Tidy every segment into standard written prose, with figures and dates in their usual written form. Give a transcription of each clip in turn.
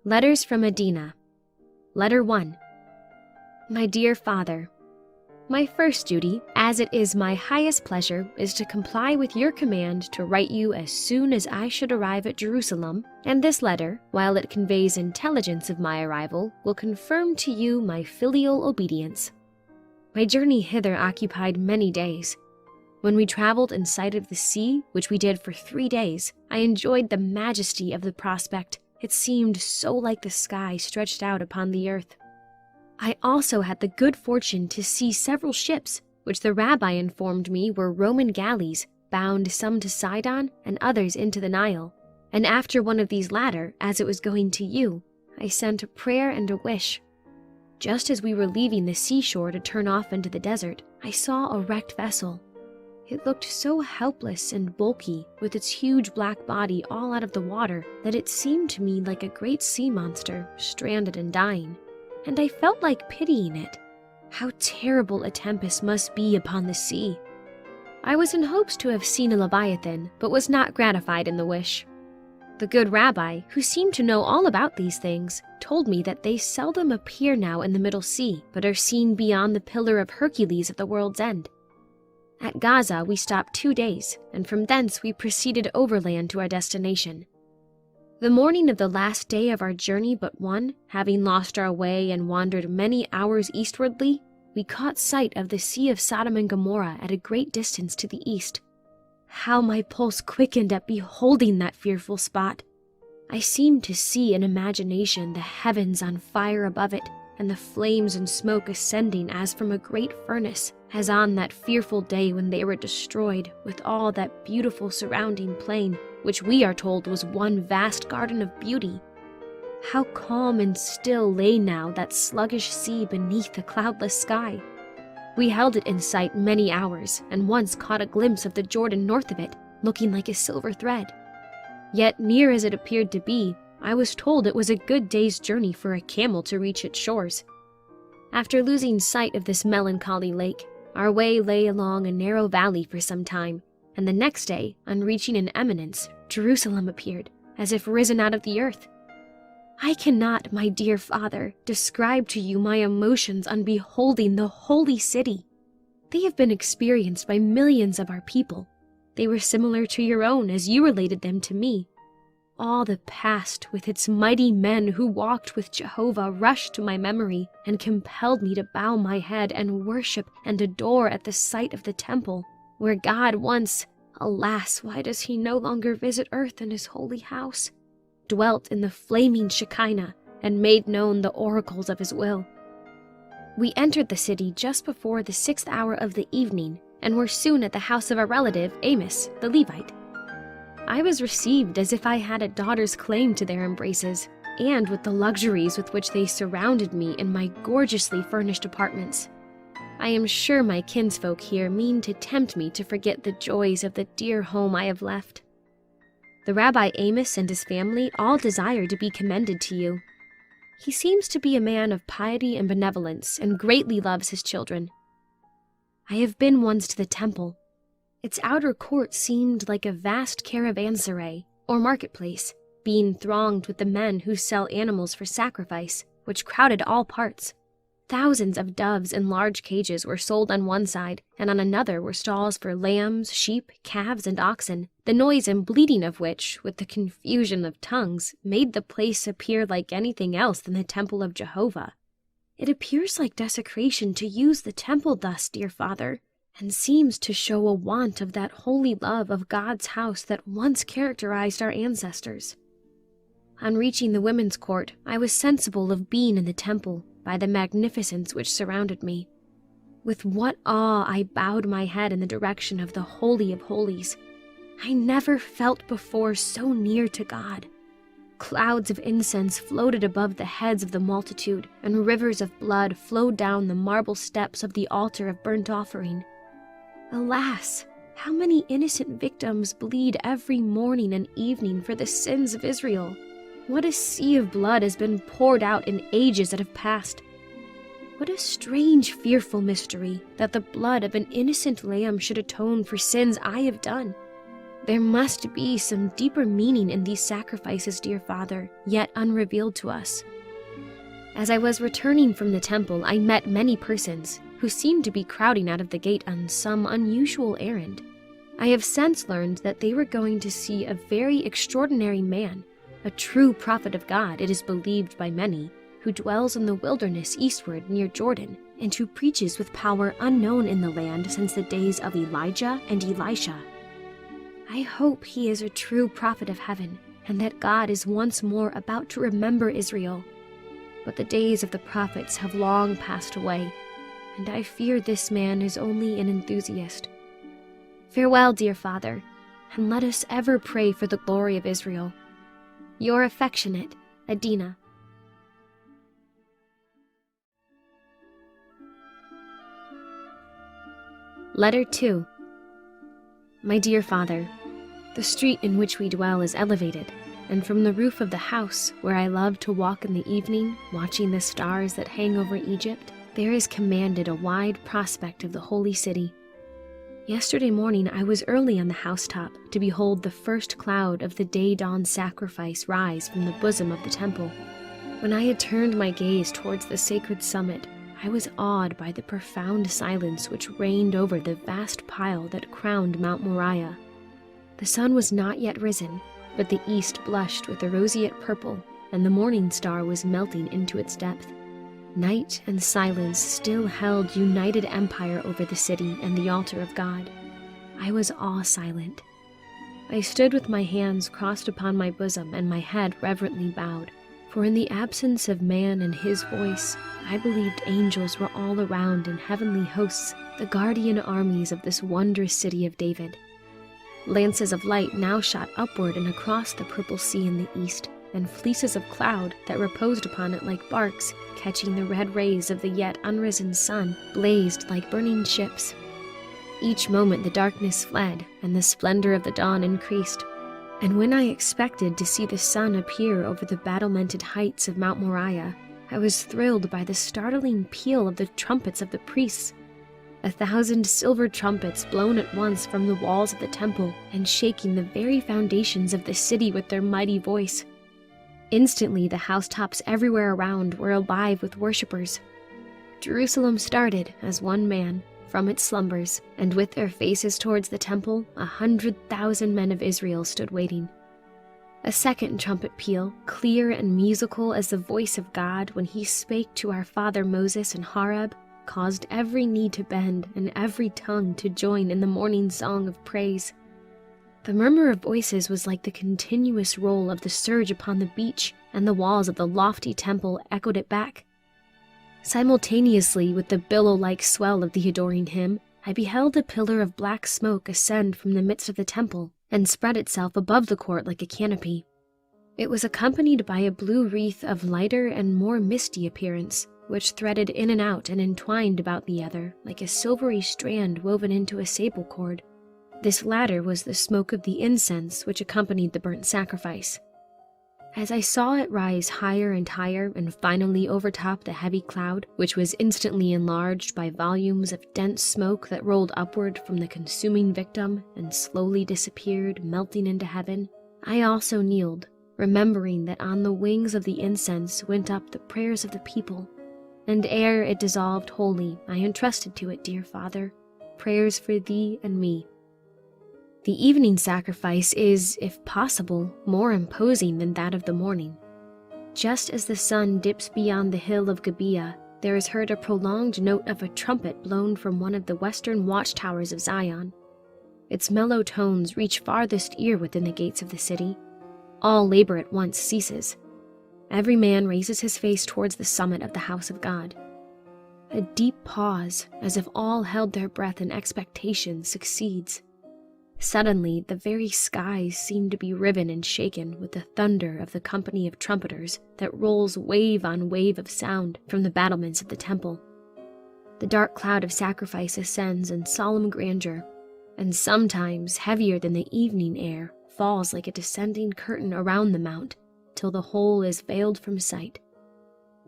Letters from Adina. Letter 1. My dear Father, my first duty, as it is my highest pleasure, is to comply with your command to write you as soon as I should arrive at Jerusalem, and this letter, while it conveys intelligence of my arrival, will confirm to you my filial obedience. My journey hither occupied many days. When we traveled in sight of the sea, which we did for 3 days, I enjoyed the majesty of the prospect. It seemed so like the sky stretched out upon the earth. I also had the good fortune to see several ships, which the rabbi informed me were Roman galleys, bound some to Sidon and others into the Nile. And after one of these latter, as it was going to you, I sent a prayer and a wish. Just as we were leaving the seashore to turn off into the desert, I saw a wrecked vessel. It looked so helpless and bulky, with its huge black body all out of the water, that it seemed to me like a great sea monster, stranded and dying. And I felt like pitying it. How terrible a tempest must be upon the sea. I was in hopes to have seen a leviathan, but was not gratified in the wish. The good rabbi, who seemed to know all about these things, told me that they seldom appear now in the middle sea, but are seen beyond the pillar of Hercules at the world's end. At Gaza we stopped 2 days, and from thence we proceeded overland to our destination. The morning of the last day of our journey but one, having lost our way and wandered many hours eastwardly, we caught sight of the sea of Sodom and Gomorrah at a great distance to the east. How my pulse quickened at beholding that fearful spot! I seemed to see in imagination the heavens on fire above it, and the flames and smoke ascending as from a great furnace, as on that fearful day when they were destroyed, with all that beautiful surrounding plain, which we are told was one vast garden of beauty. How calm and still lay now that sluggish sea beneath the cloudless sky! We held it in sight many hours, and once caught a glimpse of the Jordan north of it, looking like a silver thread. Yet, near as it appeared to be, I was told it was a good day's journey for a camel to reach its shores. After losing sight of this melancholy lake, our way lay along a narrow valley for some time, and the next day, on reaching an eminence, Jerusalem appeared, as if risen out of the earth. I cannot, my dear Father, describe to you my emotions on beholding the holy city. They have been experienced by millions of our people. They were similar to your own as you related them to me. All the past, with its mighty men who walked with Jehovah, rushed to my memory and compelled me to bow my head and worship and adore at the sight of the temple, where God once, alas, why does he no longer visit earth in his holy house, dwelt in the flaming Shekinah and made known the oracles of his will. We entered the city just before the 6th hour of the evening and were soon at the house of our relative, Amos, the Levite. I was received as if I had a daughter's claim to their embraces, and with the luxuries with which they surrounded me in my gorgeously furnished apartments. I am sure my kinsfolk here mean to tempt me to forget the joys of the dear home I have left. The Rabbi Amos and his family all desire to be commended to you. He seems to be a man of piety and benevolence, and greatly loves his children. I have been once to the temple. Its outer court seemed like a vast caravanserai, or marketplace, being thronged with the men who sell animals for sacrifice, which crowded all parts. Thousands of doves in large cages were sold on one side, and on another were stalls for lambs, sheep, calves, and oxen, the noise and bleating of which, with the confusion of tongues, made the place appear like anything else than the temple of Jehovah. It appears like desecration to use the temple thus, dear Father, and seems to show a want of that holy love of God's house that once characterized our ancestors. On reaching the women's court, I was sensible of being in the temple by the magnificence which surrounded me. With what awe I bowed my head in the direction of the Holy of Holies. I never felt before so near to God. Clouds of incense floated above the heads of the multitude, and rivers of blood flowed down the marble steps of the altar of burnt offering. Alas, how many innocent victims bleed every morning and evening for the sins of Israel! What a sea of blood has been poured out in ages that have passed! What a strange, fearful mystery that the blood of an innocent lamb should atone for sins I have done! There must be some deeper meaning in these sacrifices, dear Father, yet unrevealed to us. As I was returning from the temple, I met many persons who seemed to be crowding out of the gate on some unusual errand. I have since learned that they were going to see a very extraordinary man, a true prophet of God, it is believed by many, who dwells in the wilderness eastward near Jordan, and who preaches with power unknown in the land since the days of Elijah and Elisha. I hope he is a true prophet of heaven, and that God is once more about to remember Israel. But the days of the prophets have long passed away, and I fear this man is only an enthusiast. Farewell, dear Father, and let us ever pray for the glory of Israel. Your affectionate Adina. Letter 2. My dear Father, the street in which we dwell is elevated, and from the roof of the house, where I love to walk in the evening, watching the stars that hang over Egypt, there is commanded a wide prospect of the holy city. Yesterday morning I was early on the housetop to behold the first cloud of the day-dawn sacrifice rise from the bosom of the temple. When I had turned my gaze towards the sacred summit, I was awed by the profound silence which reigned over the vast pile that crowned Mount Moriah. The sun was not yet risen, but the east blushed with a roseate purple, and the morning star was melting into its depth. Night and silence still held united empire over the city and the altar of God. I was awe-silent. I stood with my hands crossed upon my bosom and my head reverently bowed, for in the absence of man and his voice, I believed angels were all around in heavenly hosts, the guardian armies of this wondrous city of David. Lances of light now shot upward and across the purple sea in the east, and fleeces of cloud that reposed upon it like barks, catching the red rays of the yet unrisen sun, blazed like burning ships. Each moment the darkness fled, and the splendor of the dawn increased. And when I expected to see the sun appear over the battlemented heights of Mount Moriah, I was thrilled by the startling peal of the trumpets of the priests. 1,000 silver trumpets blown at once from the walls of the temple, and shaking the very foundations of the city with their mighty voice. Instantly the housetops everywhere around were alive with worshippers. Jerusalem started as one man from its slumbers, and with their faces towards the temple, 100,000 men of Israel stood waiting. A second trumpet peal, clear and musical as the voice of God when he spake to our father Moses in Horeb, caused every knee to bend and every tongue to join in the morning song of praise. The murmur of voices was like the continuous roll of the surge upon the beach, and the walls of the lofty temple echoed it back. Simultaneously with the billow-like swell of the adoring hymn, I beheld a pillar of black smoke ascend from the midst of the temple, and spread itself above the court like a canopy. It was accompanied by a blue wreath of lighter and more misty appearance, which threaded in and out and entwined about the other like a silvery strand woven into a sable cord. This latter was the smoke of the incense which accompanied the burnt sacrifice. As I saw it rise higher and higher and finally overtop the heavy cloud, which was instantly enlarged by volumes of dense smoke that rolled upward from the consuming victim and slowly disappeared, melting into heaven, I also kneeled, remembering that on the wings of the incense went up the prayers of the people, and ere it dissolved wholly, I entrusted to it, dear Father, prayers for thee and me. The evening sacrifice is, if possible, more imposing than that of the morning. Just as the sun dips beyond the hill of Gibeah, there is heard a prolonged note of a trumpet blown from one of the western watchtowers of Zion. Its mellow tones reach farthest ear within the gates of the city. All labor at once ceases. Every man raises his face towards the summit of the house of God. A deep pause, as if all held their breath in expectation, succeeds. Suddenly, the very skies seem to be riven and shaken with the thunder of the company of trumpeters that rolls wave on wave of sound from the battlements of the temple. The dark cloud of sacrifice ascends in solemn grandeur, and sometimes, heavier than the evening air, falls like a descending curtain around the mount, till the whole is veiled from sight.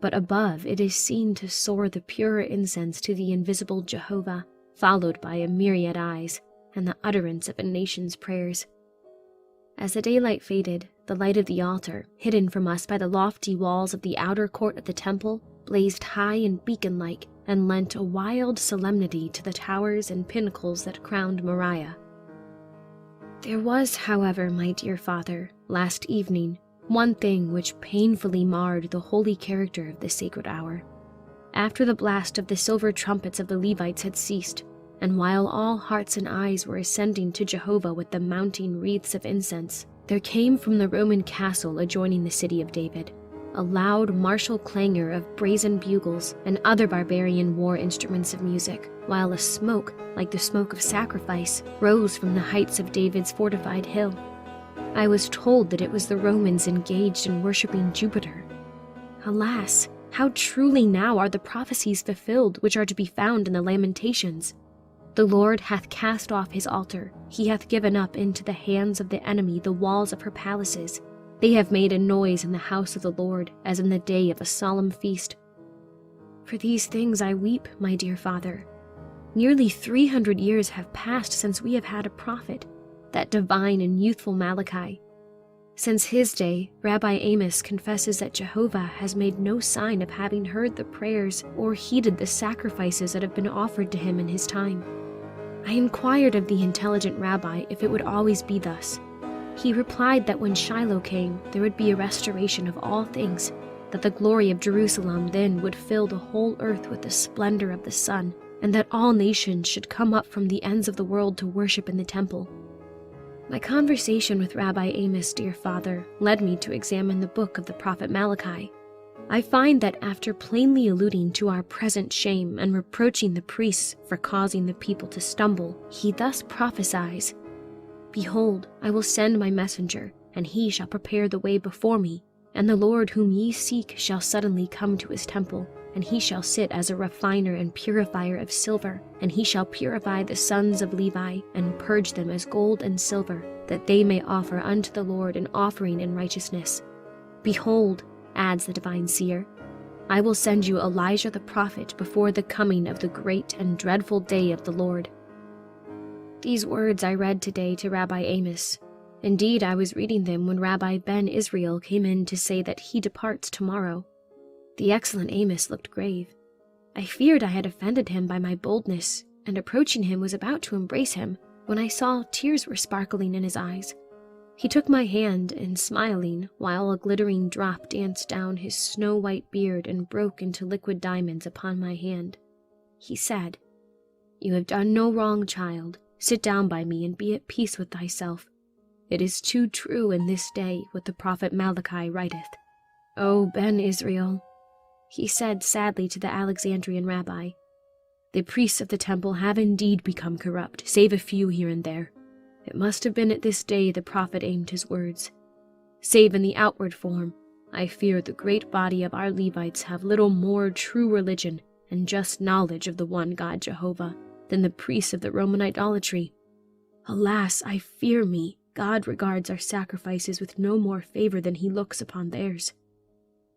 But above it is seen to soar the pure incense to the invisible Jehovah, followed by a myriad eyes, and the utterance of a nation's prayers. As the daylight faded, the light of the altar, hidden from us by the lofty walls of the outer court of the temple, blazed high and beacon-like and lent a wild solemnity to the towers and pinnacles that crowned Moriah. There was, however, my dear father, last evening, one thing which painfully marred the holy character of this sacred hour. After the blast of the silver trumpets of the Levites had ceased, and while all hearts and eyes were ascending to Jehovah with the mounting wreaths of incense, there came from the Roman castle adjoining the city of David a loud martial clangor of brazen bugles and other barbarian war instruments of music, while a smoke, like the smoke of sacrifice, rose from the heights of David's fortified hill. I was told that it was the Romans engaged in worshipping Jupiter. Alas, how truly now are the prophecies fulfilled which are to be found in the Lamentations. The Lord hath cast off his altar, he hath given up into the hands of the enemy the walls of her palaces. They have made a noise in the house of the Lord, as in the day of a solemn feast. For these things I weep, my dear father. Nearly 300 years have passed since we have had a prophet, that divine and youthful Malachi. Since his day, Rabbi Amos confesses that Jehovah has made no sign of having heard the prayers or heeded the sacrifices that have been offered to him in his time. I inquired of the intelligent rabbi if it would always be thus. He replied that when Shiloh came, there would be a restoration of all things, that the glory of Jerusalem then would fill the whole earth with the splendor of the sun, and that all nations should come up from the ends of the world to worship in the temple. My conversation with Rabbi Amos, dear father, led me to examine the book of the prophet Malachi. I find that after plainly alluding to our present shame and reproaching the priests for causing the people to stumble, he thus prophesies, Behold, I will send my messenger, and he shall prepare the way before me. And the Lord whom ye seek shall suddenly come to his temple, and he shall sit as a refiner and purifier of silver, and he shall purify the sons of Levi, and purge them as gold and silver, that they may offer unto the Lord an offering in righteousness. Behold, adds the divine seer, I will send you Elijah the prophet before the coming of the great and dreadful day of the Lord. These words I read today to Rabbi Amos. Indeed, I was reading them when Rabbi Ben Israel came in to say that he departs tomorrow. The excellent Amos looked grave. I feared I had offended him by my boldness, and approaching him was about to embrace him, when I saw tears were sparkling in his eyes. He took my hand, and smiling, while a glittering drop danced down his snow-white beard and broke into liquid diamonds upon my hand, he said, You have done no wrong, child. Sit down by me and be at peace with thyself. It is too true in this day what the prophet Malachi writeth. O Ben Israel, he said sadly to the Alexandrian rabbi, the priests of the temple have indeed become corrupt, save a few here and there. It must have been at this day the prophet aimed his words. Save in the outward form, I fear the great body of our Levites have little more true religion and just knowledge of the one God Jehovah than the priests of the Roman idolatry. Alas, I fear me, God regards our sacrifices with no more favor than he looks upon theirs.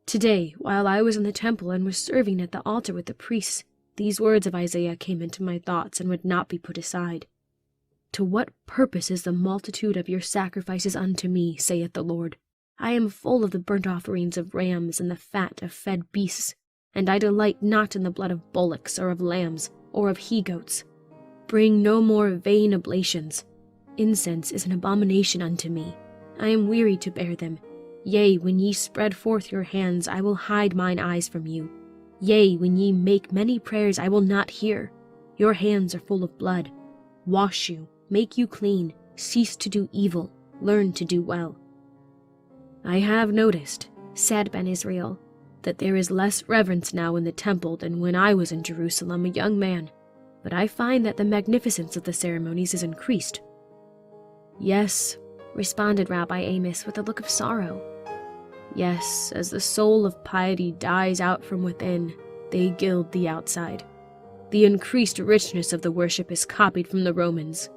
Today, while I was in the temple and was serving at the altar with the priests, these words of Isaiah came into my thoughts and would not be put aside. To what purpose is the multitude of your sacrifices unto me, saith the Lord? I am full of the burnt offerings of rams and the fat of fed beasts, and I delight not in the blood of bullocks or of lambs, or of he-goats. Bring no more vain oblations. Incense is an abomination unto me. I am weary to bear them. Yea, when ye spread forth your hands, I will hide mine eyes from you. Yea, when ye make many prayers, I will not hear. Your hands are full of blood. Wash you, make you clean, cease to do evil, learn to do well. I have noticed, said Ben Israel, that there is less reverence now in the temple than when I was in Jerusalem a young man, but I find that the magnificence of the ceremonies is increased. Yes, responded Rabbi Amos with a look of sorrow. Yes, as the soul of piety dies out from within, they gild the outside. The increased richness of the worship is copied from the Romans.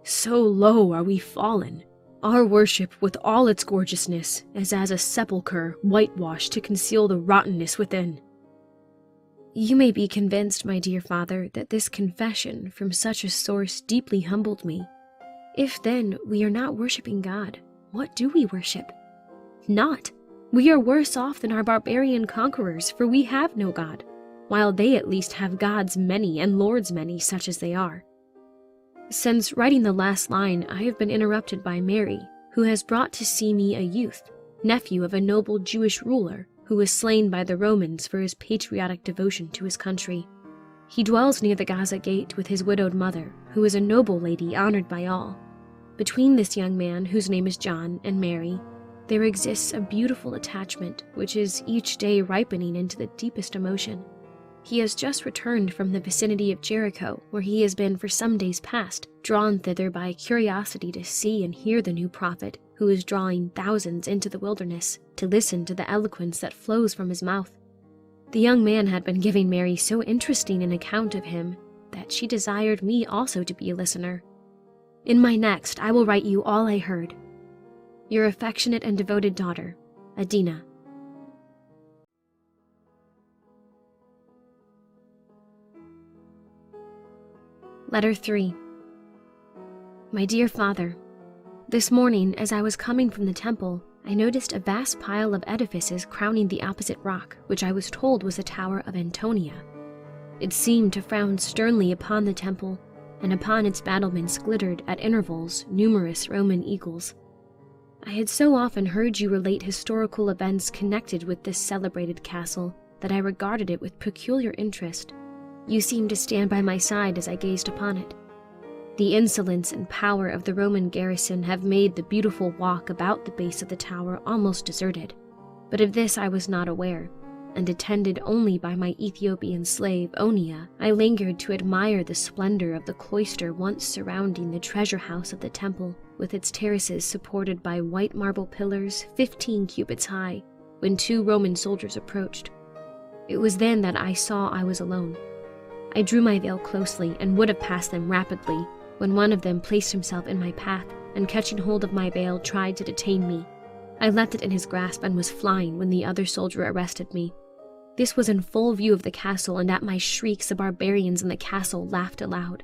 So low are we fallen. Our worship, with all its gorgeousness, is as a sepulchre whitewashed to conceal the rottenness within. You may be convinced, my dear father, that this confession from such a source deeply humbled me. If, then, we are not worshipping God, what do we worship? Not. We are worse off than our barbarian conquerors, for we have no God, while they at least have gods many and lords many, such as they are. Since writing the last line, I have been interrupted by Mary, who has brought to see me a youth, nephew of a noble Jewish ruler, who was slain by the Romans for his patriotic devotion to his country. He dwells near the Gaza Gate with his widowed mother, who is a noble lady honored by all. Between this young man, whose name is John, and Mary, there exists a beautiful attachment which is each day ripening into the deepest emotion. He has just returned from the vicinity of Jericho, where he has been for some days past, drawn thither by curiosity to see and hear the new prophet, who is drawing thousands into the wilderness to listen to the eloquence that flows from his mouth. The young man had been giving Mary so interesting an account of him that she desired me also to be a listener. In my next, I will write you all I heard. Your affectionate and devoted daughter, Adina. Letter 3. My dear Father, this morning, as I was coming from the temple, I noticed a vast pile of edifices crowning the opposite rock, which I was told was the Tower of Antonia. It seemed to frown sternly upon the temple, and upon its battlements glittered at intervals numerous Roman eagles. I had so often heard you relate historical events connected with this celebrated castle that I regarded it with peculiar interest. You seemed to stand by my side as I gazed upon it. The insolence and power of the Roman garrison have made the beautiful walk about the base of the tower almost deserted, but of this I was not aware, and attended only by my Ethiopian slave, Onia, I lingered to admire the splendor of the cloister once surrounding the treasure house of the temple, with its terraces supported by white marble pillars 15 cubits high, when 2 Roman soldiers approached. It was then that I saw I was alone. I drew my veil closely and would have passed them rapidly, when one of them placed himself in my path and, catching hold of my veil, tried to detain me. I left it in his grasp and was flying when the other soldier arrested me. This was in full view of the castle, and at my shrieks the barbarians in the castle laughed aloud.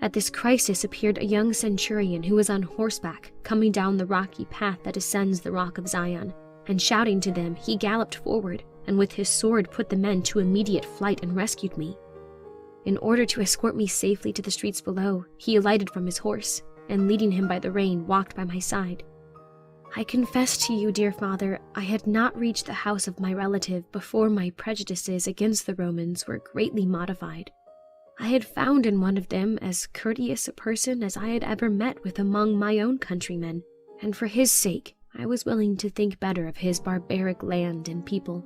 At this crisis appeared a young centurion who was on horseback, coming down the rocky path that ascends the rock of Zion, and shouting to them, he galloped forward, and with his sword put the men to immediate flight and rescued me. In order to escort me safely to the streets below, he alighted from his horse, and leading him by the rein, walked by my side. I confess to you, dear Father, I had not reached the house of my relative before my prejudices against the Romans were greatly modified. I had found in one of them as courteous a person as I had ever met with among my own countrymen, and for his sake I was willing to think better of his barbaric land and people.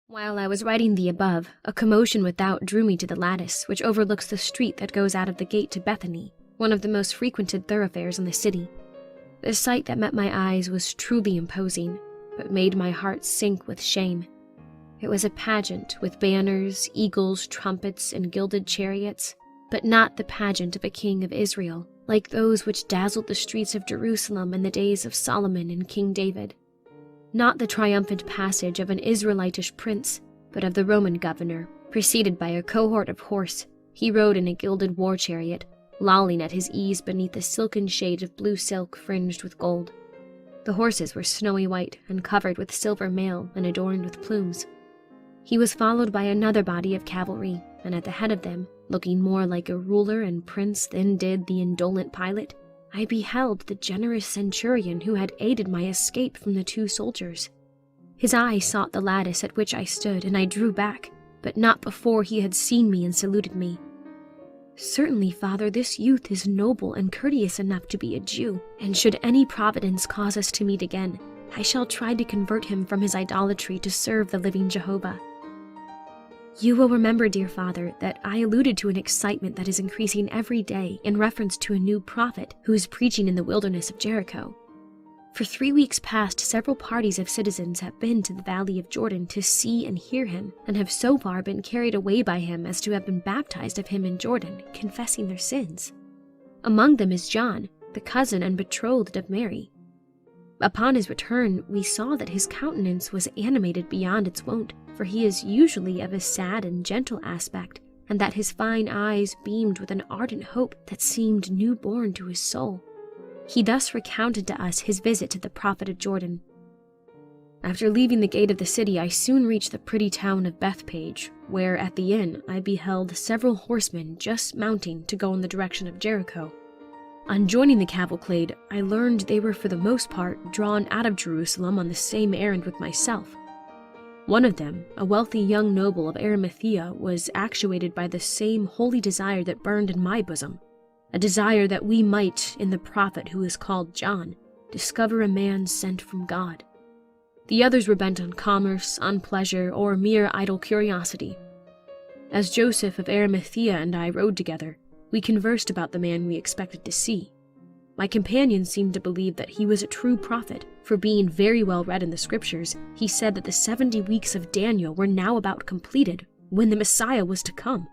While I was writing the above, a commotion without drew me to the lattice, which overlooks the street that goes out of the gate to Bethany, one of the most frequented thoroughfares in the city. The sight that met my eyes was truly imposing, but made my heart sink with shame. It was a pageant with banners, eagles, trumpets, and gilded chariots, but not the pageant of a king of Israel, like those which dazzled the streets of Jerusalem in the days of Solomon and King David. Not the triumphant passage of an Israelitish prince, but of the Roman governor, preceded by a cohort of horse. He rode in a gilded war chariot, lolling at his ease beneath the silken shade of blue silk fringed with gold. The horses were snowy white and covered with silver mail and adorned with plumes. He was followed by another body of cavalry, and at the head of them, looking more like a ruler and prince than did the indolent pilot, I beheld the generous centurion who had aided my escape from the 2 soldiers. His eye sought the lattice at which I stood, and I drew back, but not before he had seen me and saluted me. Certainly, Father, this youth is noble and courteous enough to be a Jew, and should any providence cause us to meet again, I shall try to convert him from his idolatry to serve the living Jehovah. You will remember, dear Father, that I alluded to an excitement that is increasing every day in reference to a new prophet who is preaching in the wilderness of Jericho. For 3 weeks past, several parties of citizens have been to the valley of Jordan to see and hear him, and have so far been carried away by him as to have been baptized of him in Jordan, confessing their sins. Among them is John, the cousin and betrothed of Mary. Upon his return, we saw that his countenance was animated beyond its wont, for he is usually of a sad and gentle aspect, and that his fine eyes beamed with an ardent hope that seemed new-born to his soul. He thus recounted to us his visit to the prophet of Jordan. After leaving the gate of the city, I soon reached the pretty town of Bethpage, where at the inn I beheld several horsemen just mounting to go in the direction of Jericho. On joining the cavalcade, I learned they were for the most part drawn out of Jerusalem on the same errand with myself. One of them, a wealthy young noble of Arimathea, was actuated by the same holy desire that burned in my bosom, a desire that we might, in the prophet who is called John, discover a man sent from God. The others were bent on commerce, on pleasure, or mere idle curiosity. As Joseph of Arimathea and I rode together, we conversed about the man we expected to see. My companion seemed to believe that he was a true prophet, for being very well read in the scriptures, he said that the 70 weeks of Daniel were now about completed, when the Messiah was to come.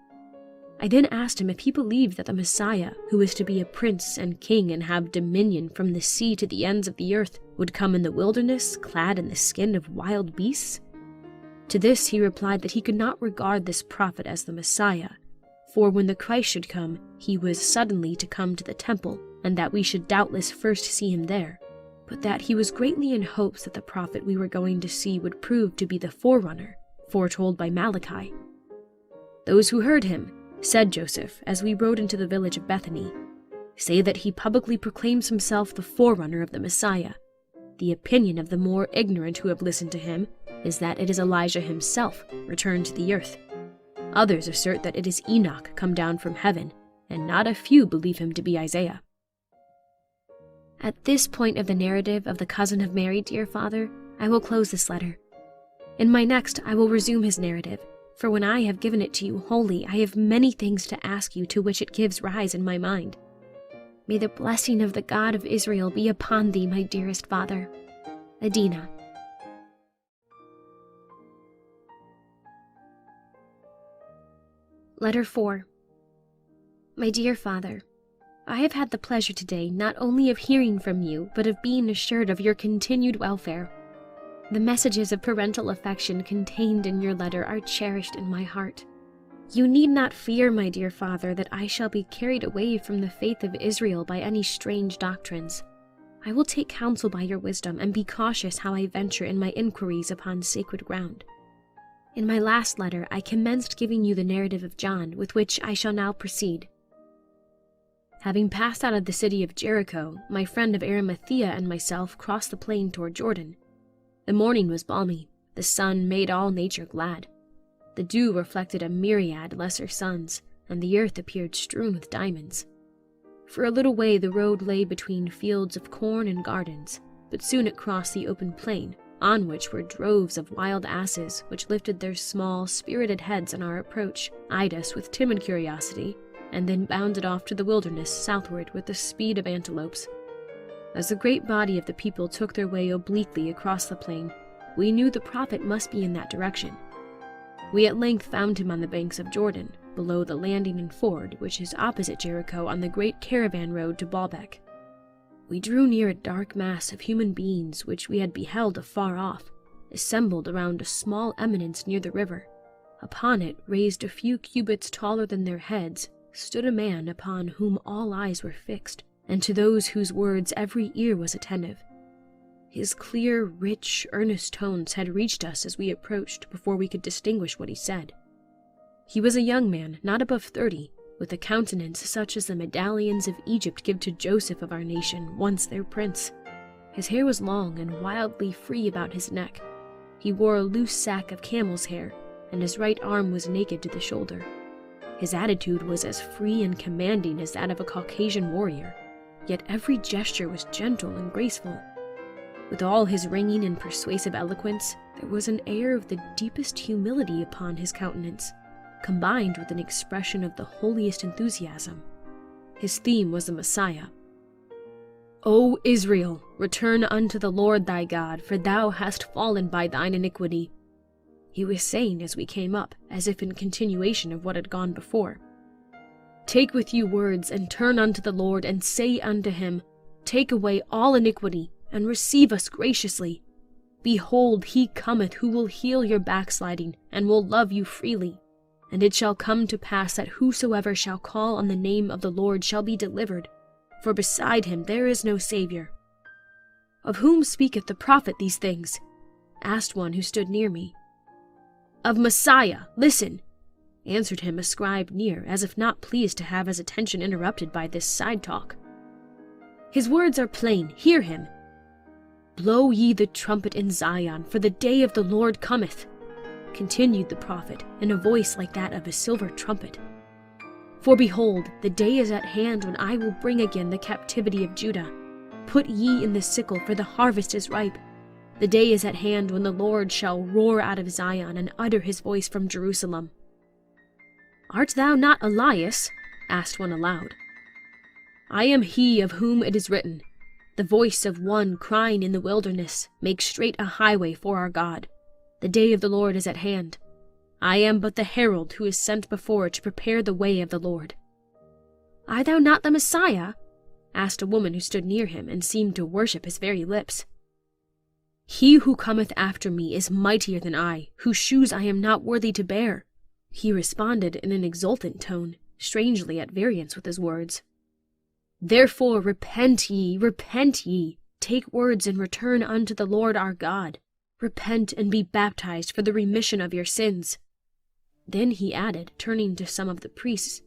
I then asked him if he believed that the Messiah, who is to be a prince and king and have dominion from the sea to the ends of the earth, would come in the wilderness, clad in the skin of wild beasts. To this he replied that he could not regard this prophet as the Messiah, for when the Christ should come, he was suddenly to come to the temple, and that we should doubtless first see him there, but that he was greatly in hopes that the prophet we were going to see would prove to be the forerunner, foretold by Malachi. Those who heard him, said Joseph, as we rode into the village of Bethany, say that he publicly proclaims himself the forerunner of the Messiah. The opinion of the more ignorant who have listened to him is that it is Elijah himself returned to the earth. Others assert that it is Enoch come down from heaven, and not a few believe him to be Isaiah. At this point of the narrative of the cousin of Mary, dear father, I will close this letter. In my next, I will resume his narrative, for when I have given it to you wholly, I have many things to ask you to which it gives rise in my mind. May the blessing of the God of Israel be upon thee, my dearest father. Adina. Letter 4. My dear father, I have had the pleasure today not only of hearing from you, but of being assured of your continued welfare. The messages of parental affection contained in your letter are cherished in my heart. You need not fear, my dear father, that I shall be carried away from the faith of Israel by any strange doctrines. I will take counsel by your wisdom and be cautious how I venture in my inquiries upon sacred ground. In my last letter, I commenced giving you the narrative of John, with which I shall now proceed. Having passed out of the city of Jericho, my friend of Arimathea and myself crossed the plain toward Jordan. The morning was balmy, the sun made all nature glad. The dew reflected a myriad lesser suns, and the earth appeared strewn with diamonds. For a little way the road lay between fields of corn and gardens, but soon it crossed the open plain, on which were droves of wild asses, which lifted their small, spirited heads on our approach, eyed us with timid curiosity, and then bounded off to the wilderness southward with the speed of antelopes. As the great body of the people took their way obliquely across the plain, we knew the prophet must be in that direction. We at length found him on the banks of Jordan, below the landing and ford which is opposite Jericho on the great caravan road to Baalbek. We drew near a dark mass of human beings which we had beheld afar off, assembled around a small eminence near the river. Upon it, raised a few cubits taller than their heads, stood a man upon whom all eyes were fixed, and to those whose words every ear was attentive. His clear, rich, earnest tones had reached us as we approached before we could distinguish what he said. He was a young man, not above 30, with a countenance such as the medallions of Egypt give to Joseph of our nation, once their prince. His hair was long and wildly free about his neck. He wore a loose sack of camel's hair, and his right arm was naked to the shoulder. His attitude was as free and commanding as that of a Caucasian warrior, yet every gesture was gentle and graceful. With all his ringing and persuasive eloquence, there was an air of the deepest humility upon his countenance, combined with an expression of the holiest enthusiasm. His theme was the Messiah. "O Israel, return unto the Lord thy God, for thou hast fallen by thine iniquity," he was saying as we came up, as if in continuation of what had gone before. "Take with you words, and turn unto the Lord, and say unto him, Take away all iniquity, and receive us graciously. Behold, he cometh who will heal your backsliding, and will love you freely. And it shall come to pass that whosoever shall call on the name of the Lord shall be delivered, for beside him there is no Savior." "Of whom speaketh the prophet these things?" asked one who stood near me. "Of Messiah, listen," answered him a scribe near, as if not pleased to have his attention interrupted by this side talk. "His words are plain, hear him. Blow ye the trumpet in Zion, for the day of the Lord cometh," continued the prophet in a voice like that of a silver trumpet. "For behold, the day is at hand when I will bring again the captivity of Judah. Put ye in the sickle, for the harvest is ripe. The day is at hand when the Lord shall roar out of Zion and utter his voice from Jerusalem." "Art thou not Elias?" asked one aloud. "I am he of whom it is written, the voice of one crying in the wilderness, make straight a highway for our God. The day of the Lord is at hand. I am but the herald who is sent before to prepare the way of the Lord." "Art thou not the Messiah?" asked a woman who stood near him and seemed to worship his very lips. "He who cometh after me is mightier than I, whose shoes I am not worthy to bear," he responded in an exultant tone, strangely at variance with his words. "Therefore repent ye, take words and return unto the Lord our God. Repent and be baptized for the remission of your sins." Then he added, turning to some of the priests,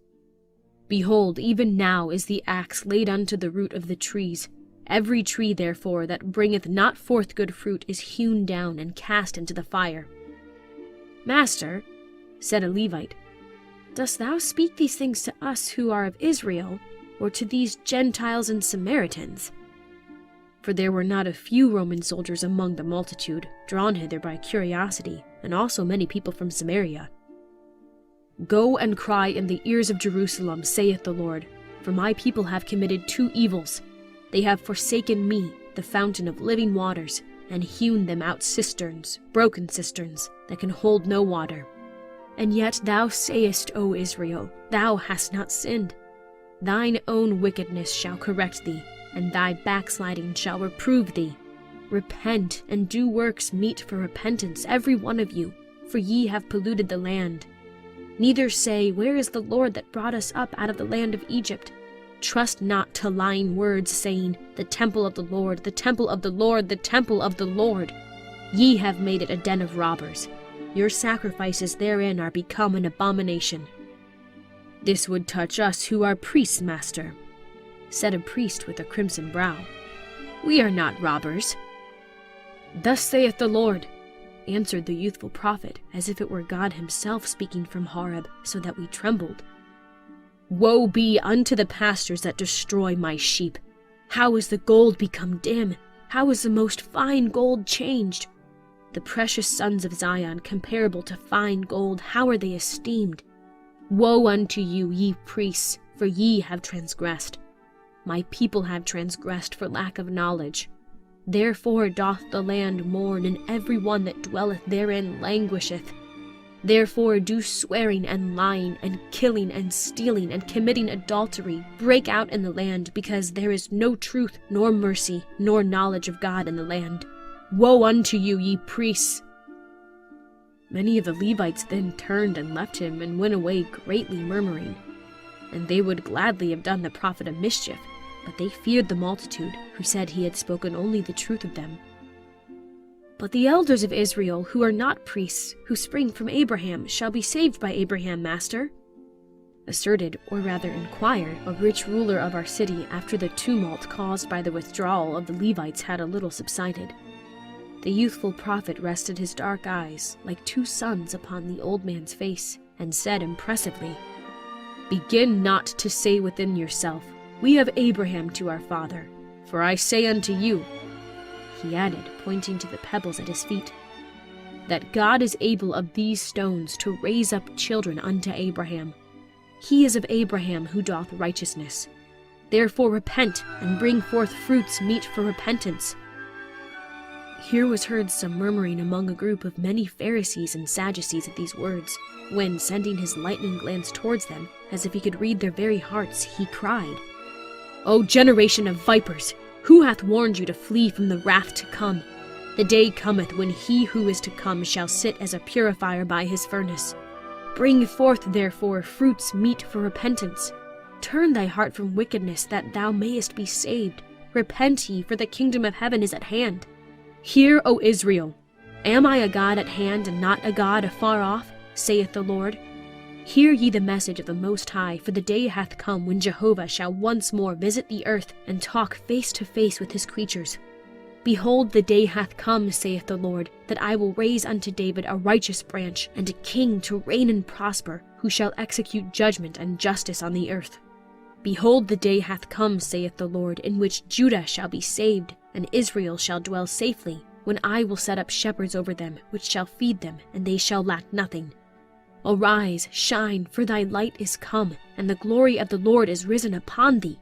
"Behold, even now is the axe laid unto the root of the trees. Every tree, therefore, that bringeth not forth good fruit is hewn down and cast into the fire." "Master," said a Levite, "dost thou speak these things to us who are of Israel, or to these Gentiles and Samaritans?" For there were not a few Roman soldiers among the multitude, drawn hither by curiosity, and also many people from Samaria. "Go and cry in the ears of Jerusalem, saith the Lord, for my people have committed two evils. They have forsaken me, the fountain of living waters, and hewn them out cisterns, broken cisterns, that can hold no water. And yet thou sayest, O Israel, thou hast not sinned. Thine own wickedness shall correct thee, and thy backsliding shall reprove thee. Repent, and do works meet for repentance, every one of you, for ye have polluted the land. Neither say, Where is the Lord that brought us up out of the land of Egypt? Trust not to lying words, saying, The temple of the Lord, the temple of the Lord, the temple of the Lord. Ye have made it a den of robbers. Your sacrifices therein are become an abomination." "This would touch us who are priests, master," said a priest with a crimson brow. "We are not robbers." "Thus saith the Lord," answered the youthful prophet, as if it were God himself speaking from Horeb, so that we trembled. "Woe be unto the pastors that destroy my sheep. How is the gold become dim? How is the most fine gold changed? The precious sons of Zion, comparable to fine gold, how are they esteemed? Woe unto you, ye priests, for ye have transgressed. My people have transgressed for lack of knowledge. Therefore doth the land mourn, and every one that dwelleth therein languisheth. Therefore do swearing and lying and killing and stealing and committing adultery break out in the land, because there is no truth, nor mercy, nor knowledge of God in the land. Woe unto you, ye priests!" Many of the Levites then turned and left him and went away greatly murmuring. And they would gladly have done the prophet a mischief, but they feared the multitude, who said he had spoken only the truth of them. "But the elders of Israel, who are not priests, who spring from Abraham, shall be saved by Abraham, master," asserted, or rather inquired, a rich ruler of our city after the tumult caused by the withdrawal of the Levites had a little subsided. The youthful prophet rested his dark eyes, like two suns, upon the old man's face, and said impressively, "Begin not to say within yourself, We have Abraham to our father. For I say unto you," he added, pointing to the pebbles at his feet, "that God is able of these stones to raise up children unto Abraham. He is of Abraham who doth righteousness. Therefore repent, and bring forth fruits meet for repentance." Here was heard some murmuring among a group of many Pharisees and Sadducees at these words, when, sending his lightning glance towards them, as if he could read their very hearts, he cried, "O generation of vipers, Who hath warned you to flee from the wrath to come? The day cometh when he who is to come shall sit as a purifier by his furnace. Bring forth, therefore, fruits meet for repentance. Turn thy heart from wickedness, that thou mayest be saved. Repent ye, for the kingdom of heaven is at hand. Hear, O Israel, am I a God at hand, and not a God afar off, saith the Lord? Hear ye the message of the Most High, for the day hath come when Jehovah shall once more visit the earth, and talk face to face with his creatures. Behold, the day hath come, saith the Lord, that I will raise unto David a righteous branch, and a king to reign and prosper, who shall execute judgment and justice on the earth. Behold, the day hath come, saith the Lord, in which Judah shall be saved, and Israel shall dwell safely, when I will set up shepherds over them, which shall feed them, and they shall lack nothing. Arise, shine, for thy light is come, and the glory of the Lord is risen upon thee.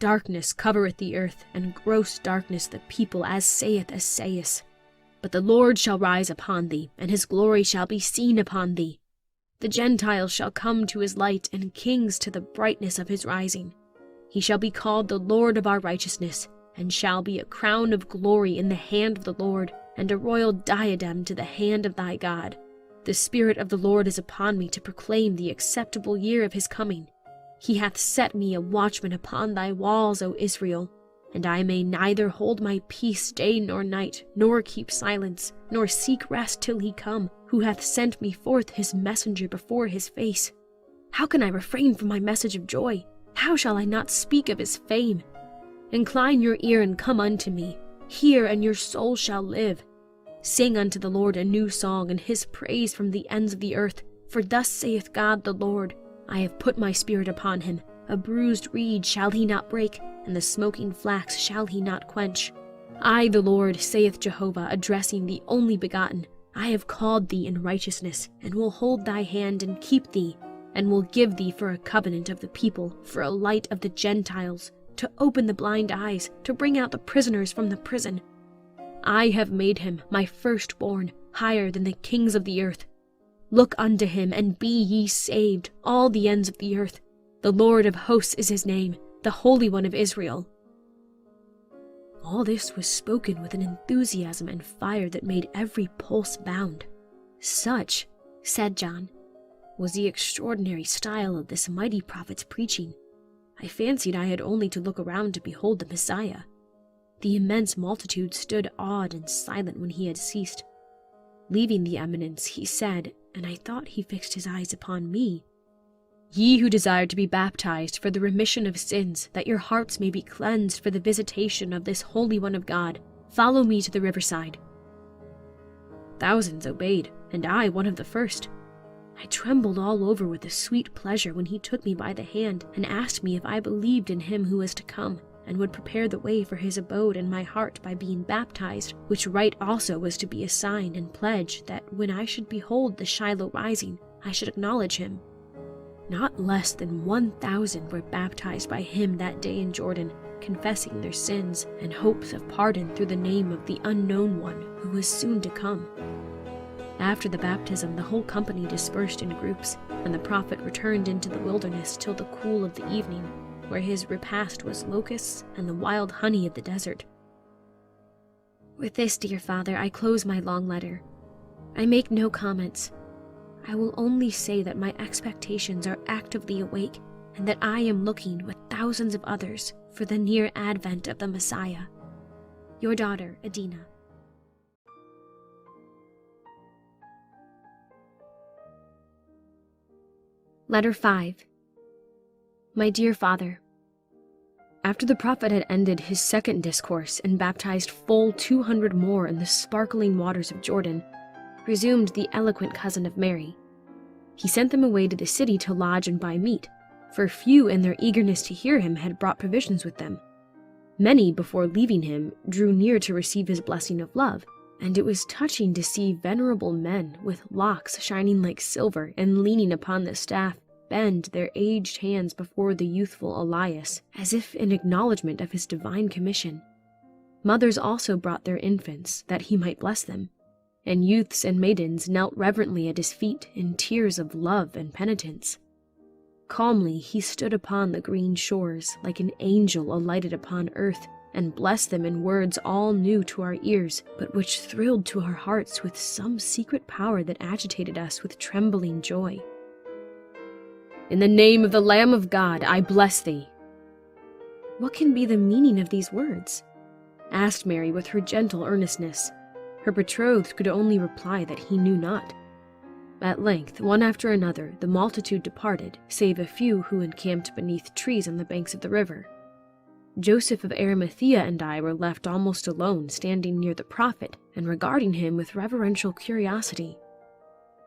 Darkness covereth the earth, and gross darkness the people, as saith Esaias. But the Lord shall rise upon thee, and his glory shall be seen upon thee. The Gentiles shall come to his light, and kings to the brightness of his rising. He shall be called the Lord of our righteousness, and shall be a crown of glory in the hand of the Lord, and a royal diadem to the hand of thy God. The Spirit of the Lord is upon me to proclaim the acceptable year of his coming. He hath set me a watchman upon thy walls, O Israel, and I may neither hold my peace day nor night, nor keep silence, nor seek rest till he come, who hath sent me forth his messenger before his face. How can I refrain from my message of joy? How shall I not speak of his fame? Incline your ear and come unto me. Hear, and your soul shall live. Sing unto the Lord a new song, and his praise from the ends of the earth. For thus saith God the Lord, I have put my spirit upon him. A bruised reed shall he not break, and the smoking flax shall he not quench. I, the Lord, saith Jehovah, addressing the only begotten, I have called thee in righteousness, and will hold thy hand and keep thee, and will give thee for a covenant of the people, for a light of the Gentiles, to open the blind eyes, to bring out the prisoners from the prison. I have made him, my firstborn, higher than the kings of the earth. Look unto him, and be ye saved, all the ends of the earth. The Lord of hosts is his name, the Holy One of Israel. All this was spoken with an enthusiasm and fire that made every pulse bound. Such, said John, was the extraordinary style of this mighty prophet's preaching. I fancied I had only to look around to behold the Messiah. The immense multitude stood awed and silent when he had ceased. Leaving the eminence, he said, and I thought he fixed his eyes upon me, Ye who desire to be baptized for the remission of sins, that your hearts may be cleansed for the visitation of this Holy One of God, follow me to the riverside. Thousands obeyed, and I one of the first. I trembled all over with a sweet pleasure when he took me by the hand and asked me if I believed in him who was to come, and would prepare the way for his abode in my heart by being baptized, which rite also was to be a sign and pledge that when I should behold the Shiloh rising, I should acknowledge him. Not less than 1,000 were baptized by him that day in Jordan, confessing their sins and hopes of pardon through the name of the unknown one who was soon to come. After the baptism, the whole company dispersed in groups, and the prophet returned into the wilderness till the cool of the evening, where his repast was locusts and the wild honey of the desert. With this, dear Father, I close my long letter. I make no comments. I will only say that my expectations are actively awake, and that I am looking with thousands of others for the near advent of the Messiah. Your daughter, Adina. Letter 5. My dear Father, after the prophet had ended his second discourse and baptized full 200 more in the sparkling waters of Jordan, resumed the eloquent cousin of Mary. He sent them away to the city to lodge and buy meat, for few in their eagerness to hear him had brought provisions with them. Many, before leaving him, drew near to receive his blessing of love, and it was touching to see venerable men with locks shining like silver and leaning upon the staff bend their aged hands before the youthful Elias, as if in acknowledgment of his divine commission. Mothers also brought their infants, that he might bless them, and youths and maidens knelt reverently at his feet in tears of love and penitence. Calmly he stood upon the green shores like an angel alighted upon earth, and bless them in words all new to our ears, but which thrilled to our hearts with some secret power that agitated us with trembling joy. In the name of the Lamb of God, I bless thee. What can be the meaning of these words? Asked Mary with her gentle earnestness. Her betrothed could only reply that he knew not. At length, one after another, the multitude departed, save a few who encamped beneath trees on the banks of the river. Joseph of Arimathea and I were left almost alone, standing near the prophet and regarding him with reverential curiosity.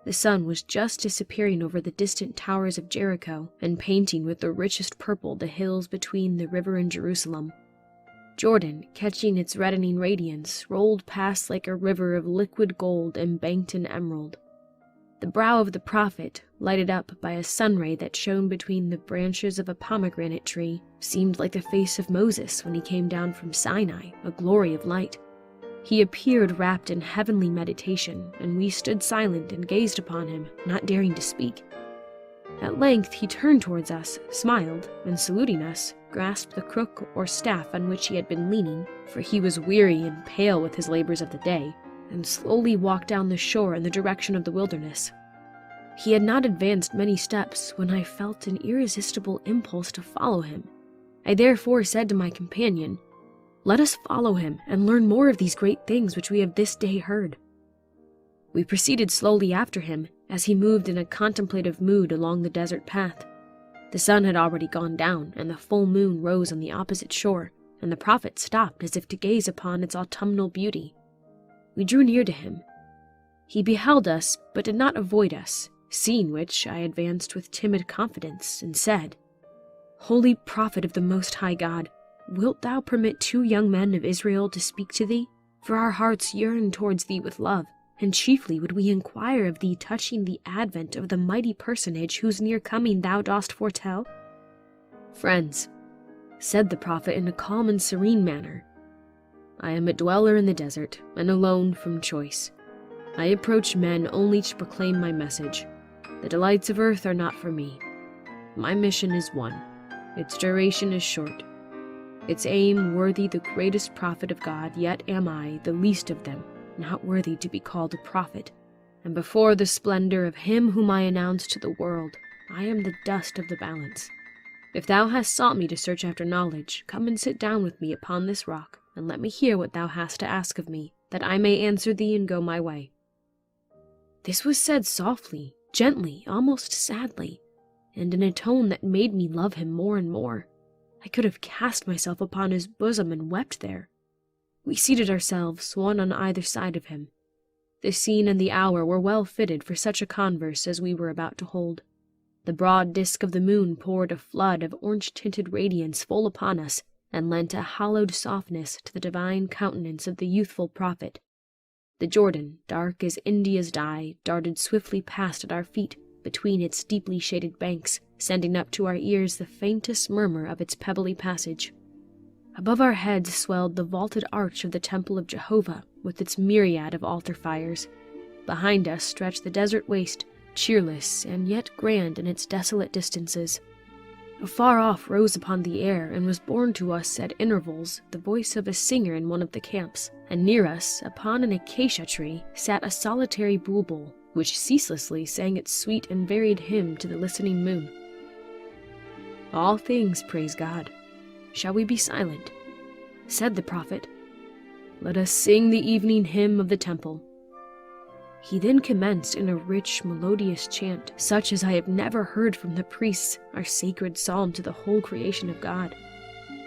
The sun was just disappearing over the distant towers of Jericho and painting with the richest purple the hills between the river and Jerusalem. Jordan, catching its reddening radiance, rolled past like a river of liquid gold embanked in emerald. The brow of the prophet, lighted up by a sunray that shone between the branches of a pomegranate tree, seemed like the face of Moses when he came down from Sinai, a glory of light. He appeared wrapped in heavenly meditation, and we stood silent and gazed upon him, not daring to speak. At length he turned towards us, smiled, and saluting us, grasped the crook or staff on which he had been leaning, for he was weary and pale with his labors of the day, and slowly walked down the shore in the direction of the wilderness. He had not advanced many steps when I felt an irresistible impulse to follow him. I therefore said to my companion, "Let us follow him and learn more of these great things which we have this day heard." We proceeded slowly after him as he moved in a contemplative mood along the desert path. The sun had already gone down, and the full moon rose on the opposite shore, and the prophet stopped as if to gaze upon its autumnal beauty. We drew near to him. He beheld us, but did not avoid us, seeing which I advanced with timid confidence, and said, "Holy prophet of the Most High God, wilt thou permit 2 young men of Israel to speak to thee? For our hearts yearn towards thee with love, and chiefly would we inquire of thee touching the advent of the mighty personage whose near coming thou dost foretell." "Friends," said the prophet in a calm and serene manner, "I am a dweller in the desert, and alone from choice. I approach men only to proclaim my message. The delights of earth are not for me. My mission is one. Its duration is short. Its aim worthy the greatest prophet of God, yet am I, the least of them, not worthy to be called a prophet. And before the splendor of him whom I announce to the world, I am the dust of the balance. If thou hast sought me to search after knowledge, come and sit down with me upon this rock, and let me hear what thou hast to ask of me, that I may answer thee and go my way." This was said softly, gently, almost sadly, and in a tone that made me love him more and more. I could have cast myself upon his bosom and wept there. We seated ourselves, one on either side of him. The scene and the hour were well fitted for such a converse as we were about to hold. The broad disk of the moon poured a flood of orange-tinted radiance full upon us, and lent a hallowed softness to the divine countenance of the youthful prophet. The Jordan, dark as India's dye, darted swiftly past at our feet, between its deeply shaded banks, sending up to our ears the faintest murmur of its pebbly passage. Above our heads swelled the vaulted arch of the temple of Jehovah, with its myriad of altar fires. Behind us stretched the desert waste, cheerless and yet grand in its desolate distances. Afar off rose upon the air and was borne to us at intervals the voice of a singer in one of the camps, and near us, upon an acacia tree, sat a solitary bulbul, which ceaselessly sang its sweet and varied hymn to the listening moon. "All things praise God. Shall we be silent?" said the prophet. "Let us sing the evening hymn of the temple." He then commenced in a rich, melodious chant, such as I have never heard from the priests, our sacred psalm to the whole creation of God.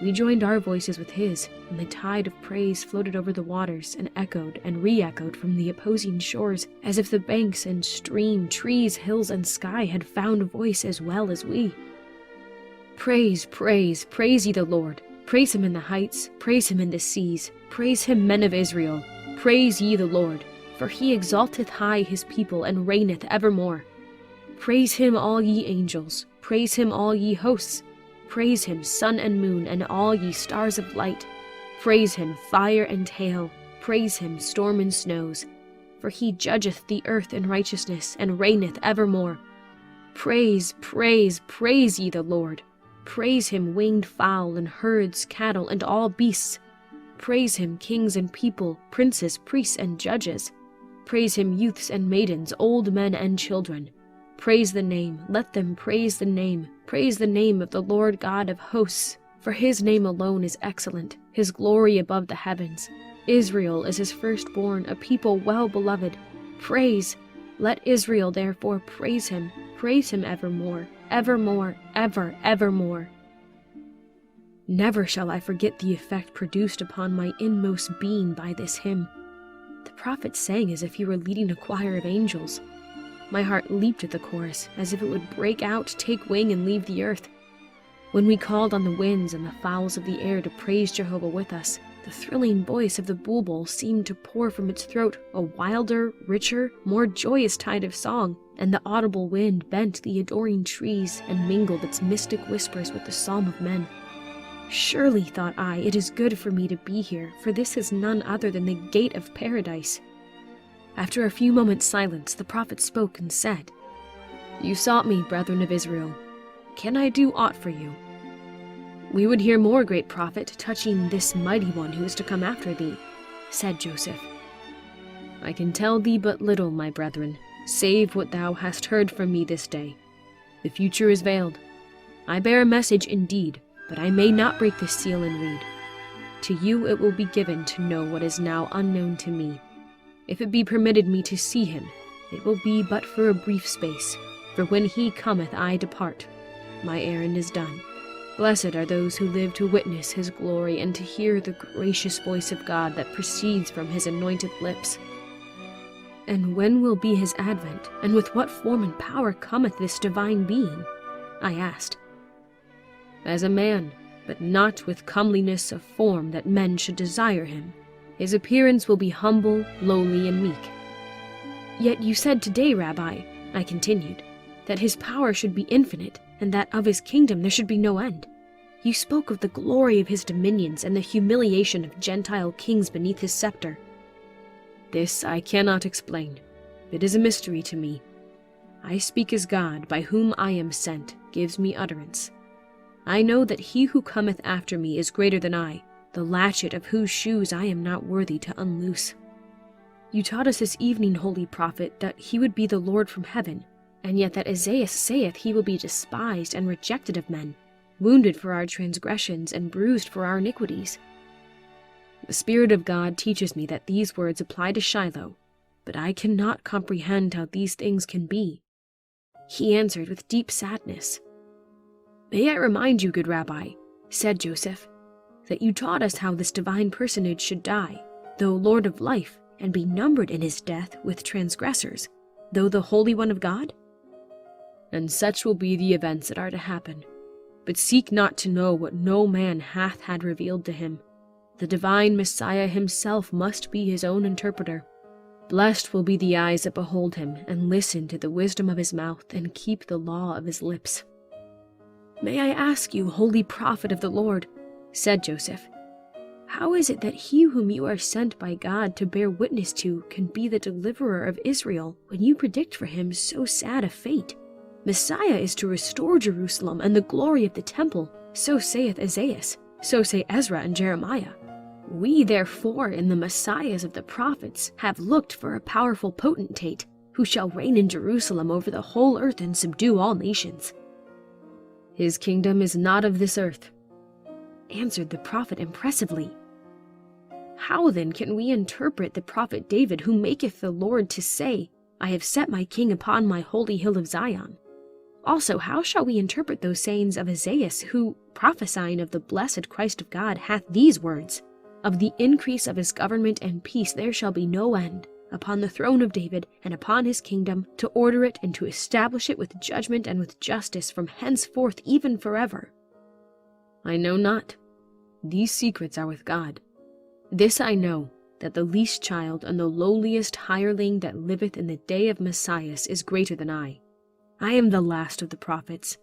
We joined our voices with his, and the tide of praise floated over the waters and echoed and re-echoed from the opposing shores, as if the banks and stream, trees, hills, and sky had found a voice as well as we. "Praise, praise, praise ye the Lord. Praise him in the heights, praise him in the seas. Praise him, men of Israel. Praise ye the Lord. For he exalteth high his people, and reigneth evermore. Praise him, all ye angels. Praise him, all ye hosts. Praise him, sun and moon, and all ye stars of light. Praise him, fire and hail. Praise him, storm and snows. For he judgeth the earth in righteousness, and reigneth evermore. Praise, praise, praise ye the Lord. Praise him, winged fowl, and herds, cattle, and all beasts. Praise him, kings and people, princes, priests, and judges. Praise him, youths and maidens, old men and children. Praise the name, let them praise the name of the Lord God of hosts, for his name alone is excellent, his glory above the heavens. Israel is his firstborn, a people well beloved. Praise! Let Israel therefore praise him evermore, evermore, evermore. Never shall I forget the effect produced upon my inmost being by this hymn. The prophet sang as if he were leading a choir of angels. My heart leaped at the chorus, as if it would break out, take wing, and leave the earth. When we called on the winds and the fowls of the air to praise Jehovah with us, the thrilling voice of the bulbul seemed to pour from its throat a wilder, richer, more joyous tide of song, and the audible wind bent the adoring trees and mingled its mystic whispers with the psalm of men. Surely, thought I, it is good for me to be here, for this is none other than the gate of paradise. After a few moments' silence, the prophet spoke and said, "You sought me, brethren of Israel. Can I do aught for you?" "We would hear more, great prophet, touching this mighty one who is to come after thee," said Joseph. "I can tell thee but little, my brethren, save what thou hast heard from me this day. The future is veiled. I bear a message indeed, but I may not break the seal and read. To you it will be given to know what is now unknown to me. If it be permitted me to see him, it will be but for a brief space, for when he cometh I depart. My errand is done. Blessed are those who live to witness his glory and to hear the gracious voice of God that proceeds from his anointed lips." "And when will be his advent, and with what form and power cometh this divine being?" I asked. "As a man, but not with comeliness of form that men should desire him. His appearance will be humble, lowly, and meek." "Yet you said today, Rabbi," I continued, "that his power should be infinite, and that of his kingdom there should be no end. You spoke of the glory of his dominions and the humiliation of Gentile kings beneath his scepter." "This I cannot explain. It is a mystery to me. I speak as God, by whom I am sent, gives me utterance. I know that he who cometh after me is greater than I, the latchet of whose shoes I am not worthy to unloose. You taught us this evening, holy prophet, that he would be the Lord from heaven, and yet that Isaiah saith he will be despised and rejected of men, wounded for our transgressions and bruised for our iniquities. The Spirit of God teaches me that these words apply to Shiloh, but I cannot comprehend how these things can be." He answered with deep sadness. "May I remind you, good Rabbi," said Joseph, "that you taught us how this divine personage should die, though Lord of life, and be numbered in his death with transgressors, though the Holy One of God? And such will be the events that are to happen. But seek not to know what no man hath had revealed to him. The divine Messiah himself must be his own interpreter. Blessed will be the eyes that behold him, and listen to the wisdom of his mouth, and keep the law of his lips." "May I ask you, holy prophet of the Lord," said Joseph, "how is it that he whom you are sent by God to bear witness to can be the deliverer of Israel when you predict for him so sad a fate? Messiah is to restore Jerusalem and the glory of the temple, so saith Isaiah, so say Ezra and Jeremiah. We, therefore, in the Messiahs of the prophets, have looked for a powerful potentate, who shall reign in Jerusalem over the whole earth and subdue all nations." "His kingdom is not of this earth," answered the prophet impressively. "How then can we interpret the prophet David, who maketh the Lord to say, I have set my king upon my holy hill of Zion? Also, how shall we interpret those sayings of Isaiah, who, prophesying of the blessed Christ of God, hath these words, Of the increase of his government and peace there shall be no end, upon the throne of David and upon his kingdom, to order it and to establish it with judgment and with justice from henceforth even forever? I know not. These secrets are with God. This I know, that the least child and the lowliest hireling that liveth in the day of Messiah is greater than I. I am the last of the prophets.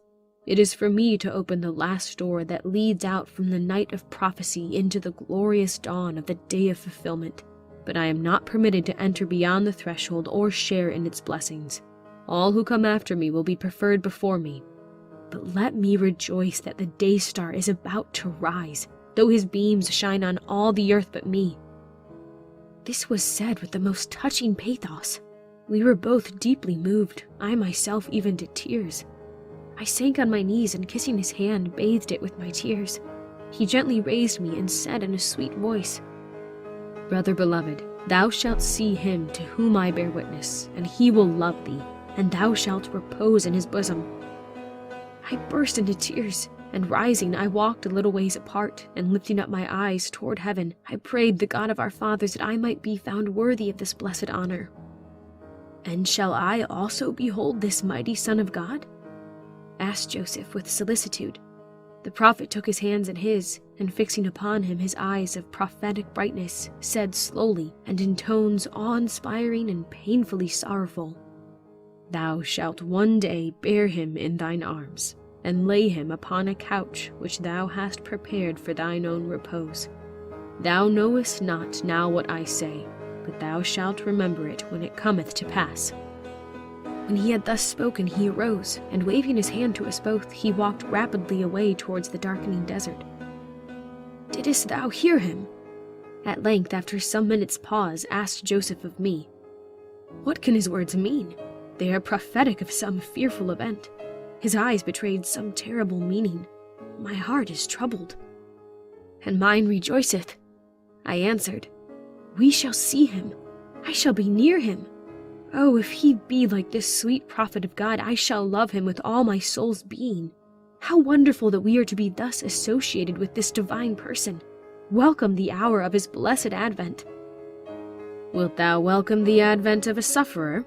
It is for me to open the last door that leads out from the night of prophecy into the glorious dawn of the day of fulfillment. But I am not permitted to enter beyond the threshold or share in its blessings. All who come after me will be preferred before me. But let me rejoice that the day star is about to rise, though his beams shine on all the earth but me." This was said with the most touching pathos. We were both deeply moved, I myself even to tears. I sank on my knees and, kissing his hand, bathed it with my tears. He gently raised me and said in a sweet voice, "Brother beloved, thou shalt see him to whom I bear witness, and he will love thee, and thou shalt repose in his bosom." I burst into tears, and rising, I walked a little ways apart, and lifting up my eyes toward heaven, I prayed the God of our fathers that I might be found worthy of this blessed honor. "And shall I also behold this mighty Son of God?" asked Joseph with solicitude. The prophet took his hands in his, and fixing upon him his eyes of prophetic brightness, said slowly, and in tones awe-inspiring and painfully sorrowful, "Thou shalt one day bear him in thine arms, and lay him upon a couch which thou hast prepared for thine own repose. Thou knowest not now what I say, but thou shalt remember it when it cometh to pass." When he had thus spoken, he arose, and waving his hand to us both, he walked rapidly away towards the darkening desert. "Didst thou hear him?" at length, after some minutes' pause, asked Joseph of me. "What can his words mean? They are prophetic of some fearful event. His eyes betrayed some terrible meaning. My heart is troubled." "And mine rejoiceth," I answered. "We shall see him. I shall be near him. Oh, if he be like this sweet prophet of God, I shall love him with all my soul's being. How wonderful that we are to be thus associated with this divine person. Welcome the hour of his blessed advent." "Wilt thou welcome the advent of a sufferer?"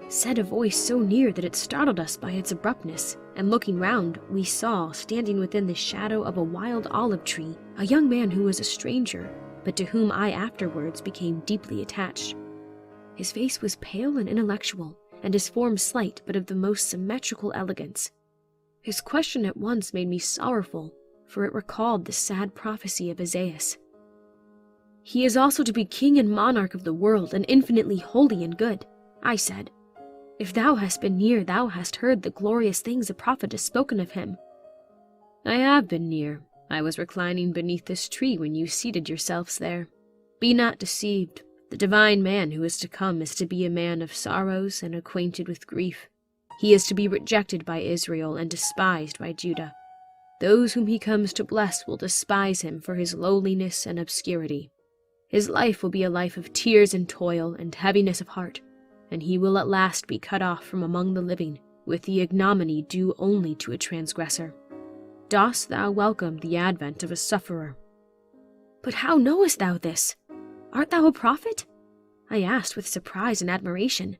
said a voice so near that it startled us by its abruptness, and looking round, we saw, standing within the shadow of a wild olive tree, a young man who was a stranger, but to whom I afterwards became deeply attached. His face was pale and intellectual, and his form slight but of the most symmetrical elegance. His question at once made me sorrowful, for it recalled the sad prophecy of Isaiah. "He is also to be king and monarch of the world, and infinitely holy and good," I said. "If thou hast been near, thou hast heard the glorious things the prophet has spoken of him." "I have been near. I was reclining beneath this tree when you seated yourselves there. Be not deceived. The divine man who is to come is to be a man of sorrows and acquainted with grief. He is to be rejected by Israel and despised by Judah. Those whom he comes to bless will despise him for his lowliness and obscurity. His life will be a life of tears and toil and heaviness of heart, and he will at last be cut off from among the living, with the ignominy due only to a transgressor. Dost thou welcome the advent of a sufferer?" "But how knowest thou this? Art thou a prophet?" I asked with surprise and admiration.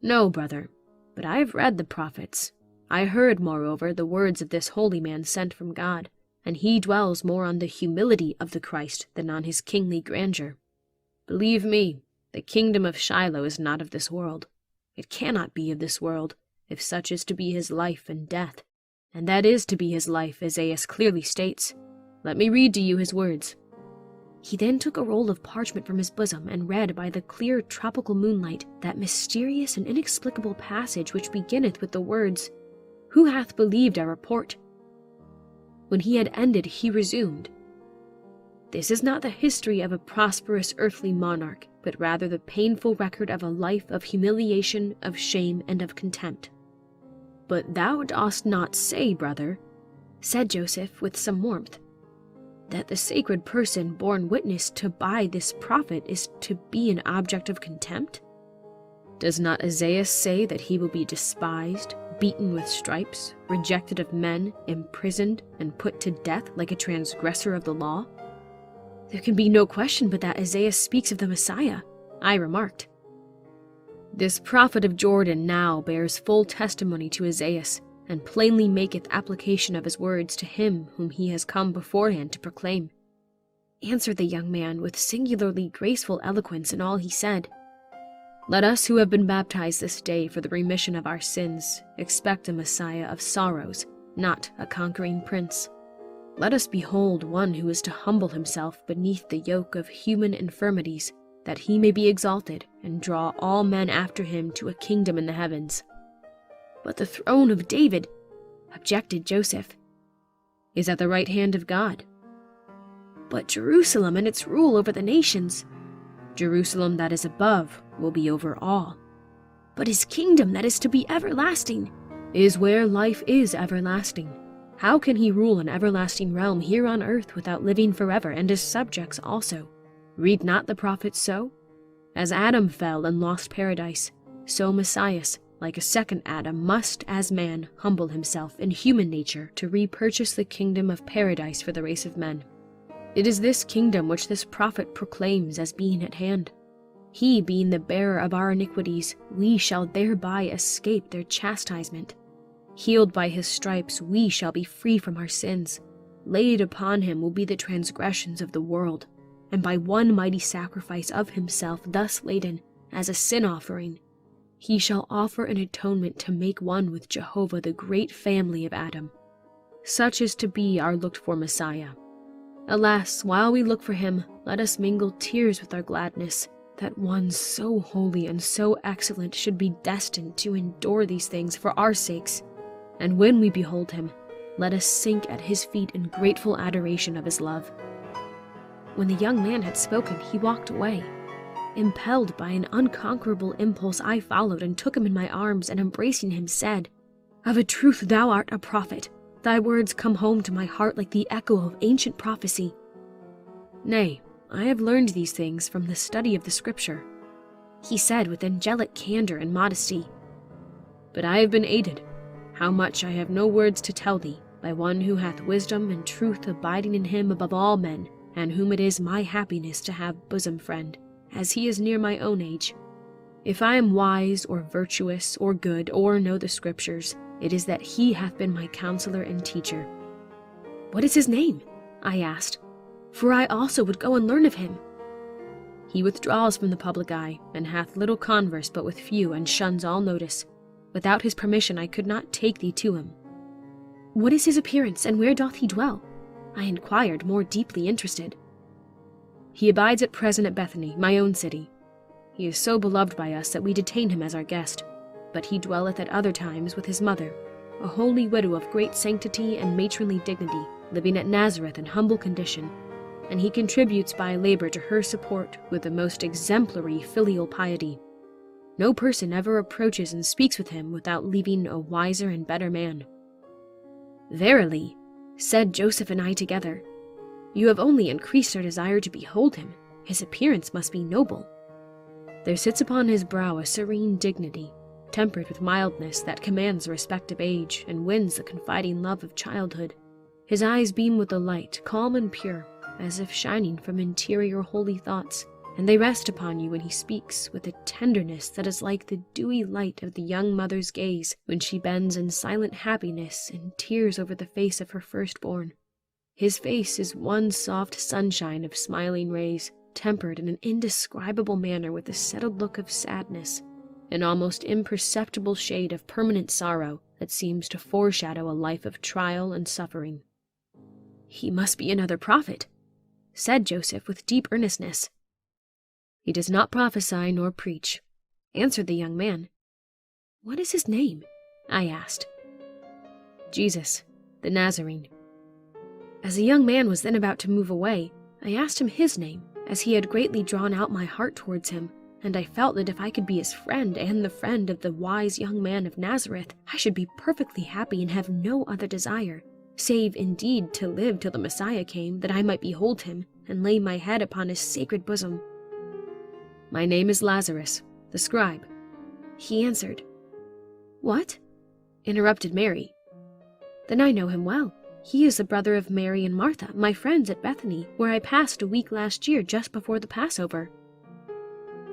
"No, brother, but I have read the prophets. I heard, moreover, the words of this holy man sent from God, and he dwells more on the humility of the Christ than on his kingly grandeur. Believe me, the kingdom of Shiloh is not of this world. It cannot be of this world, if such is to be his life and death. And that is to be his life, Isaiah clearly states. Let me read to you his words." He then took a roll of parchment from his bosom and read by the clear tropical moonlight that mysterious and inexplicable passage which beginneth with the words, "Who hath believed our report?" When he had ended, he resumed, "This is not the history of a prosperous earthly monarch, but rather the painful record of a life of humiliation, of shame, and of contempt." "But thou dost not say, brother," said Joseph with some warmth, "that the sacred person borne witness to by this prophet is to be an object of contempt? Does not Isaiah say that he will be despised, beaten with stripes, rejected of men, imprisoned, and put to death like a transgressor of the law?" "There can be no question but that Isaiah speaks of the Messiah," I remarked. "This prophet of Jordan now bears full testimony to Isaiah, and plainly maketh application of his words to him whom he has come beforehand to proclaim," answered the young man with singularly graceful eloquence in all he said. "Let us who have been baptized this day for the remission of our sins expect a Messiah of sorrows, not a conquering prince. Let us behold one who is to humble himself beneath the yoke of human infirmities, that he may be exalted and draw all men after him to a kingdom in the heavens." "But the throne of David," objected Joseph. "Is at the right hand of God. but Jerusalem and its rule over the nations. Jerusalem that is above will be over all. But his kingdom that is to be everlasting is where life is everlasting. How can he rule an everlasting realm here on earth without living forever, and his subjects also? Read not the prophets so? As Adam fell and lost paradise, so Messiah, like a second Adam, must as man humble himself in human nature to repurchase the kingdom of paradise for the race of men. It is this kingdom which this prophet proclaims as being at hand. He being the bearer of our iniquities, we shall thereby escape their chastisement. Healed by his stripes, we shall be free from our sins. Laid upon him will be the transgressions of the world, and by one mighty sacrifice of himself thus laden, as a sin offering, he shall offer an atonement to make one with Jehovah, the great family of Adam. Such is to be our looked-for Messiah. Alas, while we look for him, let us mingle tears with our gladness, that one so holy and so excellent should be destined to endure these things for our sakes. And when we behold him, let us sink at his feet in grateful adoration of his love." When the young man had spoken, he walked away. Impelled by an unconquerable impulse, I followed and took him in my arms, and embracing him said, "Of a truth thou art a prophet. Thy words come home to my heart like the echo of ancient prophecy." "Nay, I have learned these things from the study of the Scripture," he said with angelic candor and modesty. "But I have been aided, how much I have no words to tell thee, by one who hath wisdom and truth abiding in him above all men, and whom it is my happiness to have bosom friend, as he is near my own age. If I am wise or virtuous or good or know the Scriptures, it is that he hath been my counselor and teacher." "What is his name?" I asked, for I also would go and learn of him. "He withdraws from the public eye, and hath little converse but with few, and shuns all notice. Without his permission I could not take thee to him." "What is his appearance, and where doth he dwell?" I inquired, more deeply interested. "He abides at present at Bethany, my own city. He is so beloved by us that we detain him as our guest, but he dwelleth at other times with his mother, a holy widow of great sanctity and matronly dignity, living at Nazareth in humble condition, and he contributes by labor to her support with the most exemplary filial piety. No person ever approaches and speaks with him without leaving a wiser and better man." "Verily," said Joseph and I together, "you have only increased our desire to behold him. His appearance must be noble." "There sits upon his brow a serene dignity, tempered with mildness that commands the respect of age and wins the confiding love of childhood. His eyes beam with a light, calm and pure, as if shining from interior holy thoughts, and they rest upon you when he speaks with a tenderness that is like the dewy light of the young mother's gaze when she bends in silent happiness and tears over the face of her firstborn. His face is one soft sunshine of smiling rays, tempered in an indescribable manner with a settled look of sadness, an almost imperceptible shade of permanent sorrow that seems to foreshadow a life of trial and suffering." "He must be another prophet," said Joseph with deep earnestness. "He does not prophesy nor preach," answered the young man. "What is his name?" I asked. "Jesus, the Nazarene." As the young man was then about to move away, I asked him his name, as he had greatly drawn out my heart towards him, and I felt that if I could be his friend and the friend of the wise young man of Nazareth, I should be perfectly happy and have no other desire, save indeed to live till the Messiah came, that I might behold him and lay my head upon his sacred bosom. "My name is Lazarus, the scribe," he answered. "What?" interrupted Mary. "Then I know him well. He is the brother of Mary and Martha, my friends at Bethany, where I passed a week last year just before the Passover."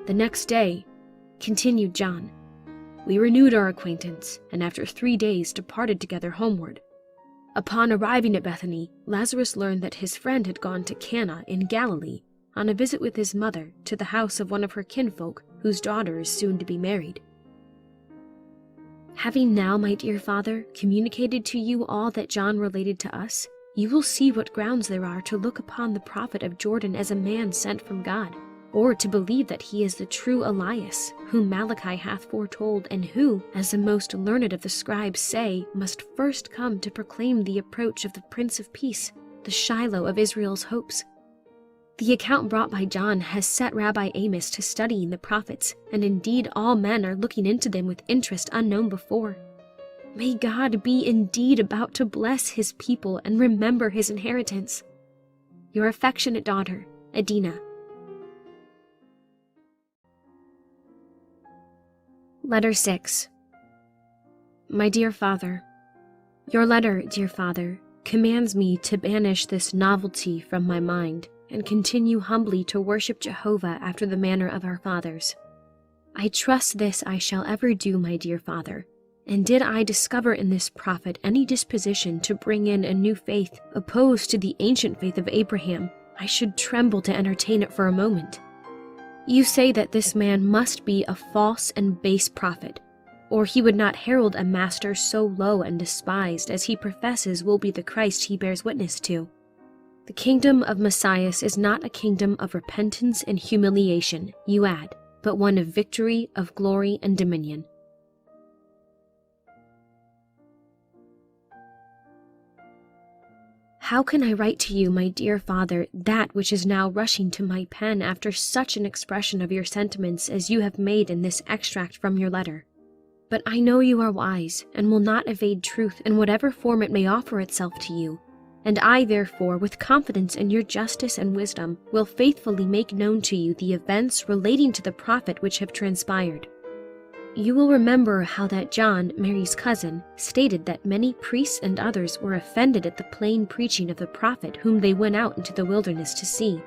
"The next day," continued John, "we renewed our acquaintance, and after 3 days departed together homeward. Upon arriving at Bethany, Lazarus learned that his friend had gone to Cana in Galilee on a visit with his mother to the house of one of her kinfolk whose daughter is soon to be married. Having now, my dear father, communicated to you all that John related to us, you will see what grounds there are to look upon the prophet of Jordan as a man sent from God, or to believe that he is the true Elias, whom Malachi hath foretold, and who, as the most learned of the scribes say, must first come to proclaim the approach of the Prince of Peace, the Shiloh of Israel's hopes. The account brought by John has set Rabbi Amos to studying the prophets, and indeed all men are looking into them with interest unknown before. May God be indeed about to bless his people and remember his inheritance. Your affectionate daughter, Adina. Letter 6. My dear Father, your letter, dear Father, commands me to banish this novelty from my mind and continue humbly to worship Jehovah after the manner of our fathers. I trust this I shall ever do, my dear Father, and did I discover in this prophet any disposition to bring in a new faith opposed to the ancient faith of Abraham, I should tremble to entertain it for a moment. You say that this man must be a false and base prophet, or he would not herald a master so low and despised as he professes will be the Christ he bears witness to. The kingdom of Messiah is not a kingdom of repentance and humiliation, you add, but one of victory, of glory, and dominion. How can I write to you, my dear Father, that which is now rushing to my pen after such an expression of your sentiments as you have made in this extract from your letter? But I know you are wise, and will not evade truth in whatever form it may offer itself to you, and I, therefore, with confidence in your justice and wisdom, will faithfully make known to you the events relating to the prophet which have transpired. You will remember how that John, Mary's cousin, stated that many priests and others were offended at the plain preaching of the prophet whom they went out into the wilderness to see.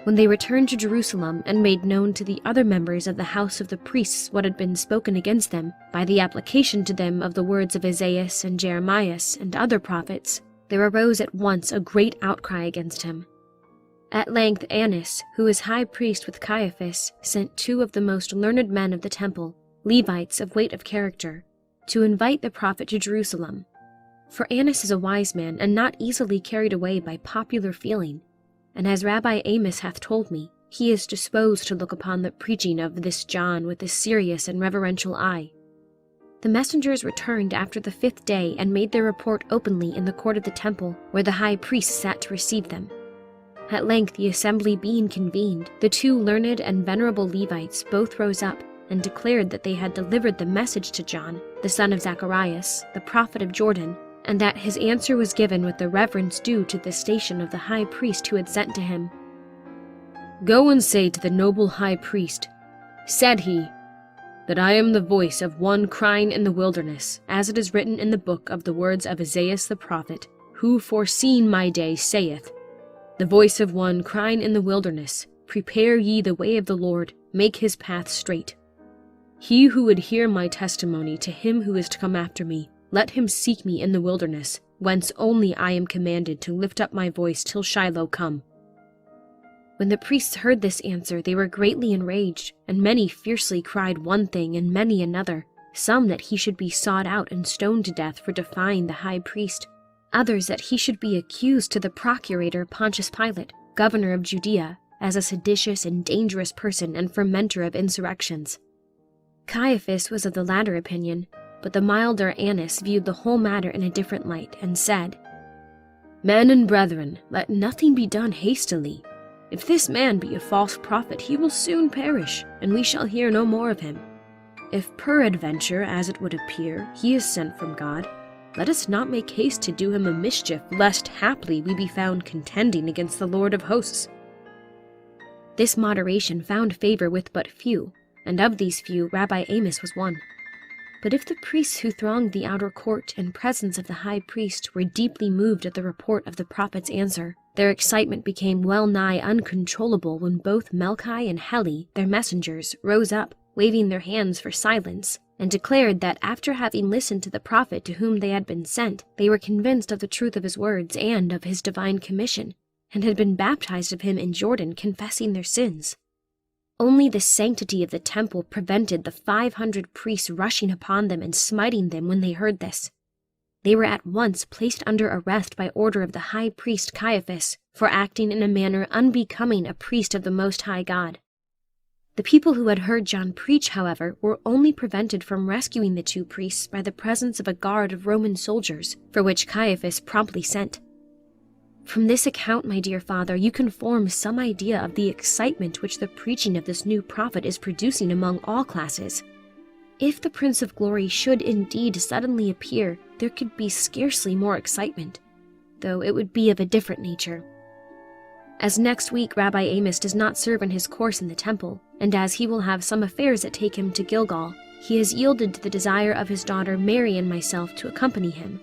When they returned to Jerusalem and made known to the other members of the house of the priests what had been spoken against them, by the application to them of the words of Isaiah and Jeremiah and other prophets, there arose at once a great outcry against him. At length Annas, who is high priest with Caiaphas, sent 2 of the most learned men of the temple, Levites of weight of character, to invite the prophet to Jerusalem. For Annas is a wise man, and not easily carried away by popular feeling, and as Rabbi Amos hath told me, he is disposed to look upon the preaching of this John with a serious and reverential eye. The messengers returned after the 5th day and made their report openly in the court of the temple, where the high priest sat to receive them. At length the assembly being convened, the 2 learned and venerable Levites both rose up, and declared that they had delivered the message to John, the son of Zacharias, the prophet of Jordan, and that his answer was given with the reverence due to the station of the high priest who had sent to him. "Go and say to the noble high priest," said he, "that I am the voice of one crying in the wilderness, as it is written in the book of the words of Isaiah the prophet, who foreseeing my day saith, the voice of one crying in the wilderness, prepare ye the way of the Lord, make his path straight. He who would hear my testimony to him who is to come after me, let him seek me in the wilderness, whence only I am commanded to lift up my voice till Shiloh come." When the priests heard this answer, they were greatly enraged, and many fiercely cried one thing and many another, some that he should be sought out and stoned to death for defying the high priest, others that he should be accused to the procurator Pontius Pilate, governor of Judea, as a seditious and dangerous person and fomenter of insurrections. Caiaphas was of the latter opinion, but the milder Annas viewed the whole matter in a different light, and said, "Men and brethren, let nothing be done hastily. If this man be a false prophet, he will soon perish, and we shall hear no more of him. If peradventure, as it would appear, he is sent from God, let us not make haste to do him a mischief, lest haply we be found contending against the Lord of hosts." This moderation found favor with but few, and of these few Rabbi Amos was one. But if the priests who thronged the outer court in presence of the high priest were deeply moved at the report of the prophet's answer, their excitement became well nigh uncontrollable when both Melchi and Heli, their messengers, rose up, waving their hands for silence, and declared that after having listened to the prophet to whom they had been sent, they were convinced of the truth of his words and of his divine commission, and had been baptized of him in Jordan, confessing their sins. Only the sanctity of the temple prevented the 500 priests rushing upon them and smiting them when they heard this. They were at once placed under arrest by order of the high priest Caiaphas for acting in a manner unbecoming a priest of the Most High God. The people who had heard John preach, however, were only prevented from rescuing the 2 priests by the presence of a guard of Roman soldiers, for which Caiaphas promptly sent. From this account, my dear father, you can form some idea of the excitement which the preaching of this new prophet is producing among all classes. If the Prince of Glory should indeed suddenly appear, there could be scarcely more excitement, though it would be of a different nature. As next week Rabbi Amos does not serve in his course in the temple, and as he will have some affairs that take him to Gilgal, he has yielded to the desire of his daughter Mary and myself to accompany him.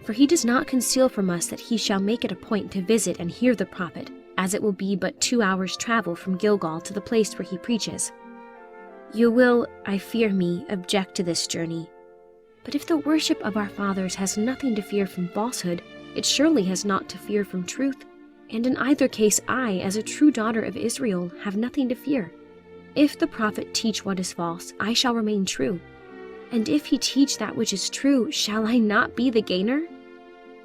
For he does not conceal from us that he shall make it a point to visit and hear the prophet, as it will be but 2 hours' travel from Gilgal to the place where he preaches. You will, I fear me, object to this journey. But if the worship of our fathers has nothing to fear from falsehood, it surely has not to fear from truth, and in either case I, as a true daughter of Israel, have nothing to fear. If the prophet teach what is false, I shall remain true. And if he teach that which is true, shall I not be the gainer?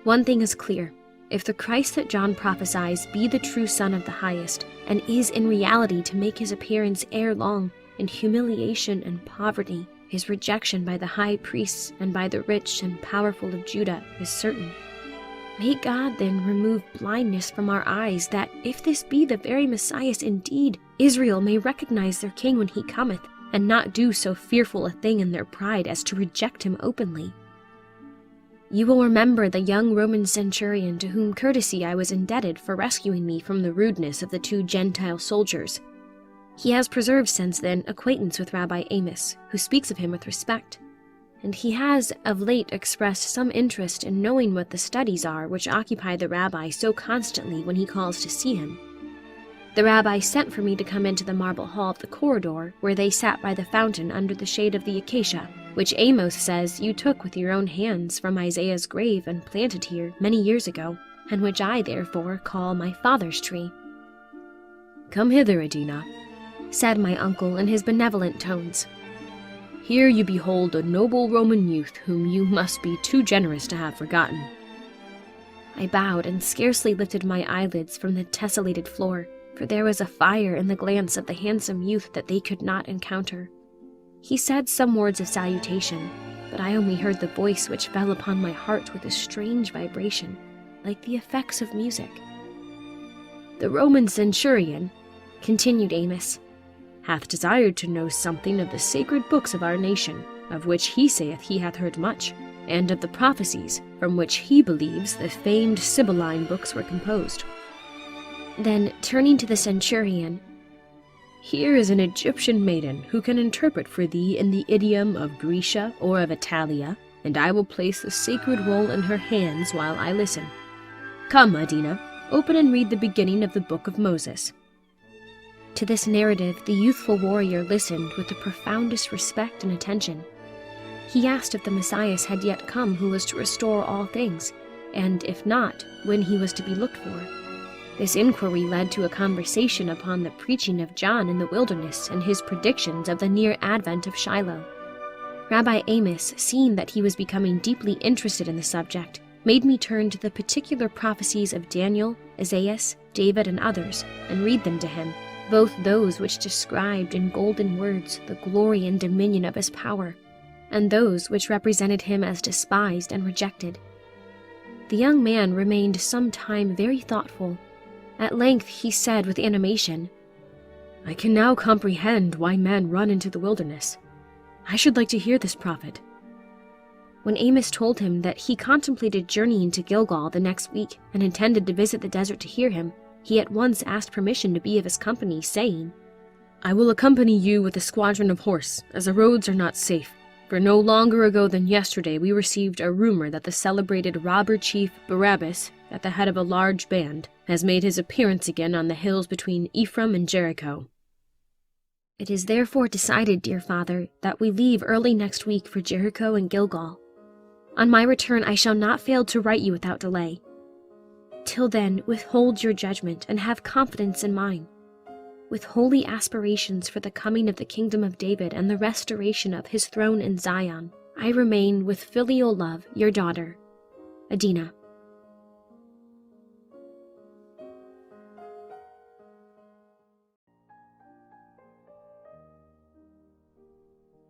One thing is clear. If the Christ that John prophesies be the true Son of the Highest, and is in reality to make his appearance ere long, in humiliation and poverty, his rejection by the high priests and by the rich and powerful of Judah is certain. May God then remove blindness from our eyes, that if this be the very Messiah indeed, Israel may recognize their king when he cometh, and not do so fearful a thing in their pride as to reject him openly. You will remember the young Roman centurion to whom courtesy I was indebted for rescuing me from the rudeness of the 2 Gentile soldiers. He has preserved since then acquaintance with Rabbi Amos, who speaks of him with respect, and he has of late expressed some interest in knowing what the studies are which occupy the rabbi so constantly when he calls to see him. The rabbi sent for me to come into the marble hall of the corridor, where they sat by the fountain under the shade of the acacia, which Amos says you took with your own hands from Isaiah's grave and planted here many years ago, and which I therefore call my father's tree. Come hither, Adina, said my uncle in his benevolent tones. Here you behold a noble Roman youth whom you must be too generous to have forgotten. I bowed and scarcely lifted my eyelids from the tessellated floor, for there was a fire in the glance of the handsome youth that they could not encounter. He said some words of salutation, but I only heard the voice which fell upon my heart with a strange vibration, like the effects of music. The Roman centurion, continued Amos, hath desired to know something of the sacred books of our nation, of which he saith he hath heard much, and of the prophecies, from which he believes the famed Sibylline books were composed. Then, turning to the centurion, Here is an Egyptian maiden who can interpret for thee in the idiom of Grecia or of Italia, and I will place the sacred roll in her hands while I listen. Come, Adina, open and read the beginning of the book of Moses. To this narrative the youthful warrior listened with the profoundest respect and attention. He asked if the Messiah had yet come who was to restore all things, and if not, when he was to be looked for. This inquiry led to a conversation upon the preaching of John in the wilderness and his predictions of the near advent of Shiloh. Rabbi Amos, seeing that he was becoming deeply interested in the subject, made me turn to the particular prophecies of Daniel, Isaiah, David, and others, and read them to him, both those which described in golden words the glory and dominion of his power, and those which represented him as despised and rejected. The young man remained some time very thoughtful. At length he said with animation, I can now comprehend why men run into the wilderness. I should like to hear this prophet. When Amos told him that he contemplated journeying to Gilgal the next week and intended to visit the desert to hear him, he at once asked permission to be of his company, saying, I will accompany you with a squadron of horse, as the roads are not safe, for no longer ago than yesterday we received a rumor that the celebrated robber chief Barabbas, at the head of a large band, has made his appearance again on the hills between Ephraim and Jericho. It is therefore decided, dear father, that we leave early next week for Jericho and Gilgal. On my return I shall not fail to write you without delay. Till then, withhold your judgment and have confidence in mine. With holy aspirations for the coming of the kingdom of David and the restoration of his throne in Zion, I remain with filial love your daughter, Adina.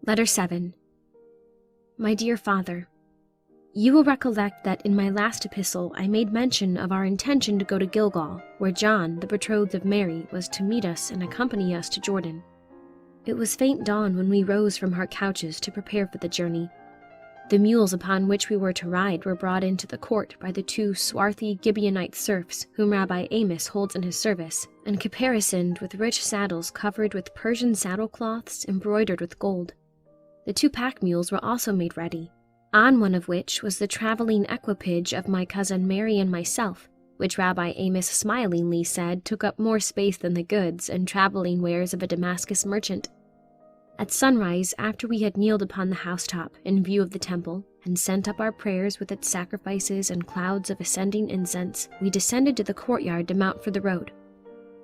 Letter 7. My dear father, You will recollect that in my last epistle I made mention of our intention to go to Gilgal, where John, the betrothed of Mary, was to meet us and accompany us to Jordan. It was faint dawn when we rose from our couches to prepare for the journey. The mules upon which we were to ride were brought into the court by the 2 swarthy Gibeonite serfs whom Rabbi Amos holds in his service, and caparisoned with rich saddles covered with Persian saddlecloths embroidered with gold. The 2 pack mules were also made ready, on one of which was the traveling equipage of my cousin Mary and myself, which Rabbi Amos smilingly said took up more space than the goods and traveling wares of a Damascus merchant. At sunrise, after we had kneeled upon the housetop in view of the temple, and sent up our prayers with its sacrifices and clouds of ascending incense, we descended to the courtyard to mount for the road.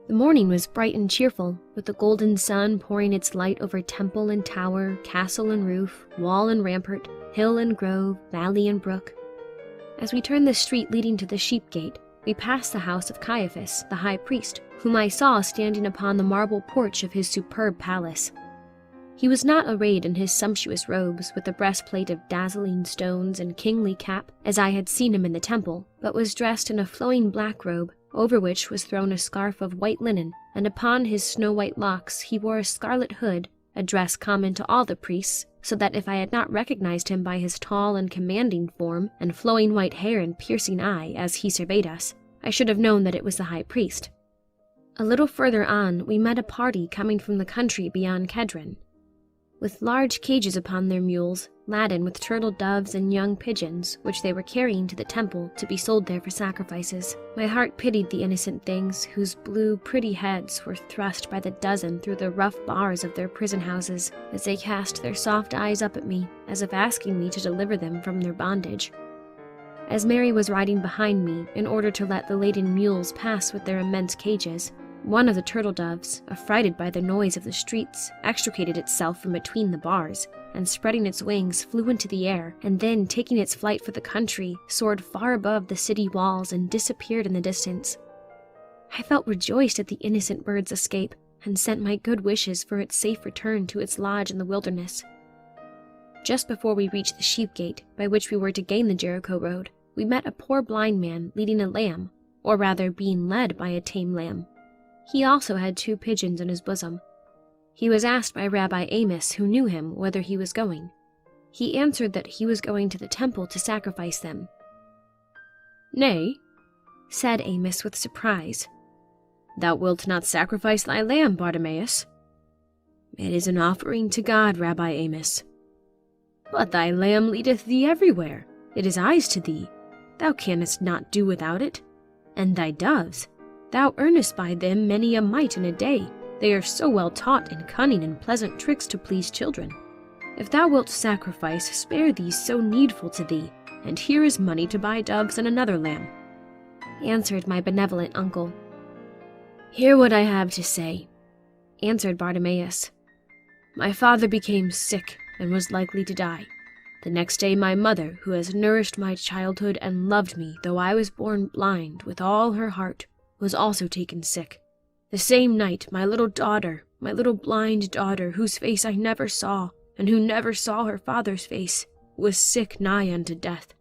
The morning was bright and cheerful, with the golden sun pouring its light over temple and tower, castle and roof, wall and rampart, hill and grove, valley and brook. As we turned the street leading to the sheep gate, we passed the house of Caiaphas, the high priest, whom I saw standing upon the marble porch of his superb palace. He was not arrayed in his sumptuous robes, with a breastplate of dazzling stones and kingly cap, as I had seen him in the temple, but was dressed in a flowing black robe, over which was thrown a scarf of white linen, and upon his snow-white locks he wore a scarlet hood, a dress common to all the priests, so that if I had not recognized him by his tall and commanding form and flowing white hair and piercing eye as he surveyed us, I should have known that it was the high priest. A little further on we met a party coming from the country beyond Kedron, with large cages upon their mules, laden with turtle doves and young pigeons, which they were carrying to the temple to be sold there for sacrifices. My heart pitied the innocent things, whose blue, pretty heads were thrust by the dozen through the rough bars of their prison houses, as they cast their soft eyes up at me, as if asking me to deliver them from their bondage. As Mary was riding behind me, in order to let the laden mules pass with their immense cages, one of the turtle doves, affrighted by the noise of the streets, extricated itself from between the bars, and spreading its wings flew into the air, and then, taking its flight for the country, soared far above the city walls and disappeared in the distance. I felt rejoiced at the innocent bird's escape, and sent my good wishes for its safe return to its lodge in the wilderness. Just before we reached the sheep gate, by which we were to gain the Jericho road, we met a poor blind man leading a lamb, or rather being led by a tame lamb. He also had 2 pigeons in his bosom. He was asked by Rabbi Amos, who knew him, whither he was going. He answered that he was going to the temple to sacrifice them. "Nay," said Amos with surprise, "thou wilt not sacrifice thy lamb, Bartimaeus." "It is an offering to God, Rabbi Amos." "But thy lamb leadeth thee everywhere. It is eyes to thee. Thou canst not do without it. And thy doves, thou earnest by them many a mite in a day. They are so well taught in cunning and pleasant tricks to please children. If thou wilt sacrifice, spare these so needful to thee, and here is money to buy doves and another lamb," answered my benevolent uncle. "Hear what I have to say," answered Bartimaeus. "My father became sick and was likely to die. The next day my mother, who has nourished my childhood and loved me, though I was born blind, with all her heart, was also taken sick. The same night my little blind daughter, whose face I never saw, and who never saw her father's face, was sick nigh unto death.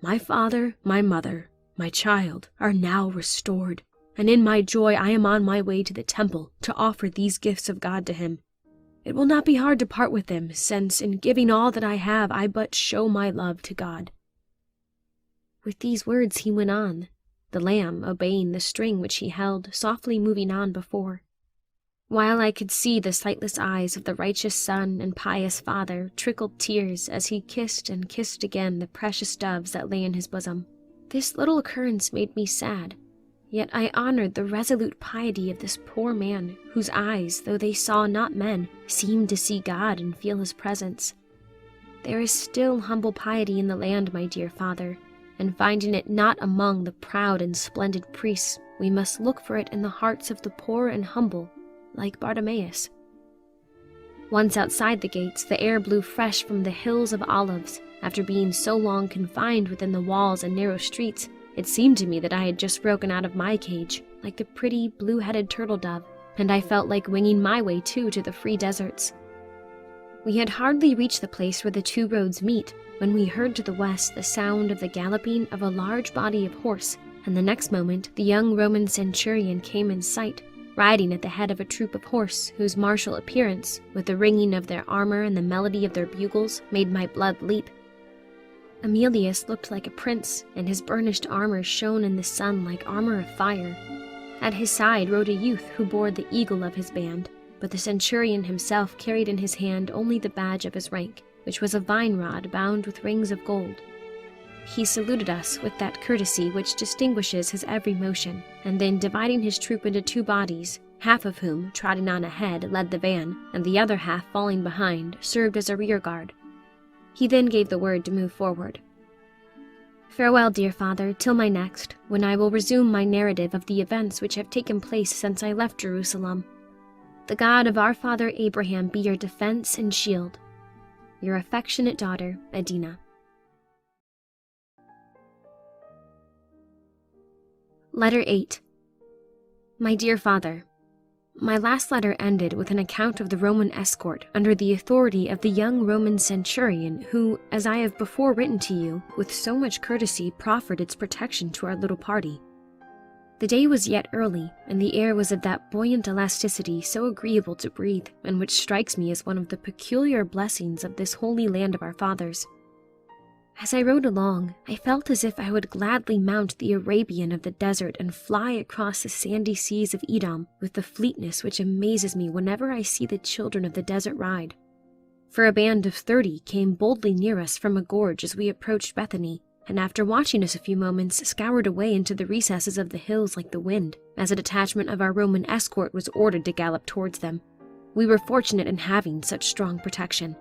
My father, my mother, my child, are now restored, and in my joy I am on my way to the temple to offer these gifts of God to him. It will not be hard to part with them, since in giving all that I have I but show my love to God." With these words he went on, the lamb obeying the string which he held, softly moving on before, while I could see the sightless eyes of the righteous son and pious father trickle tears as he kissed and kissed again the precious doves that lay in his bosom. This little occurrence made me sad, yet I honored the resolute piety of this poor man, whose eyes, though they saw not men, seemed to see God and feel his presence. There is still humble piety in the land, my dear father, and finding it not among the proud and splendid priests, we must look for it in the hearts of the poor and humble, like Bartimaeus. Once outside the gates, the air blew fresh from the hills of olives. After being so long confined within the walls and narrow streets, it seemed to me that I had just broken out of my cage, like the pretty blue-headed turtle dove, and I felt like winging my way too to the free deserts. We had hardly reached the place where the two roads meet when we heard to the west the sound of the galloping of a large body of horse, and the next moment the young Roman centurion came in sight, riding at the head of a troop of horse whose martial appearance, with the ringing of their armor and the melody of their bugles, made my blood leap. Emilius looked like a prince, and his burnished armor shone in the sun like armor of fire. At his side rode a youth who bore the eagle of his band, but the centurion himself carried in his hand only the badge of his rank, which was a vine rod bound with rings of gold. He saluted us with that courtesy which distinguishes his every motion, and then dividing his troop into two bodies, half of whom, trotting on ahead, led the van, and the other half falling behind, served as a rear guard. He then gave the word to move forward. Farewell, dear father, till my next, when I will resume my narrative of the events which have taken place since I left Jerusalem. The God of our father Abraham be your defense and shield. Your affectionate daughter, Adina. Letter 8. My dear father, my last letter ended with an account of the Roman escort under the authority of the young Roman centurion who, as I have before written to you, with so much courtesy proffered its protection to our little party. The day was yet early, and the air was of that buoyant elasticity so agreeable to breathe, and which strikes me as one of the peculiar blessings of this holy land of our fathers. As I rode along, I felt as if I would gladly mount the Arabian of the desert and fly across the sandy seas of Edom with the fleetness which amazes me whenever I see the children of the desert ride. For a band of 30 came boldly near us from a gorge as we approached Bethany, and after watching us a few moments, scoured away into the recesses of the hills like the wind, as a detachment of our Roman escort was ordered to gallop towards them. We were fortunate in having such strong protection.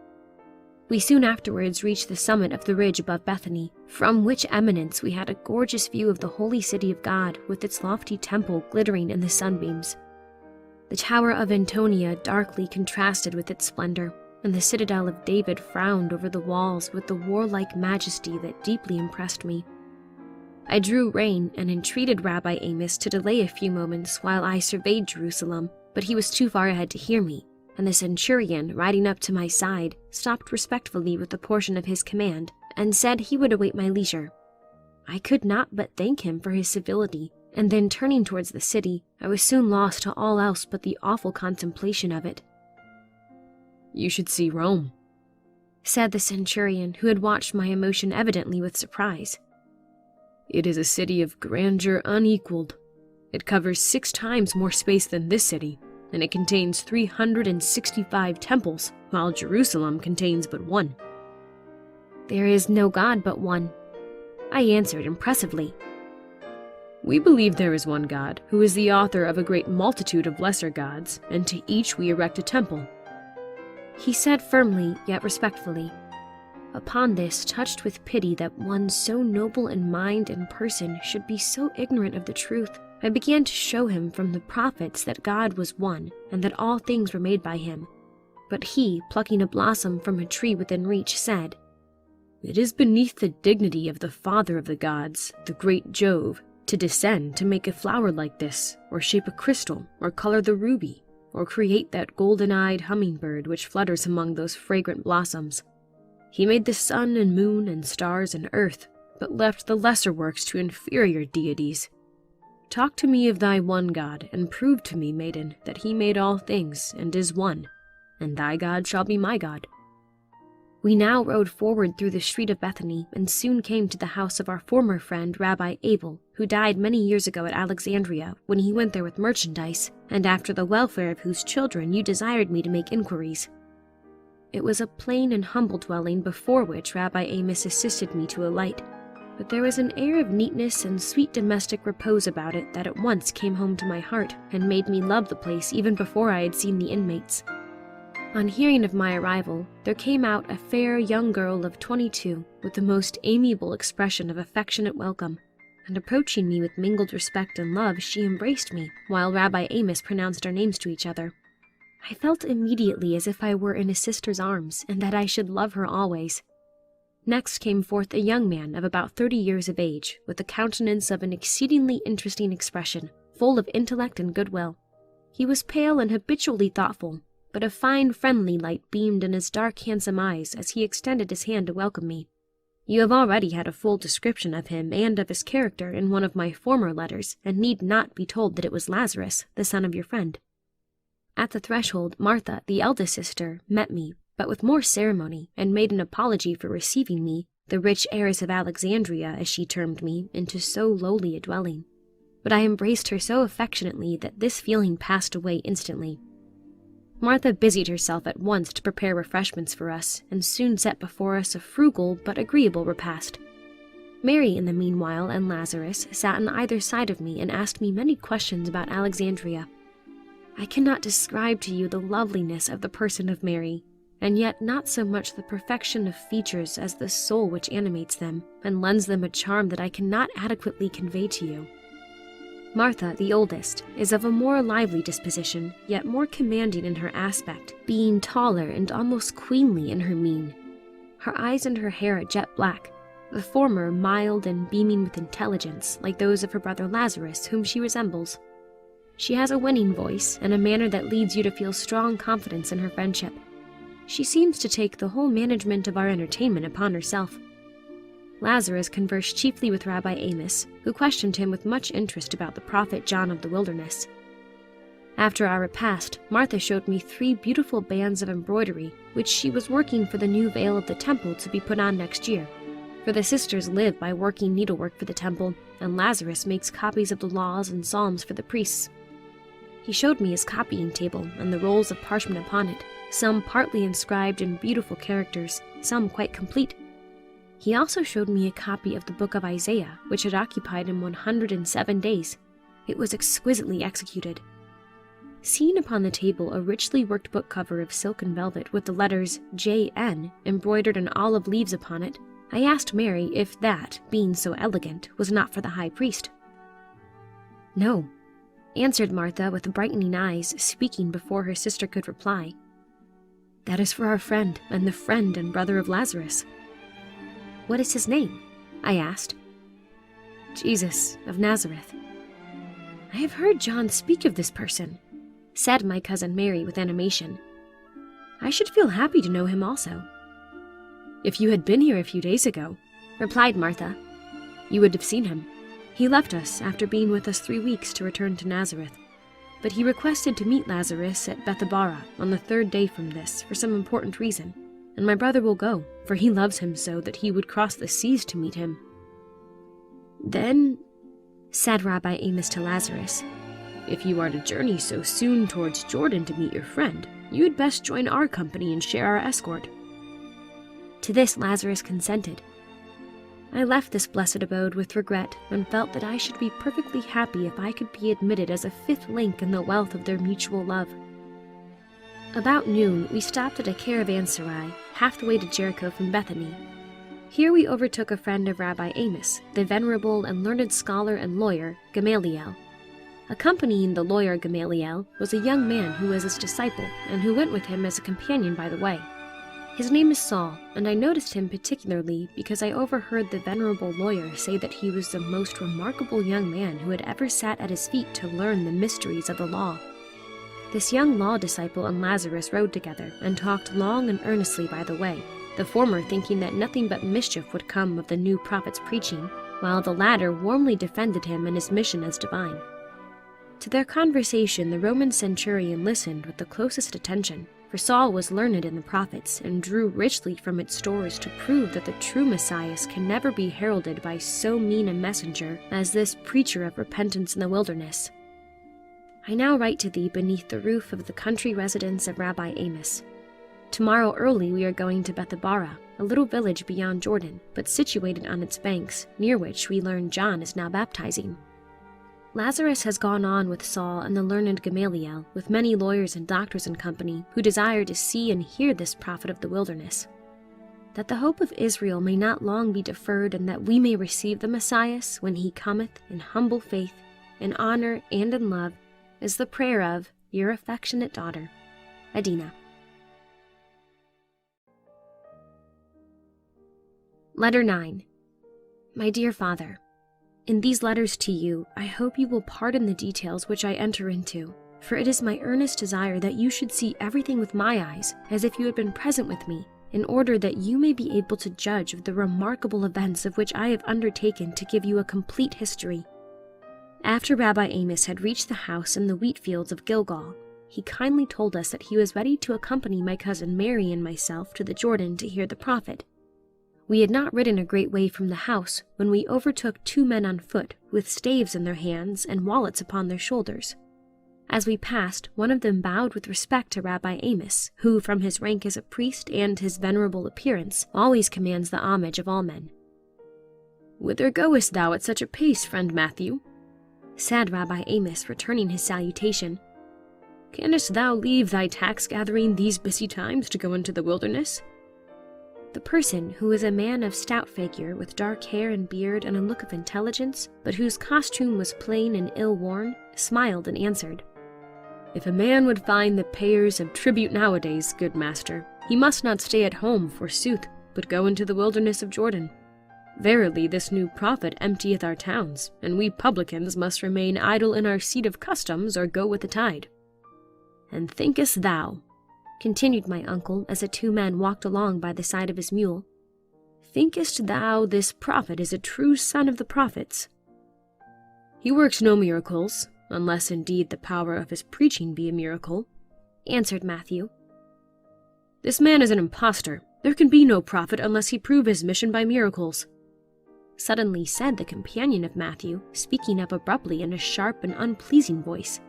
We soon afterwards reached the summit of the ridge above Bethany, from which eminence we had a gorgeous view of the holy city of God with its lofty temple glittering in the sunbeams. The tower of Antonia darkly contrasted with its splendor, and the citadel of David frowned over the walls with the warlike majesty that deeply impressed me. I drew rein and entreated Rabbi Amos to delay a few moments while I surveyed Jerusalem, but he was too far ahead to hear me, and the centurion, riding up to my side, stopped respectfully with a portion of his command, and said he would await my leisure. I could not but thank him for his civility, and then turning towards the city, I was soon lost to all else but the awful contemplation of it. You should see Rome, said the centurion, who had watched my emotion evidently with surprise. It is a city of grandeur unequaled. It covers 6 times more space than this city, and it contains 365 temples, while Jerusalem contains but 1. There is no God but one, I answered impressively. We believe there is one God, who is the author of a great multitude of lesser gods, and to each we erect a temple. He said firmly, yet respectfully. Upon this, touched with pity that one so noble in mind and person should be so ignorant of the truth, I began to show him from the prophets that God was one, and that all things were made by him. But he, plucking a blossom from a tree within reach, said, It is beneath the dignity of the father of the gods, the great Jove, to descend to make a flower like this, or shape a crystal, or color the ruby, or create that golden-eyed hummingbird which flutters among those fragrant blossoms. He made the sun and moon and stars and earth, but left the lesser works to inferior deities. Talk to me of thy one God, and prove to me, maiden, that he made all things, and is one, and thy God shall be my God. We now rode forward through the street of Bethany, and soon came to the house of our former friend Rabbi Abel, who died many years ago at Alexandria, when he went there with merchandise, and after the welfare of whose children you desired me to make inquiries. It was a plain and humble dwelling before which Rabbi Amos assisted me to alight, but there was an air of neatness and sweet domestic repose about it that at once came home to my heart and made me love the place even before I had seen the inmates. On hearing of my arrival, there came out a fair young girl of 22 with the most amiable expression of affectionate welcome, and approaching me with mingled respect and love, she embraced me, while Rabbi Amos pronounced our names to each other. I felt immediately as if I were in a sister's arms, and that I should love her always. Next came forth a young man of about 30 years of age, with a countenance of an exceedingly interesting expression, full of intellect and goodwill. He was pale and habitually thoughtful, but a fine, friendly light beamed in his dark, handsome eyes as he extended his hand to welcome me. You have already had a full description of him and of his character in one of my former letters, and need not be told that it was Lazarus, the son of your friend. At the threshold, Martha, the eldest sister, met me, but with more ceremony, and made an apology for receiving me, the rich heiress of Alexandria, as she termed me, into so lowly a dwelling. But I embraced her so affectionately that this feeling passed away instantly. Martha busied herself at once to prepare refreshments for us, and soon set before us a frugal but agreeable repast. Mary, in the meanwhile, and Lazarus sat on either side of me and asked me many questions about Alexandria. I cannot describe to you the loveliness of the person of Mary, and yet not so much the perfection of features as the soul which animates them, and lends them a charm that I cannot adequately convey to you. Martha, the oldest, is of a more lively disposition, yet more commanding in her aspect, being taller and almost queenly in her mien. Her eyes and her hair are jet black, the former mild and beaming with intelligence, like those of her brother Lazarus, whom she resembles. She has a winning voice, and a manner that leads you to feel strong confidence in her friendship. She seems to take the whole management of our entertainment upon herself. Lazarus conversed chiefly with Rabbi Amos, who questioned him with much interest about the prophet John of the wilderness. After our repast, Martha showed me 3 beautiful bands of embroidery, which she was working for the new veil of the temple to be put on next year. For the sisters live by working needlework for the temple, and Lazarus makes copies of the laws and psalms for the priests. He showed me his copying table and the rolls of parchment upon it, some partly inscribed in beautiful characters, some quite complete. He also showed me a copy of the book of Isaiah, which had occupied him 107 days. It was exquisitely executed. Seeing upon the table a richly worked book cover of silk and velvet with the letters J.N. embroidered in olive leaves upon it, I asked Mary if that, being so elegant, was not for the high priest. "No," answered Martha with brightening eyes, speaking before her sister could reply. "That is for our friend, and the friend and brother of Lazarus." "What is his name?" I asked. "Jesus of Nazareth." "I have heard John speak of this person," said my cousin Mary with animation. "I should feel happy to know him also." "If you had been here a few days ago," replied Martha, "you would have seen him. He left us after being with us 3 weeks to return to Nazareth. But he requested to meet Lazarus at Bethabara on the 3rd day from this for some important reason, and my brother will go, for he loves him so that he would cross the seas to meet him." "Then," said Rabbi Amos to Lazarus, "if you are to journey so soon towards Jordan to meet your friend, you had best join our company and share our escort." To this Lazarus consented. I left this blessed abode with regret, and felt that I should be perfectly happy if I could be admitted as a 5th link in the wealth of their mutual love. About noon, we stopped at a caravanserai, half the way to Jericho from Bethany. Here we overtook a friend of Rabbi Amos, the venerable and learned scholar and lawyer, Gamaliel. Accompanying the lawyer Gamaliel was a young man who was his disciple, and who went with him as a companion by the way. His name is Saul, and I noticed him particularly because I overheard the venerable lawyer say that he was the most remarkable young man who had ever sat at his feet to learn the mysteries of the law. This young law disciple and Lazarus rode together, and talked long and earnestly by the way, the former thinking that nothing but mischief would come of the new prophet's preaching, while the latter warmly defended him and his mission as divine. To their conversation the Roman centurion listened with the closest attention, for Saul was learned in the prophets, and drew richly from its stores to prove that the true Messiah can never be heralded by so mean a messenger as this preacher of repentance in the wilderness. I now write to thee beneath the roof of the country residence of Rabbi Amos. Tomorrow early we are going to Bethabara, a little village beyond Jordan, but situated on its banks, near which we learn John is now baptizing. Lazarus has gone on with Saul and the learned Gamaliel, with many lawyers and doctors in company, who desire to see and hear this prophet of the wilderness. That the hope of Israel may not long be deferred, and that we may receive the Messiah when he cometh in humble faith, in honor, and in love, is the prayer of your affectionate daughter, Adina. Letter 9. My dear Father, in these letters to you, I hope you will pardon the details which I enter into, For it is my earnest desire that you should see everything with my eyes, as if you had been present with me, in order that you may be able to judge of the remarkable events of which I have undertaken to give you a complete history." After Rabbi Amos had reached the house in the wheat fields of Gilgal, he kindly told us that he was ready to accompany my cousin Mary and myself to the Jordan to hear the prophet. We had not ridden a great way from the house when we overtook 2 men on foot with staves in their hands and wallets upon their shoulders. As we passed, one of them bowed with respect to Rabbi Amos, who, from his rank as a priest and his venerable appearance, always commands the homage of all men. "Whither goest thou at such a pace, friend Matthew?" said Rabbi Amos, returning his salutation. "Canst thou leave thy tax-gathering these busy times to go into the wilderness?" The person, who was a man of stout figure, with dark hair and beard and a look of intelligence, but whose costume was plain and ill-worn, smiled and answered, "If a man would find the payers of tribute nowadays, good master, he must not stay at home, forsooth, but go into the wilderness of Jordan. Verily, this new prophet emptieth our towns, and we publicans must remain idle in our seat of customs or go with the tide. And thinkest thou," continued my uncle as the 2 men walked along by the side of his mule, "thinkest thou this prophet is a true son of the prophets?" "He works no miracles, unless indeed the power of his preaching be a miracle," answered Matthew. "This man is an impostor. There can be no prophet unless he prove his mission by miracles," suddenly said the companion of Matthew, speaking up abruptly in a sharp and unpleasing voice.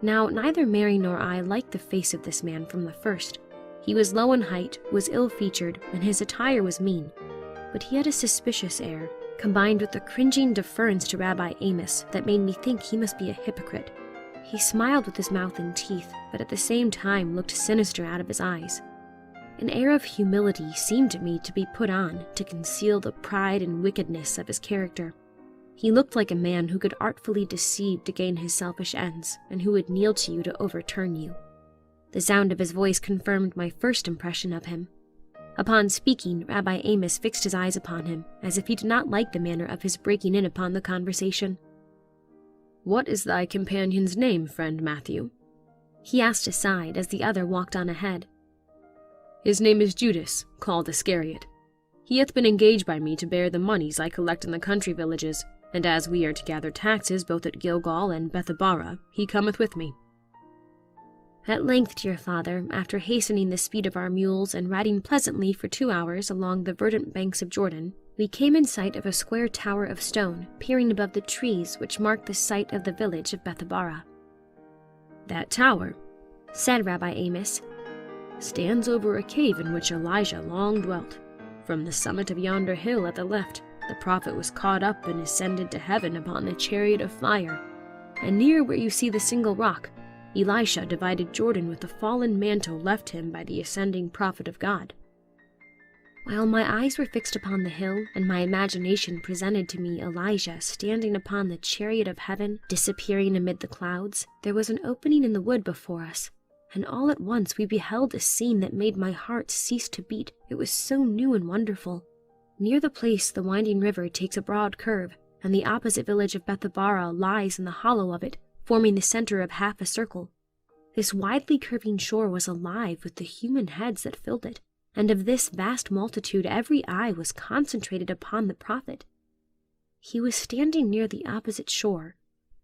Now, neither Mary nor I liked the face of this man from the first. He was low in height, was ill-featured, and his attire was mean. But he had a suspicious air, combined with the cringing deference to Rabbi Amos that made me think he must be a hypocrite. He smiled with his mouth and teeth, but at the same time looked sinister out of his eyes. An air of humility seemed to me to be put on to conceal the pride and wickedness of his character. He looked like a man who could artfully deceive to gain his selfish ends, and who would kneel to you to overturn you. The sound of his voice confirmed my first impression of him. Upon speaking, Rabbi Amos fixed his eyes upon him, as if he did not like the manner of his breaking in upon the conversation. "What is thy companion's name, friend Matthew?" he asked aside as the other walked on ahead. "His name is Judas, called Iscariot. He hath been engaged by me to bear the moneys I collect in the country villages, and as we are to gather taxes both at Gilgal and Bethabara, he cometh with me." At length, dear father, after hastening the speed of our mules and riding pleasantly for 2 hours along the verdant banks of Jordan, we came in sight of a square tower of stone peering above the trees which marked the site of the village of Bethabara. "That tower," said Rabbi Amos, "stands over a cave in which Elijah long dwelt. From the summit of yonder hill at the left, the prophet was caught up and ascended to heaven upon the chariot of fire, and near where you see the single rock, Elisha divided Jordan with the fallen mantle left him by the ascending prophet of God." While my eyes were fixed upon the hill, and my imagination presented to me Elijah standing upon the chariot of heaven, disappearing amid the clouds, there was an opening in the wood before us, and all at once we beheld a scene that made my heart cease to beat. It was so new and wonderful. Near the place the winding river takes a broad curve, and the opposite village of Bethabara lies in the hollow of it, forming the center of half a circle. This widely curving shore was alive with the human heads that filled it, and of this vast multitude every eye was concentrated upon the prophet. He was standing near the opposite shore.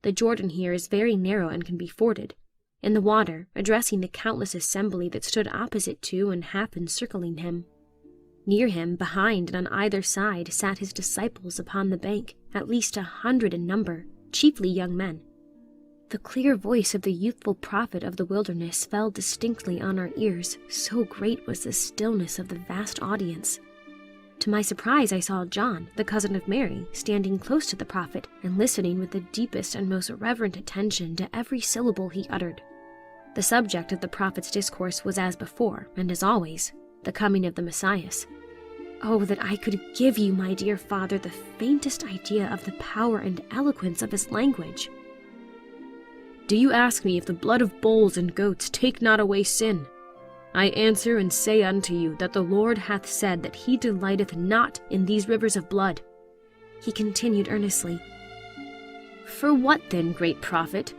The Jordan here is very narrow and can be forded. In the water, addressing the countless assembly that stood opposite to and half encircling him. Near him, behind and on either side, sat his disciples upon the bank, at least 100 in number, chiefly young men. The clear voice of the youthful prophet of the wilderness fell distinctly on our ears, so great was the stillness of the vast audience. To my surprise, I saw John, the cousin of Mary, standing close to the prophet and listening with the deepest and most reverent attention to every syllable he uttered. The subject of the prophet's discourse was as before, and as always, the coming of the Messiah. Oh, that I could give you, my dear father, the faintest idea of the power and eloquence of his language. "Do you ask me if the blood of bulls and goats take not away sin? I answer and say unto you that the Lord hath said that he delighteth not in these rivers of blood." He continued earnestly. "For what then, great prophet?"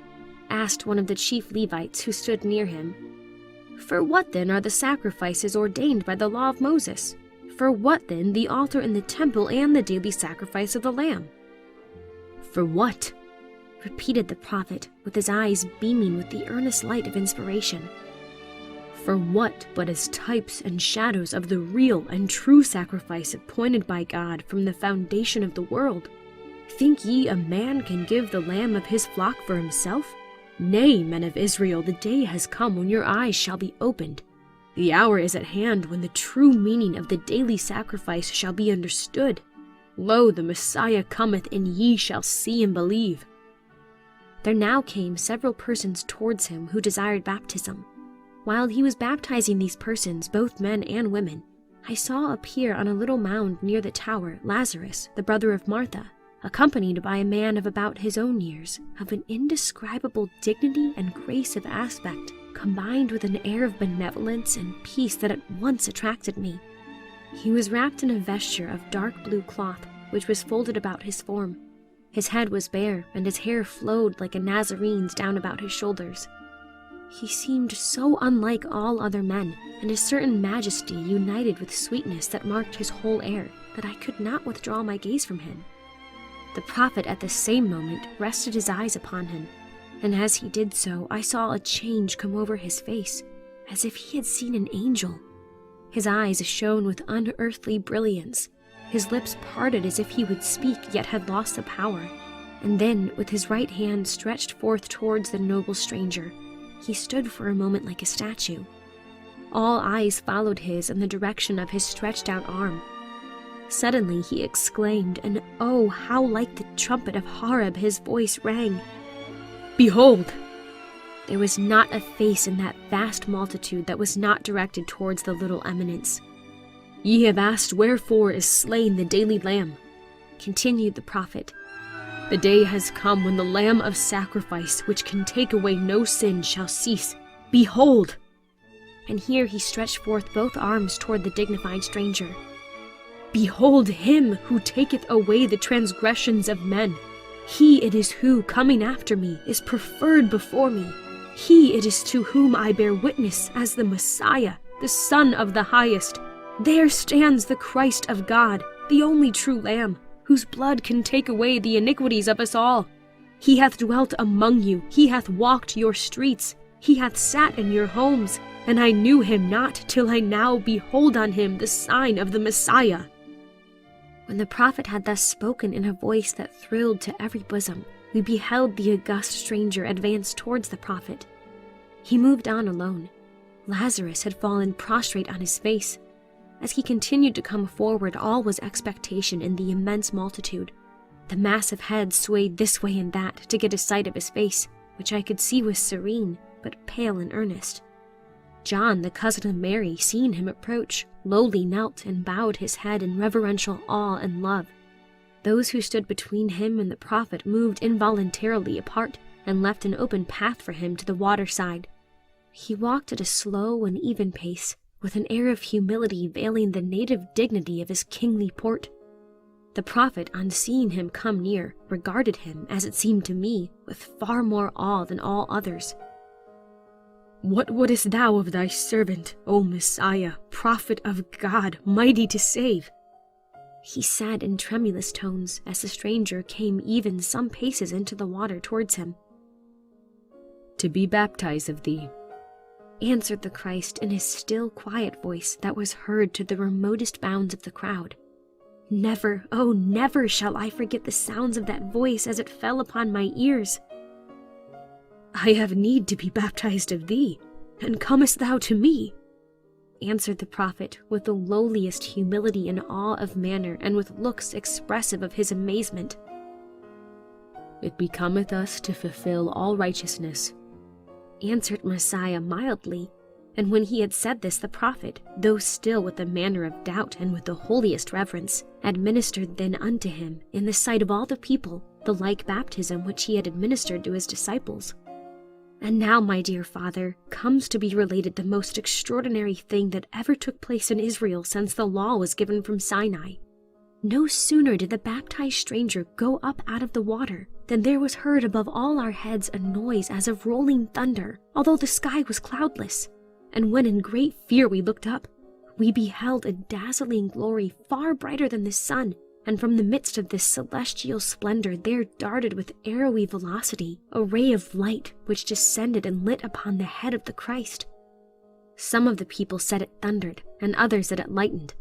asked one of the chief Levites who stood near him, "For what then are the sacrifices ordained by the law of Moses? For what then the altar in the temple and the daily sacrifice of the lamb?" "For what?" repeated the prophet, with his eyes beaming with the earnest light of inspiration. "For what but as types and shadows of the real and true sacrifice appointed by God from the foundation of the world? Think ye a man can give the lamb of his flock for himself? Nay, men of Israel, the day has come when your eyes shall be opened. The hour is at hand when the true meaning of the daily sacrifice shall be understood. Lo, the Messiah cometh, and ye shall see and believe." There now came several persons towards him who desired baptism. While he was baptizing these persons, both men and women, I saw appear on a little mound near the tower Lazarus, the brother of Martha, accompanied by a man of about his own years, of an indescribable dignity and grace of aspect, combined with an air of benevolence and peace that at once attracted me. He was wrapped in a vesture of dark blue cloth, which was folded about his form. His head was bare, and his hair flowed like a Nazarene's down about his shoulders. He seemed so unlike all other men, and a certain majesty united with sweetness that marked his whole air, that I could not withdraw my gaze from him. The prophet at the same moment rested his eyes upon him, and as he did so, I saw a change come over his face, as if he had seen an angel. His eyes shone with unearthly brilliance, his lips parted as if he would speak, yet had lost the power, and then, with his right hand stretched forth towards the noble stranger, he stood for a moment like a statue. All eyes followed his in the direction of his stretched out arm. Suddenly he exclaimed, and oh, how like the trumpet of Horeb his voice rang, "Behold!" There was not a face in that vast multitude that was not directed towards the little eminence. "Ye have asked wherefore is slain the daily lamb," continued the prophet. "The day has come when the lamb of sacrifice, which can take away no sin, shall cease. Behold!" And here he stretched forth both arms toward the dignified stranger. "Behold him who taketh away the transgressions of men. He it is who, coming after me, is preferred before me. He it is to whom I bear witness as the Messiah, the Son of the Highest. There stands the Christ of God, the only true Lamb, whose blood can take away the iniquities of us all. He hath dwelt among you, he hath walked your streets, he hath sat in your homes, and I knew him not till I now behold on him the sign of the Messiah." When the prophet had thus spoken in a voice that thrilled to every bosom, we beheld the august stranger advance towards the prophet. He moved on alone. Lazarus had fallen prostrate on his face. As he continued to come forward, all was expectation in the immense multitude. The massive head swayed this way and that to get a sight of his face, which I could see was serene, but pale and earnest. John, the cousin of Mary, seeing him approach, lowly knelt and bowed his head in reverential awe and love. Those who stood between him and the prophet moved involuntarily apart and left an open path for him to the water side. He walked at a slow and even pace, with an air of humility veiling the native dignity of his kingly port. The prophet, on seeing him come near, regarded him, as it seemed to me, with far more awe than all others. "What wouldest thou of thy servant, O Messiah, prophet of God, mighty to save?" he said in tremulous tones as the stranger came even some paces into the water towards him. "To be baptized of thee," answered the Christ in his still, quiet voice that was heard to the remotest bounds of the crowd. Never, oh never shall I forget the sounds of that voice as it fell upon my ears. "I have need to be baptized of thee, and comest thou to me?" answered the prophet with the lowliest humility and awe of manner, and with looks expressive of his amazement. "It becometh us to fulfill all righteousness," answered Messiah mildly, and when he had said this, the prophet, though still with a manner of doubt and with the holiest reverence, administered then unto him, in the sight of all the people, the like baptism which he had administered to his disciples. And now, my dear father, comes to be related the most extraordinary thing that ever took place in Israel since the law was given from Sinai. No sooner did the baptized stranger go up out of the water than there was heard above all our heads a noise as of rolling thunder, although the sky was cloudless. And when in great fear we looked up, we beheld a dazzling glory far brighter than the sun, and from the midst of this celestial splendor there darted with arrowy velocity a ray of light which descended and lit upon the head of the Christ. Some of the people said it thundered, and others that it lightened.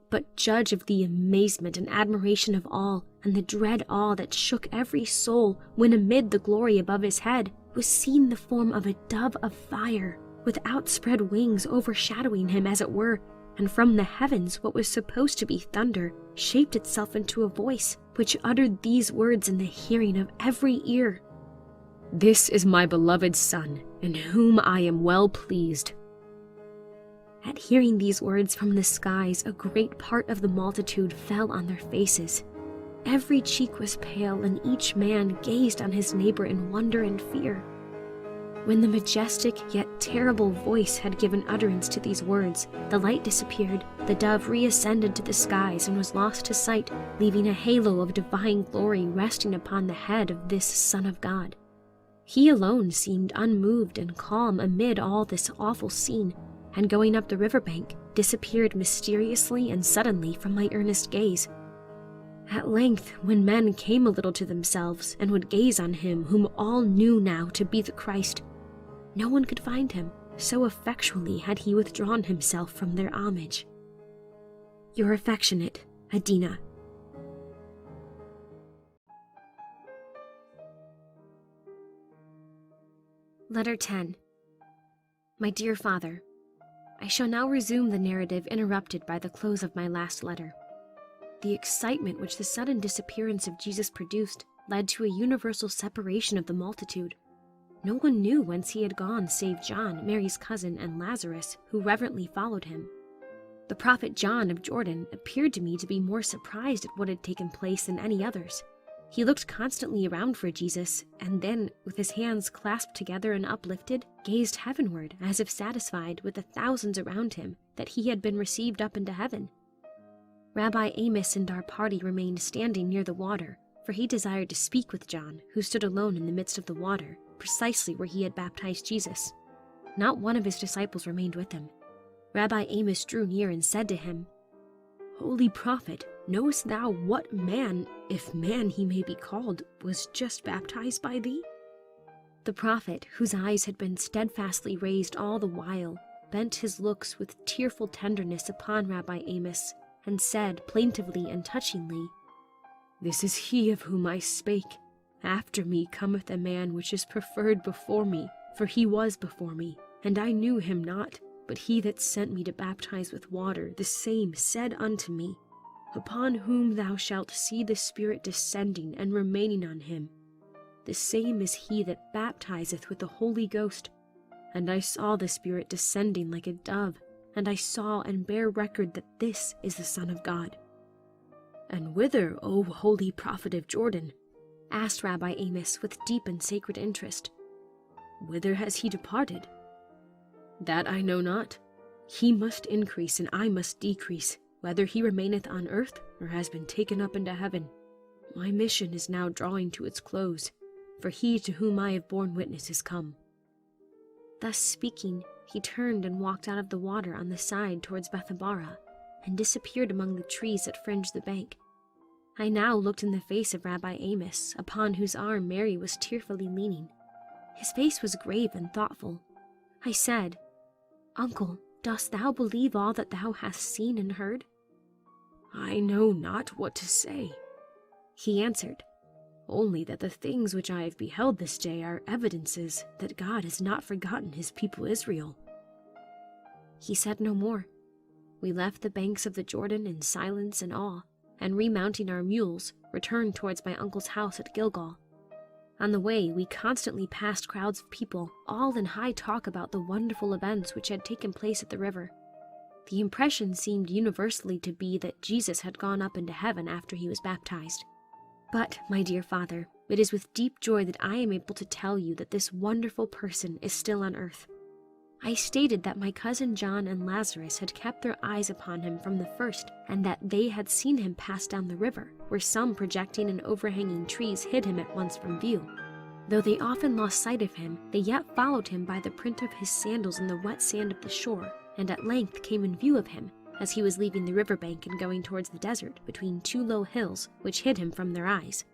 But judge of the amazement and admiration of all, and the dread awe that shook every soul, when amid the glory above his head was seen the form of a dove of fire, with outspread wings overshadowing him as it were, and from the heavens what was supposed to be thunder shaped itself into a voice, which uttered these words in the hearing of every ear: "This is my beloved Son, in whom I am well pleased." At hearing these words from the skies, a great part of the multitude fell on their faces. Every cheek was pale, and each man gazed on his neighbor in wonder and fear. When the majestic yet terrible voice had given utterance to these words, the light disappeared, the dove reascended to the skies and was lost to sight, leaving a halo of divine glory resting upon the head of this Son of God. He alone seemed unmoved and calm amid all this awful scene, and going up the riverbank, disappeared mysteriously and suddenly from my earnest gaze. At length, when men came a little to themselves and would gaze on him whom all knew now to be the Christ, no one could find him, so effectually had he withdrawn himself from their homage. Your affectionate Adina. Letter 10. My dear Father, I shall now resume the narrative interrupted by the close of my last letter. The excitement which the sudden disappearance of Jesus produced led to a universal separation of the multitude. No one knew whence he had gone save John, Mary's cousin, and Lazarus, who reverently followed him. The prophet John of Jordan appeared to me to be more surprised at what had taken place than any others. He looked constantly around for Jesus, and then, with his hands clasped together and uplifted, gazed heavenward as if satisfied with the thousands around him that he had been received up into heaven. Rabbi Amos and our party remained standing near the water, for he desired to speak with John, who stood alone in the midst of the water, precisely where he had baptized Jesus. Not one of his disciples remained with him. Rabbi Amos drew near and said to him, "Holy prophet, knowest thou what man, if man he may be called, was just baptized by thee?" The prophet, whose eyes had been steadfastly raised all the while, bent his looks with tearful tenderness upon Rabbi Amos, and said plaintively and touchingly, "This is he of whom I spake. After me cometh a man which is preferred before me, for he was before me, and I knew him not. But he that sent me to baptize with water, the same said unto me, Upon whom thou shalt see the Spirit descending and remaining on him, the same is he that baptizeth with the Holy Ghost. And I saw the Spirit descending like a dove, and I saw and bear record that this is the Son of God." "And whither, O holy prophet of Jordan?" asked Rabbi Amos with deep and sacred interest. "Whither has he departed?" "That I know not. He must increase and I must decrease, whether he remaineth on earth or has been taken up into heaven. My mission is now drawing to its close, for he to whom I have borne witness is come." Thus speaking, he turned and walked out of the water on the side towards Bethabara, and disappeared among the trees that fringed the bank. I now looked in the face of Rabbi Amos, upon whose arm Mary was tearfully leaning. His face was grave and thoughtful. I said, "Uncle, dost thou believe all that thou hast seen and heard?" "I know not what to say," he answered, "only that the things which I have beheld this day are evidences that God has not forgotten his people Israel." He said no more. We left the banks of the Jordan in silence and awe, and remounting our mules, returned towards my uncle's house at Gilgal. On the way, we constantly passed crowds of people, all in high talk about the wonderful events which had taken place at the river. The impression seemed universally to be that Jesus had gone up into heaven after he was baptized. But, my dear Father, it is with deep joy that I am able to tell you that this wonderful person is still on earth. I stated that my cousin John and Lazarus had kept their eyes upon him from the first, and that they had seen him pass down the river, where some projecting and overhanging trees hid him at once from view. Though they often lost sight of him, they yet followed him by the print of his sandals in the wet sand of the shore, and at length came in view of him, as he was leaving the riverbank and going towards the desert between two low hills which hid him from their eyes.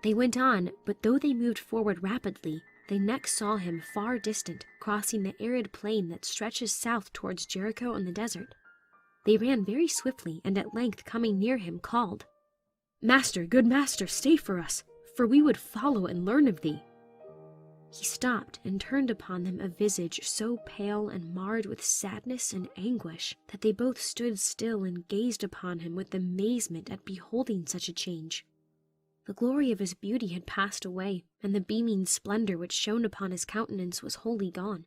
They went on, but though they moved forward rapidly, they next saw him far distant, crossing the arid plain that stretches south towards Jericho and the desert. They ran very swiftly, and at length coming near him, called, "Master, good master, stay for us, for we would follow and learn of thee." He stopped and turned upon them a visage so pale and marred with sadness and anguish that they both stood still and gazed upon him with amazement at beholding such a change. The glory of his beauty had passed away, and the beaming splendor which shone upon his countenance was wholly gone.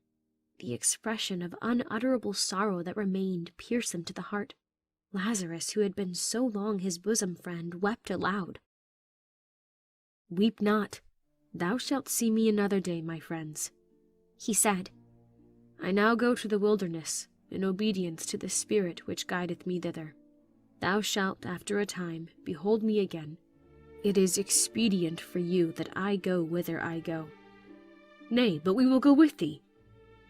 The expression of unutterable sorrow that remained pierced them to the heart. Lazarus, who had been so long his bosom friend, wept aloud. "Weep not. Thou shalt see me another day, my friends," he said. "I now go to the wilderness, in obedience to the Spirit which guideth me thither. Thou shalt, after a time, behold me again. It is expedient for you that I go whither I go." "Nay, but we will go with thee,"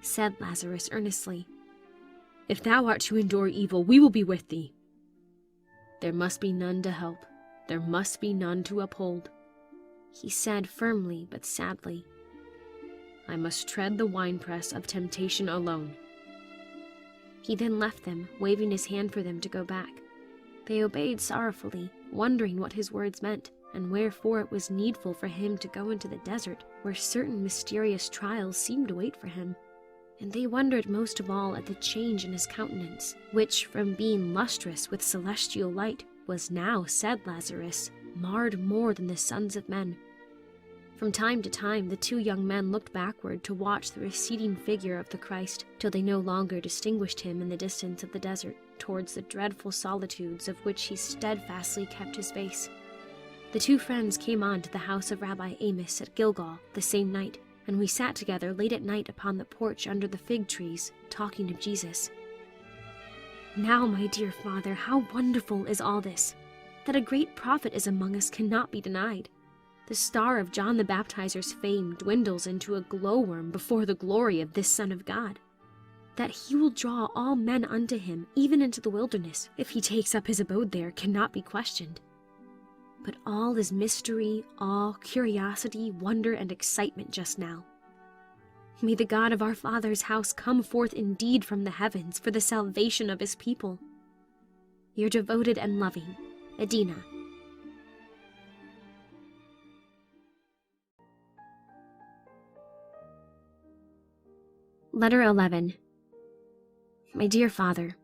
said Lazarus earnestly. "If thou art to endure evil, we will be with thee." "There must be none to help. There must be none to uphold," he said firmly but sadly. "I must tread the winepress of temptation alone." He then left them, waving his hand for them to go back. They obeyed sorrowfully, wondering what his words meant, and wherefore it was needful for him to go into the desert, where certain mysterious trials seemed to wait for him. And they wondered most of all at the change in his countenance, which, from being lustrous with celestial light, was now, said Lazarus, marred more than the sons of men. From time to time the two young men looked backward to watch the receding figure of the Christ, till they no longer distinguished him in the distance of the desert, towards the dreadful solitudes of which he steadfastly kept his face. The two friends came on to the house of Rabbi Amos at Gilgal the same night, and we sat together late at night upon the porch under the fig trees, talking of Jesus. "Now, my dear father, how wonderful is all this! That a great prophet is among us cannot be denied. The star of John the Baptizer's fame dwindles into a glowworm before the glory of this Son of God. That he will draw all men unto him, even into the wilderness, if he takes up his abode there, cannot be questioned. But all is mystery, awe, curiosity, wonder, and excitement just now. May the God of our Father's house come forth indeed from the heavens for the salvation of his people. Your devoted and loving, Adina. Letter 11. My dear Father,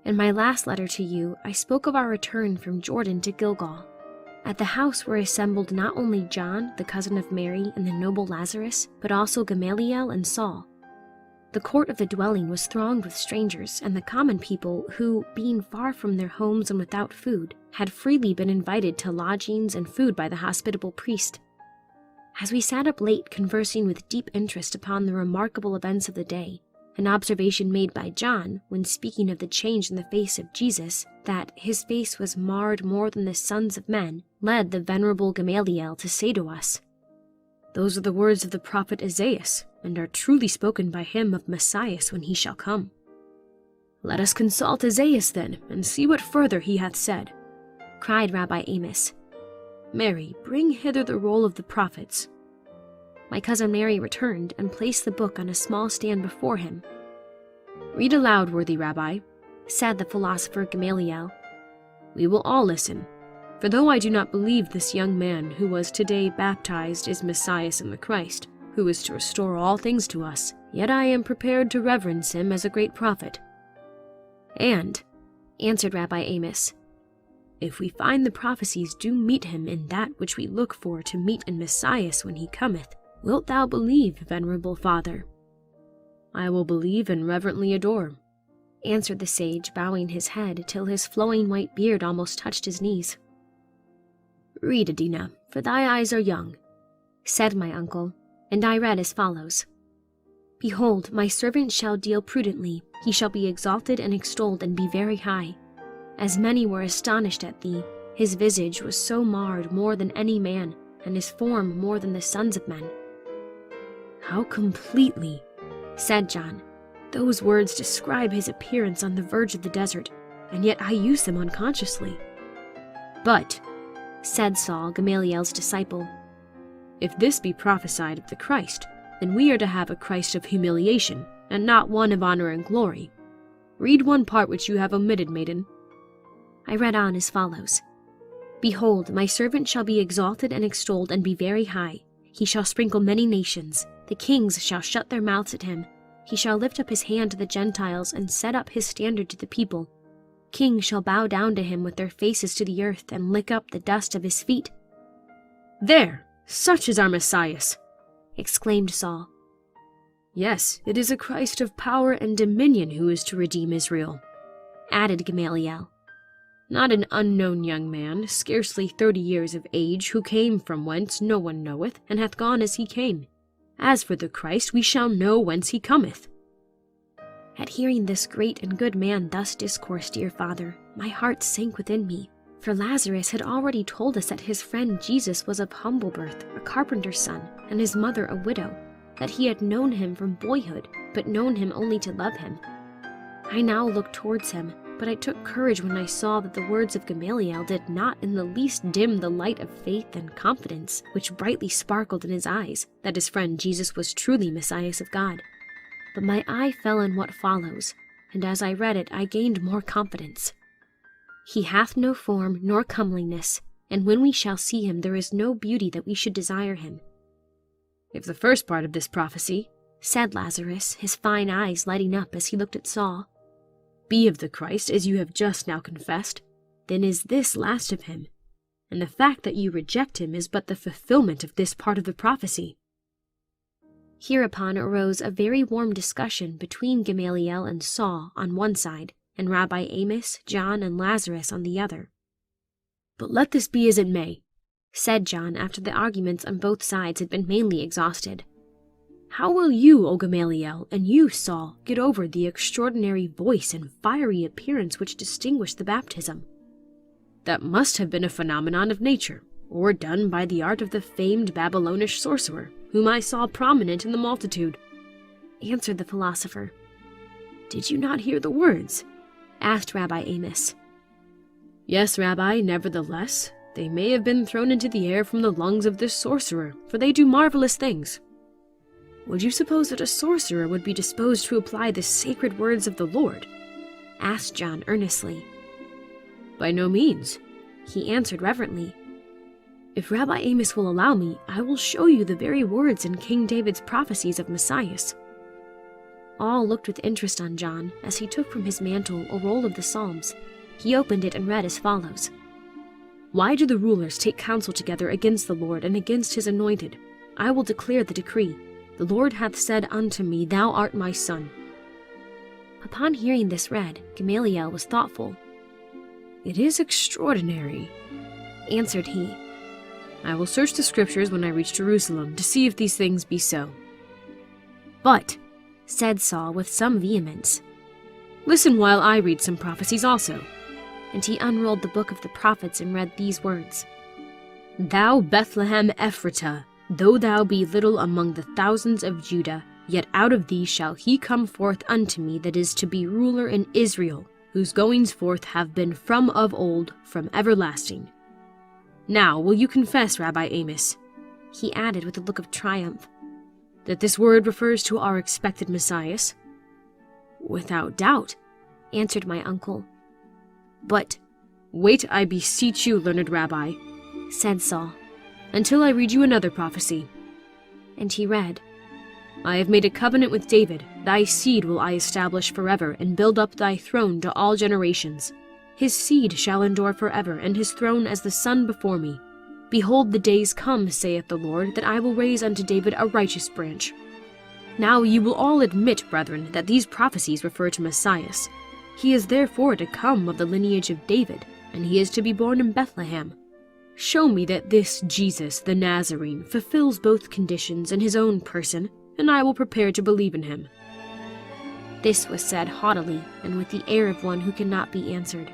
in my last letter to you, I spoke of our return from Jordan to Gilgal. At the house were assembled not only John, the cousin of Mary, and the noble Lazarus, but also Gamaliel and Saul. The court of the dwelling was thronged with strangers, and the common people who, being far from their homes and without food, had freely been invited to lodgings and food by the hospitable priest. As we sat up late conversing with deep interest upon the remarkable events of the day, an observation made by John, when speaking of the change in the face of Jesus, that his face was marred more than the sons of men, led the venerable Gamaliel to say to us, "Those are the words of the prophet Isaiah, and are truly spoken by him of Messiah when he shall come." "Let us consult Isaiah then, and see what further he hath said," cried Rabbi Amos. "Mary, bring hither the roll of the prophets." My cousin Mary returned and placed the book on a small stand before him. "Read aloud, worthy Rabbi," said the philosopher Gamaliel. "We will all listen, for though I do not believe this young man who was today baptized is Messiah and the Christ, who is to restore all things to us, yet I am prepared to reverence him as a great prophet." "And," answered Rabbi Amos, "if we find the prophecies do meet him in that which we look for to meet in Messiah when he cometh, wilt thou believe, venerable father?" "I will believe and reverently adore," answered the sage, bowing his head till his flowing white beard almost touched his knees. "Read, Adina, for thy eyes are young," said my uncle, and I read as follows. Behold, my servant shall deal prudently, he shall be exalted and extolled and be very high. As many were astonished at thee, his visage was so marred more than any man, and his form more than the sons of men. How completely, said John. those words describe his appearance on the verge of the desert, and yet I use them unconsciously. But, said Saul, Gamaliel's disciple, if this be prophesied of the Christ, then we are to have a Christ of humiliation, and not one of honor and glory. Read one part which you have omitted, maiden. I read on as follows. Behold, my servant shall be exalted and extolled and be very high. He shall sprinkle many nations. The kings shall shut their mouths at him. He shall lift up his hand to the Gentiles and set up his standard to the people. Kings shall bow down to him with their faces to the earth and lick up the dust of his feet. There! Such is our Messiah! Exclaimed Saul. Yes, it is a Christ of power and dominion who is to redeem Israel, added Gamaliel. Not an unknown young man, scarcely 30 years of age, who came from whence no one knoweth, and hath gone as he came. As for the Christ, we shall know whence he cometh. At hearing this great and good man thus discourse, dear father, my heart sank within me, for Lazarus had already told us that his friend Jesus was of humble birth, a carpenter's son, and his mother a widow, that he had known him from boyhood, but known him only to love him. I now looked towards him, but I took courage when I saw that the words of Gamaliel did not in the least dim the light of faith and confidence which brightly sparkled in his eyes, that his friend Jesus was truly Messiah of God. But my eye fell on what follows, and as I read it I gained more confidence. He hath no form nor comeliness, and when we shall see him there is no beauty that we should desire him. If the first part of this prophecy, said Lazarus, his fine eyes lighting up as he looked at Saul, be of the Christ, as you have just now confessed, then is this last of him, and the fact that you reject him is but the fulfillment of this part of the prophecy. Hereupon arose a very warm discussion between Gamaliel and Saul on one side, and Rabbi Amos, John, and Lazarus on the other. But let this be as it may, said John after the arguments on both sides had been mainly exhausted. How will you, O Gamaliel, and you, Saul, get over the extraordinary voice and fiery appearance which distinguished the baptism? That must have been a phenomenon of nature, or done by the art of the famed Babylonish sorcerer, whom I saw prominent in the multitude, answered the philosopher. Did you not hear the words? Asked Rabbi Amos. Yes, Rabbi, nevertheless, they may have been thrown into the air from the lungs of this sorcerer, for they do marvelous things. Would you suppose that a sorcerer would be disposed to apply the sacred words of the Lord? Asked John earnestly. By no means, he answered reverently. If Rabbi Amos will allow me, I will show you the very words in King David's prophecies of Messiah. All looked with interest on John as he took from his mantle a roll of the Psalms. He opened it and read as follows. Why do the rulers take counsel together against the Lord and against his anointed? I will declare the decree. The Lord hath said unto me, Thou art my son. Upon hearing this read, Gamaliel was thoughtful. It is extraordinary, answered he. I will search the scriptures when I reach Jerusalem to see if these things be so. But, said Saul with some vehemence, listen while I read some prophecies also. And he unrolled the book of the prophets and read these words. Thou Bethlehem Ephratah, though thou be little among the thousands of Judah, yet out of thee shall he come forth unto me that is to be ruler in Israel, whose goings forth have been from of old, from everlasting. Now will you confess, Rabbi Amos, he added with a look of triumph, that this word refers to our expected Messiah? Without doubt, answered my uncle. But wait, I beseech you, learned Rabbi, said Saul, until I read you another prophecy. And he read, I have made a covenant with David, thy seed will I establish forever, and build up thy throne to all generations. His seed shall endure forever, and his throne as the sun before me. Behold, the days come, saith the Lord, that I will raise unto David a righteous branch. Now you will all admit, brethren, that these prophecies refer to Messiah. He is therefore to come of the lineage of David, and he is to be born in Bethlehem. Show me that this Jesus, the Nazarene, fulfills both conditions in his own person, and I will prepare to believe in him." This was said haughtily and with the air of one who cannot be answered.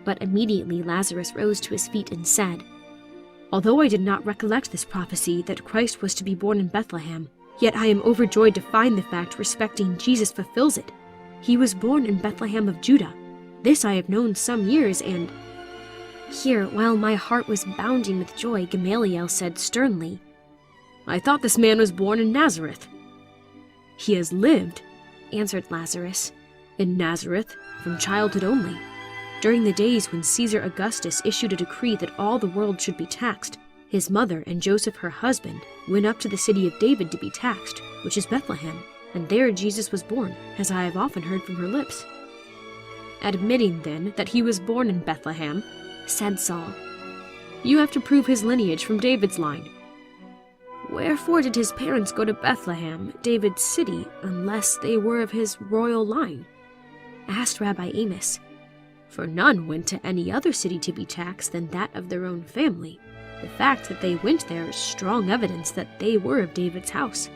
But immediately Lazarus rose to his feet and said, "Although I did not recollect this prophecy that Christ was to be born in Bethlehem, yet I am overjoyed to find the fact respecting Jesus fulfills it. He was born in Bethlehem of Judah. This I have known some years, and—" Here, while my heart was bounding with joy, Gamaliel said sternly, "I thought this man was born in Nazareth." "He has lived," answered Lazarus, "in Nazareth from childhood only. During the days when Caesar Augustus issued a decree that all the world should be taxed, his mother and Joseph her husband went up to the city of David to be taxed, which is Bethlehem, and there Jesus was born, as I have often heard from her lips." "Admitting, then, that he was born in Bethlehem," said Saul, "you have to prove his lineage from David's line." "Wherefore did his parents go to Bethlehem, David's city, unless they were of his royal line?" asked Rabbi Amos. "For none went to any other city to be taxed than that of their own family. The fact that they went there is strong evidence that they were of David's house."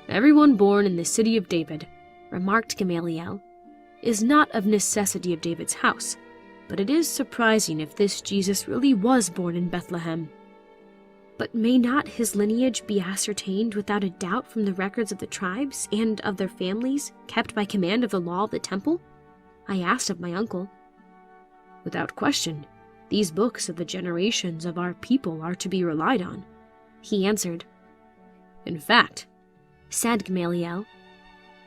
"Everyone born in the city of David," remarked Gamaliel, "is not of necessity of David's house, but it is surprising if this Jesus really was born in Bethlehem." "But may not his lineage be ascertained without a doubt from the records of the tribes and of their families, kept by command of the law of the temple?" I asked of my uncle. "Without question, these books of the generations of our people are to be relied on," he answered. "In fact," said Gamaliel,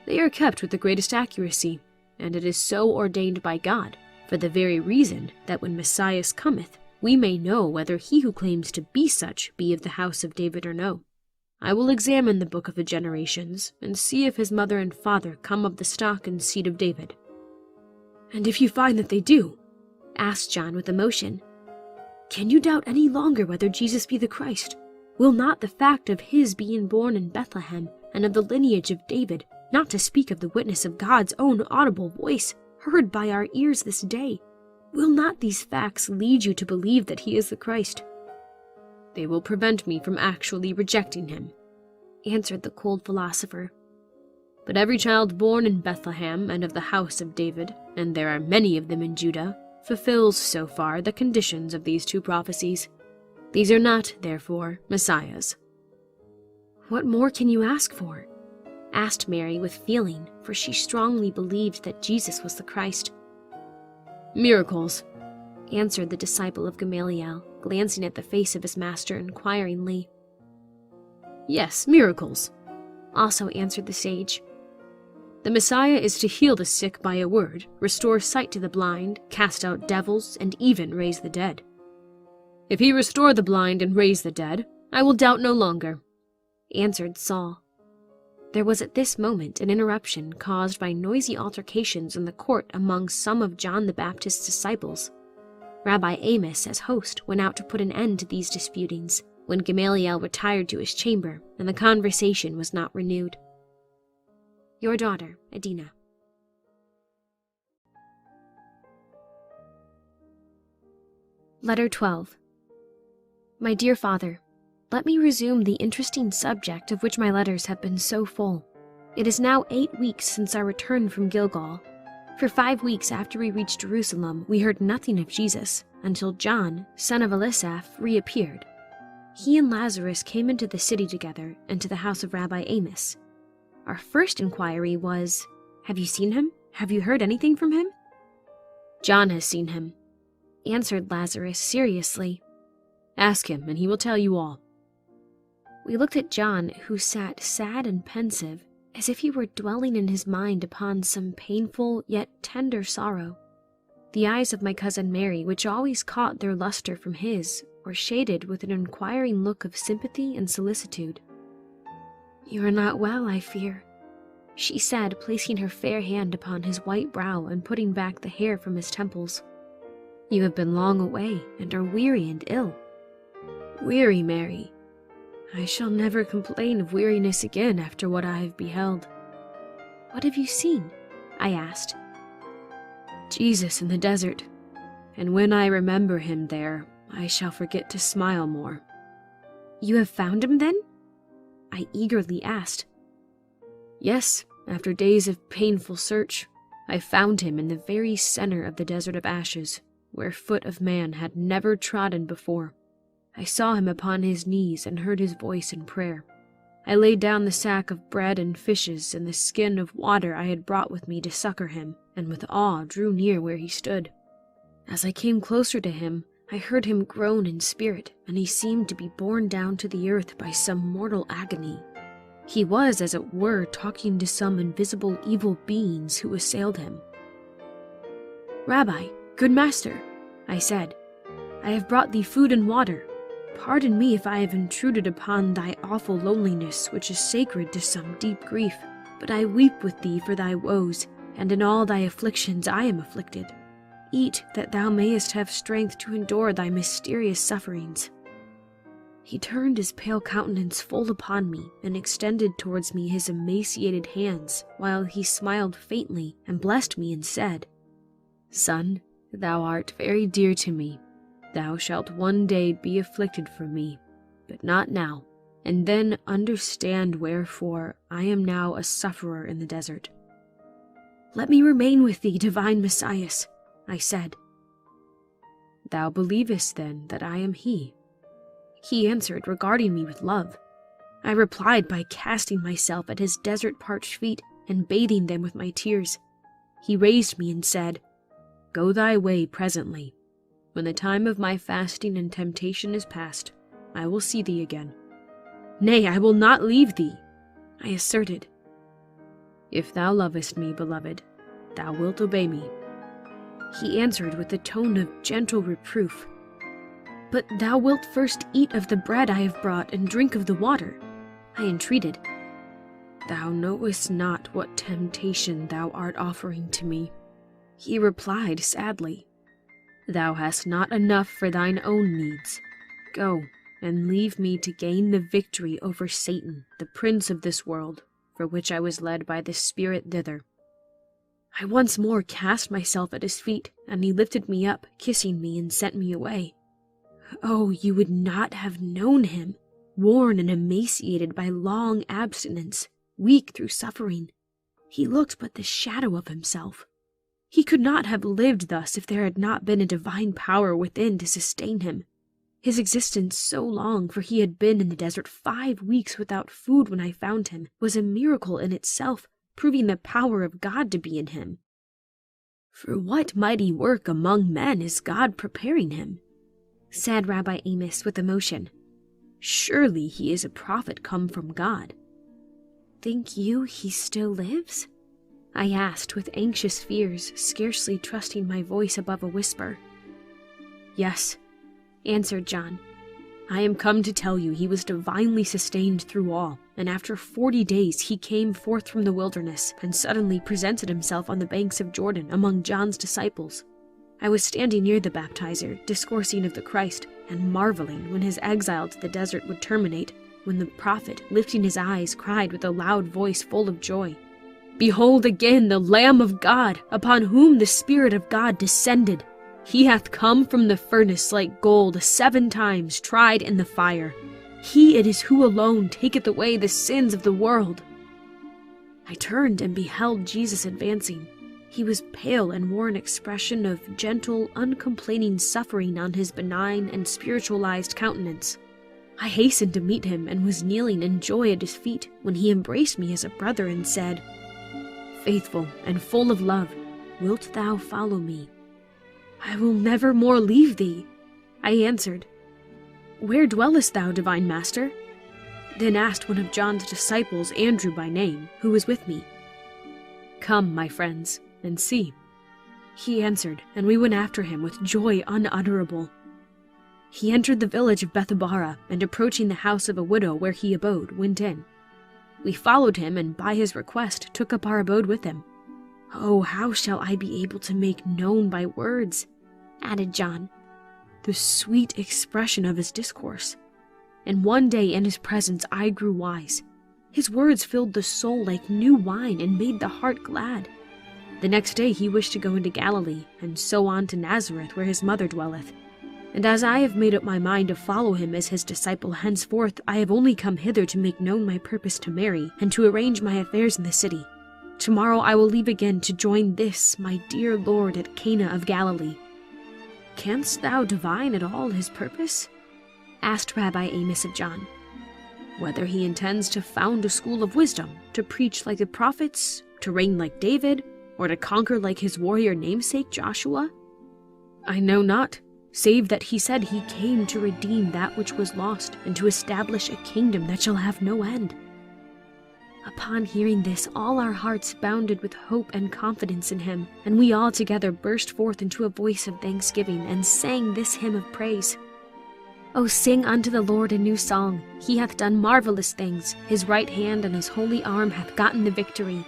"they are kept with the greatest accuracy, and it is so ordained by God, for the very reason that when Messiah cometh, we may know whether he who claims to be such be of the house of David or no. I will examine the book of the generations, and see if his mother and father come of the stock and seed of David." "And if you find that they do," asked John with emotion, "can you doubt any longer whether Jesus be the Christ? Will not the fact of his being born in Bethlehem and of the lineage of David, not to speak of the witness of God's own audible voice, heard by our ears this day, will not these facts lead you to believe that he is the Christ?" "They will prevent me from actually rejecting him," answered the cold philosopher. "But every child born in Bethlehem and of the house of David, and there are many of them in Judah, fulfills so far the conditions of these two prophecies. These are not, therefore, messiahs." "What more can you ask for?" asked Mary with feeling, for she strongly believed that Jesus was the Christ. "Miracles," answered the disciple of Gamaliel, glancing at the face of his master inquiringly. "Yes, miracles," also answered the sage. "The Messiah is to heal the sick by a word, restore sight to the blind, cast out devils, and even raise the dead." "If he restore the blind and raise the dead, I will doubt no longer," answered Saul. There was at this moment an interruption caused by noisy altercations in the court among some of John the Baptist's disciples. Rabbi Amos, as host, went out to put an end to these disputings, when Gamaliel retired to his chamber, and the conversation was not renewed. Your daughter, Adina. Letter 12. My dear father, let me resume the interesting subject of which my letters have been so full. It is now 8 weeks since our return from Gilgal. For 5 weeks after we reached Jerusalem, we heard nothing of Jesus, until John, son of Elisaph, reappeared. He and Lazarus came into the city together and to the house of Rabbi Amos. Our first inquiry was, "Have you seen him? Have you heard anything from him?" "John has seen him," answered Lazarus seriously. "Ask him, and he will tell you all." We looked at John, who sat sad and pensive, as if he were dwelling in his mind upon some painful yet tender sorrow. The eyes of my cousin Mary, which always caught their luster from his, were shaded with an inquiring look of sympathy and solicitude. "You are not well, I fear," she said, placing her fair hand upon his white brow and putting back the hair from his temples. "You have been long away, and are weary and ill." "Weary, Mary? I shall never complain of weariness again after what I have beheld." "What have you seen?" I asked. "Jesus in the desert, and when I remember him there, I shall forget to smile more." "You have found him, then?" I eagerly asked, Yes, after days of painful search, I found him in the very center of the desert of ashes, where foot of man had never trodden before. I saw him upon his knees and heard his voice in prayer. I laid down the sack of bread and fishes and the skin of water I had brought with me to succor him, and with awe drew near where he stood. As I came closer to him, I heard him groan in spirit, and he seemed to be borne down to the earth by some mortal agony. He was, as it were, talking to some invisible evil beings who assailed him. "Rabbi, good master," I said, "I have brought thee food and water. Pardon me if I have intruded upon thy awful loneliness, which is sacred to some deep grief, but I weep with thee for thy woes, and in all thy afflictions I am afflicted. Eat, that thou mayest have strength to endure thy mysterious sufferings." He turned his pale countenance full upon me and extended towards me his emaciated hands, while he smiled faintly and blessed me and said, "Son, thou art very dear to me. Thou shalt one day be afflicted for me, but not now, and then understand wherefore I am now a sufferer in the desert." "Let me remain with thee, divine Messiah," I said. "Thou believest then that I am he?" He answered, regarding me with love. I replied by casting myself at his desert-parched feet and bathing them with my tears. He raised me and said, "Go thy way presently. When the time of my fasting and temptation is past, I will see thee again." "Nay, I will not leave thee," I asserted. "If thou lovest me, beloved, thou wilt obey me." He answered with a tone of gentle reproof, "But thou wilt first eat of the bread I have brought and drink of the water," I entreated. "Thou knowest not what temptation thou art offering to me," he replied sadly. "Thou hast not enough for thine own needs. Go, and leave me to gain the victory over Satan, the prince of this world, for which I was led by the Spirit thither." I once more cast myself at his feet, and he lifted me up, kissing me, and sent me away. Oh, you would not have known him, worn and emaciated by long abstinence, weak through suffering. He looked but the shadow of himself. He could not have lived thus if there had not been a divine power within to sustain him. His existence so long, for he had been in the desert 5 weeks without food when I found him, was a miracle in itself, proving the power of God to be in him. For what mighty work among men is God preparing him? Said Rabbi Amos with emotion. Surely he is a prophet come from God. Think you he still lives? I asked with anxious fears, scarcely trusting my voice above a whisper. Yes, answered John. I am come to tell you he was divinely sustained through all, and after 40 days he came forth from the wilderness and suddenly presented himself on the banks of Jordan among John's disciples. I was standing near the baptizer, discoursing of the Christ, and marveling when his exile to the desert would terminate, when the prophet, lifting his eyes, cried with a loud voice full of joy, Behold again the Lamb of God, upon whom the Spirit of God descended. He hath come from the furnace like gold 7 times tried in the fire. He it is who alone taketh away the sins of the world. I turned and beheld Jesus advancing. He was pale and wore an expression of gentle, uncomplaining suffering on his benign and spiritualized countenance. I hastened to meet him and was kneeling in joy at his feet when he embraced me as a brother and said, Faithful and full of love, wilt thou follow me? I will never more leave thee, I answered. Where dwellest thou, divine master? Then asked one of John's disciples, Andrew by name, who was with me. Come, my friends, and see. He answered, and we went after him with joy unutterable. He entered the village of Bethabara, and approaching the house of a widow where he abode, went in. We followed him, and by his request took up our abode with him. Oh, how shall I be able to make known by words, added John, the sweet expression of his discourse. And one day in his presence I grew wise. His words filled the soul like new wine and made the heart glad. The next day he wished to go into Galilee, and so on to Nazareth where his mother dwelleth. And as I have made up my mind to follow him as his disciple henceforth, I have only come hither to make known my purpose to Mary, and to arrange my affairs in the city. Tomorrow I will leave again to join this, my dear Lord, at Cana of Galilee." "Canst thou divine at all his purpose?" asked Rabbi Amos of John. "Whether he intends to found a school of wisdom, to preach like the prophets, to reign like David, or to conquer like his warrior namesake Joshua? I know not, save that he said he came to redeem that which was lost, and to establish a kingdom that shall have no end." Upon hearing this, all our hearts bounded with hope and confidence in him, and we all together burst forth into a voice of thanksgiving and sang this hymn of praise. "O sing unto the Lord a new song. He hath done marvelous things. His right hand and his holy arm hath gotten the victory.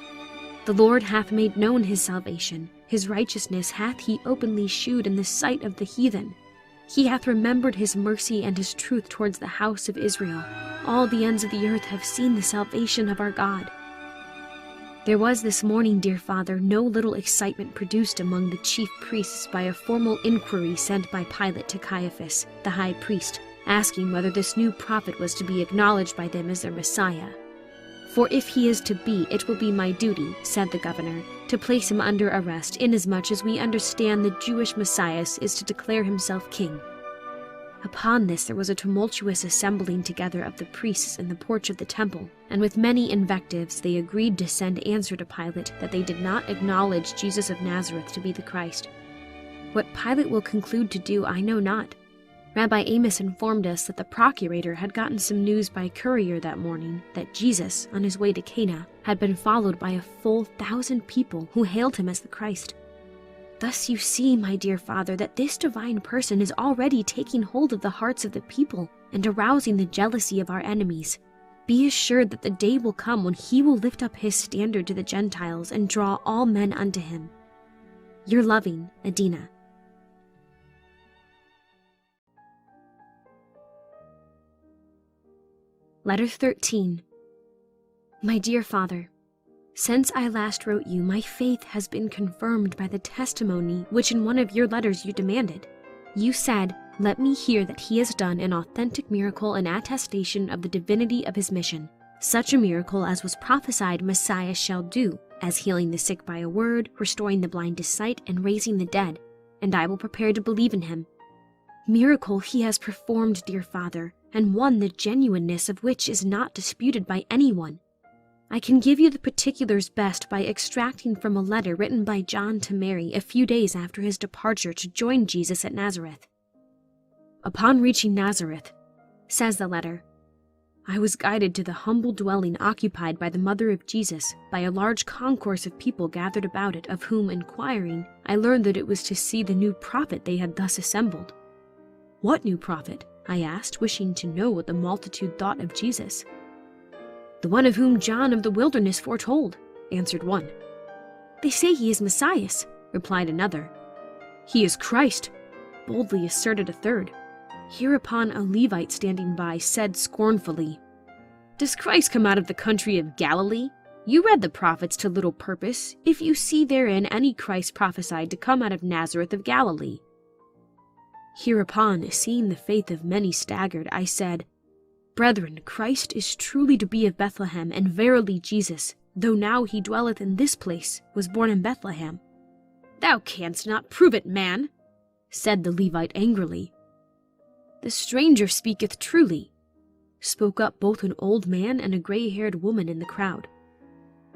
The Lord hath made known his salvation. His righteousness hath he openly shewed in the sight of the heathen. He hath remembered his mercy and his truth towards the house of Israel. All the ends of the earth have seen the salvation of our God." There was this morning, dear Father, no little excitement produced among the chief priests by a formal inquiry sent by Pilate to Caiaphas, the high priest, asking whether this new prophet was to be acknowledged by them as their Messiah. "For if he is to be, it will be my duty," said the governor, "to place him under arrest, inasmuch as we understand the Jewish Messiah is to declare himself king." Upon this there was a tumultuous assembling together of the priests in the porch of the temple, and with many invectives they agreed to send answer to Pilate that they did not acknowledge Jesus of Nazareth to be the Christ. What Pilate will conclude to do, I know not. Rabbi Amos informed us that the procurator had gotten some news by courier that morning that Jesus, on his way to Cana, had been followed by a full 1,000 people who hailed him as the Christ. Thus you see, my dear Father, that this divine person is already taking hold of the hearts of the people and arousing the jealousy of our enemies. Be assured that the day will come when he will lift up his standard to the Gentiles and draw all men unto him. Your loving Adina. Letter 13. My dear Father, since I last wrote you, my faith has been confirmed by the testimony which in one of your letters you demanded. You said, "Let me hear that he has done an authentic miracle in attestation of the divinity of his mission, such a miracle as was prophesied Messiah shall do, as healing the sick by a word, restoring the blind to sight, and raising the dead, and I will prepare to believe in him. Miracle he has performed, dear Father, and one the genuineness of which is not disputed by anyone. I can give you the particulars best by extracting from a letter written by John to Mary a few days after his departure to join Jesus at Nazareth. Upon reaching Nazareth, says the letter, I was guided to the humble dwelling occupied by the mother of Jesus by a large concourse of people gathered about it, of whom, inquiring, I learned that it was to see the new prophet they had thus assembled. What new prophet? I asked, wishing to know what the multitude thought of Jesus. The one of whom John of the wilderness foretold, answered one. They say he is Messiah, replied another. He is Christ, boldly asserted a third. Hereupon a Levite standing by said scornfully, Does Christ come out of the country of Galilee? You read the prophets to little purpose, if you see therein any Christ prophesied to come out of Nazareth of Galilee. Hereupon, seeing the faith of many staggered, I said, Brethren, Christ is truly to be of Bethlehem, and verily Jesus, though now he dwelleth in this place, was born in Bethlehem. Thou canst not prove it, man, said the Levite angrily. The stranger speaketh truly, spoke up both an old man and a gray-haired woman in the crowd.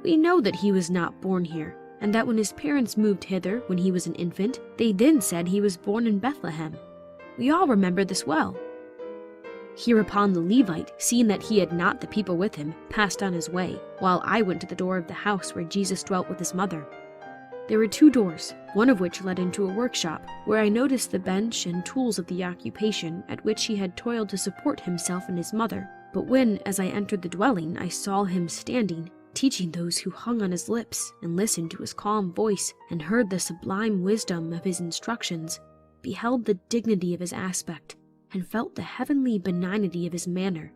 We know that he was not born here, and that when his parents moved hither when he was an infant, they then said he was born in Bethlehem. We all remember this well. Hereupon the Levite, seeing that he had not the people with him, passed on his way, while I went to the door of the house where Jesus dwelt with his mother. There were 2 doors, one of which led into a workshop, where I noticed the bench and tools of the occupation at which he had toiled to support himself and his mother. But when, as I entered the dwelling, I saw him standing, teaching those who hung on his lips, and listened to his calm voice, and heard the sublime wisdom of his instructions, beheld the dignity of his aspect, and felt the heavenly benignity of his manner,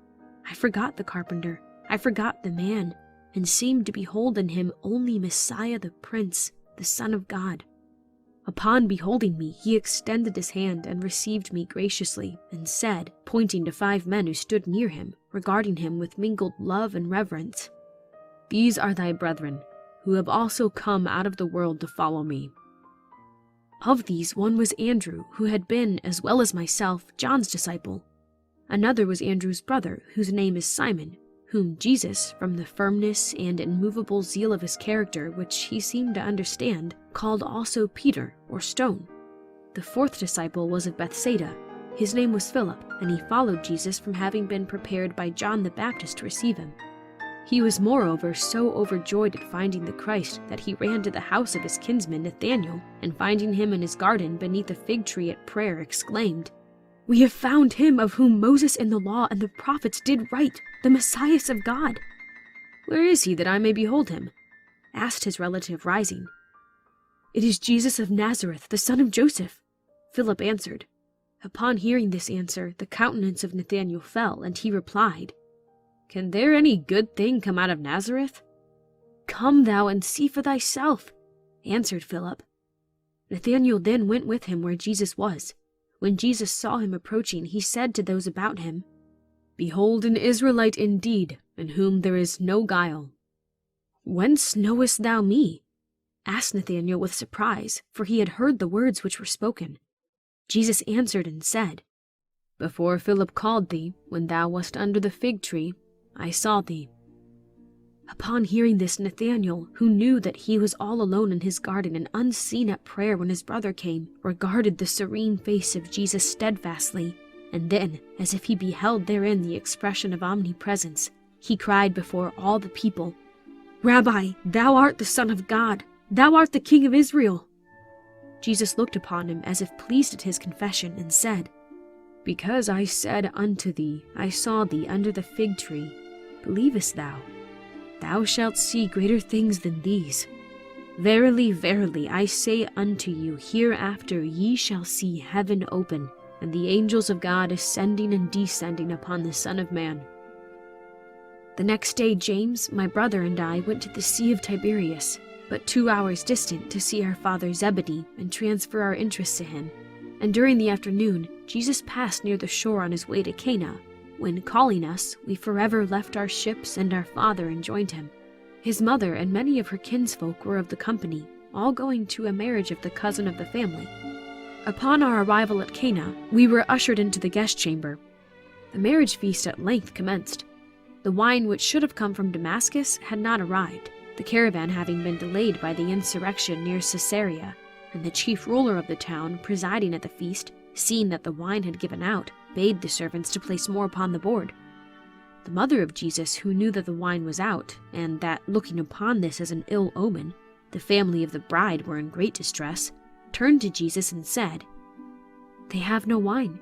I forgot the carpenter, I forgot the man, and seemed to behold in him only Messiah the Prince, the Son of God. Upon beholding me, he extended his hand and received me graciously, and said, pointing to 5 men who stood near him, regarding him with mingled love and reverence, "These are thy brethren, who have also come out of the world to follow me." Of these, one was Andrew, who had been, as well as myself, John's disciple. Another was Andrew's brother, whose name is Simon, whom Jesus, from the firmness and immovable zeal of his character, which he seemed to understand, called also Peter, or Stone. The 4th disciple was of Bethsaida. His name was Philip, and he followed Jesus from having been prepared by John the Baptist to receive him. He was moreover so overjoyed at finding the Christ that he ran to the house of his kinsman Nathanael, and finding him in his garden beneath a fig tree at prayer, exclaimed, "We have found him of whom Moses in the law and the prophets did write, the Messiah of God." "Where is he, that I may behold him?" asked his relative, rising. "It is Jesus of Nazareth, the son of Joseph," Philip answered. Upon hearing this answer, the countenance of Nathanael fell, and he replied, "Can there any good thing come out of Nazareth?" "Come thou and see for thyself," answered Philip. Nathanael then went with him where Jesus was. When Jesus saw him approaching, he said to those about him, "Behold an Israelite indeed, in whom there is no guile." "Whence knowest thou me?" asked Nathanael with surprise, for he had heard the words which were spoken. Jesus answered and said, "Before Philip called thee, when thou wast under the fig tree, I saw thee." Upon hearing this, Nathanael, who knew that he was all alone in his garden and unseen at prayer when his brother came, regarded the serene face of Jesus steadfastly, and then, as if he beheld therein the expression of omnipresence, he cried before all the people, "Rabbi, thou art the Son of God, thou art the King of Israel." Jesus looked upon him as if pleased at his confession, and said, "Because I said unto thee, I saw thee under the fig tree, believest thou? Thou shalt see greater things than these. Verily, verily, I say unto you, hereafter ye shall see heaven open, and the angels of God ascending and descending upon the Son of Man." The next day James, my brother, and I went to the Sea of Tiberias, but 2 hours distant, to see our father Zebedee and transfer our interest to him. And during the afternoon, Jesus passed near the shore on his way to Cana, when, calling us, we forever left our ships and our father and joined him. His mother and many of her kinsfolk were of the company, all going to a marriage of the cousin of the family. Upon our arrival at Cana, we were ushered into the guest chamber. The marriage feast at length commenced. The wine which should have come from Damascus had not arrived, the caravan having been delayed by the insurrection near Caesarea, and the chief ruler of the town, presiding at the feast, seeing that the wine had given out, bade the servants to place more upon the board. The mother of Jesus, who knew that the wine was out, and that, looking upon this as an ill omen, the family of the bride were in great distress, turned to Jesus and said, "They have no wine."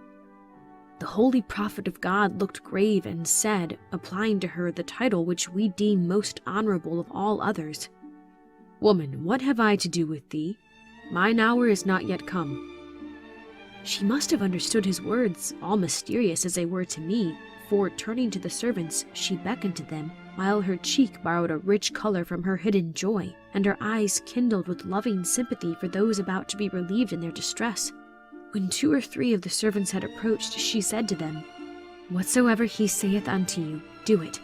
The holy prophet of God looked grave and said, applying to her the title which we deem most honorable of all others, "Woman, what have I to do with thee? Mine hour is not yet come." She must have understood his words, all mysterious as they were to me, for, turning to the servants, she beckoned to them, while her cheek borrowed a rich color from her hidden joy, and her eyes kindled with loving sympathy for those about to be relieved in their distress. When 2 or 3 of the servants had approached, she said to them, "Whatsoever he saith unto you, do it."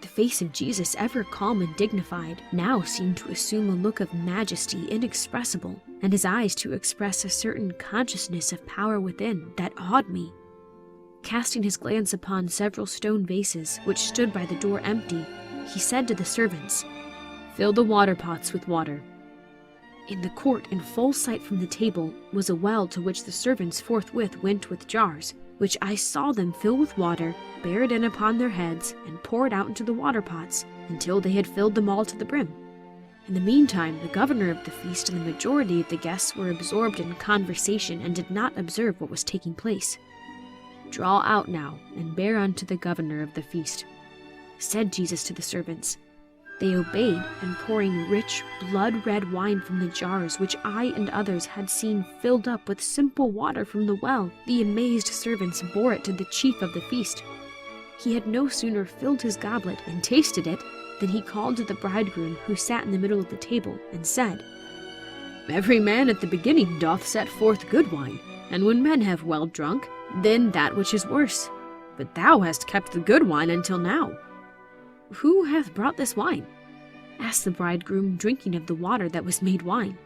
The face of Jesus, ever calm and dignified, now seemed to assume a look of majesty inexpressible, and his eyes to express a certain consciousness of power within that awed me. Casting his glance upon several stone vases which stood by the door empty, he said to the servants, "Fill the water pots with water." In the court, in full sight from the table, was a well to which the servants forthwith went with jars, which I saw them fill with water, bear it in upon their heads, and pour it out into the water pots, until they had filled them all to the brim. In the meantime, the governor of the feast and the majority of the guests were absorbed in conversation and did not observe what was taking place. "Draw out now, and bear unto the governor of the feast," said Jesus to the servants. They obeyed, and pouring rich, blood-red wine from the jars which I and others had seen filled up with simple water from the well, the amazed servants bore it to the chief of the feast. He had no sooner filled his goblet and tasted it than he called to the bridegroom, who sat in the middle of the table, and said, Every man at the beginning doth set forth good wine, and when men have well drunk, then that which is worse. But thou hast kept the good wine until now. Who hath brought this wine? Asked the bridegroom, drinking of the water that was made wine.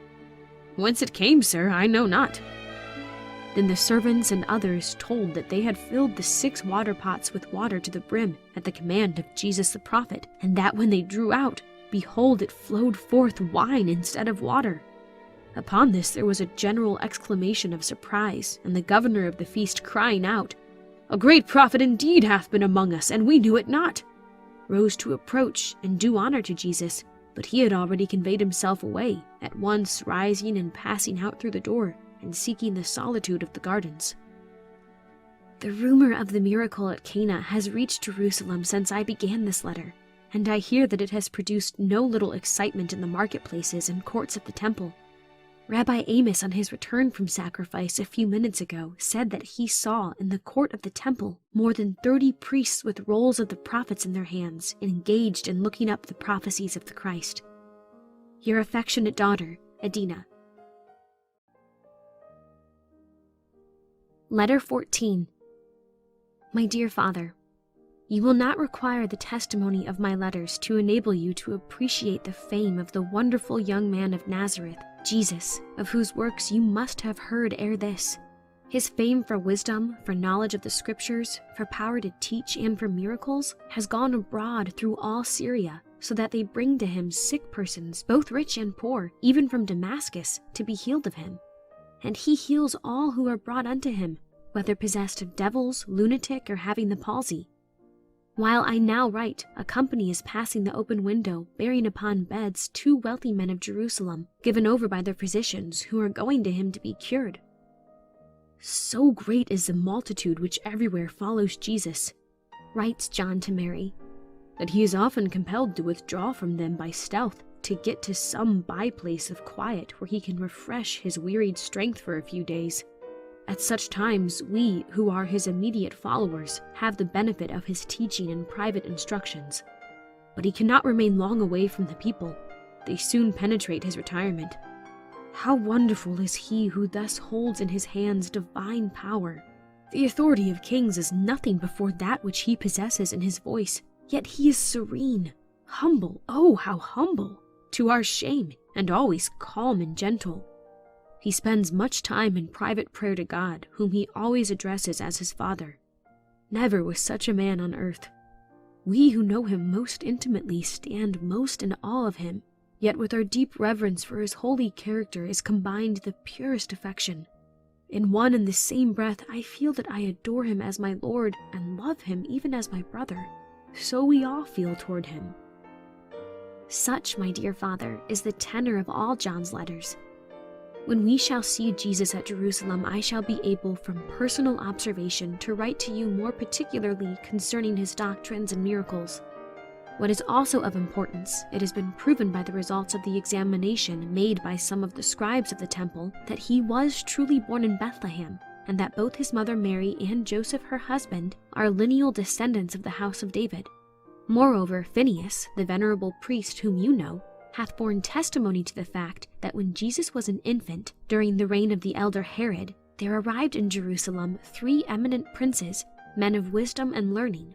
Whence it came, sir, I know not. Then the servants and others told that they had filled the 6 water pots with water to the brim at the command of Jesus the prophet, and that when they drew out, behold, it flowed forth wine instead of water. Upon this there was a general exclamation of surprise, and the governor of the feast crying out, A great prophet indeed hath been among us, and we knew it not, rose to approach and do honor to Jesus, but he had already conveyed himself away, at once rising and passing out through the door, and seeking the solitude of the gardens. The rumor of the miracle at Cana has reached Jerusalem since I began this letter, and I hear that it has produced no little excitement in the marketplaces and courts of the temple. Rabbi Amos, on his return from sacrifice a few minutes ago, said that he saw in the court of the temple more than 30 priests with rolls of the prophets in their hands, engaged in looking up the prophecies of the Christ. Your affectionate daughter, Adina. Letter 14. My dear Father, you will not require the testimony of my letters to enable you to appreciate the fame of the wonderful young man of Nazareth, Jesus, of whose works you must have heard ere this. His fame for wisdom, for knowledge of the Scriptures, for power to teach, and for miracles has gone abroad through all Syria, so that they bring to him sick persons, both rich and poor, even from Damascus, to be healed of him. And he heals all who are brought unto him, whether possessed of devils, lunatic, or having the palsy. While I now write, a company is passing the open window, bearing upon beds 2 wealthy men of Jerusalem, given over by their physicians, who are going to him to be cured. So great is the multitude which everywhere follows Jesus, writes John to Mary, that he is often compelled to withdraw from them by stealth, to get to some by-place of quiet where he can refresh his wearied strength for a few days. At such times, we, who are his immediate followers, have the benefit of his teaching and private instructions. But he cannot remain long away from the people. They soon penetrate his retirement. How wonderful is he who thus holds in his hands divine power! The authority of kings is nothing before that which he possesses in his voice, yet he is serene, humble, oh, how humble, to our shame, and always calm and gentle. He spends much time in private prayer to God, whom he always addresses as his Father. Never was such a man on earth. We who know him most intimately stand most in awe of him, yet with our deep reverence for his holy character is combined the purest affection. In one and the same breath, I feel that I adore him as my Lord and love him even as my brother. So we all feel toward him. Such, my dear Father, is the tenor of all John's letters. When we shall see Jesus at Jerusalem, I shall be able from personal observation to write to you more particularly concerning his doctrines and miracles. What is also of importance, it has been proven by the results of the examination made by some of the scribes of the temple that he was truly born in Bethlehem, and that both his mother Mary and Joseph her husband are lineal descendants of the house of David. Moreover, Phinehas, the venerable priest whom you know, hath borne testimony to the fact that when Jesus was an infant, during the reign of the elder Herod, there arrived in Jerusalem 3 eminent princes, men of wisdom and learning.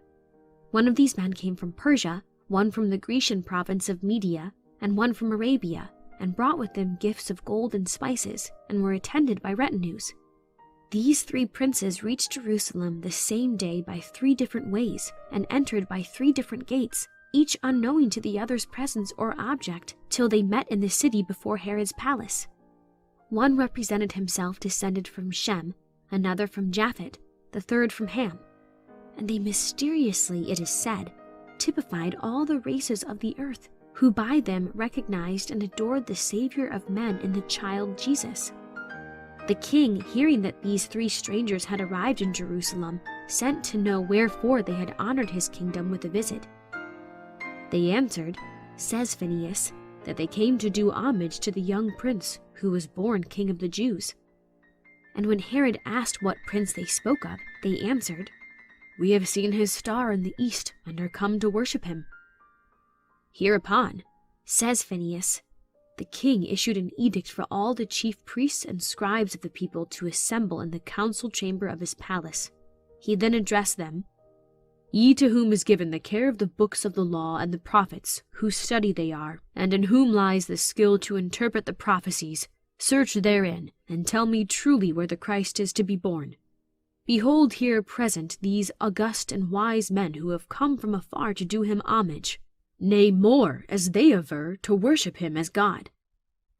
One of these men came from Persia, one from the Grecian province of Media, and one from Arabia, and brought with them gifts of gold and spices, and were attended by retinues. These 3 princes reached Jerusalem the same day by 3 different ways, and entered by 3 different gates, each unknowing to the other's presence or object, till they met in the city before Herod's palace. One represented himself descended from Shem, another from Japhet, the third from Ham. And they mysteriously, it is said, typified all the races of the earth, who by them recognized and adored the Savior of men in the child Jesus. The king, hearing that these 3 strangers had arrived in Jerusalem, sent to know wherefore they had honored his kingdom with a visit. They answered, says Phinehas, that they came to do homage to the young prince who was born king of the Jews. And when Herod asked what prince they spoke of, they answered, We have seen his star in the east and are come to worship him. Hereupon, says Phinehas, the king issued an edict for all the chief priests and scribes of the people to assemble in the council chamber of his palace. He then addressed them, "Ye to whom is given the care of the books of the law and the prophets, whose study they are, and in whom lies the skill to interpret the prophecies, search therein, and tell me truly where the Christ is to be born. Behold here present these august and wise men who have come from afar to do him homage, nay more, as they aver, to worship him as God.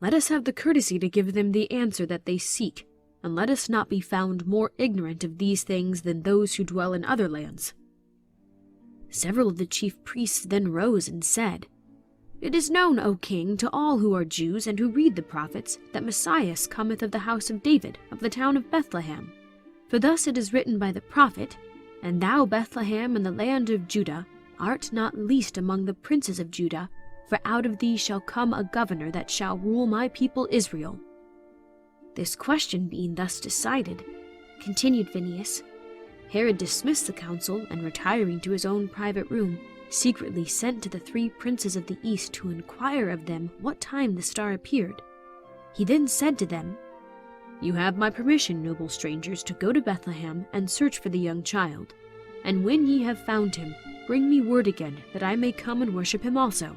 Let us have the courtesy to give them the answer that they seek, and let us not be found more ignorant of these things than those who dwell in other lands." Several of the chief priests then rose and said, "It is known, O king, to all who are Jews and who read the prophets, that Messiah cometh of the house of David, of the town of Bethlehem. For thus it is written by the prophet, And thou, Bethlehem, in the land of Judah, art not least among the princes of Judah, for out of thee shall come a governor that shall rule my people Israel." This question being thus decided, continued Phineas, Herod dismissed the council, and retiring to his own private room, secretly sent to the 3 princes of the east to inquire of them what time the star appeared. He then said to them, "You have my permission, noble strangers, to go to Bethlehem and search for the young child, and when ye have found him, bring me word again, that I may come and worship him also."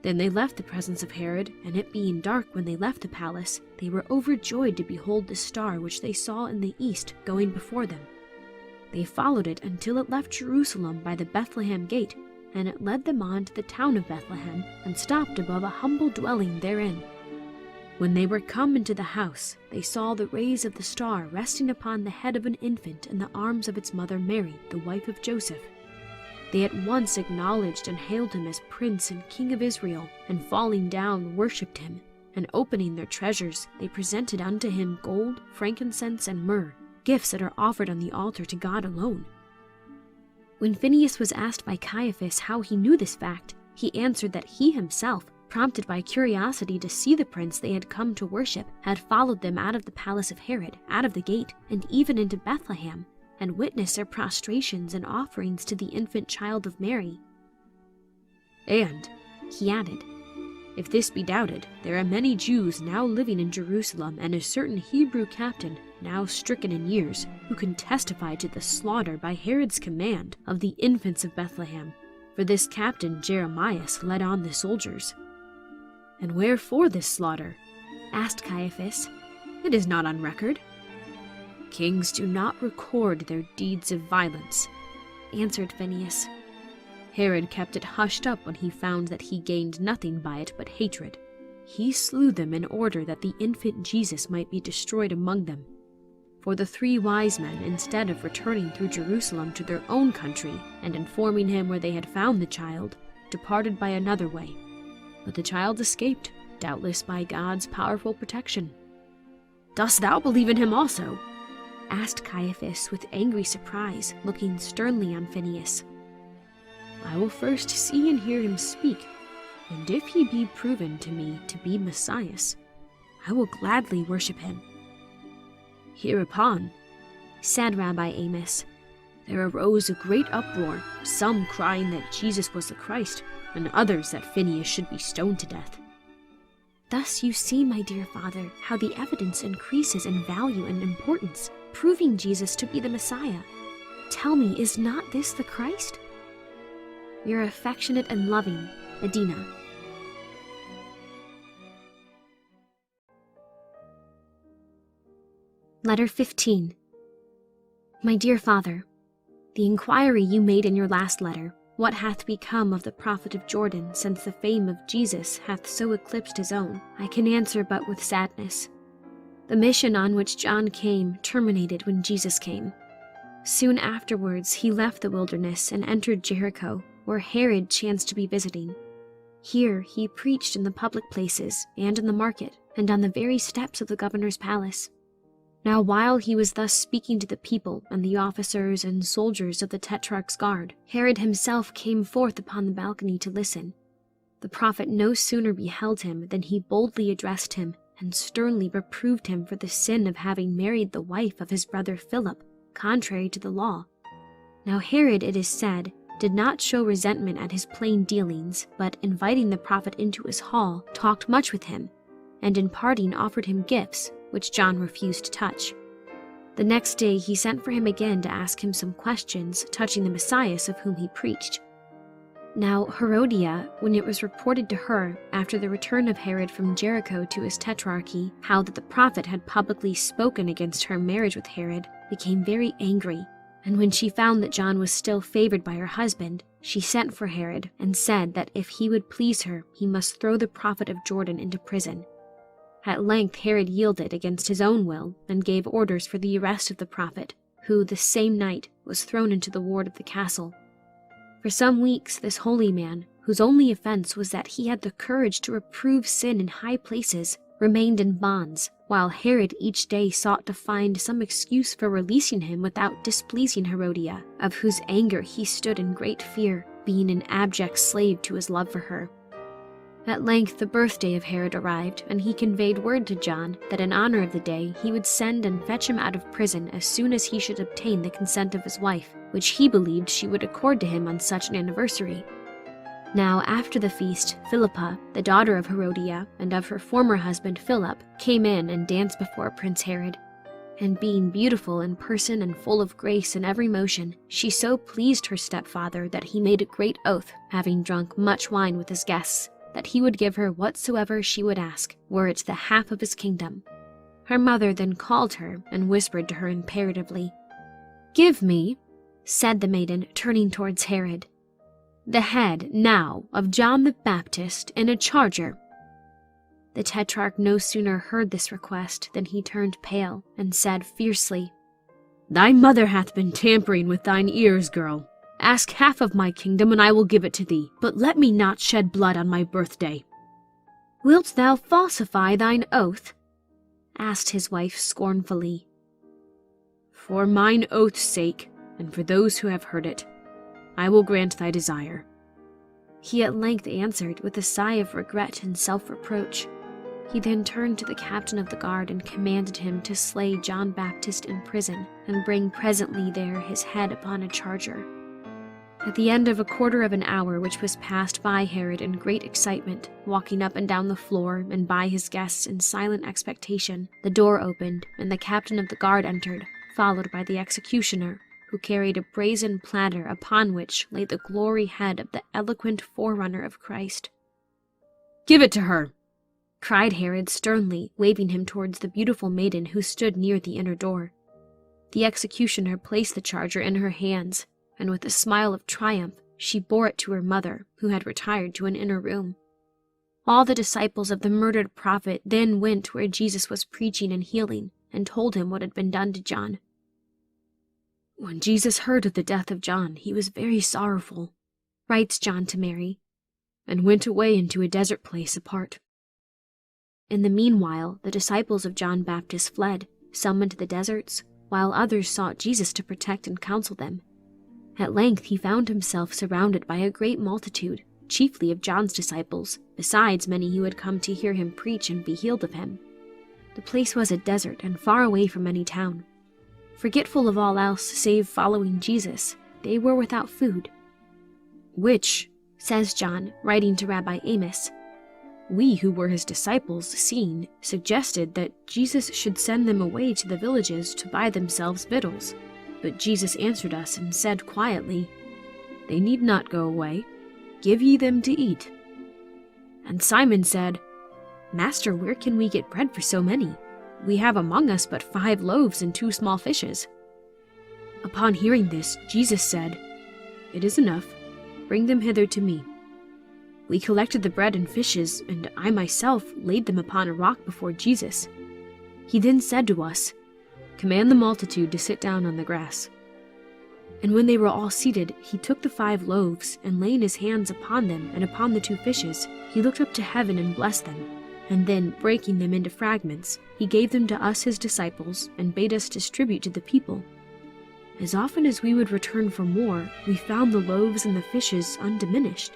Then they left the presence of Herod, and it being dark when they left the palace, they were overjoyed to behold the star which they saw in the east going before them. They followed it until it left Jerusalem by the Bethlehem gate, and it led them on to the town of Bethlehem, and stopped above a humble dwelling therein. When they were come into the house, they saw the rays of the star resting upon the head of an infant in the arms of its mother Mary, the wife of Joseph. They at once acknowledged and hailed him as Prince and King of Israel, and falling down worshipped him, and opening their treasures, they presented unto him gold, frankincense, and myrrh, gifts that are offered on the altar to God alone. When Phineas was asked by Caiaphas how he knew this fact, he answered that he himself, prompted by curiosity to see the prince they had come to worship, had followed them out of the palace of Herod, out of the gate, and even into Bethlehem, and witnessed their prostrations and offerings to the infant child of Mary. "And," he added, "if this be doubted, there are many Jews now living in Jerusalem, and a certain Hebrew captain, now stricken in years, who can testify to the slaughter by Herod's command of the infants of Bethlehem. For this captain Jeremias led on the soldiers." "And wherefore this slaughter?" asked Caiaphas. "It is not on record." "Kings do not record their deeds of violence," answered Phineas. "Herod kept it hushed up when he found that he gained nothing by it but hatred. He slew them in order that the infant Jesus might be destroyed among them. For the 3 wise men, instead of returning through Jerusalem to their own country and informing him where they had found the child, departed by another way. But the child escaped, doubtless by God's powerful protection." "Dost thou believe in him also?" asked Caiaphas with angry surprise, looking sternly on Phineas. "I will first see and hear him speak, and if he be proven to me to be Messiah, I will gladly worship him." Hereupon, said Rabbi Amos, there arose a great uproar, some crying that Jesus was the Christ, and others that Phineas should be stoned to death. Thus you see, my dear father, how the evidence increases in value and importance, proving Jesus to be the Messiah. Tell me, is not this the Christ? Your affectionate and loving Adina. Letter 15. My dear father, the inquiry you made in your last letter, what hath become of the prophet of Jordan, since the fame of Jesus hath so eclipsed his own, I can answer but with sadness. The mission on which John came terminated when Jesus came. Soon afterwards he left the wilderness and entered Jericho, where Herod chanced to be visiting. Here he preached in the public places, and in the market, and on the very steps of the governor's palace. Now while he was thus speaking to the people and the officers and soldiers of the Tetrarch's guard, Herod himself came forth upon the balcony to listen. The prophet no sooner beheld him than he boldly addressed him, and sternly reproved him for the sin of having married the wife of his brother Philip, contrary to the law. Now Herod, it is said, did not show resentment at his plain dealings, but inviting the prophet into his hall, talked much with him, and in parting offered him gifts, which John refused to touch. The next day he sent for him again to ask him some questions touching the Messiah of whom he preached. Now Herodias, when it was reported to her, after the return of Herod from Jericho to his tetrarchy, how that the prophet had publicly spoken against her marriage with Herod, became very angry. And when she found that John was still favored by her husband, she sent for Herod and said that if he would please her, he must throw the prophet of Jordan into prison. At length Herod yielded against his own will and gave orders for the arrest of the prophet, who the same night was thrown into the ward of the castle. For some weeks this holy man, whose only offense was that he had the courage to reprove sin in high places, remained in bonds, while Herod each day sought to find some excuse for releasing him without displeasing Herodias, of whose anger he stood in great fear, being an abject slave to his love for her. At length the birthday of Herod arrived, and he conveyed word to John that in honor of the day he would send and fetch him out of prison as soon as he should obtain the consent of his wife, which he believed she would accord to him on such an anniversary. Now after the feast, Philippa, the daughter of Herodias, and of her former husband Philip, came in and danced before Prince Herod. And being beautiful in person and full of grace in every motion, she so pleased her stepfather that he made a great oath, having drunk much wine with his guests, that he would give her whatsoever she would ask, were it the half of his kingdom. Her mother then called her and whispered to her imperatively, "Give me," said the maiden, turning towards Herod, "the head now of John the Baptist in a charger." The tetrarch no sooner heard this request than he turned pale and said fiercely, "Thy mother hath been tampering with thine ears, girl. Ask half of my kingdom, and I will give it to thee, but let me not shed blood on my birthday." "Wilt thou falsify thine oath?" asked his wife scornfully. "For mine oath's sake, and for those who have heard it, I will grant thy desire," he at length answered with a sigh of regret and self-reproach. He then turned to the captain of the guard and commanded him to slay John Baptist in prison and bring presently there his head upon a charger. At the end of a quarter of an hour, which was passed by Herod in great excitement, walking up and down the floor and by his guests in silent expectation, the door opened and the captain of the guard entered, followed by the executioner, who carried a brazen platter upon which lay the glory head of the eloquent forerunner of Christ. "Give it to her!" cried Herod sternly, waving him towards the beautiful maiden who stood near the inner door. The executioner placed the charger in her hands, and with a smile of triumph she bore it to her mother, who had retired to an inner room. All the disciples of the murdered prophet then went where Jesus was preaching and healing, and told him what had been done to John. When Jesus heard of the death of John, he was very sorrowful, writes John to Mary, and went away into a desert place apart. In the meanwhile, the disciples of John Baptist fled, some into the deserts, while others sought Jesus to protect and counsel them. At length he found himself surrounded by a great multitude, chiefly of John's disciples, besides many who had come to hear him preach and be healed of him. The place was a desert and far away from any town. Forgetful of all else save following Jesus, they were without food. "Which," says John, writing to Rabbi Amos, "we who were his disciples, seeing, suggested that Jesus should send them away to the villages to buy themselves victuals. But Jesus answered us and said quietly, 'They need not go away. Give ye them to eat.' And Simon said, 'Master, where can we get bread for so many? We have among us but 5 loaves and 2 small fishes.' Upon hearing this, Jesus said, 'It is enough. Bring them hither to me.' We collected the bread and fishes, and I myself laid them upon a rock before Jesus. He then said to us, 'Command the multitude to sit down on the grass.' And when they were all seated, he took the 5 loaves, and laying his hands upon them and upon the 2 fishes, he looked up to heaven and blessed them. And then, breaking them into fragments, he gave them to us his disciples, and bade us distribute to the people. As often as we would return for more, we found the loaves and the fishes undiminished.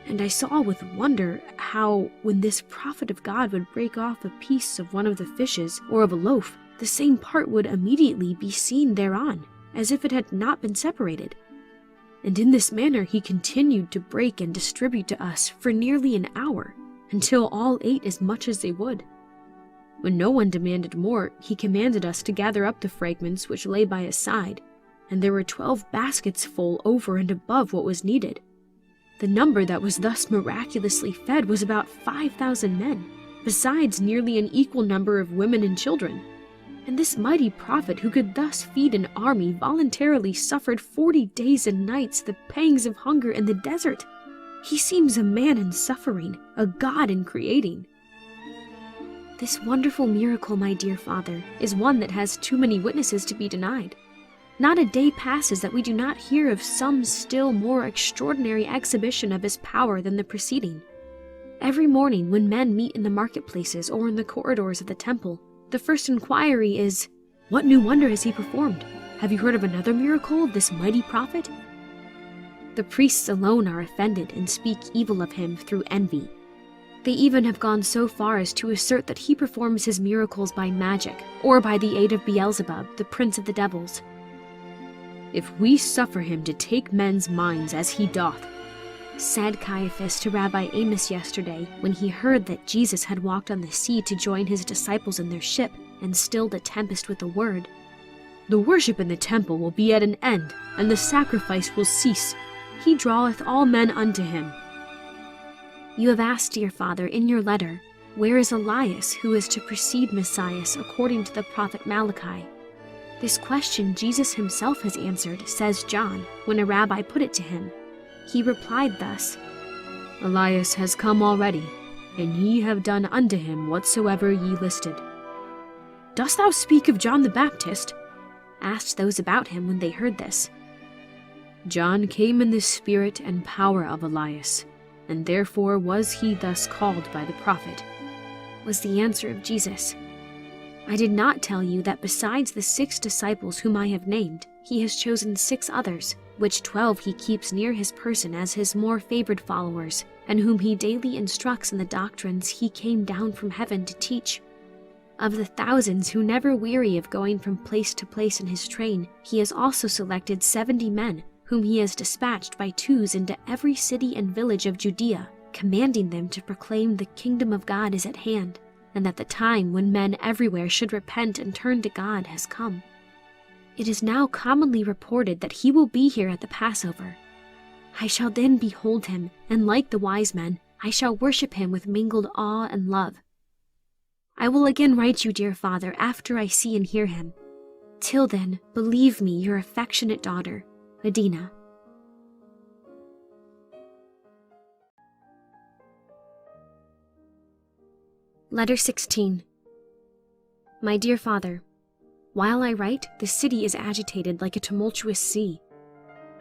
And I saw with wonder how, when this prophet of God would break off a piece of one of the fishes or of a loaf, the same part would immediately be seen thereon, as if it had not been separated. And in this manner he continued to break and distribute to us for nearly an hour, until all ate as much as they would. When no one demanded more, he commanded us to gather up the fragments which lay by his side, and there were 12 baskets full over and above what was needed. The number that was thus miraculously fed was about 5,000 men, besides nearly an equal number of women and children. And this mighty prophet who could thus feed an army voluntarily suffered 40 days and nights the pangs of hunger in the desert. He seems a man in suffering, a God in creating. This wonderful miracle, my dear father, is one that has too many witnesses to be denied. Not a day passes that we do not hear of some still more extraordinary exhibition of his power than the preceding. Every morning when men meet in the marketplaces or in the corridors of the temple, the first inquiry is, "What new wonder has he performed? Have you heard of another miracle of this mighty prophet?" The priests alone are offended and speak evil of him through envy. They even have gone so far as to assert that he performs his miracles by magic, or by the aid of Beelzebub, the prince of the devils. "If we suffer him to take men's minds as he doth," said Caiaphas to Rabbi Amos yesterday when he heard that Jesus had walked on the sea to join his disciples in their ship and stilled a tempest with a word, "the worship in the temple will be at an end, and the sacrifice will cease. He draweth all men unto him." You have asked, dear father, in your letter, where is Elias who is to precede Messiah according to the prophet Malachi? This question Jesus himself has answered, says John, when a rabbi put it to him. He replied thus, "Elias has come already, and ye have done unto him whatsoever ye listed." "Dost thou speak of John the Baptist?" asked those about him when they heard this. "John came in the spirit and power of Elias, and therefore was he thus called by the prophet," was the answer of Jesus. "I did not tell you that besides the 6 disciples whom I have named, he has chosen 6 others, which 12 he keeps near his person as his more favored followers, and whom he daily instructs in the doctrines he came down from heaven to teach. Of the thousands who never weary of going from place to place in his train, he has also selected 70 men, whom he has dispatched by twos into every city and village of Judea, commanding them to proclaim the kingdom of God is at hand, and that the time when men everywhere should repent and turn to God has come. It is now commonly reported that he will be here at the Passover. I shall then behold him, and like the wise men, I shall worship him with mingled awe and love. I will again write you, dear father, after I see and hear him. Till then, believe me, your affectionate daughter, Adina." Letter 16. My dear father, while I write, the city is agitated like a tumultuous sea.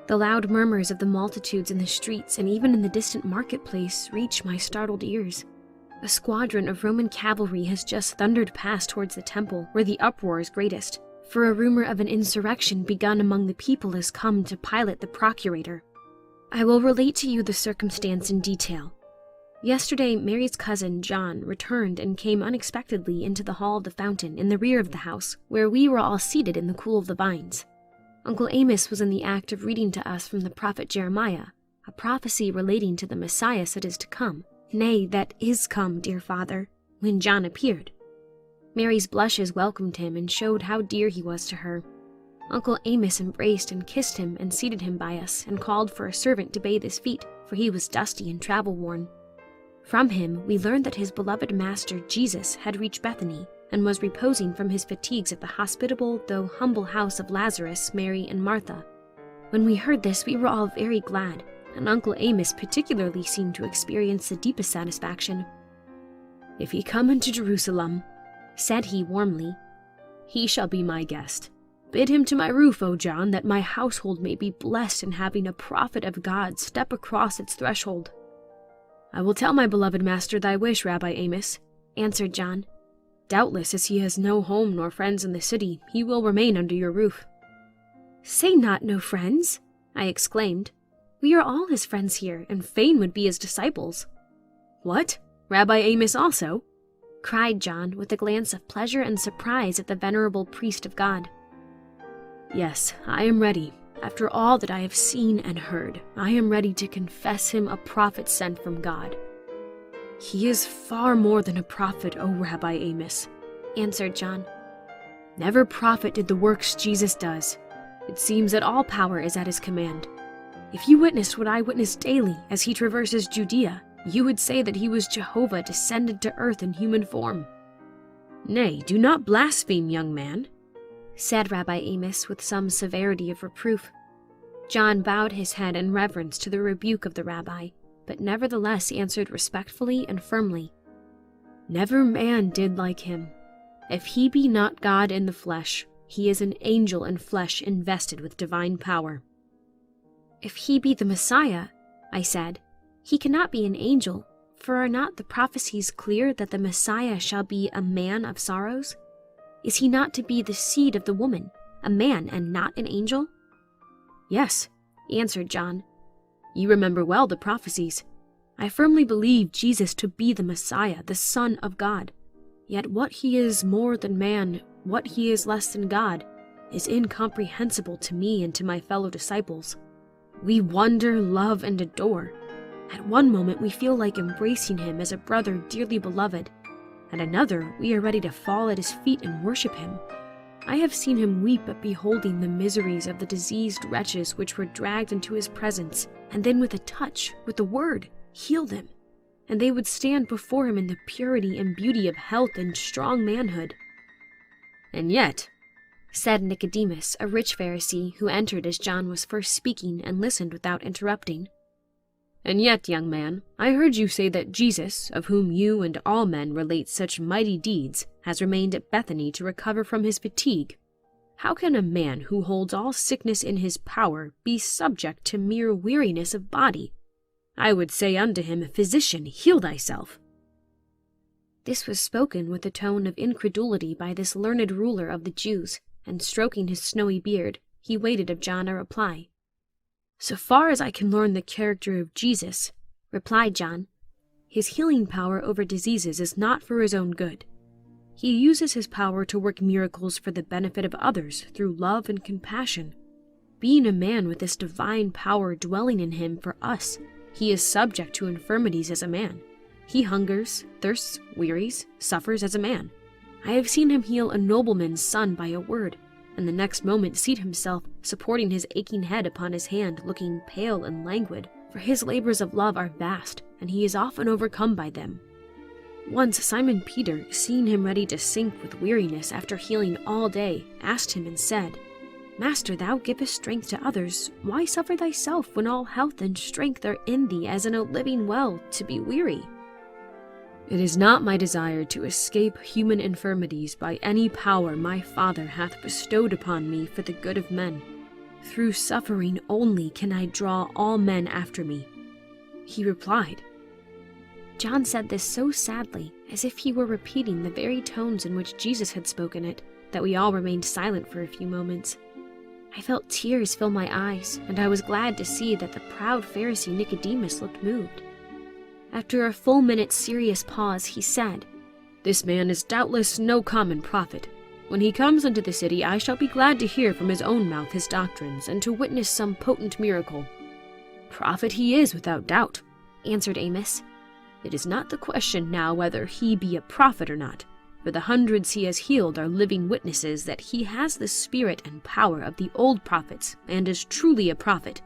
The loud murmurs of the multitudes in the streets and even in the distant marketplace reach my startled ears. A squadron of Roman cavalry has just thundered past towards the temple, where the uproar is greatest, for a rumor of an insurrection begun among the people has come to Pilate the procurator. I will relate to you the circumstance in detail. Yesterday, Mary's cousin, John, returned and came unexpectedly into the hall of the fountain in the rear of the house, where we were all seated in the cool of the vines. Uncle Amos was in the act of reading to us from the prophet Jeremiah, a prophecy relating to the Messiah that is to come, nay, that is come, dear father, when John appeared. Mary's blushes welcomed him and showed how dear he was to her. Uncle Amos embraced and kissed him and seated him by us and called for a servant to bathe his feet, for he was dusty and travel-worn. From him, we learned that his beloved master, Jesus, had reached Bethany and was reposing from his fatigues at the hospitable, though humble house of Lazarus, Mary, and Martha. When we heard this, we were all very glad, and Uncle Amos particularly seemed to experience the deepest satisfaction. "If he come into Jerusalem," said he warmly, "he shall be my guest. Bid him to my roof, O John, that my household may be blessed in having a prophet of God step across its threshold." "I will tell my beloved master thy wish, Rabbi Amos," answered John. "Doubtless, as he has no home nor friends in the city, he will remain under your roof." "Say not no friends," I exclaimed. "We are all his friends here, and fain would be his disciples." "What? Rabbi Amos also?" cried John, with a glance of pleasure and surprise at the venerable priest of God. "Yes, I am ready, After all that I have seen and heard, I am ready to confess him a prophet sent from God." "He is far more than a prophet, O Rabbi Amos," answered John. "Never prophet did the works Jesus does. It seems that all power is at his command. If you witnessed what I witness daily as he traverses Judea, you would say that he was Jehovah descended to earth in human form." "Nay, do not blaspheme, young man," said Rabbi Amos with some severity of reproof. John bowed his head in reverence to the rebuke of the rabbi, but nevertheless answered respectfully and firmly, "Never man did like him. If he be not God in the flesh, he is an angel in flesh invested with divine power." "If he be the Messiah," I said, "he cannot be an angel, for are not the prophecies clear that the Messiah shall be a man of sorrows? Is he not to be the seed of the woman, a man and not an angel?" "Yes," answered John. "you remember well the prophecies. I firmly believe Jesus to be the Messiah, the Son of God. Yet what he is more than man, what he is less than God, is incomprehensible to me and to my fellow disciples. We wonder, love, and adore. At one moment we feel like embracing him as a brother dearly beloved. At another, we are ready to fall at his feet and worship him. I have seen him weep at beholding the miseries of the diseased wretches which were dragged into his presence, and then with a touch, with a word, heal them, and they would stand before him in the purity and beauty of health and strong manhood." "And yet," said Nicodemus, a rich Pharisee who entered as John was first speaking and listened without interrupting, "and yet, young man, I heard you say that Jesus, of whom you and all men relate such mighty deeds, has remained at Bethany to recover from his fatigue. How can a man who holds all sickness in his power be subject to mere weariness of body? I would say unto him, Physician, heal thyself." This was spoken with a tone of incredulity by this learned ruler of the Jews, and stroking his snowy beard, he waited of John a reply. "So far as I can learn the character of Jesus," replied John, "his healing power over diseases is not for his own good. He uses his power to work miracles for the benefit of others through love and compassion. Being a man with this divine power dwelling in him for us, he is subject to infirmities as a man. He hungers, thirsts, wearies, suffers as a man. I have seen him heal a nobleman's son by a word, and the next moment seat himself, supporting his aching head upon his hand, looking pale and languid, for his labors of love are vast, and he is often overcome by them. Once Simon Peter, seeing him ready to sink with weariness after healing all day, asked him and said, Master, thou givest strength to others, why suffer thyself when all health and strength are in thee as in a living well to be weary? It is not my desire to escape human infirmities by any power my Father hath bestowed upon me for the good of men. Through suffering only can I draw all men after me. He replied. John said this so sadly, as if he were repeating the very tones in which Jesus had spoken it, that we all remained silent for a few moments. I felt tears fill my eyes, and I was glad to see that the proud Pharisee Nicodemus looked moved. After a full minute's serious pause, he said, This man is doubtless no common prophet. When he comes into the city, I shall be glad to hear from his own mouth his doctrines, and to witness some potent miracle. Prophet he is, without doubt, answered Amos. It is not the question now whether he be a prophet or not, for the hundreds he has healed are living witnesses that he has the spirit and power of the old prophets, and is truly a prophet.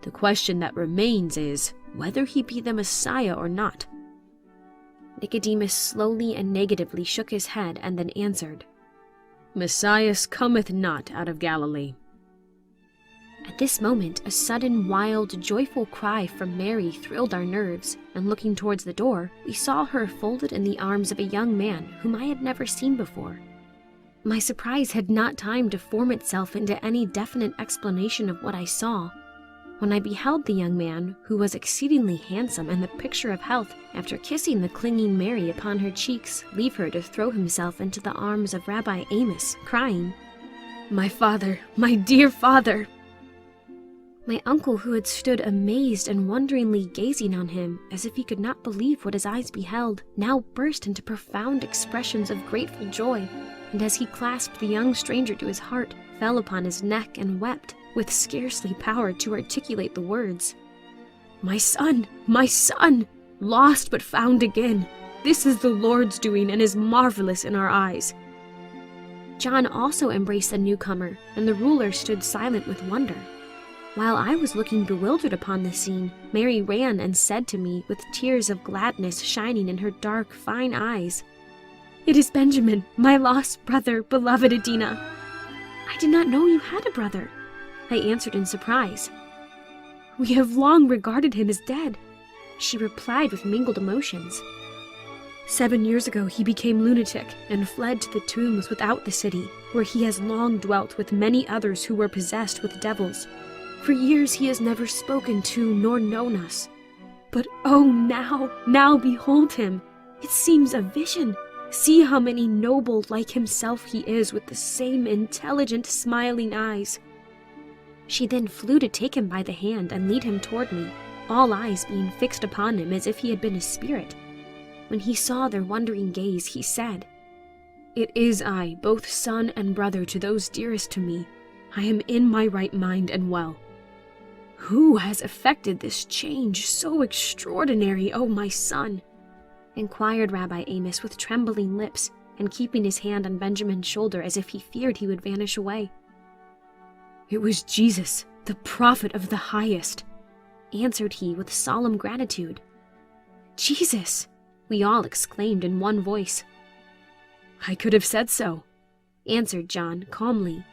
The question that remains is whether he be the Messiah or not. Nicodemus slowly and negatively shook his head and then answered, Messiah cometh not out of Galilee. At this moment, a sudden, wild, joyful cry from Mary thrilled our nerves, and looking towards the door, we saw her folded in the arms of a young man whom I had never seen before. My surprise had not time to form itself into any definite explanation of what I saw. When I beheld the young man, who was exceedingly handsome and the picture of health, after kissing the clinging Mary upon her cheeks, leave her to throw himself into the arms of Rabbi Amos, crying, My father, my dear father! My uncle, who had stood amazed and wonderingly gazing on him, as if he could not believe what his eyes beheld, now burst into profound expressions of grateful joy, and as he clasped the young stranger to his heart, fell upon his neck and wept, with scarcely power to articulate the words. My son, lost but found again. This is the Lord's doing and is marvelous in our eyes." John also embraced the newcomer, and the ruler stood silent with wonder. While I was looking bewildered upon the scene, Mary ran and said to me, with tears of gladness shining in her dark, fine eyes, "It is Benjamin, my lost brother, beloved Adina." "I did not know you had a brother," I answered in surprise. "We have long regarded him as dead," she replied with mingled emotions. 7 years ago he became lunatic and fled to the tombs without the city, where he has long dwelt with many others who were possessed with devils. For years he has never spoken to nor known us. But oh, now behold him! It seems a vision. See how many noble like himself he is, with the same intelligent, smiling eyes." She then flew to take him by the hand and lead him toward me, all eyes being fixed upon him as if he had been a spirit. When he saw their wondering gaze, he said, "It is I, both son and brother to those dearest to me. I am in my right mind and well. Who has effected this change so extraordinary, O my son?" inquired Rabbi Amos with trembling lips and keeping his hand on Benjamin's shoulder as if he feared he would vanish away. "It was Jesus, the prophet of the highest," answered he with solemn gratitude. "Jesus!" we all exclaimed in one voice. "I could have said so," answered John calmly.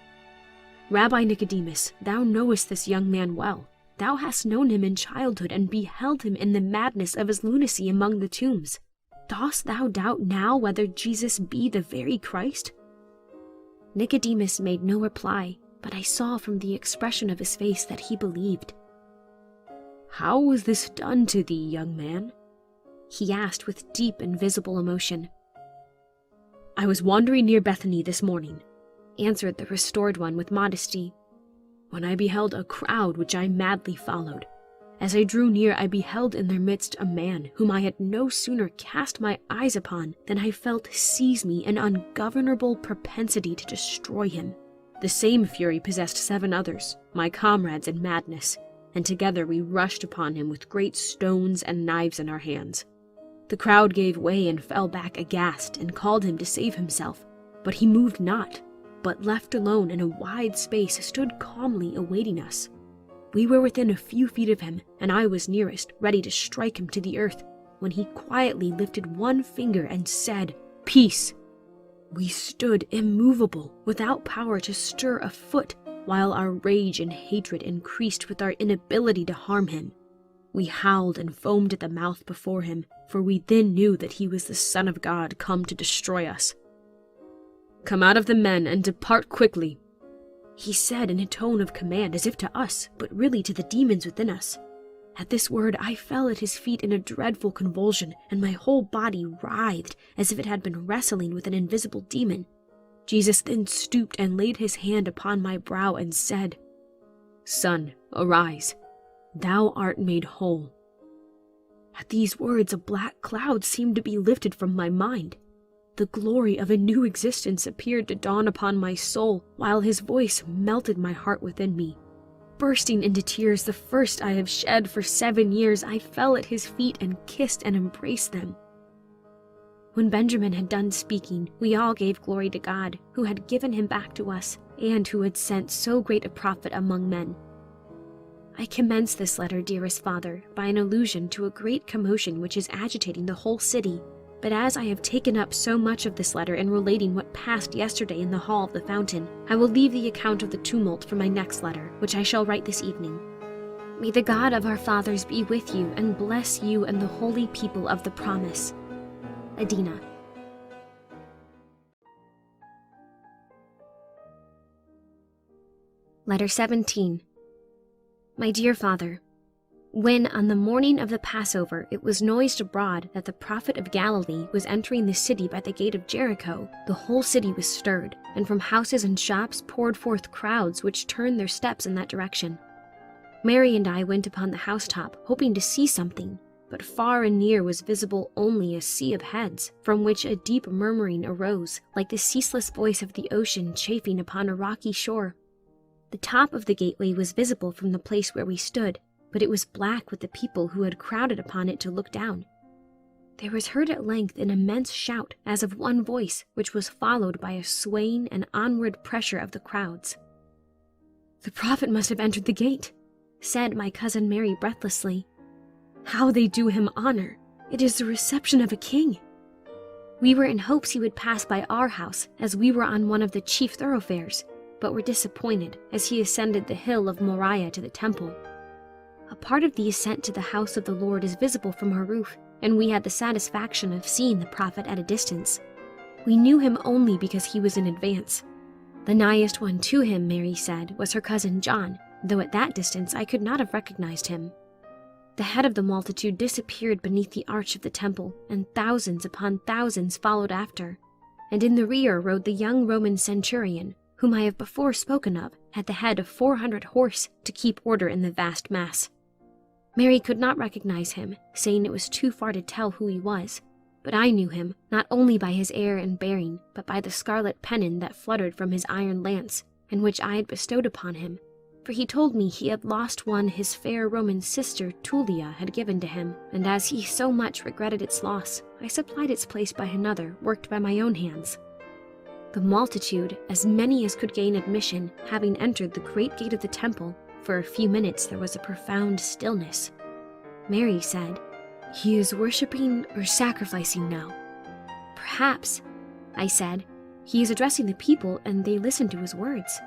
"Rabbi Nicodemus, thou knowest this young man well. Thou hast known him in childhood and beheld him in the madness of his lunacy among the tombs. Dost thou doubt now whether Jesus be the very Christ?" Nicodemus made no reply, but I saw from the expression of his face that he believed. "How was this done to thee, young man?" he asked with deep and visible emotion. "I was wandering near Bethany this morning," answered the restored one with modesty, "when I beheld a crowd which I madly followed. As I drew near, I beheld in their midst a man whom I had no sooner cast my eyes upon than I felt seize me an ungovernable propensity to destroy him. The same fury possessed 7 others, my comrades in madness, and together we rushed upon him with great stones and knives in our hands. The crowd gave way and fell back aghast and called him to save himself, but he moved not, but left alone in a wide space stood calmly awaiting us. We were within a few feet of him, and I was nearest, ready to strike him to the earth, when he quietly lifted one finger and said, 'Peace!' We stood immovable, without power to stir a foot, while our rage and hatred increased with our inability to harm him. We howled and foamed at the mouth before him, for we then knew that he was the Son of God come to destroy us. 'Come out of the men and depart quickly,' he said in a tone of command, as if to us, but really to the demons within us. At this word I fell at his feet in a dreadful convulsion, and my whole body writhed as if it had been wrestling with an invisible demon. Jesus then stooped and laid his hand upon my brow and said, 'Son, arise. Thou art made whole.' At these words a black cloud seemed to be lifted from my mind. The glory of a new existence appeared to dawn upon my soul, while his voice melted my heart within me. Bursting into tears, the first I have shed for 7 years, I fell at his feet and kissed and embraced them. When Benjamin had done speaking, we all gave glory to God, who had given him back to us, and who had sent so great a prophet among men. I commence this letter, dearest Father, by an allusion to a great commotion which is agitating the whole city. But as I have taken up so much of this letter in relating what passed yesterday in the hall of the fountain, I will leave the account of the tumult for my next letter, which I shall write this evening. May the God of our fathers be with you and bless you and the holy people of the promise. Adina. Letter 17. My dear Father, when on the morning of the Passover it was noised abroad that the prophet of Galilee was entering the city by the gate of Jericho, the whole city was stirred, and from houses and shops poured forth crowds which turned their steps in that direction. Mary and I went upon the housetop, hoping to see something, but far and near was visible only a sea of heads, from which a deep murmuring arose, like the ceaseless voice of the ocean chafing upon a rocky shore. The top of the gateway was visible from the place where we stood, but it was black with the people who had crowded upon it to look down. There was heard at length an immense shout, as of one voice, which was followed by a swaying and onward pressure of the crowds. "The prophet must have entered the gate," said my cousin Mary breathlessly. "How they do him honor! It is the reception of a king." We were in hopes he would pass by our house, as we were on one of the chief thoroughfares, but were disappointed as he ascended the hill of Moriah to the temple. A part of the ascent to the house of the Lord is visible from her roof, and we had the satisfaction of seeing the prophet at a distance. We knew him only because he was in advance. The nighest one to him, Mary said, was her cousin John, though at that distance I could not have recognized him. The head of the multitude disappeared beneath the arch of the temple, and thousands upon thousands followed after. And in the rear rode the young Roman centurion, whom I have before spoken of, at the head of 400 horse to keep order in the vast mass. Mary could not recognize him, saying it was too far to tell who he was, but I knew him not only by his air and bearing, but by the scarlet pennon that fluttered from his iron lance, and which I had bestowed upon him, for he told me he had lost one his fair Roman sister Tullia had given to him, and as he so much regretted its loss, I supplied its place by another worked by my own hands. The multitude, as many as could gain admission, having entered the great gate of the temple, for a few minutes there was a profound stillness. Mary said, "He is worshipping or sacrificing now." "Perhaps," I said, "he is addressing the people and they listen to his words."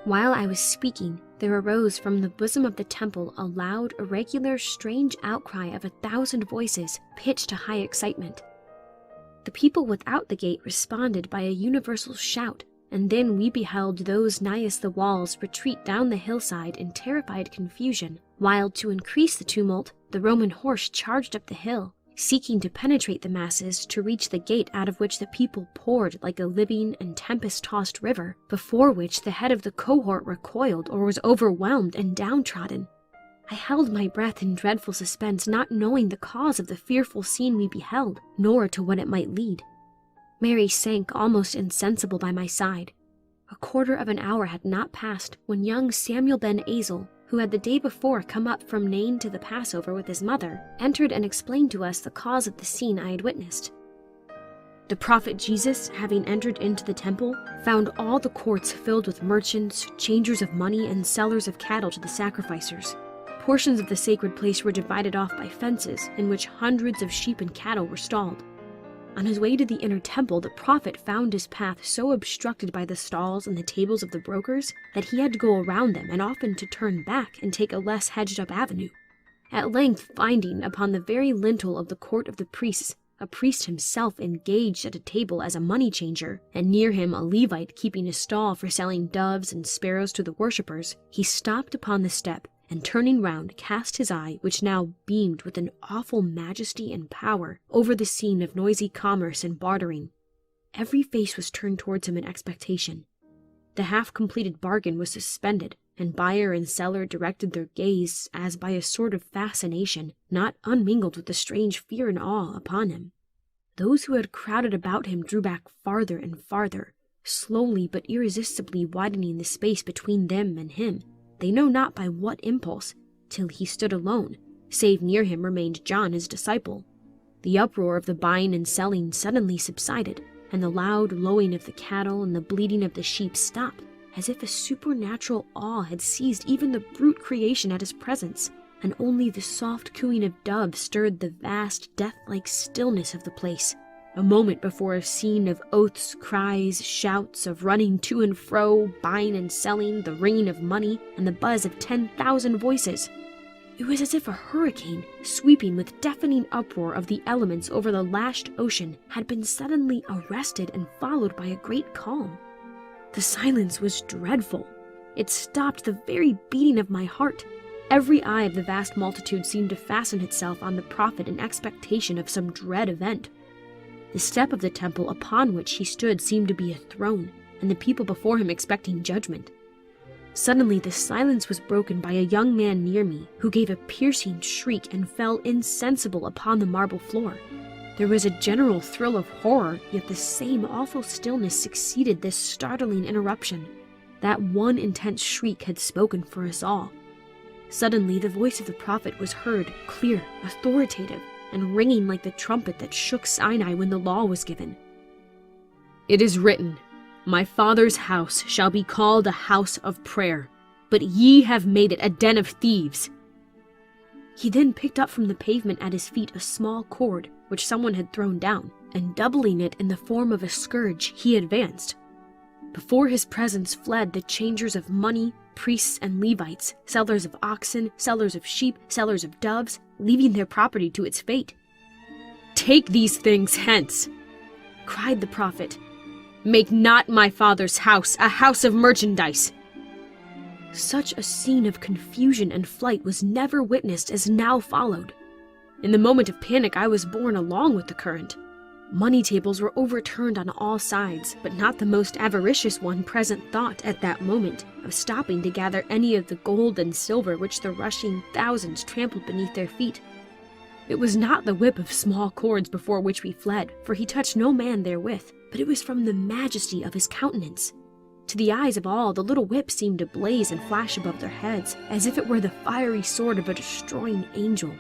While I was speaking, there arose from the bosom of the temple a loud, irregular, strange outcry of 1,000 voices, pitched to high excitement. The people without the gate responded by a universal shout, and then we beheld those nighest the walls retreat down the hillside in terrified confusion, while to increase the tumult, the Roman horse charged up the hill, seeking to penetrate the masses to reach the gate out of which the people poured like a living and tempest-tossed river, before which the head of the cohort recoiled or was overwhelmed and downtrodden. I held my breath in dreadful suspense, not knowing the cause of the fearful scene we beheld, nor to what it might lead. Mary sank almost insensible by my side. A quarter of an hour had not passed when young Samuel ben Azel, who had the day before come up from Nain to the Passover with his mother, entered and explained to us the cause of the scene I had witnessed. The prophet Jesus, having entered into the temple, found all the courts filled with merchants, changers of money, and sellers of cattle to the sacrificers. Portions of the sacred place were divided off by fences, in which hundreds of sheep and cattle were stalled. On his way to the inner temple, the prophet found his path so obstructed by the stalls and the tables of the brokers that he had to go around them and often to turn back and take a less hedged-up avenue. At length, finding upon the very lintel of the court of the priests a priest himself engaged at a table as a money-changer, and near him a Levite keeping a stall for selling doves and sparrows to the worshippers, he stopped upon the step, and turning round cast his eye, which now beamed with an awful majesty and power, over the scene of noisy commerce and bartering. Every face was turned towards him in expectation. The half-completed bargain was suspended, and buyer and seller directed their gaze, as by a sort of fascination, not unmingled with a strange fear and awe, upon him. Those who had crowded about him drew back farther and farther, slowly but irresistibly widening the space between them and him, they know not by what impulse, till he stood alone, save near him remained John his disciple. The uproar of the buying and selling suddenly subsided, and the loud lowing of the cattle and the bleating of the sheep stopped, as if a supernatural awe had seized even the brute creation at his presence, and only the soft cooing of doves stirred the vast, death-like stillness of the place. A moment before a scene of oaths, cries, shouts, of running to and fro, buying and selling, the ringing of money, and the buzz of 10,000 voices. It was as if a hurricane, sweeping with deafening uproar of the elements over the lashed ocean, had been suddenly arrested and followed by a great calm. The silence was dreadful. It stopped the very beating of my heart. Every eye of the vast multitude seemed to fasten itself on the prophet in expectation of some dread event. The step of the temple upon which he stood seemed to be a throne, and the people before him expecting judgment. Suddenly the silence was broken by a young man near me, who gave a piercing shriek and fell insensible upon the marble floor. There was a general thrill of horror, yet the same awful stillness succeeded this startling interruption. That one intense shriek had spoken for us all. Suddenly, the voice of the prophet was heard, clear, authoritative, and ringing like the trumpet that shook Sinai when the law was given. "It is written, My Father's house shall be called a house of prayer, but ye have made it a den of thieves." He then picked up from the pavement at his feet a small cord which someone had thrown down, and doubling it in the form of a scourge, he advanced. Before his presence fled the changers of money, priests and Levites, sellers of oxen, sellers of sheep, sellers of doves, leaving their property to its fate. "Take these things hence," cried the prophet. "Make not my Father's house a house of merchandise." Such a scene of confusion and flight was never witnessed as now followed. In the moment of panic, I was borne along with the current. Money tables were overturned on all sides, but not the most avaricious one present thought at that moment of stopping to gather any of the gold and silver which the rushing thousands trampled beneath their feet. It was not the whip of small cords before which we fled, for he touched no man therewith, but it was from the majesty of his countenance. To the eyes of all, the little whip seemed to blaze and flash above their heads, as if it were the fiery sword of a destroying angel.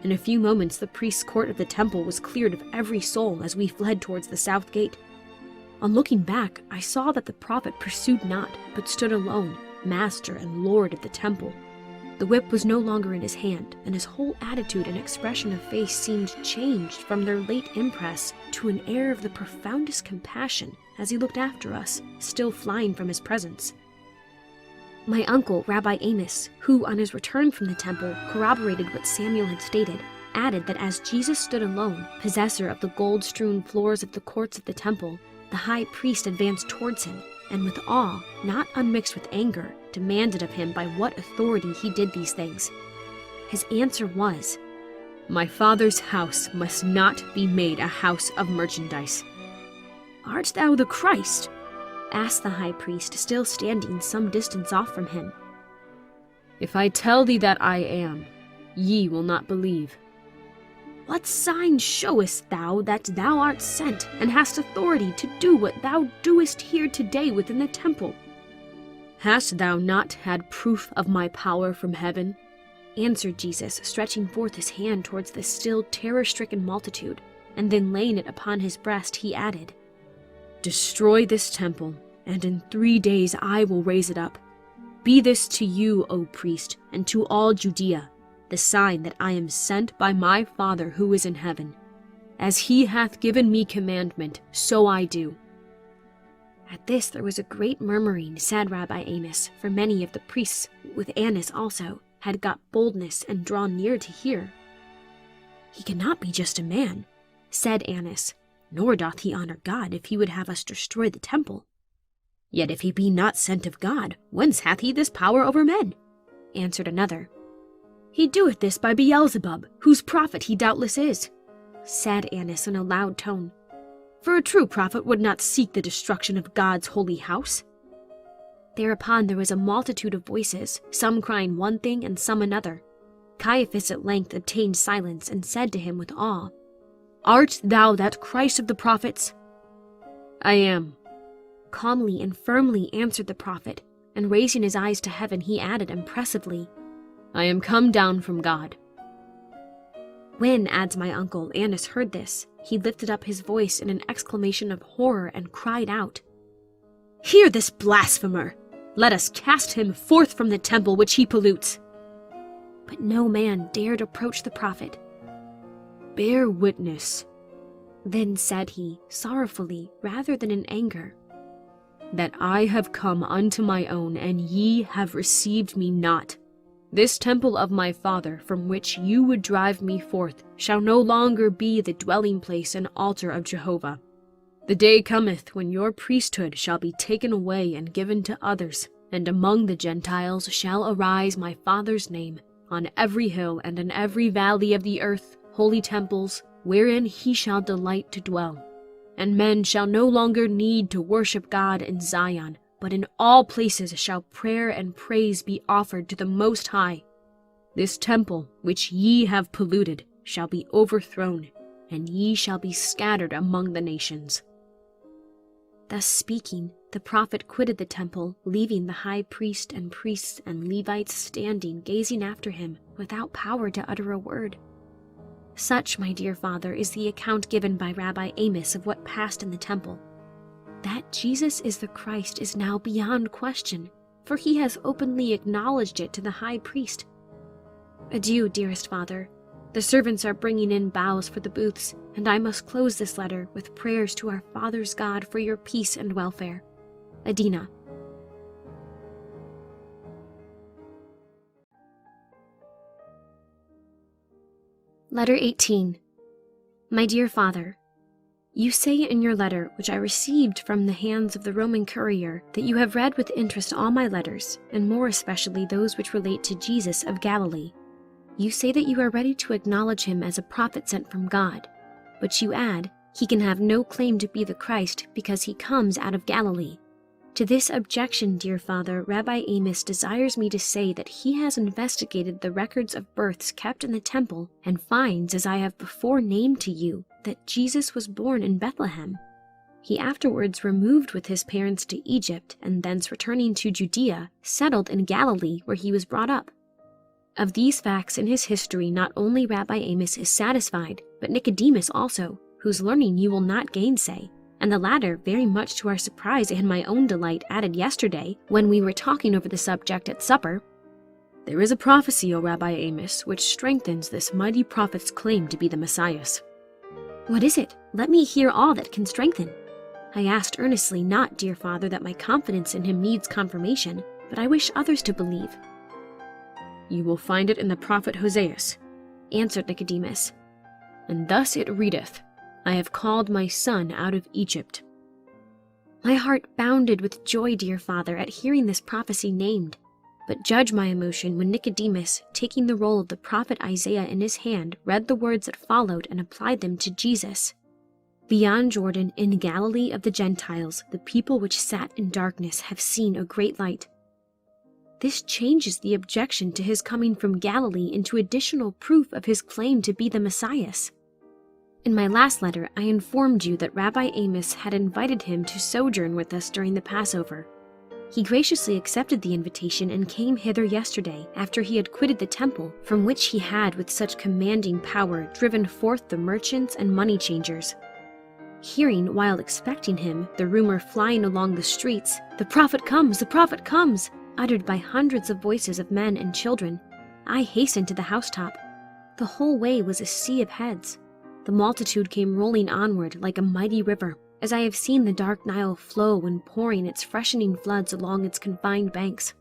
In a few moments, the priest's court of the temple was cleared of every soul as we fled towards the south gate. On looking back, I saw that the prophet pursued not, but stood alone, master and lord of the temple. The whip was no longer in his hand, and his whole attitude and expression of face seemed changed from their late impress to an air of the profoundest compassion as he looked after us, still flying from his presence. My uncle, Rabbi Amos, who on his return from the temple corroborated what Samuel had stated, added that as Jesus stood alone, possessor of the gold-strewn floors of the courts of the temple, the high priest advanced towards him, and with awe, not unmixed with anger, demanded of him by what authority he did these things. His answer was, "My Father's house must not be made a house of merchandise." "Art thou the Christ?" asked the high priest, still standing some distance off from him. "If I tell thee that I am, ye will not believe." "What sign showest thou that thou art sent, and hast authority to do what thou doest here today within the temple?" "Hast thou not had proof of my power from heaven?" answered Jesus, stretching forth his hand towards the still terror-stricken multitude, and then laying it upon his breast, he added, "Destroy this temple, and in 3 days I will raise it up. Be this to you, O priest, and to all Judea, the sign that I am sent by my Father who is in heaven. As he hath given me commandment, so I do." At this there was a great murmuring, said Rabbi Amos, for many of the priests, with Annas also, had got boldness and drawn near to hear. "He cannot be just a man," said Annas, "nor doth he honor God if he would have us destroy the temple." "Yet if he be not sent of God, whence hath he this power over men?" answered another. "He doeth this by Beelzebub, whose prophet he doubtless is," said Annas in a loud tone. "For a true prophet would not seek the destruction of God's holy house." Thereupon there was a multitude of voices, some crying one thing and some another. Caiaphas at length obtained silence and said to him with awe, "Art thou that Christ of the prophets?" "I am," calmly and firmly answered the prophet, and raising his eyes to heaven, he added impressively, "I am come down from God." When, adds my uncle, Annas heard this, he lifted up his voice in an exclamation of horror and cried out, "Hear this blasphemer! Let us cast him forth from the temple which he pollutes." But no man dared approach the prophet. "Bear witness," then said he, sorrowfully rather than in anger, "that I have come unto my own, and ye have received me not. This temple of my Father, from which you would drive me forth, shall no longer be the dwelling place and altar of Jehovah. The day cometh when your priesthood shall be taken away and given to others, and among the Gentiles shall arise my Father's name, on every hill and in every valley of the earth, holy temples, wherein he shall delight to dwell. And men shall no longer need to worship God in Zion, but in all places shall prayer and praise be offered to the Most High. This temple which ye have polluted shall be overthrown, and ye shall be scattered among the nations." Thus speaking, the prophet quitted the temple, leaving the high priest and priests and Levites standing gazing after him without power to utter a word. Such, my dear father, is the account given by Rabbi Amos of what passed in the temple. That Jesus is the Christ is now beyond question, for he has openly acknowledged it to the high priest. Adieu, dearest father. The servants are bringing in boughs for the booths, and I must close this letter with prayers to our Father's God for your peace and welfare. Adina. Letter 18. My dear Father, you say in your letter, which I received from the hands of the Roman courier, that you have read with interest all my letters, and more especially those which relate to Jesus of Galilee. You say that you are ready to acknowledge him as a prophet sent from God, but you add, he can have no claim to be the Christ because he comes out of Galilee. To this objection, dear Father, Rabbi Amos desires me to say that he has investigated the records of births kept in the temple and finds, as I have before named to you, that Jesus was born in Bethlehem. He afterwards removed with his parents to Egypt, and thence returning to Judea, settled in Galilee where he was brought up. Of these facts in his history not only Rabbi Amos is satisfied, but Nicodemus also, whose learning you will not gainsay, and the latter, very much to our surprise and my own delight, added yesterday, when we were talking over the subject at supper, "There is a prophecy, O Rabbi Amos, which strengthens this mighty prophet's claim to be the Messiah." What is it? Let me hear all that can strengthen. I asked earnestly, not, dear Father, that my confidence in him needs confirmation, but I wish others to believe. You will find it in the prophet Hosea, answered Nicodemus. And thus it readeth, I have called my son out of Egypt. My heart bounded with joy, dear Father, at hearing this prophecy named. But judge my emotion when Nicodemus, taking the roll of the prophet Isaiah in his hand, read the words that followed and applied them to Jesus. Beyond Jordan, in Galilee of the Gentiles, the people which sat in darkness have seen a great light. This changes the objection to his coming from Galilee into additional proof of his claim to be the Messiah. In my last letter, I informed you that Rabbi Amos had invited him to sojourn with us during the Passover. He graciously accepted the invitation and came hither yesterday, after he had quitted the temple, from which he had with such commanding power driven forth the merchants and money changers. Hearing, while expecting him, the rumor flying along the streets, "The prophet comes! The prophet comes!" uttered by hundreds of voices of men and children, I hastened to the housetop. The whole way was a sea of heads. The multitude came rolling onward like a mighty river, as I have seen the dark Nile flow and pouring its freshening floods along its confined banks.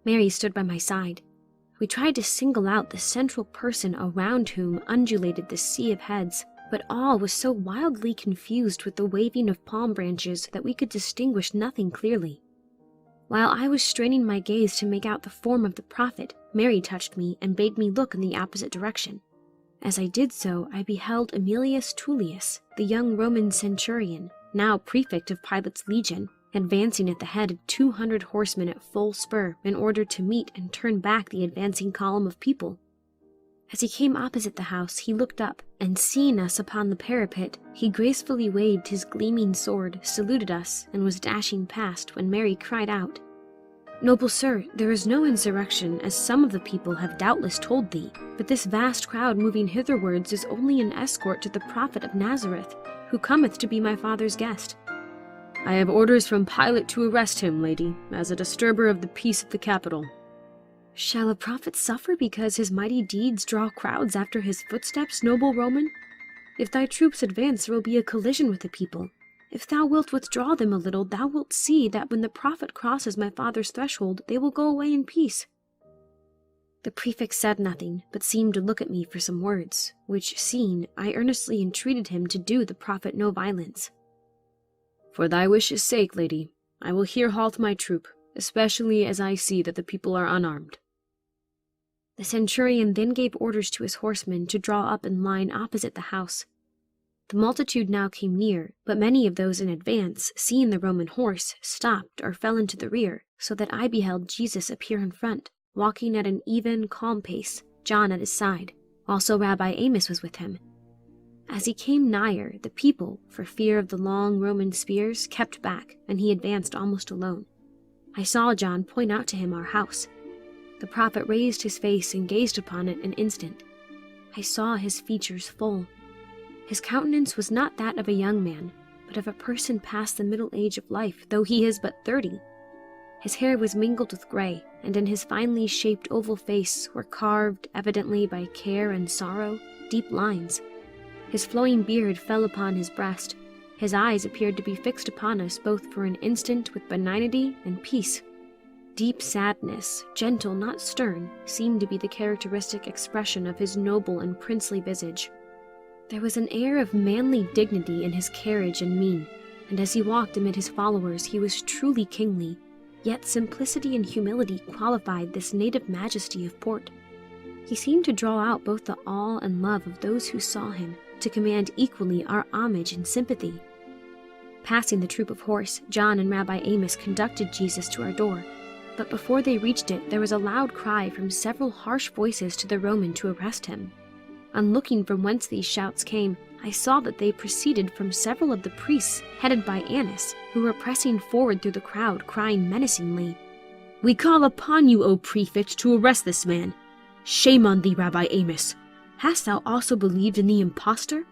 Mary stood by my side. We tried to single out the central person around whom undulated the sea of heads, but all was so wildly confused with the waving of palm branches that we could distinguish nothing clearly. While I was straining my gaze to make out the form of the prophet, Mary touched me and bade me look in the opposite direction. As I did so, I beheld Aemilius Tullius, the young Roman centurion, now prefect of Pilate's legion, advancing at the head of 200 horsemen at full spur in order to meet and turn back the advancing column of people. As he came opposite the house, he looked up, and seeing us upon the parapet, he gracefully waved his gleaming sword, saluted us, and was dashing past when Mary cried out, "Noble sir, there is no insurrection, as some of the people have doubtless told thee, but this vast crowd moving hitherwards is only an escort to the prophet of Nazareth, who cometh to be my father's guest." "I have orders from Pilate to arrest him, lady, as a disturber of the peace of the capital." "Shall a prophet suffer because his mighty deeds draw crowds after his footsteps, noble Roman? If thy troops advance, there will be a collision with the people. If thou wilt withdraw them a little, thou wilt see that when the prophet crosses my father's threshold, they will go away in peace." The prefect said nothing, but seemed to look at me for some words, which, seeing, I earnestly entreated him to do the prophet no violence. "For thy wish's sake, lady, I will here halt my troop, especially as I see that the people are unarmed." The centurion then gave orders to his horsemen to draw up in line opposite the house. The multitude now came near, but many of those in advance, seeing the Roman horse, stopped or fell into the rear, so that I beheld Jesus appear in front, walking at an even, calm pace, John at his side. Also Rabbi Amos was with him. As he came nigher, the people, for fear of the long Roman spears, kept back, and he advanced almost alone. I saw John point out to him our house. The prophet raised his face and gazed upon it an instant. I saw his features full. His countenance was not that of a young man, but of a person past the middle age of life, though he is but 30. His hair was mingled with gray, and in his finely shaped oval face were carved, evidently by care and sorrow, deep lines. His flowing beard fell upon his breast. His eyes appeared to be fixed upon us both for an instant with benignity and peace. Deep sadness, gentle not stern, seemed to be the characteristic expression of his noble and princely visage. There was an air of manly dignity in his carriage and mien, and as he walked amid his followers he was truly kingly, yet simplicity and humility qualified this native majesty of port. He seemed to draw out both the awe and love of those who saw him, to command equally our homage and sympathy. Passing the troop of horse, John and Rabbi Amos conducted Jesus to our door, but before they reached it there was a loud cry from several harsh voices to the Roman to arrest him. On looking from whence these shouts came, I saw that they proceeded from several of the priests, headed by Annas, who were pressing forward through the crowd, crying menacingly, "We call upon you, O prefect, to arrest this man. Shame on thee, Rabbi Amos! Hast thou also believed in the impostor?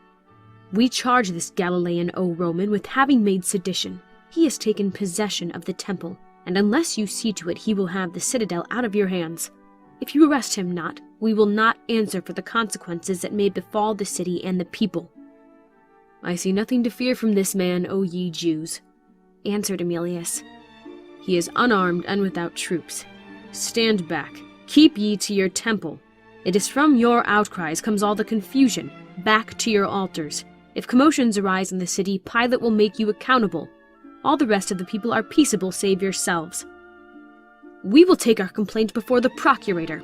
We charge this Galilean, O Roman, with having made sedition. He has taken possession of the temple, and unless you see to it he will have the citadel out of your hands. If you arrest him not, we will not answer for the consequences that may befall the city and the people." "I see nothing to fear from this man, O ye Jews," answered Emilius. "He is unarmed and without troops. Stand back, keep ye to your temple. It is from your outcries comes all the confusion. Back to your altars. If commotions arise in the city, Pilate will make you accountable. All the rest of the people are peaceable save yourselves." "We will take our complaint before the procurator,"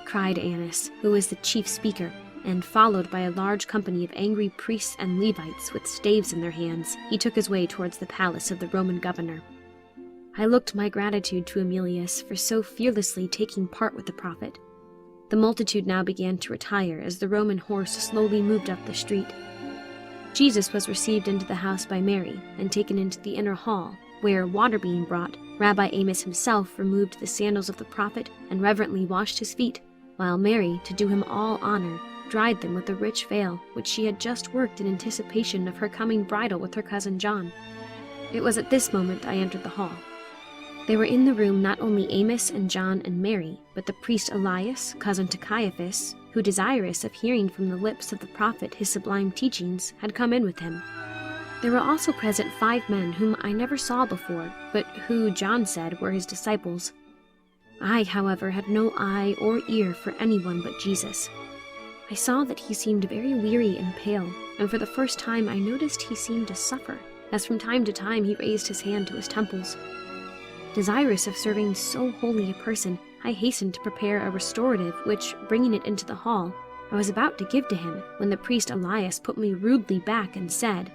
cried Annas, who was the chief speaker, and followed by a large company of angry priests and Levites with staves in their hands, he took his way towards the palace of the Roman governor. I looked my gratitude to Emilius for so fearlessly taking part with the prophet. The multitude now began to retire as the Roman horse slowly moved up the street. Jesus was received into the house by Mary and taken into the inner hall, where, water being brought, Rabbi Amos himself removed the sandals of the prophet and reverently washed his feet, while Mary, to do him all honor, dried them with a rich veil which she had just worked in anticipation of her coming bridal with her cousin John. It was at this moment I entered the hall. There were in the room not only Amos and John and Mary, but the priest Elias, cousin to Caiaphas, who, desirous of hearing from the lips of the prophet his sublime teachings, had come in with him. There were also present 5 men whom I never saw before, but who, John said, were his disciples. I, however, had no eye or ear for anyone but Jesus. I saw that he seemed very weary and pale, and for the first time I noticed he seemed to suffer, as from time to time he raised his hand to his temples. Desirous of serving so holy a person, I hastened to prepare a restorative which, bringing it into the hall, I was about to give to him, when the priest Elias put me rudely back and said,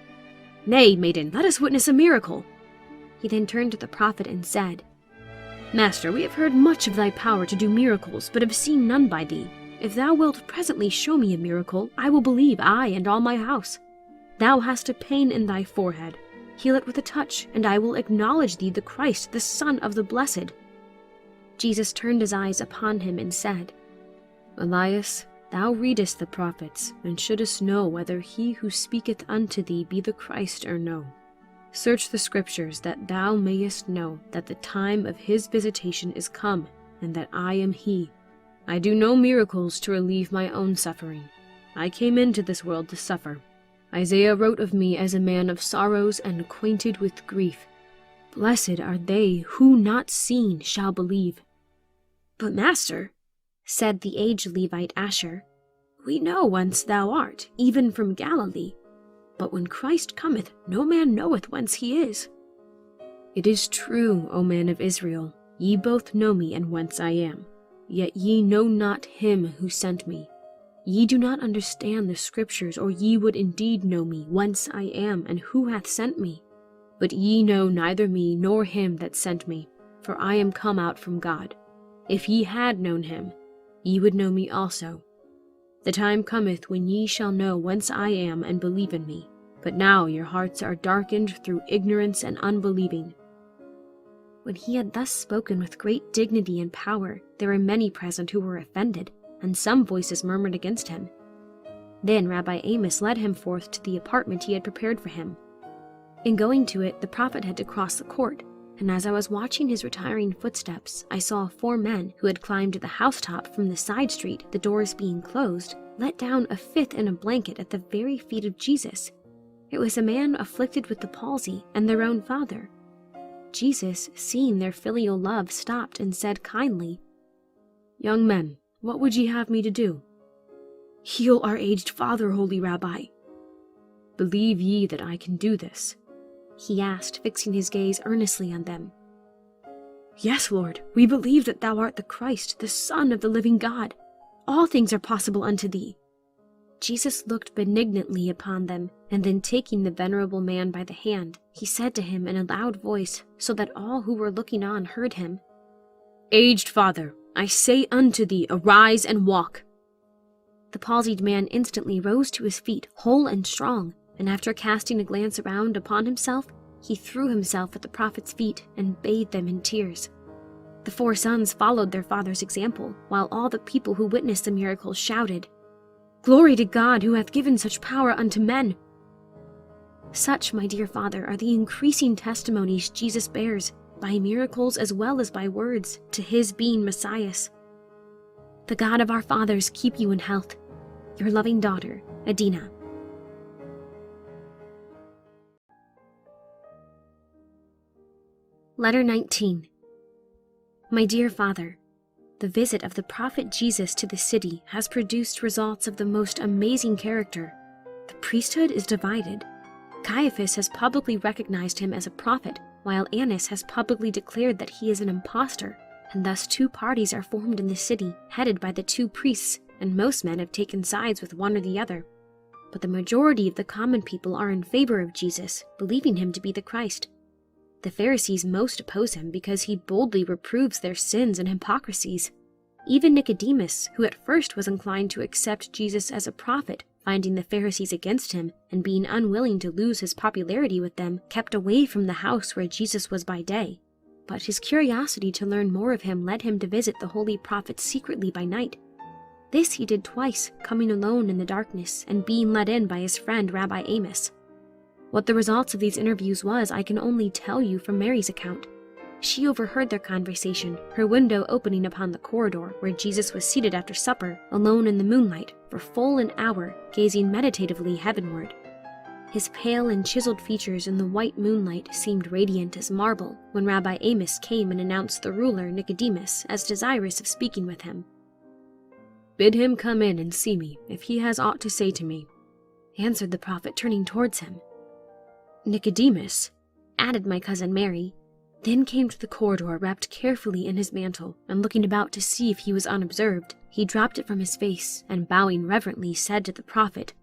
"Nay, maiden, let us witness a miracle." He then turned to the prophet and said, "Master, we have heard much of thy power to do miracles, but have seen none by thee. If thou wilt presently show me a miracle, I will believe, I and all my house. Thou hast a pain in thy forehead. Heal it with a touch, and I will acknowledge thee the Christ, the Son of the Blessed." Jesus turned his eyes upon him and said, "Elias, thou readest the prophets, and shouldest know whether he who speaketh unto thee be the Christ or no. Search the Scriptures, that thou mayest know that the time of his visitation is come, and that I am he. I do no miracles to relieve my own suffering. I came into this world to suffer. Isaiah wrote of me as a man of sorrows and acquainted with grief. Blessed are they who, not seeing, shall believe." "But, Master," said the aged Levite Asher, "we know whence thou art, even from Galilee. But when Christ cometh, no man knoweth whence he is." "It is true, O man of Israel, ye both know me and whence I am. Yet ye know not him who sent me. Ye do not understand the Scriptures, or ye would indeed know me, whence I am, and who hath sent me. But ye know neither me nor him that sent me, for I am come out from God. If ye had known him, ye would know me also." The time cometh when ye shall know whence I am, and believe in me. But now your hearts are darkened through ignorance and unbelieving." When he had thus spoken with great dignity and power, there were many present who were offended, and some voices murmured against him. Then Rabbi Amos led him forth to the apartment he had prepared for him. In going to it, the prophet had to cross the court, and as I was watching his retiring footsteps, I saw 4 men who had climbed to the housetop from the side street, the doors being closed, let down a 5th in a blanket at the very feet of Jesus. It was a man afflicted with the palsy and their own father. Jesus, seeing their filial love, stopped and said kindly, "Young men, what would ye have me to do?" "Heal our aged father, holy Rabbi." "Believe ye that I can do this?" he asked, fixing his gaze earnestly on them. "Yes, Lord, we believe that thou art the Christ, the Son of the living God. All things are possible unto thee." Jesus looked benignantly upon them, and then taking the venerable man by the hand, he said to him in a loud voice, so that all who were looking on heard him, "Aged father, I say unto thee, arise and walk." The palsied man instantly rose to his feet, whole and strong, and after casting a glance around upon himself, he threw himself at the prophet's feet and bathed them in tears. The 4 sons followed their father's example, while all the people who witnessed the miracle shouted, "Glory to God, who hath given such power unto men!" Such, my dear father, are the increasing testimonies Jesus bears, by miracles as well as by words, to his being Messiah. The God of our fathers keep you in health. Your loving daughter, Adina. Letter 19. My dear father, the visit of the prophet Jesus to the city has produced results of the most amazing character. The priesthood is divided. Caiaphas has publicly recognized him as a prophet, while Annas has publicly declared that he is an impostor, and thus 2 parties are formed in the city, headed by the 2 priests, and most men have taken sides with one or the other. But the majority of the common people are in favor of Jesus, believing him to be the Christ. The Pharisees most oppose him because he boldly reproves their sins and hypocrisies. Even Nicodemus, who at first was inclined to accept Jesus as a prophet, finding the Pharisees against him and being unwilling to lose his popularity with them, kept away from the house where Jesus was by day. But his curiosity to learn more of him led him to visit the holy prophet secretly by night. This he did twice, coming alone in the darkness and being led in by his friend Rabbi Amos. What the results of these interviews was, I can only tell you from Mary's account. She overheard their conversation, her window opening upon the corridor where Jesus was seated after supper, alone in the moonlight, for full an hour, gazing meditatively heavenward. His pale and chiseled features in the white moonlight seemed radiant as marble when Rabbi Amos came and announced the ruler Nicodemus as desirous of speaking with him. "Bid him come in and see me, if he has aught to say to me," answered the prophet, turning towards him. "Nicodemus," added my cousin Mary, then came to the corridor wrapped carefully in his mantle, and looking about to see if he was unobserved, he dropped it from his face, and bowing reverently said to the prophet,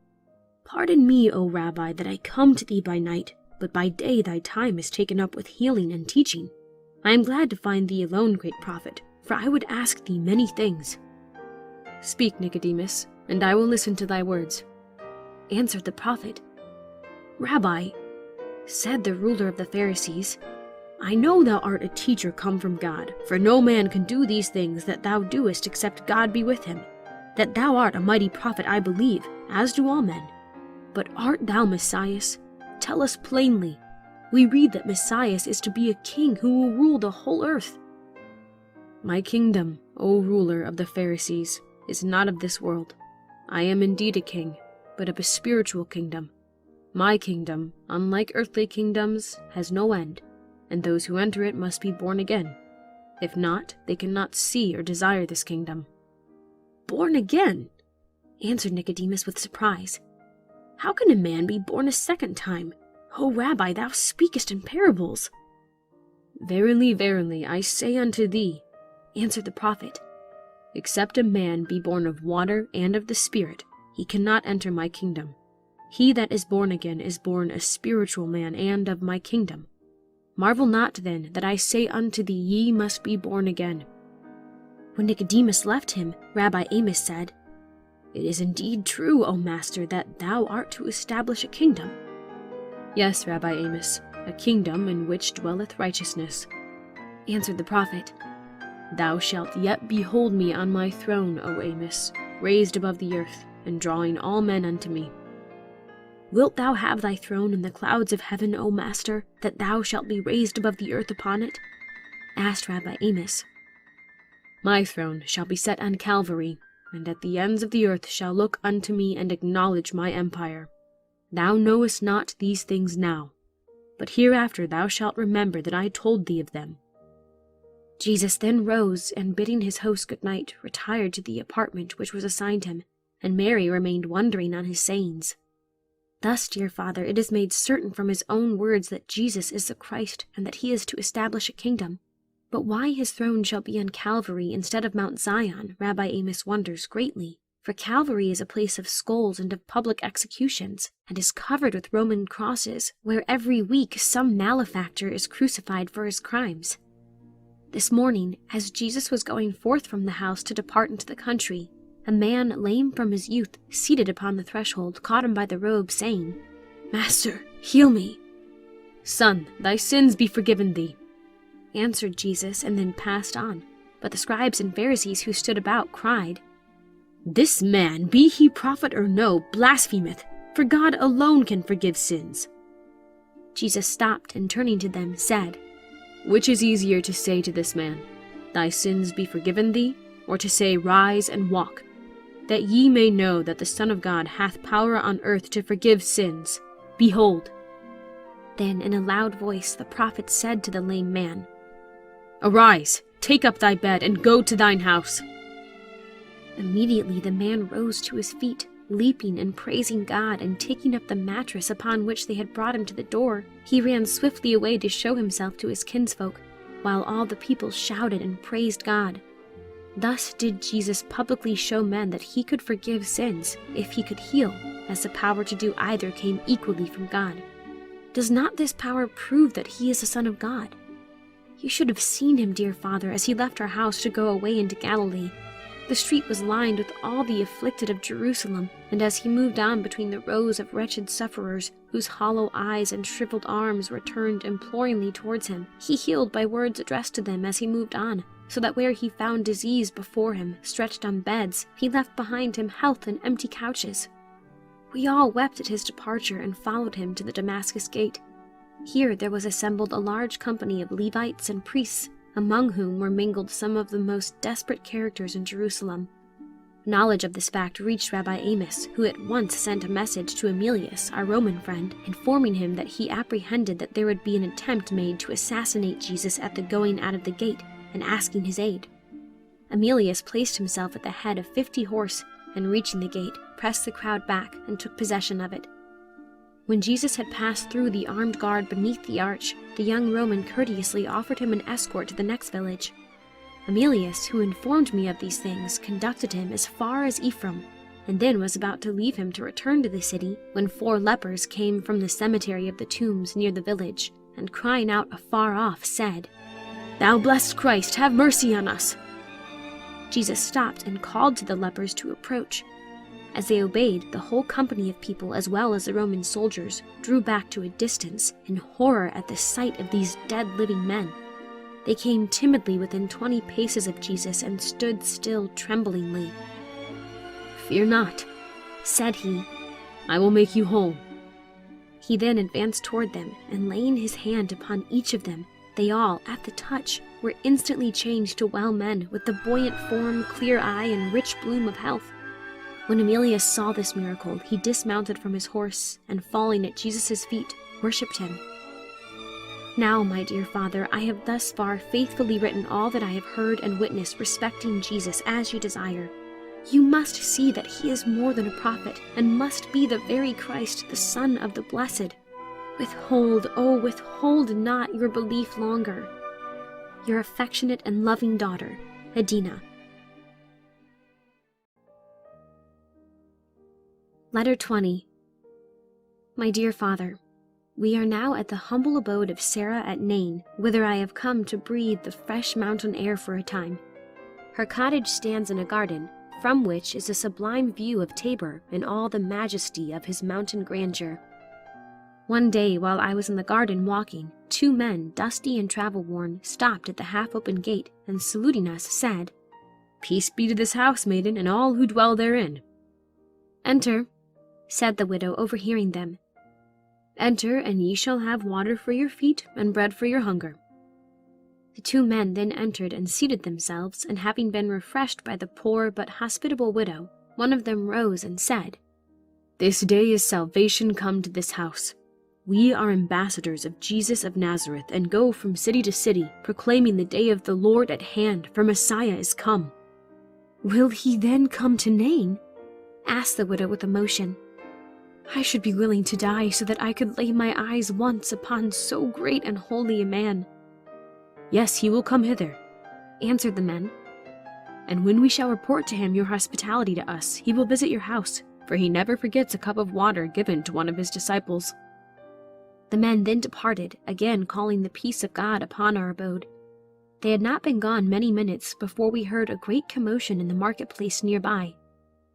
"Pardon me, O Rabbi, that I come to thee by night, but by day thy time is taken up with healing and teaching. I am glad to find thee alone, great prophet, for I would ask thee many things." "Speak, Nicodemus, and I will listen to thy words," answered the prophet. "Rabbi," said the ruler of the Pharisees, "I know thou art a teacher come from God, for no man can do these things that thou doest except God be with him. That thou art a mighty prophet I believe, as do all men. But art thou Messiah? Tell us plainly. We read that Messiah is to be a king who will rule the whole earth." "My kingdom, O ruler of the Pharisees, is not of this world. I am indeed a king, but of a spiritual kingdom. My kingdom, unlike earthly kingdoms, has no end, and those who enter it must be born again. If not, they cannot see or desire this kingdom." "Born again?" answered Nicodemus with surprise. "How can a man be born a second time? O Rabbi, thou speakest in parables." "Verily, verily, I say unto thee," answered the prophet, "except a man be born of water and of the Spirit, he cannot enter my kingdom. He that is born again is born a spiritual man and of my kingdom. Marvel not then that I say unto thee, ye must be born again." When Nicodemus left him, Rabbi Amos said, "It is indeed true, O Master, that thou art to establish a kingdom." "Yes, Rabbi Amos, a kingdom in which dwelleth righteousness," answered the prophet. "Thou shalt yet behold me on my throne, O Amos, raised above the earth, and drawing all men unto me." "Wilt thou have thy throne in the clouds of heaven, O Master, that thou shalt be raised above the earth upon it?" asked Rabbi Amos. "My throne shall be set on Calvary, and at the ends of the earth shall look unto me and acknowledge my empire. Thou knowest not these things now, but hereafter thou shalt remember that I told thee of them." Jesus then rose, and bidding his host good night, retired to the apartment which was assigned him, and Mary remained wondering on his sayings. Thus, dear Father, it is made certain from his own words that Jesus is the Christ, and that he is to establish a kingdom. But why his throne shall be on Calvary instead of Mount Zion, Rabbi Amos wonders greatly, for Calvary is a place of skulls and of public executions, and is covered with Roman crosses, where every week some malefactor is crucified for his crimes. This morning, as Jesus was going forth from the house to depart into the country, a man lame from his youth, seated upon the threshold, caught him by the robe, saying, "Master, heal me." "Son, thy sins be forgiven thee," answered Jesus, and then passed on. But the scribes and Pharisees who stood about cried, "This man, be he prophet or no, blasphemeth, for God alone can forgive sins." Jesus stopped, and turning to them, said, "Which is easier to say to this man, Thy sins be forgiven thee, or to say, Rise and walk? That ye may know that the Son of God hath power on earth to forgive sins. Behold." Then in a loud voice the prophet said to the lame man, "Arise, take up thy bed, and go to thine house." Immediately the man rose to his feet, leaping and praising God, and taking up the mattress upon which they had brought him to the door, he ran swiftly away to show himself to his kinsfolk, while all the people shouted and praised God. Thus did Jesus publicly show men that he could forgive sins if he could heal, as the power to do either came equally from God. Does not this power prove that he is the Son of God? You should have seen him, dear Father, as he left our house to go away into Galilee. The street was lined with all the afflicted of Jerusalem, and as he moved on between the rows of wretched sufferers, whose hollow eyes and shriveled arms were turned imploringly towards him, he healed by words addressed to them as he moved on, so that where he found disease before him, stretched on beds, he left behind him health and empty couches. We all wept at his departure and followed him to the Damascus gate. Here there was assembled a large company of Levites and priests, among whom were mingled some of the most desperate characters in Jerusalem. Knowledge of this fact reached Rabbi Amos, who at once sent a message to Emilius, our Roman friend, informing him that he apprehended that there would be an attempt made to assassinate Jesus at the going out of the gate, and asking his aid. Emilius placed himself at the head of 50 horse, and reaching the gate, pressed the crowd back and took possession of it. When Jesus had passed through the armed guard beneath the arch, the young Roman courteously offered him an escort to the next village. Emilius, who informed me of these things, conducted him as far as Ephraim, and then was about to leave him to return to the city, when 4 lepers came from the cemetery of the tombs near the village, and crying out afar off, said, "Thou blessed Christ, have mercy on us." Jesus stopped and called to the lepers to approach. As they obeyed, the whole company of people, as well as the Roman soldiers, drew back to a distance in horror at the sight of these dead living men. They came timidly within 20 paces of Jesus and stood still tremblingly. "Fear not," said he, "I will make you whole." He then advanced toward them, and laying his hand upon each of them, they all, at the touch, were instantly changed to well men, with the buoyant form, clear eye, and rich bloom of health. When Emilius saw this miracle, he dismounted from his horse, and falling at Jesus' feet, worshipped him. Now, my dear Father, I have thus far faithfully written all that I have heard and witnessed respecting Jesus as you desire. You must see that he is more than a prophet, and must be the very Christ, the Son of the Blessed. Withhold, oh, withhold not your belief longer. Your affectionate and loving daughter, Adina. Letter 20. My dear Father, we are now at the humble abode of Sarah at Nain, whither I have come to breathe the fresh mountain air for a time. Her cottage stands in a garden, from which is a sublime view of Tabor in all the majesty of his mountain grandeur. One day, while I was in the garden walking, 2 men, dusty and travel-worn, stopped at the half-open gate, and saluting us, said, "Peace be to this house, maiden, and all who dwell therein." "Enter," said the widow, overhearing them. "Enter, and ye shall have water for your feet, and bread for your hunger." The 2 men then entered and seated themselves, and having been refreshed by the poor but hospitable widow, one of them rose and said, "This day is salvation come to this house. We are ambassadors of Jesus of Nazareth, and go from city to city, proclaiming the day of the Lord at hand, for Messiah is come." "Will he then come to Nain?" asked the widow with emotion. "I should be willing to die so that I could lay my eyes once upon so great and holy a man." "Yes, he will come hither," answered the men. "And when we shall report to him your hospitality to us, he will visit your house, for he never forgets a cup of water given to one of his disciples." The men then departed, again calling the peace of God upon our abode. They had not been gone many minutes before we heard a great commotion in the marketplace nearby.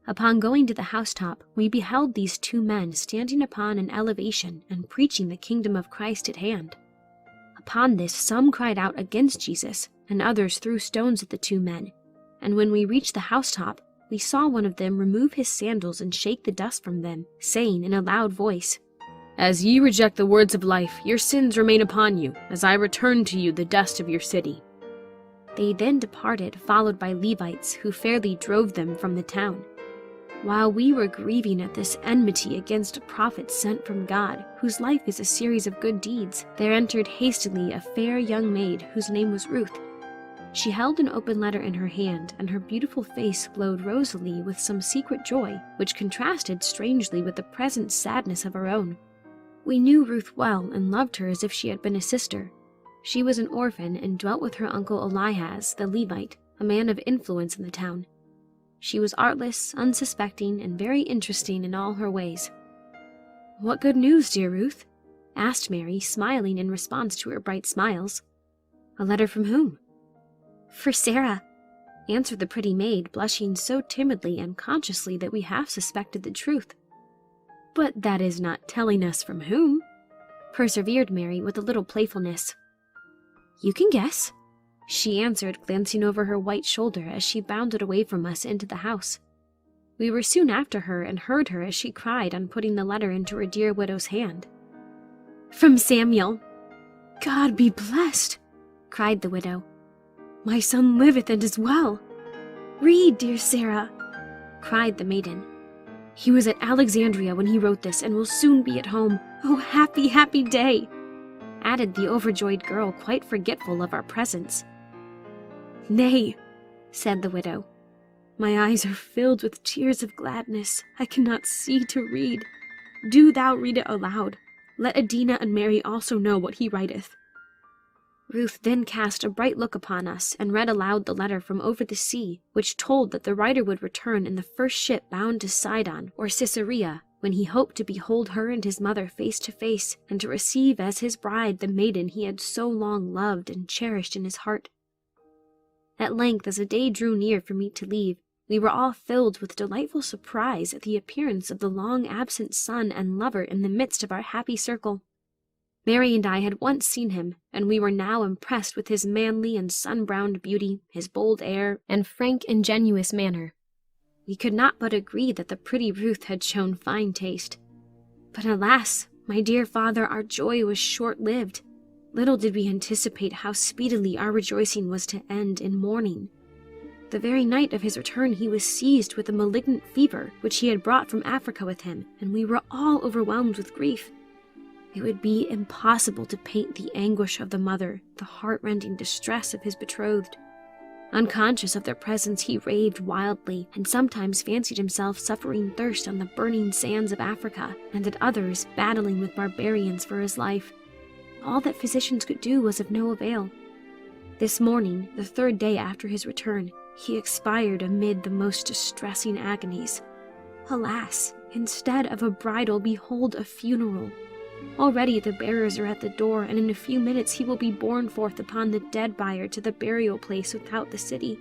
Upon going to the housetop, we beheld these 2 men standing upon an elevation and preaching the kingdom of Christ at hand. Upon this, some cried out against Jesus, and others threw stones at the 2 men. And when we reached the housetop, we saw one of them remove his sandals and shake the dust from them, saying in a loud voice, "As ye reject the words of life, your sins remain upon you, as I return to you the dust of your city." They then departed, followed by Levites, who fairly drove them from the town. While we were grieving at this enmity against a prophet sent from God, whose life is a series of good deeds, there entered hastily a fair young maid whose name was Ruth. She held an open letter in her hand, and her beautiful face glowed rosily with some secret joy, which contrasted strangely with the present sadness of her own. We knew Ruth well and loved her as if she had been a sister. She was an orphan and dwelt with her uncle Elias, the Levite, a man of influence in the town. She was artless, unsuspecting, and very interesting in all her ways. "What good news, dear Ruth?" asked Mary, smiling in response to her bright smiles. "A letter from whom?" "For Sarah," answered the pretty maid, blushing so timidly and consciously that we half suspected the truth. "But that is not telling us from whom," persevered Mary with a little playfulness. "You can guess," she answered, glancing over her white shoulder as she bounded away from us into the house. We were soon after her and heard her as she cried on putting the letter into her dear widow's hand. "From Samuel." "God be blessed," cried the widow. "My son liveth and is well." "Read, dear Sarah," cried the maiden. "He was at Alexandria when he wrote this and will soon be at home. Oh, happy, happy day," added the overjoyed girl, quite forgetful of our presence. "Nay," said the widow, "my eyes are filled with tears of gladness. I cannot see to read. Do thou read it aloud. Let Adina and Mary also know what he writeth." Ruth then cast a bright look upon us and read aloud the letter from over the sea, which told that the writer would return in the first ship bound to Sidon or Caesarea, when he hoped to behold her and his mother face to face, and to receive as his bride the maiden he had so long loved and cherished in his heart. At length, as the day drew near for me to leave, we were all filled with delightful surprise at the appearance of the long-absent son and lover in the midst of our happy circle. Mary and I had once seen him, and we were now impressed with his manly and sun-browned beauty, his bold air, and frank, ingenuous manner. We could not but agree that the pretty Ruth had shown fine taste. But alas, my dear father, our joy was short-lived. Little did we anticipate how speedily our rejoicing was to end in mourning. The very night of his return he was seized with a malignant fever, which he had brought from Africa with him, and we were all overwhelmed with grief. It would be impossible to paint the anguish of the mother, the heart-rending distress of his betrothed. Unconscious of their presence, he raved wildly, and sometimes fancied himself suffering thirst on the burning sands of Africa, and at others battling with barbarians for his life. All that physicians could do was of no avail. This morning, the 3rd day after his return, he expired amid the most distressing agonies. Alas, instead of a bridal, behold a funeral. Already the bearers are at the door, and in a few minutes he will be borne forth upon the dead bier to the burial place without the city.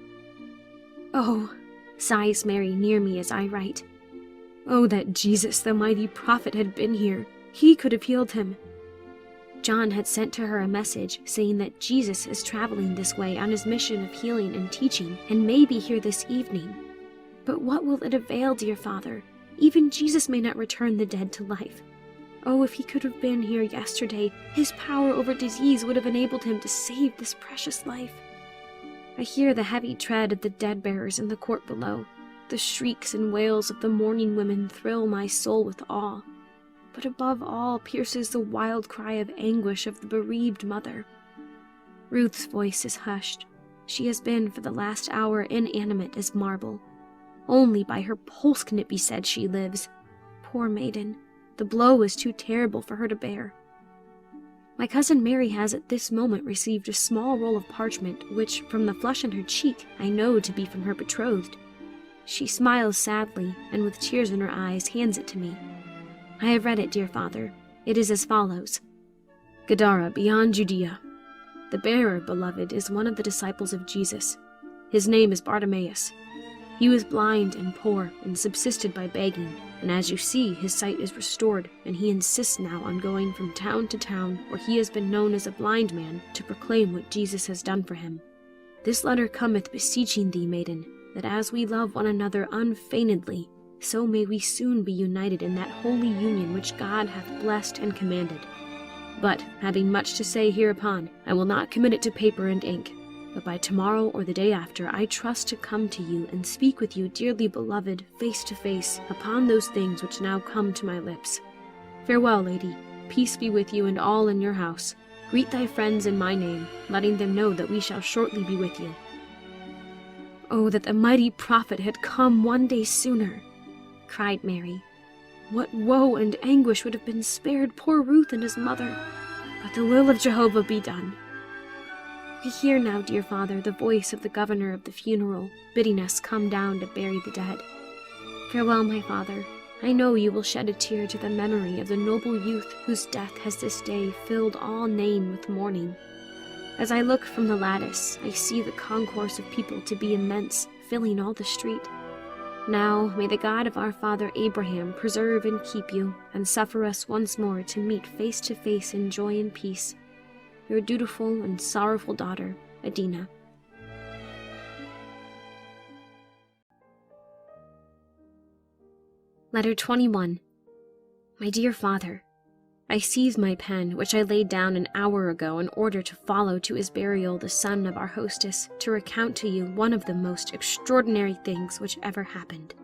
Oh, sighs Mary near me as I write. Oh, that Jesus, the mighty prophet, had been here. He could have healed him. John had sent to her a message saying that Jesus is traveling this way on his mission of healing and teaching and may be here this evening. But what will it avail, dear Father? Even Jesus may not return the dead to life. Oh, if he could have been here yesterday, his power over disease would have enabled him to save this precious life. I hear the heavy tread of the dead bearers in the court below. The shrieks and wails of the mourning women thrill my soul with awe. But above all pierces the wild cry of anguish of the bereaved mother. Ruth's voice is hushed. She has been for the last hour inanimate as marble. Only by her pulse can it be said she lives. Poor maiden, the blow is too terrible for her to bear. My cousin Mary has at this moment received a small roll of parchment, which, from the flush on her cheek, I know to be from her betrothed. She smiles sadly, and with tears in her eyes hands it to me. I have read it, dear Father. It is as follows. Gadara, beyond Judea. The bearer, beloved, is one of the disciples of Jesus. His name is Bartimaeus. He was blind and poor and subsisted by begging, and as you see, his sight is restored, and he insists now on going from town to town where he has been known as a blind man to proclaim what Jesus has done for him. This letter cometh beseeching thee, maiden, that as we love one another unfeignedly, so may we soon be united in that holy union which God hath blessed and commanded. But, having much to say hereupon, I will not commit it to paper and ink, but by tomorrow or the day after I trust to come to you and speak with you, dearly beloved, face to face, upon those things which now come to my lips. Farewell, lady. Peace be with you and all in your house. Greet thy friends in my name, letting them know that we shall shortly be with you. Oh, that the mighty prophet had come one day sooner, cried Mary. What woe and anguish would have been spared poor Ruth and his mother, but the will of Jehovah be done. We hear now, dear Father, the voice of the governor of the funeral, bidding us come down to bury the dead. Farewell, my father. I know you will shed a tear to the memory of the noble youth whose death has this day filled all Nain with mourning. As I look from the lattice, I see the concourse of people to be immense, filling all the street. Now may the God of our father Abraham preserve and keep you, and suffer us once more to meet face to face in joy and peace. Your dutiful and sorrowful daughter, Adina. Letter 21. My dear Father, I seize my pen, which I laid down an hour ago in order to follow to his burial the son of our hostess, to recount to you one of the most extraordinary things which ever happened.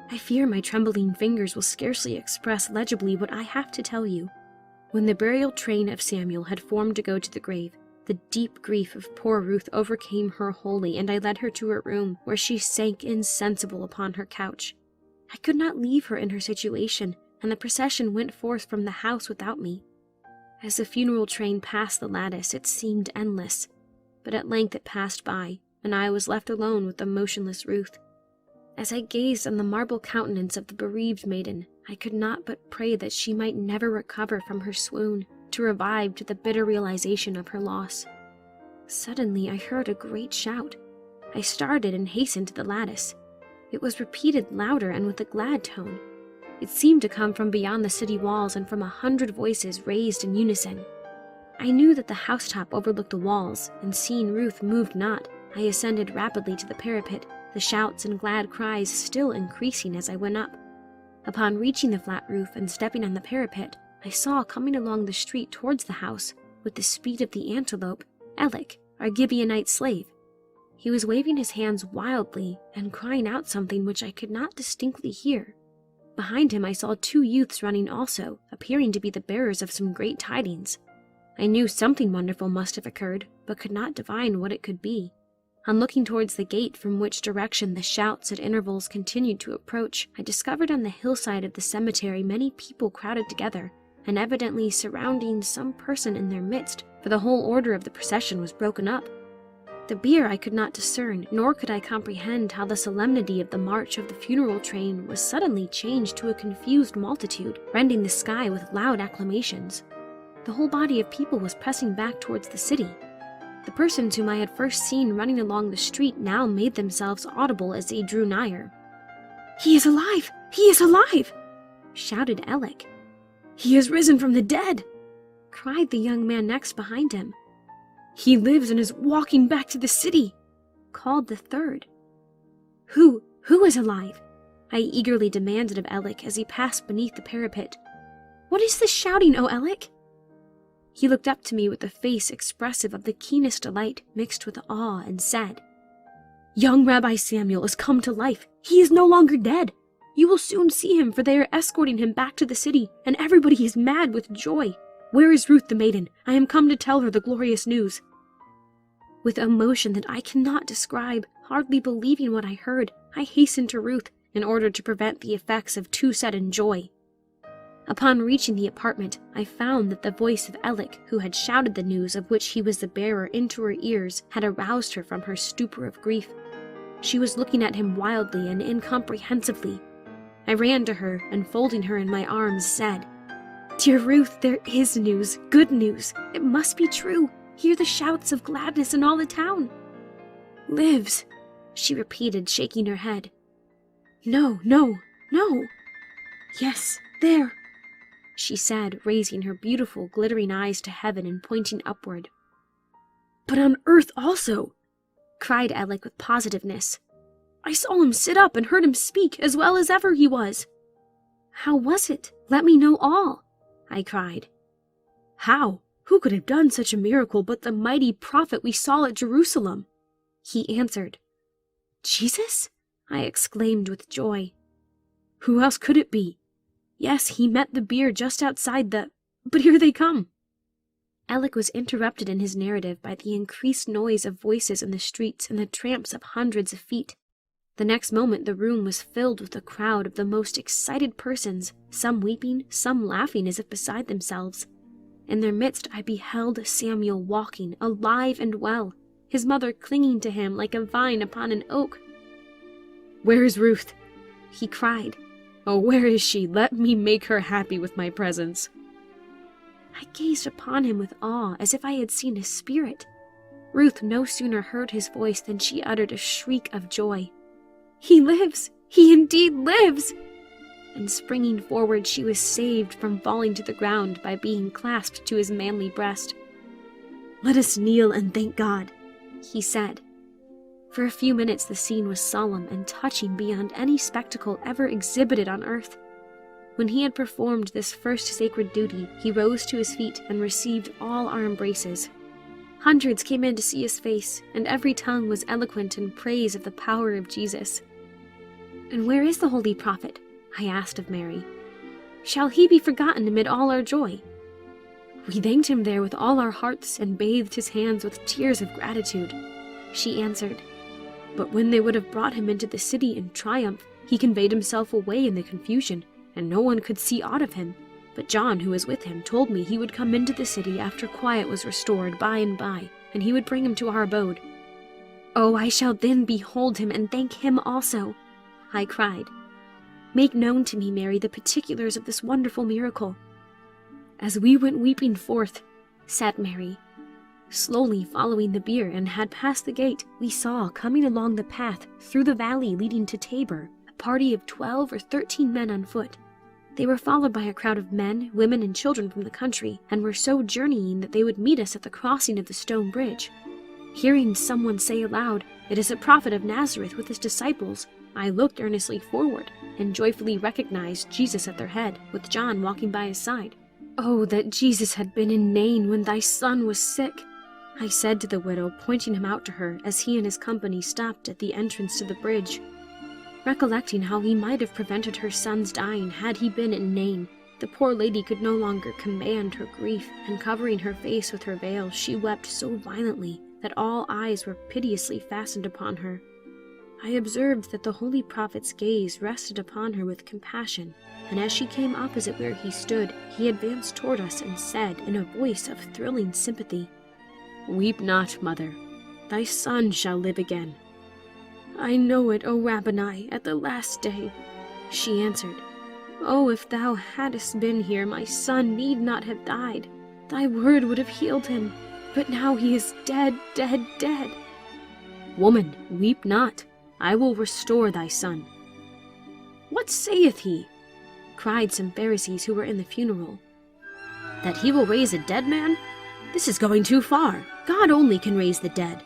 I fear my trembling fingers will scarcely express legibly what I have to tell you. When the burial train of Samuel had formed to go to the grave, the deep grief of poor Ruth overcame her wholly, and I led her to her room, where she sank insensible upon her couch. I could not leave her in her situation, and the procession went forth from the house without me. As the funeral train passed the lattice, it seemed endless, but at length it passed by, and I was left alone with the motionless Ruth. As I gazed on the marble countenance of the bereaved maiden, I could not but pray that she might never recover from her swoon, to revive to the bitter realization of her loss. Suddenly I heard a great shout. I started and hastened to the lattice. It was repeated louder and with a glad tone. It seemed to come from beyond the city walls and from 100 voices raised in unison. I knew that the housetop overlooked the walls, and seeing Ruth moved not, I ascended rapidly to the parapet, the shouts and glad cries still increasing as I went up. Upon reaching the flat roof and stepping on the parapet, I saw coming along the street towards the house, with the speed of the antelope, Elic, our Gibeonite slave. He was waving his hands wildly and crying out something which I could not distinctly hear. Behind him I saw 2 youths running also, appearing to be the bearers of some great tidings. I knew something wonderful must have occurred, but could not divine what it could be. On looking towards the gate from which direction the shouts at intervals continued to approach, I discovered on the hillside of the cemetery many people crowded together, and evidently surrounding some person in their midst, for the whole order of the procession was broken up. The bier I could not discern, nor could I comprehend how the solemnity of the march of the funeral train was suddenly changed to a confused multitude, rending the sky with loud acclamations. The whole body of people was pressing back towards the city. The persons whom I had first seen running along the street now made themselves audible as they drew nigher. "He is alive! He is alive!" shouted Alec. "He has risen from the dead!" cried the young man next behind him. "He lives and is walking back to the city!" called the third. Who is alive?" I eagerly demanded of Alec as he passed beneath the parapet. "What is this shouting, O Alec?" He looked up to me with a face expressive of the keenest delight mixed with awe and said, "Young Rabbi Samuel is come to life. He is no longer dead. You will soon see him, for they are escorting him back to the city, and everybody is mad with joy. Where is Ruth the maiden? I am come to tell her the glorious news." With emotion that I cannot describe, hardly believing what I heard, I hastened to Ruth in order to prevent the effects of too sudden joy. Upon reaching the apartment, I found that the voice of Alec, who had shouted the news of which he was the bearer into her ears, had aroused her from her stupor of grief. She was looking at him wildly and incomprehensibly. I ran to her, and folding her in my arms, said, "Dear Ruth, there is news, good news. It must be true. Hear the shouts of gladness in all the town." "Lives," she repeated, shaking her head. No. "Yes, there," she said, raising her beautiful, glittering eyes to heaven and pointing upward. "But on earth also," cried Alec with positiveness. "I saw him sit up and heard him speak as well as ever he was." "How was it? Let me know all," I cried. "How? Who could have done such a miracle but the mighty prophet we saw at Jerusalem?" he answered. "Jesus?" I exclaimed with joy. "Who else could it be? Yes, he met the bier just outside but here they come." Alec was interrupted in his narrative by the increased noise of voices in the streets and the tramps of hundreds of feet. The next moment the room was filled with a crowd of the most excited persons, some weeping, some laughing as if beside themselves. In their midst I beheld Samuel walking, alive and well, his mother clinging to him like a vine upon an oak. "Where is Ruth?" he cried. "Oh, where is she? Let me make her happy with my presence." I gazed upon him with awe, as if I had seen a spirit. Ruth no sooner heard his voice than she uttered a shriek of joy. "He lives! He indeed lives!" And springing forward, she was saved from falling to the ground by being clasped to his manly breast. "Let us kneel and thank God," he said. For a few minutes the scene was solemn and touching beyond any spectacle ever exhibited on earth. When he had performed this first sacred duty, he rose to his feet and received all our embraces. Hundreds came in to see his face, and every tongue was eloquent in praise of the power of Jesus. "And where is the holy prophet?" I asked of Mary. "Shall he be forgotten amid all our joy?" "We thanked him there with all our hearts and bathed his hands with tears of gratitude," she answered. "But when they would have brought him into the city in triumph, he conveyed himself away in the confusion, and no one could see aught of him. But John, who was with him, told me he would come into the city after quiet was restored by and by, and he would bring him to our abode." "Oh, I shall then behold him and thank him also," I cried. "Make known to me, Mary, the particulars of this wonderful miracle." "As we went weeping forth," said Mary, slowly following the bier, and had passed the gate, we saw, coming along the path through the valley leading to Tabor, a party of 12 or 13 men on foot. They were followed by a crowd of men, women, and children from the country, and were so journeying that they would meet us at the crossing of the stone bridge. Hearing someone say aloud, "It is a prophet of Nazareth with his disciples," I looked earnestly forward, and joyfully recognized Jesus at their head, with John walking by his side. "Oh, that Jesus had been in Nain when thy son was sick," I said to the widow, pointing him out to her as he and his company stopped at the entrance to the bridge. Recollecting how he might have prevented her son's dying had he been in Nain, the poor lady could no longer command her grief, and covering her face with her veil, she wept so violently that all eyes were piteously fastened upon her. I observed that the holy prophet's gaze rested upon her with compassion, and as she came opposite where he stood, he advanced toward us and said, in a voice of thrilling sympathy, "Weep not, mother. Thy son shall live again." "I know it, O Rabboni, at the last day," she answered. "Oh, if thou hadst been here, my son need not have died. Thy word would have healed him." but now he is dead, dead, dead." "Woman, weep not. I will restore thy son." "What saith he?" cried some Pharisees who were in the funeral. "That he will raise a dead man? This is going too far. God only can raise the dead."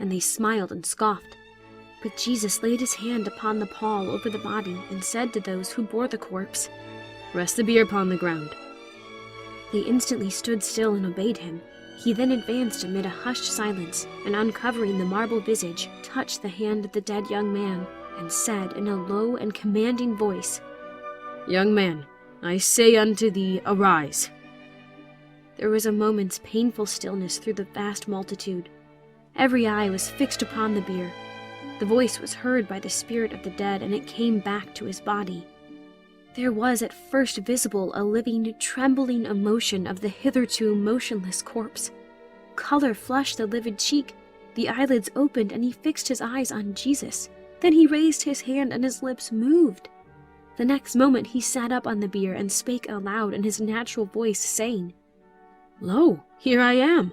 And they smiled and scoffed. But Jesus laid his hand upon the pall over the body and said to those who bore the corpse, "Rest the bier upon the ground." They instantly stood still and obeyed him. He then advanced amid a hushed silence, and uncovering the marble visage, touched the hand of the dead young man, and said in a low and commanding voice, "Young man, I say unto thee, arise." There was a moment's painful stillness through the vast multitude. Every eye was fixed upon the bier. The voice was heard by the spirit of the dead, and it came back to his body. There was at first visible a living, trembling emotion of the hitherto motionless corpse. Color flushed the livid cheek, the eyelids opened, and he fixed his eyes on Jesus. Then he raised his hand, and his lips moved. The next moment he sat up on the bier and spake aloud in his natural voice, saying, "Lo, here I am."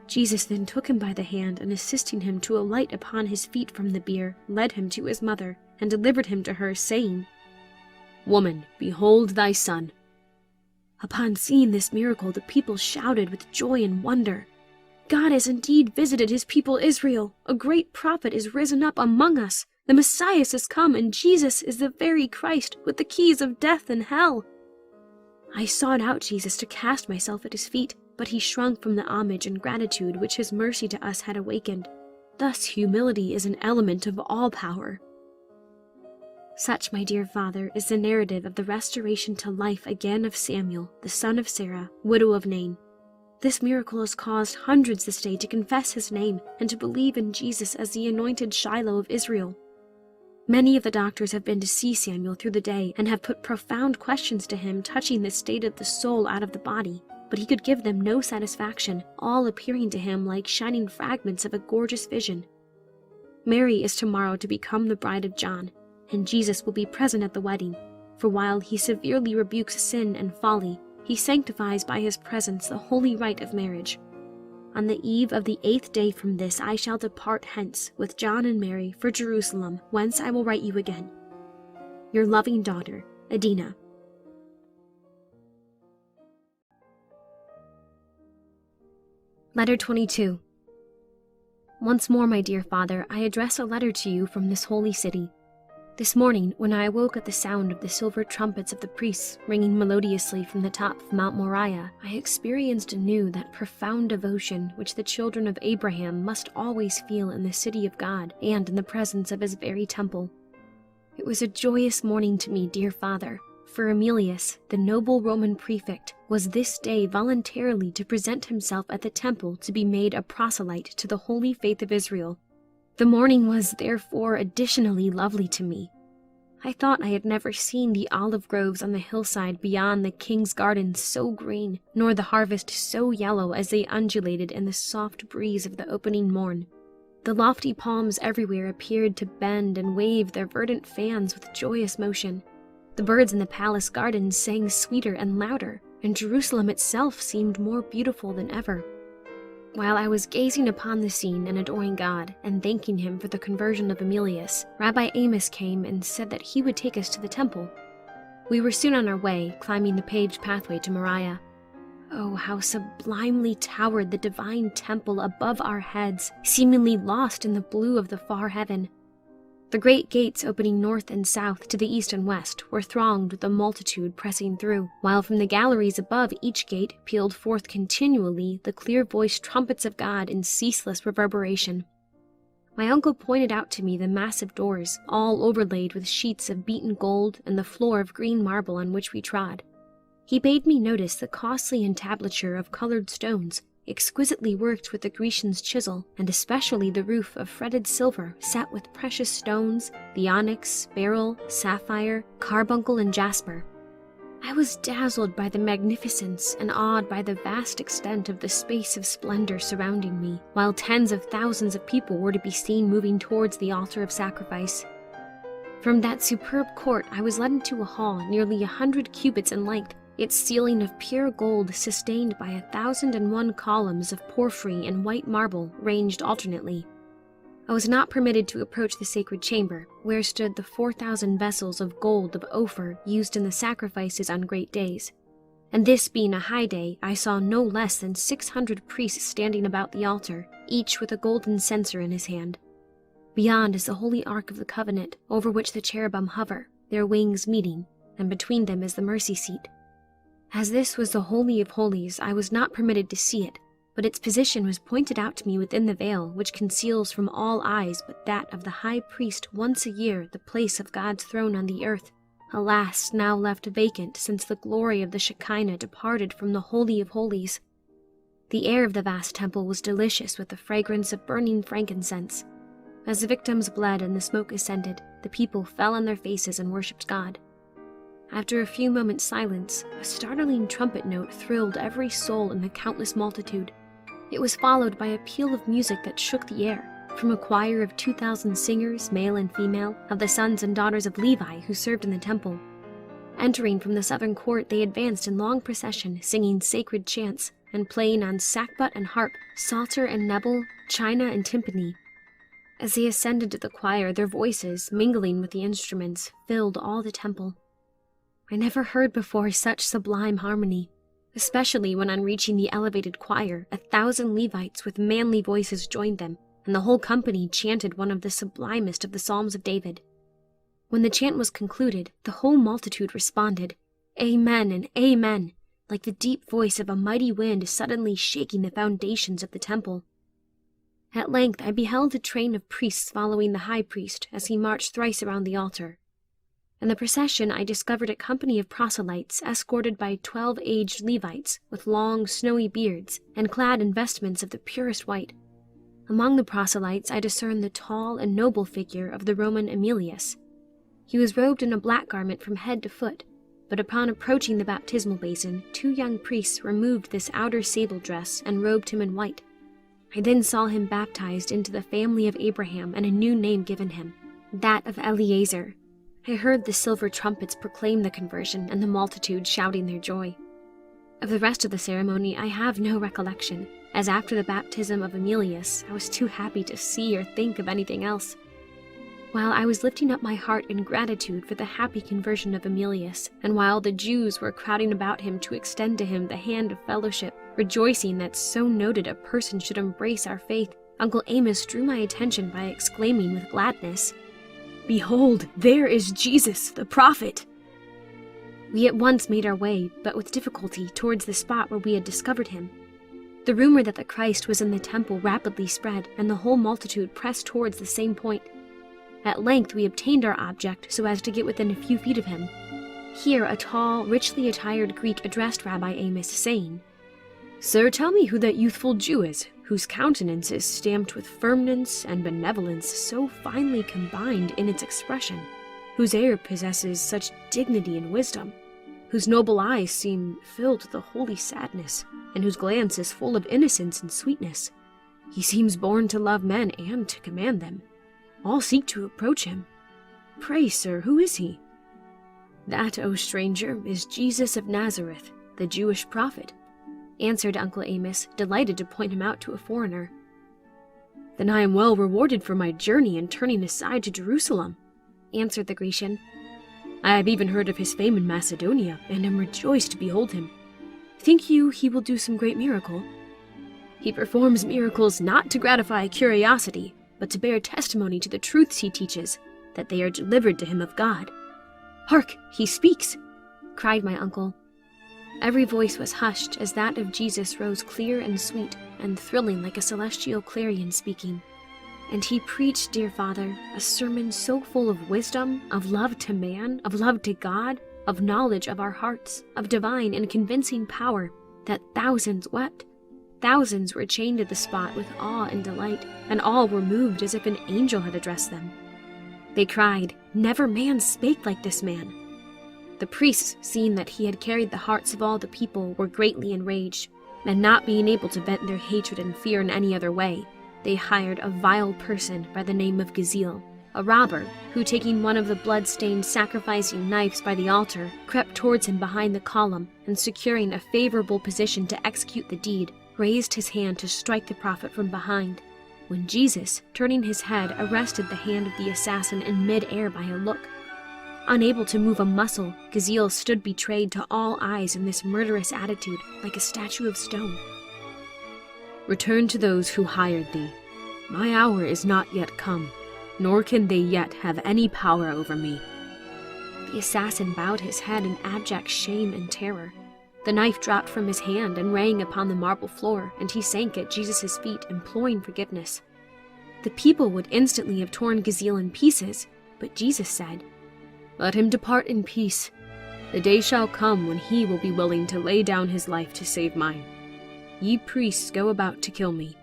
Jesus then took him by the hand, and assisting him to alight upon his feet from the bier, led him to his mother, and delivered him to her, saying, "Woman, behold thy son." Upon seeing this miracle, the people shouted with joy and wonder, "God has indeed visited his people Israel. A great prophet is risen up among us. The Messiah is come, and Jesus is the very Christ, with the keys of death and hell." I sought out Jesus to cast myself at his feet, but he shrunk from the homage and gratitude which his mercy to us had awakened. Thus humility is an element of all power. Such, my dear father, is the narrative of the restoration to life again of Samuel, the son of Sarah, widow of Nain. This miracle has caused hundreds this day to confess his name and to believe in Jesus as the anointed Shiloh of Israel. Many of the doctors have been to see Samuel through the day and have put profound questions to him touching the state of the soul out of the body, but he could give them no satisfaction, all appearing to him like shining fragments of a gorgeous vision. Mary is tomorrow to become the bride of John, and Jesus will be present at the wedding, for while he severely rebukes sin and folly, he sanctifies by his presence the holy rite of marriage. On the eve of the 8th day from this I shall depart hence with John and Mary for Jerusalem, whence I will write you again. Your loving daughter, Adina. Letter 22. Once more, my dear father, I address a letter to you from this holy city. This morning, when I awoke at the sound of the silver trumpets of the priests ringing melodiously from the top of Mount Moriah, I experienced anew that profound devotion which the children of Abraham must always feel in the city of God and in the presence of his very temple. It was a joyous morning to me, dear father, for Emilius, the noble Roman prefect, was this day voluntarily to present himself at the temple to be made a proselyte to the holy faith of Israel. The morning was, therefore, additionally lovely to me. I thought I had never seen the olive groves on the hillside beyond the king's garden so green, nor the harvest so yellow as they undulated in the soft breeze of the opening morn. The lofty palms everywhere appeared to bend and wave their verdant fans with joyous motion. The birds in the palace gardens sang sweeter and louder, and Jerusalem itself seemed more beautiful than ever. While I was gazing upon the scene and adoring God and thanking him for the conversion of Emilius, Rabbi Amos came and said that he would take us to the temple. We were soon on our way, climbing the paved pathway to Moriah. Oh, how sublimely towered the divine temple above our heads, seemingly lost in the blue of the far heaven. The great gates opening north and south to the east and west were thronged with a multitude pressing through, while from the galleries above each gate pealed forth continually the clear-voiced trumpets of God in ceaseless reverberation. My uncle pointed out to me the massive doors, all overlaid with sheets of beaten gold and the floor of green marble on which we trod. He bade me notice the costly entablature of colored stones, exquisitely worked with the Grecian's chisel, and especially the roof of fretted silver set with precious stones, the onyx, beryl, sapphire, carbuncle, and jasper. I was dazzled by the magnificence and awed by the vast extent of the space of splendor surrounding me, while tens of thousands of people were to be seen moving towards the altar of sacrifice. From that superb court I was led into a hall nearly 100 cubits in length, its ceiling of pure gold sustained by 1,001 columns of porphyry and white marble ranged alternately. I was not permitted to approach the sacred chamber, where stood the 4,000 vessels of gold of Ophir used in the sacrifices on great days. And this being a high day, I saw no less than 600 priests standing about the altar, each with a golden censer in his hand. Beyond is the holy ark of the covenant, over which the cherubim hover, their wings meeting, and between them is the mercy seat. As this was the Holy of Holies, I was not permitted to see it, but its position was pointed out to me within the veil which conceals from all eyes but that of the high priest once a year the place of God's throne on the earth, alas, now left vacant since the glory of the Shekinah departed from the Holy of Holies. The air of the vast temple was delicious with the fragrance of burning frankincense. As the victims bled and the smoke ascended, the people fell on their faces and worshipped God. After a few moments' silence, a startling trumpet note thrilled every soul in the countless multitude. It was followed by a peal of music that shook the air, from a choir of 2,000 singers, male and female, of the sons and daughters of Levi who served in the temple. Entering from the southern court, they advanced in long procession, singing sacred chants, and playing on sackbut and harp, psalter and nebel, china and timpani. As they ascended to the choir, their voices, mingling with the instruments, filled all the temple. I never heard before such sublime harmony, especially when on reaching the elevated choir, 1,000 Levites with manly voices joined them, and the whole company chanted one of the sublimest of the Psalms of David. When the chant was concluded, the whole multitude responded, "Amen and Amen," like the deep voice of a mighty wind suddenly shaking the foundations of the temple. At length I beheld a train of priests following the high priest as he marched thrice around the altar. In the procession I discovered a company of proselytes escorted by 12 aged Levites with long, snowy beards and clad in vestments of the purest white. Among the proselytes I discerned the tall and noble figure of the Roman Emilius. He was robed in a black garment from head to foot, but upon approaching the baptismal basin, 2 young priests removed this outer sable dress and robed him in white. I then saw him baptized into the family of Abraham and a new name given him, that of Eliezer. I heard the silver trumpets proclaim the conversion and the multitude shouting their joy. Of the rest of the ceremony I have no recollection, as after the baptism of Emilius I was too happy to see or think of anything else. While I was lifting up my heart in gratitude for the happy conversion of Emilius, and while the Jews were crowding about him to extend to him the hand of fellowship, rejoicing that so noted a person should embrace our faith, Uncle Amos drew my attention by exclaiming with gladness, "Behold, there is Jesus, the prophet!" We at once made our way, but with difficulty, towards the spot where we had discovered him. The rumor that the Christ was in the temple rapidly spread, and the whole multitude pressed towards the same point. At length we obtained our object so as to get within a few feet of him. Here a tall, richly attired Greek addressed Rabbi Amos, saying, "Sir, tell me who that youthful Jew is, whose countenance is stamped with firmness and benevolence so finely combined in its expression, whose air possesses such dignity and wisdom, whose noble eyes seem filled with a holy sadness, and whose glance is full of innocence and sweetness. He seems born to love men and to command them. All seek to approach him. Pray, sir, who is he?" "That, O stranger, is Jesus of Nazareth, the Jewish prophet," answered Uncle Amos, delighted to point him out to a foreigner. "Then I am well rewarded for my journey in turning aside to Jerusalem," answered the Grecian. "I have even heard of his fame in Macedonia, and am rejoiced to behold him. Think you he will do some great miracle?" "He performs miracles not to gratify curiosity, but to bear testimony to the truths he teaches, that they are delivered to him of God." "Hark, he speaks!" cried my uncle. Every voice was hushed as that of Jesus rose clear and sweet, and thrilling like a celestial clarion speaking. And he preached, dear father, a sermon so full of wisdom, of love to man, of love to God, of knowledge of our hearts, of divine and convincing power, that thousands wept. Thousands were chained to the spot with awe and delight, and all were moved as if an angel had addressed them. They cried, "Never man spake like this man." The priests, seeing that he had carried the hearts of all the people, were greatly enraged, and not being able to vent their hatred and fear in any other way, they hired a vile person by the name of Gazeel, a robber, who, taking one of the blood-stained sacrificing knives by the altar, crept towards him behind the column, and securing a favorable position to execute the deed, raised his hand to strike the prophet from behind, when Jesus, turning his head, arrested the hand of the assassin in mid-air by a look. Unable to move a muscle, Gaziel stood betrayed to all eyes in this murderous attitude, like a statue of stone. Return to those who hired thee. My hour is not yet come, nor can they yet have any power over me. The assassin bowed his head in abject shame and terror. The knife dropped from his hand and rang upon the marble floor, and he sank at Jesus' feet, imploring forgiveness. The people would instantly have torn Gaziel in pieces, but Jesus said, Let him depart in peace. The day shall come when he will be willing to lay down his life to save mine. Ye priests go about to kill me.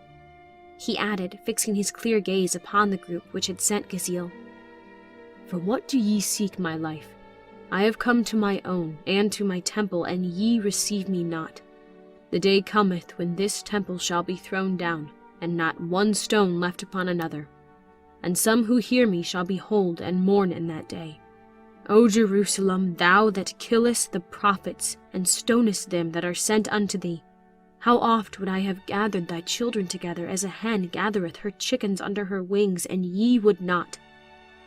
He added, fixing his clear gaze upon the group which had sent Gaziel. For what do ye seek my life? I have come to my own, and to my temple, and ye receive me not. The day cometh when this temple shall be thrown down, and not one stone left upon another. And some who hear me shall behold and mourn in that day. O Jerusalem, thou that killest the prophets, and stonest them that are sent unto thee, how oft would I have gathered thy children together as a hen gathereth her chickens under her wings, and ye would not.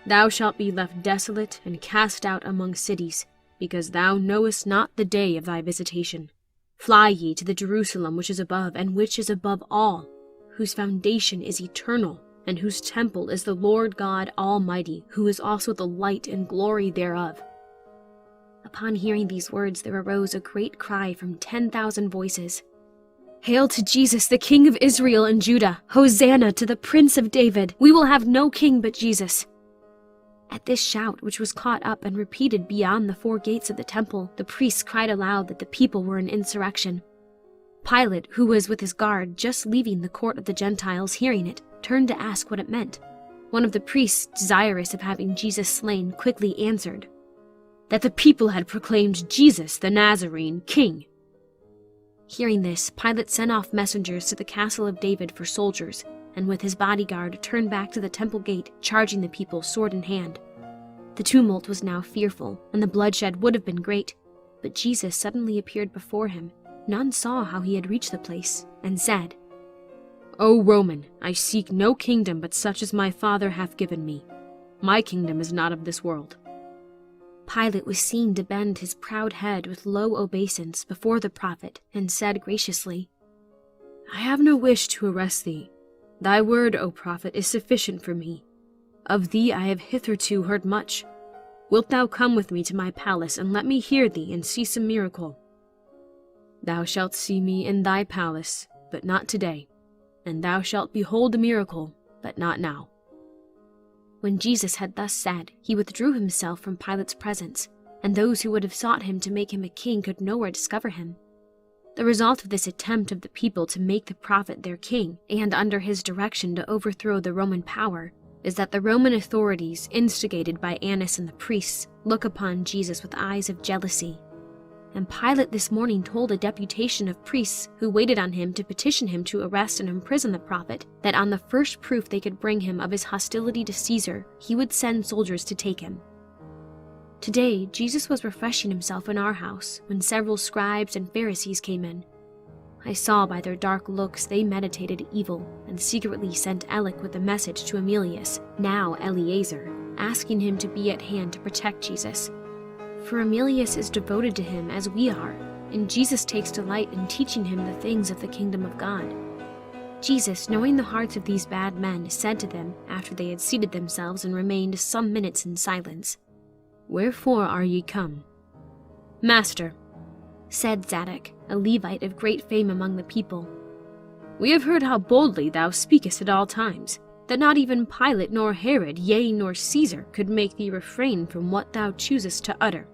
Thou shalt be left desolate and cast out among cities, because thou knowest not the day of thy visitation. Fly ye to the Jerusalem which is above, and which is above all, whose foundation is eternal, and whose temple is the Lord God Almighty, who is also the light and glory thereof. Upon hearing these words there arose a great cry from 10,000 voices. Hail to Jesus, the King of Israel and Judah! Hosanna to the Prince of David! We will have no king but Jesus! At this shout, which was caught up and repeated beyond the 4 gates of the temple, the priests cried aloud that the people were in insurrection. Pilate, who was with his guard just leaving the court of the Gentiles, hearing it, turned to ask what it meant. One of the priests, desirous of having Jesus slain, quickly answered, that the people had proclaimed Jesus the Nazarene king. Hearing this, Pilate sent off messengers to the castle of David for soldiers, and with his bodyguard turned back to the temple gate, charging the people sword in hand. The tumult was now fearful, and the bloodshed would have been great, but Jesus suddenly appeared before him. None saw how he had reached the place, and said, O Roman, I seek no kingdom but such as my Father hath given me. My kingdom is not of this world. Pilate was seen to bend his proud head with low obeisance before the prophet, and said graciously, I have no wish to arrest thee. Thy word, O prophet, is sufficient for me. Of thee I have hitherto heard much. Wilt thou come with me to my palace, and let me hear thee and see some miracle? Thou shalt see me in thy palace, but not today, and thou shalt behold a miracle, but not now. When Jesus had thus said, he withdrew himself from Pilate's presence, and those who would have sought him to make him a king could nowhere discover him. The result of this attempt of the people to make the prophet their king, and under his direction to overthrow the Roman power, is that the Roman authorities, instigated by Annas and the priests, look upon Jesus with eyes of jealousy. And Pilate this morning told a deputation of priests who waited on him to petition him to arrest and imprison the prophet that on the first proof they could bring him of his hostility to Caesar, he would send soldiers to take him. Today, Jesus was refreshing himself in our house when several scribes and Pharisees came in. I saw by their dark looks they meditated evil and secretly sent Alec with a message to Emilius, now Eleazar, asking him to be at hand to protect Jesus. For Emilius is devoted to him as we are, and Jesus takes delight in teaching him the things of the kingdom of God. Jesus, knowing the hearts of these bad men, said to them, after they had seated themselves and remained some minutes in silence, Wherefore are ye come? Master, said Zadok, a Levite of great fame among the people, we have heard how boldly thou speakest at all times, that not even Pilate nor Herod, yea, nor Caesar, could make thee refrain from what thou choosest to utter.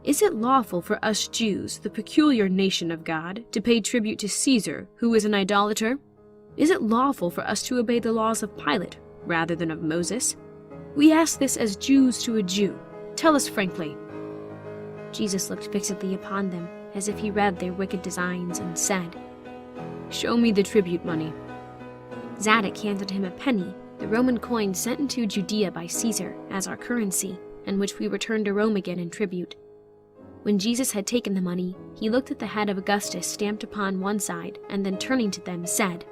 Is it lawful for us Jews, the peculiar nation of God, to pay tribute to Caesar, who is an idolater? Is it lawful for us to obey the laws of Pilate, rather than of Moses? We ask this as Jews to a Jew. Tell us frankly. Jesus looked fixedly upon them, as if he read their wicked designs, and said, Show me the tribute money. Zadok handed him a penny, the Roman coin sent into Judea by Caesar as our currency, and which we returned to Rome again in tribute. When Jesus had taken the money, he looked at the head of Augustus stamped upon one side, and then turning to them said,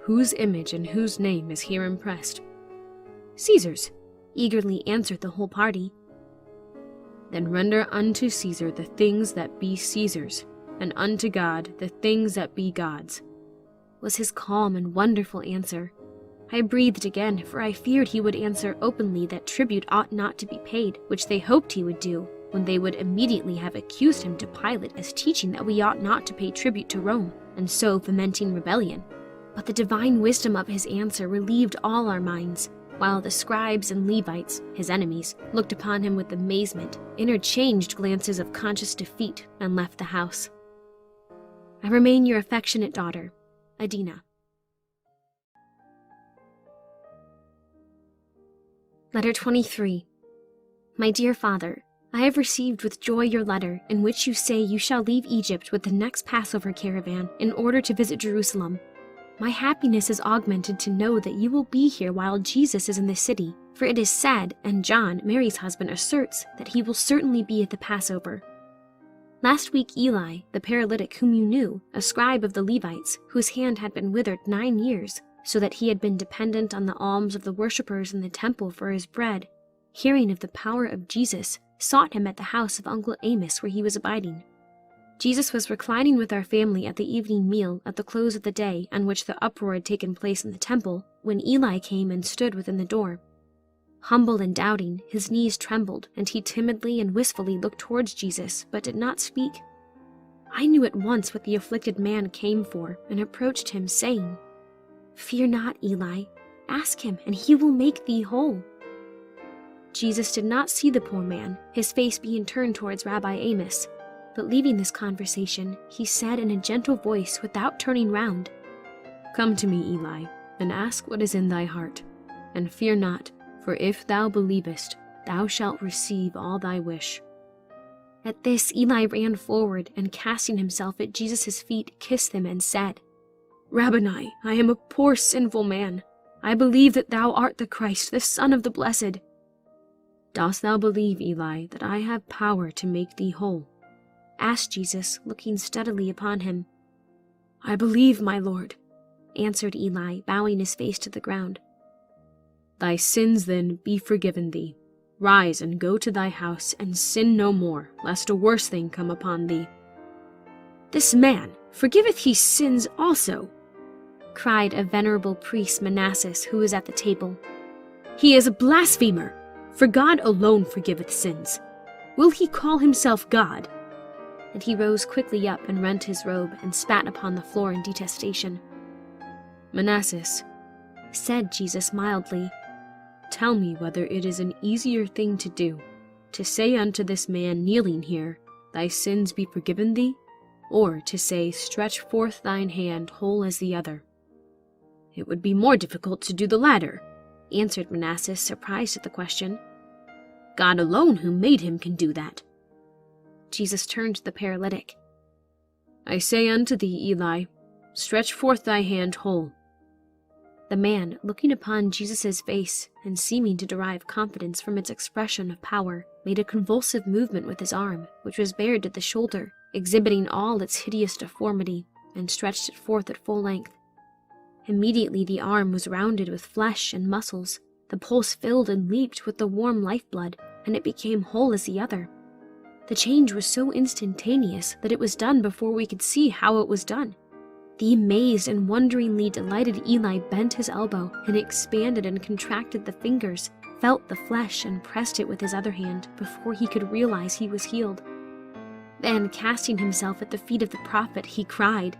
"Whose image and whose name is here impressed?" "Caesar's," eagerly answered the whole party. "Then render unto Caesar the things that be Caesar's, and unto God the things that be God's," was his calm and wonderful answer. I breathed again, for I feared he would answer openly that tribute ought not to be paid, which they hoped he would do, when they would immediately have accused him to Pilate as teaching that we ought not to pay tribute to Rome, and so fomenting rebellion. But the divine wisdom of his answer relieved all our minds, while the scribes and Levites, his enemies, looked upon him with amazement, interchanged glances of conscious defeat, and left the house. I remain your affectionate daughter, Adina. Letter 23. My dear Father, I have received with joy your letter, in which you say you shall leave Egypt with the next Passover caravan in order to visit Jerusalem. My happiness is augmented to know that you will be here while Jesus is in the city, for it is said, and John, Mary's husband, asserts that he will certainly be at the Passover. Last week Eli, the paralytic whom you knew, a scribe of the Levites, whose hand had been withered 9 years, so that he had been dependent on the alms of the worshippers in the temple for his bread, hearing of the power of Jesus, sought him at the house of Uncle Amos where he was abiding. Jesus was reclining with our family at the evening meal at the close of the day on which the uproar had taken place in the temple, when Eli came and stood within the door. Humble and doubting, his knees trembled, and he timidly and wistfully looked towards Jesus, but did not speak. I knew at once what the afflicted man came for, and approached him, saying, "Fear not, Eli. Ask him, and he will make thee whole." Jesus did not see the poor man, his face being turned towards Rabbi Amos. But leaving this conversation, he said in a gentle voice without turning round, "Come to me, Eli, and ask what is in thy heart. And fear not, for if thou believest, thou shalt receive all thy wish." At this Eli ran forward, and casting himself at Jesus' feet, kissed him and said, "Rabboni, I am a poor sinful man. I believe that thou art the Christ, the Son of the Blessed." "Dost thou believe, Eli, that I have power to make thee whole?" asked Jesus, looking steadily upon him. "I believe, my Lord," answered Eli, bowing his face to the ground. "Thy sins, then, be forgiven thee. Rise and go to thy house, and sin no more, lest a worse thing come upon thee." "This man, forgiveth he sins also?" cried a venerable priest, Manasseh, who was at the table. "He is a blasphemer, for God alone forgiveth sins. Will he call himself God?" And he rose quickly up and rent his robe and spat upon the floor in detestation. "Manasseh," said Jesus mildly, "tell me whether it is an easier thing to do, to say unto this man kneeling here, Thy sins be forgiven thee, or to say, Stretch forth thine hand whole as the other?" "It would be more difficult to do the latter," answered Manasseh, surprised at the question. "God alone who made him can do that." Jesus turned to the paralytic. "I say unto thee, Eli, stretch forth thy hand whole." The man, looking upon Jesus' face and seeming to derive confidence from its expression of power, made a convulsive movement with his arm, which was bared at the shoulder, exhibiting all its hideous deformity, and stretched it forth at full length. Immediately the arm was rounded with flesh and muscles, the pulse filled and leaped with the warm lifeblood, and it became whole as the other. The change was so instantaneous that it was done before we could see how it was done. The amazed and wonderingly delighted Eli bent his elbow and expanded and contracted the fingers, felt the flesh and pressed it with his other hand before he could realize he was healed. Then, casting himself at the feet of the prophet, he cried,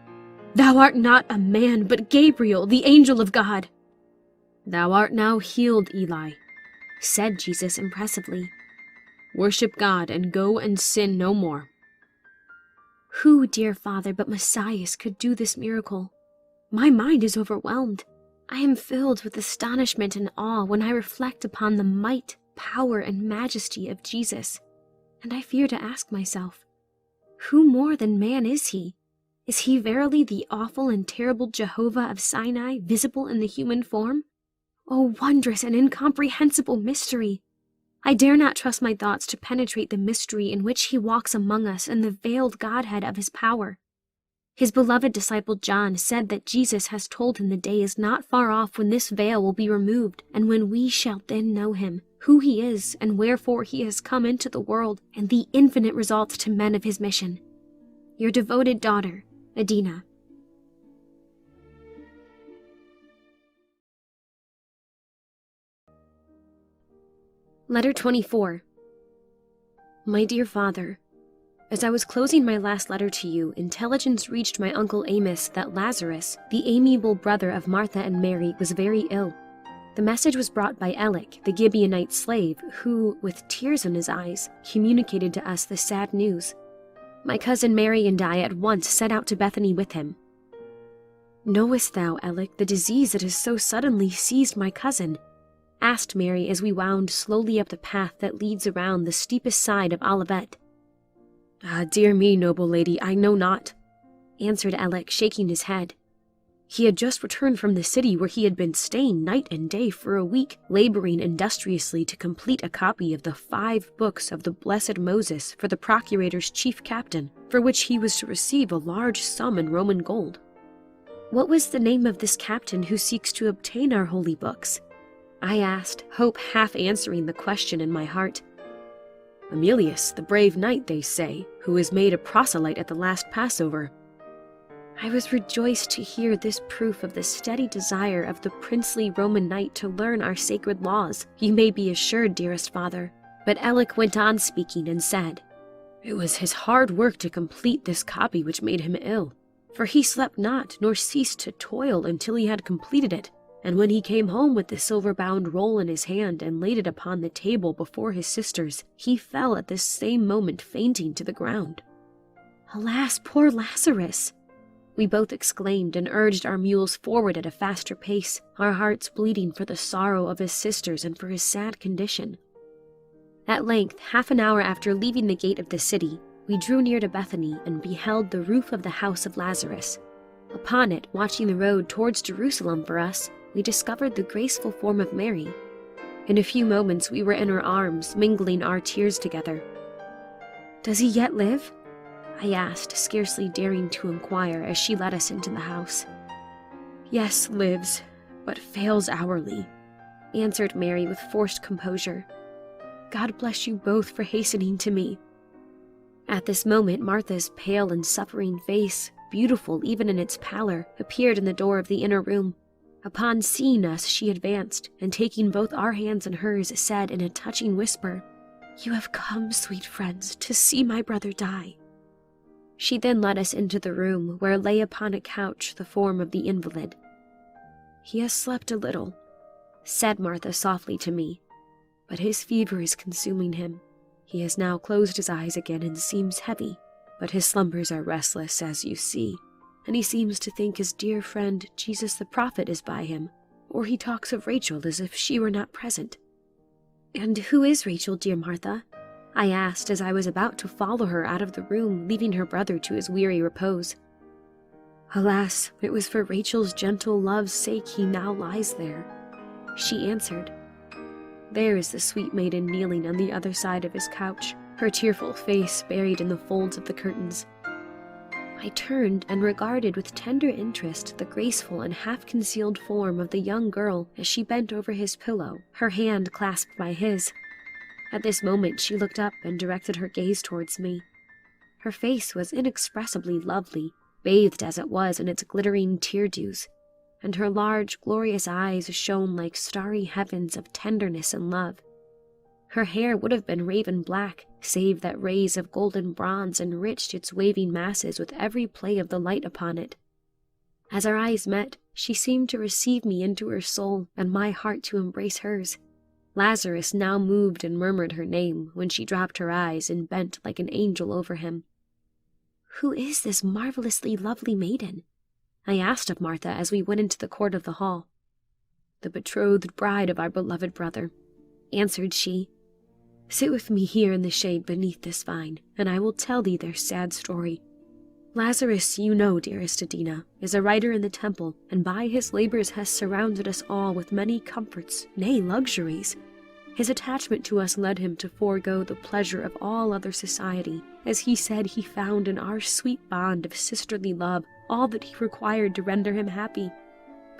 "Thou art not a man, but Gabriel, the angel of God." "Thou art now healed, Eli," said Jesus impressively. "Worship God and go and sin no more." Who, dear Father, but Messiah could do this miracle? My mind is overwhelmed. I am filled with astonishment and awe when I reflect upon the might, power, and majesty of Jesus. And I fear to ask myself, who more than man is he? Is he verily the awful and terrible Jehovah of Sinai visible in the human form? O wondrous and incomprehensible mystery! I dare not trust my thoughts to penetrate the mystery in which he walks among us in the veiled Godhead of his power. His beloved disciple John said that Jesus has told him the day is not far off when this veil will be removed, and when we shall then know him, who he is, and wherefore he has come into the world, and the infinite results to men of his mission. Your devoted daughter, Adina. Letter 24. My dear Father, as I was closing my last letter to you, intelligence reached my uncle Amos that Lazarus, the amiable brother of Martha and Mary, was very ill. The message was brought by Elic, the Gibeonite slave, who, with tears in his eyes, communicated to us the sad news. My cousin Mary and I at once set out to Bethany with him. Knowest thou, Elic, the disease that has so suddenly seized my cousin? Asked Mary as we wound slowly up the path that leads around the steepest side of Olivet. Ah, dear me, noble lady, I know not, answered Elic, shaking his head. He had just returned from the city where he had been staying night and day for a week, laboring industriously to complete a copy of the 5 books of the blessed Moses for the procurator's chief captain, for which he was to receive a large sum in Roman gold. What was the name of this captain who seeks to obtain our holy books? I asked, hope half answering the question in my heart. Emilius, the brave knight, they say, who was made a proselyte at the last Passover. I was rejoiced to hear this proof of the steady desire of the princely Roman knight to learn our sacred laws, you may be assured, dearest father. But Elic went on speaking and said, It was his hard work to complete this copy which made him ill, for he slept not nor ceased to toil until he had completed it. And when he came home with the silver-bound roll in his hand and laid it upon the table before his sisters, he fell at this same moment fainting to the ground. Alas, poor Lazarus! We both exclaimed and urged our mules forward at a faster pace, our hearts bleeding for the sorrow of his sisters and for his sad condition. At length, half an hour after leaving the gate of the city, we drew near to Bethany and beheld the roof of the house of Lazarus. Upon it, watching the road towards Jerusalem for us, we discovered the graceful form of Mary. In a few moments we were in her arms, mingling our tears together. "Does he yet live?" I asked, scarcely daring to inquire as she led us into the house. "Yes, lives, but fails hourly," answered Mary with forced composure. "God bless you both for hastening to me." At this moment, Martha's pale and suffering face, beautiful even in its pallor, appeared in the door of the inner room. Upon seeing us, she advanced, and taking both our hands in hers, said in a touching whisper, "You have come, sweet friends, to see my brother die." She then led us into the room, where lay upon a couch the form of the invalid. "He has slept a little," said Martha softly to me, "but his fever is consuming him. He has now closed his eyes again and seems heavy, but his slumbers are restless, as you see, and he seems to think his dear friend Jesus the prophet is by him, or he talks of Rachel as if she were not present." "And who is Rachel, dear Martha?" I asked as I was about to follow her out of the room, leaving her brother to his weary repose. "Alas, it was for Rachel's gentle love's sake he now lies there," she answered. "There is the sweet maiden kneeling on the other side of his couch, her tearful face buried in the folds of the curtains." I turned and regarded with tender interest the graceful and half-concealed form of the young girl as she bent over his pillow, her hand clasped by his. At this moment she looked up and directed her gaze towards me. Her face was inexpressibly lovely, bathed as it was in its glittering tear-dews, and her large, glorious eyes shone like starry heavens of tenderness and love. Her hair would have been raven black, save that rays of golden bronze enriched its waving masses with every play of the light upon it. As our eyes met, she seemed to receive me into her soul, and my heart to embrace hers. Lazarus now moved and murmured her name, when she dropped her eyes and bent like an angel over him. "Who is this marvelously lovely maiden?" I asked of Martha as we went into the court of the hall. "The betrothed bride of our beloved brother," answered she. "Sit with me here in the shade beneath this vine, and I will tell thee their sad story. Lazarus, you know, dearest Adina, is a writer in the temple, and by his labors has surrounded us all with many comforts, nay, luxuries. His attachment to us led him to forego the pleasure of all other society, as he said he found in our sweet bond of sisterly love all that he required to render him happy.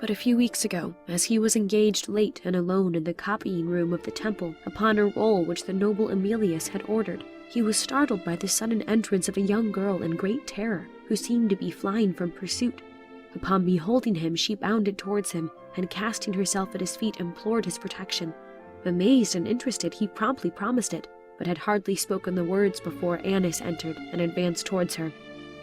But a few weeks ago, as he was engaged late and alone in the copying room of the temple upon a roll which the noble Emilius had ordered, he was startled by the sudden entrance of a young girl in great terror, who seemed to be flying from pursuit. Upon beholding him, she bounded towards him, and casting herself at his feet implored his protection. Amazed and interested, he promptly promised it, but had hardly spoken the words before Annas entered and advanced towards her.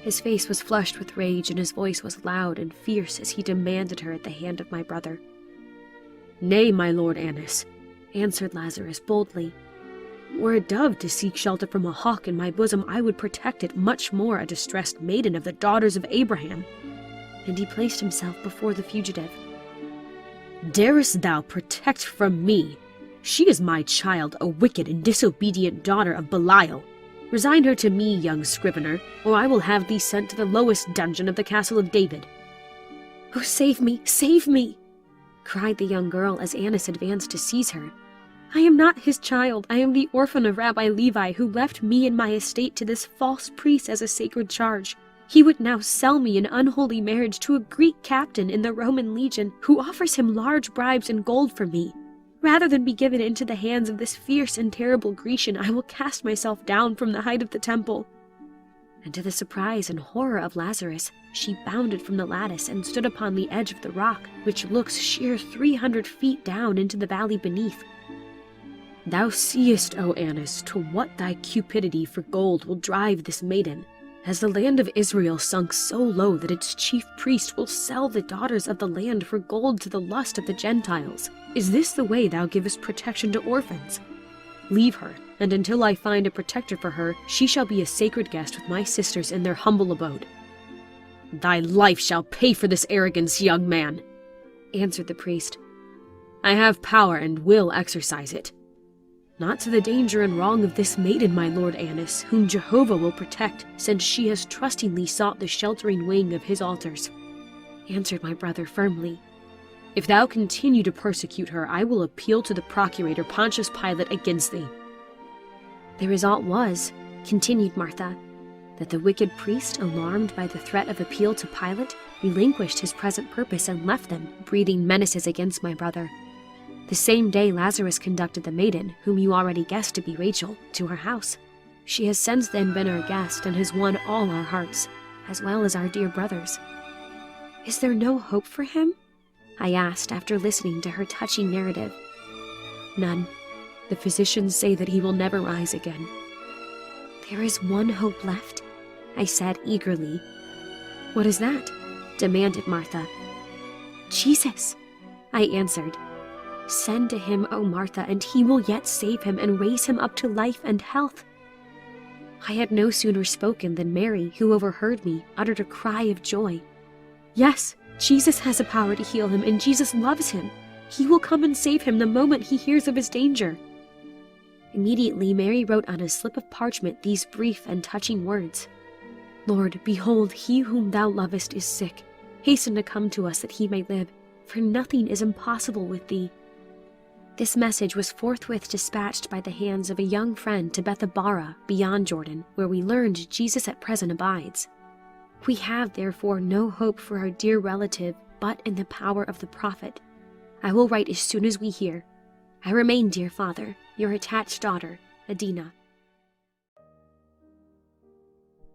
His face was flushed with rage, and his voice was loud and fierce as he demanded her at the hand of my brother. "Nay, my lord Annas," answered Lazarus boldly. "Were a dove to seek shelter from a hawk in my bosom, I would protect it much more a distressed maiden of the daughters of Abraham." And he placed himself before the fugitive. "Darest thou protect from me? She is my child, a wicked and disobedient daughter of Belial. Resign her to me, young scrivener, or I will have thee sent to the lowest dungeon of the castle of David." "Oh, save me, save me!" cried the young girl as Annas advanced to seize her. "I am not his child. I am the orphan of Rabbi Levi, who left me and my estate to this false priest as a sacred charge. He would now sell me in unholy marriage to a Greek captain in the Roman legion, who offers him large bribes in gold for me. Rather than be given into the hands of this fierce and terrible Grecian, I will cast myself down from the height of the temple." And to the surprise and horror of Lazarus, she bounded from the lattice and stood upon the edge of the rock, which looks sheer 300 feet down into the valley beneath. "Thou seest, O Annas, to what thy cupidity for gold will drive this maiden. Has the land of Israel sunk so low that its chief priest will sell the daughters of the land for gold to the lust of the Gentiles? Is this the way thou givest protection to orphans? Leave her, and until I find a protector for her, she shall be a sacred guest with my sisters in their humble abode." "Thy life shall pay for this arrogance, young man," answered the priest. "I have power and will exercise it. Not to the danger and wrong of this maiden, my lord Annas, whom Jehovah will protect, since she has trustingly sought the sheltering wing of his altars," answered my brother firmly. "If thou continue to persecute her, I will appeal to the procurator Pontius Pilate against thee." "The result was," continued Martha, "that the wicked priest, alarmed by the threat of appeal to Pilate, relinquished his present purpose and left them, breathing menaces against my brother. The same day Lazarus conducted the maiden, whom you already guessed to be Rachel, to her house. She has since then been our guest and has won all our hearts, as well as our dear brother's." "Is there no hope for him?" I asked after listening to her touching narrative. "None. The physicians say that he will never rise again." "There is one hope left," I said eagerly. "What is that?" demanded Martha. "Jesus," I answered. "Send to him, O Martha, and he will yet save him and raise him up to life and health." I had no sooner spoken than Mary, who overheard me, uttered a cry of joy. "Yes, Jesus has a power to heal him, and Jesus loves him. He will come and save him the moment he hears of his danger." Immediately Mary wrote on a slip of parchment these brief and touching words: "Lord, behold, he whom thou lovest is sick. Hasten to come to us that he may live, for nothing is impossible with thee." This message was forthwith dispatched by the hands of a young friend to Bethabara, beyond Jordan, where we learned Jesus at present abides. We have, therefore, no hope for our dear relative but in the power of the prophet. I will write as soon as we hear. I remain, dear father, your attached daughter, Adina.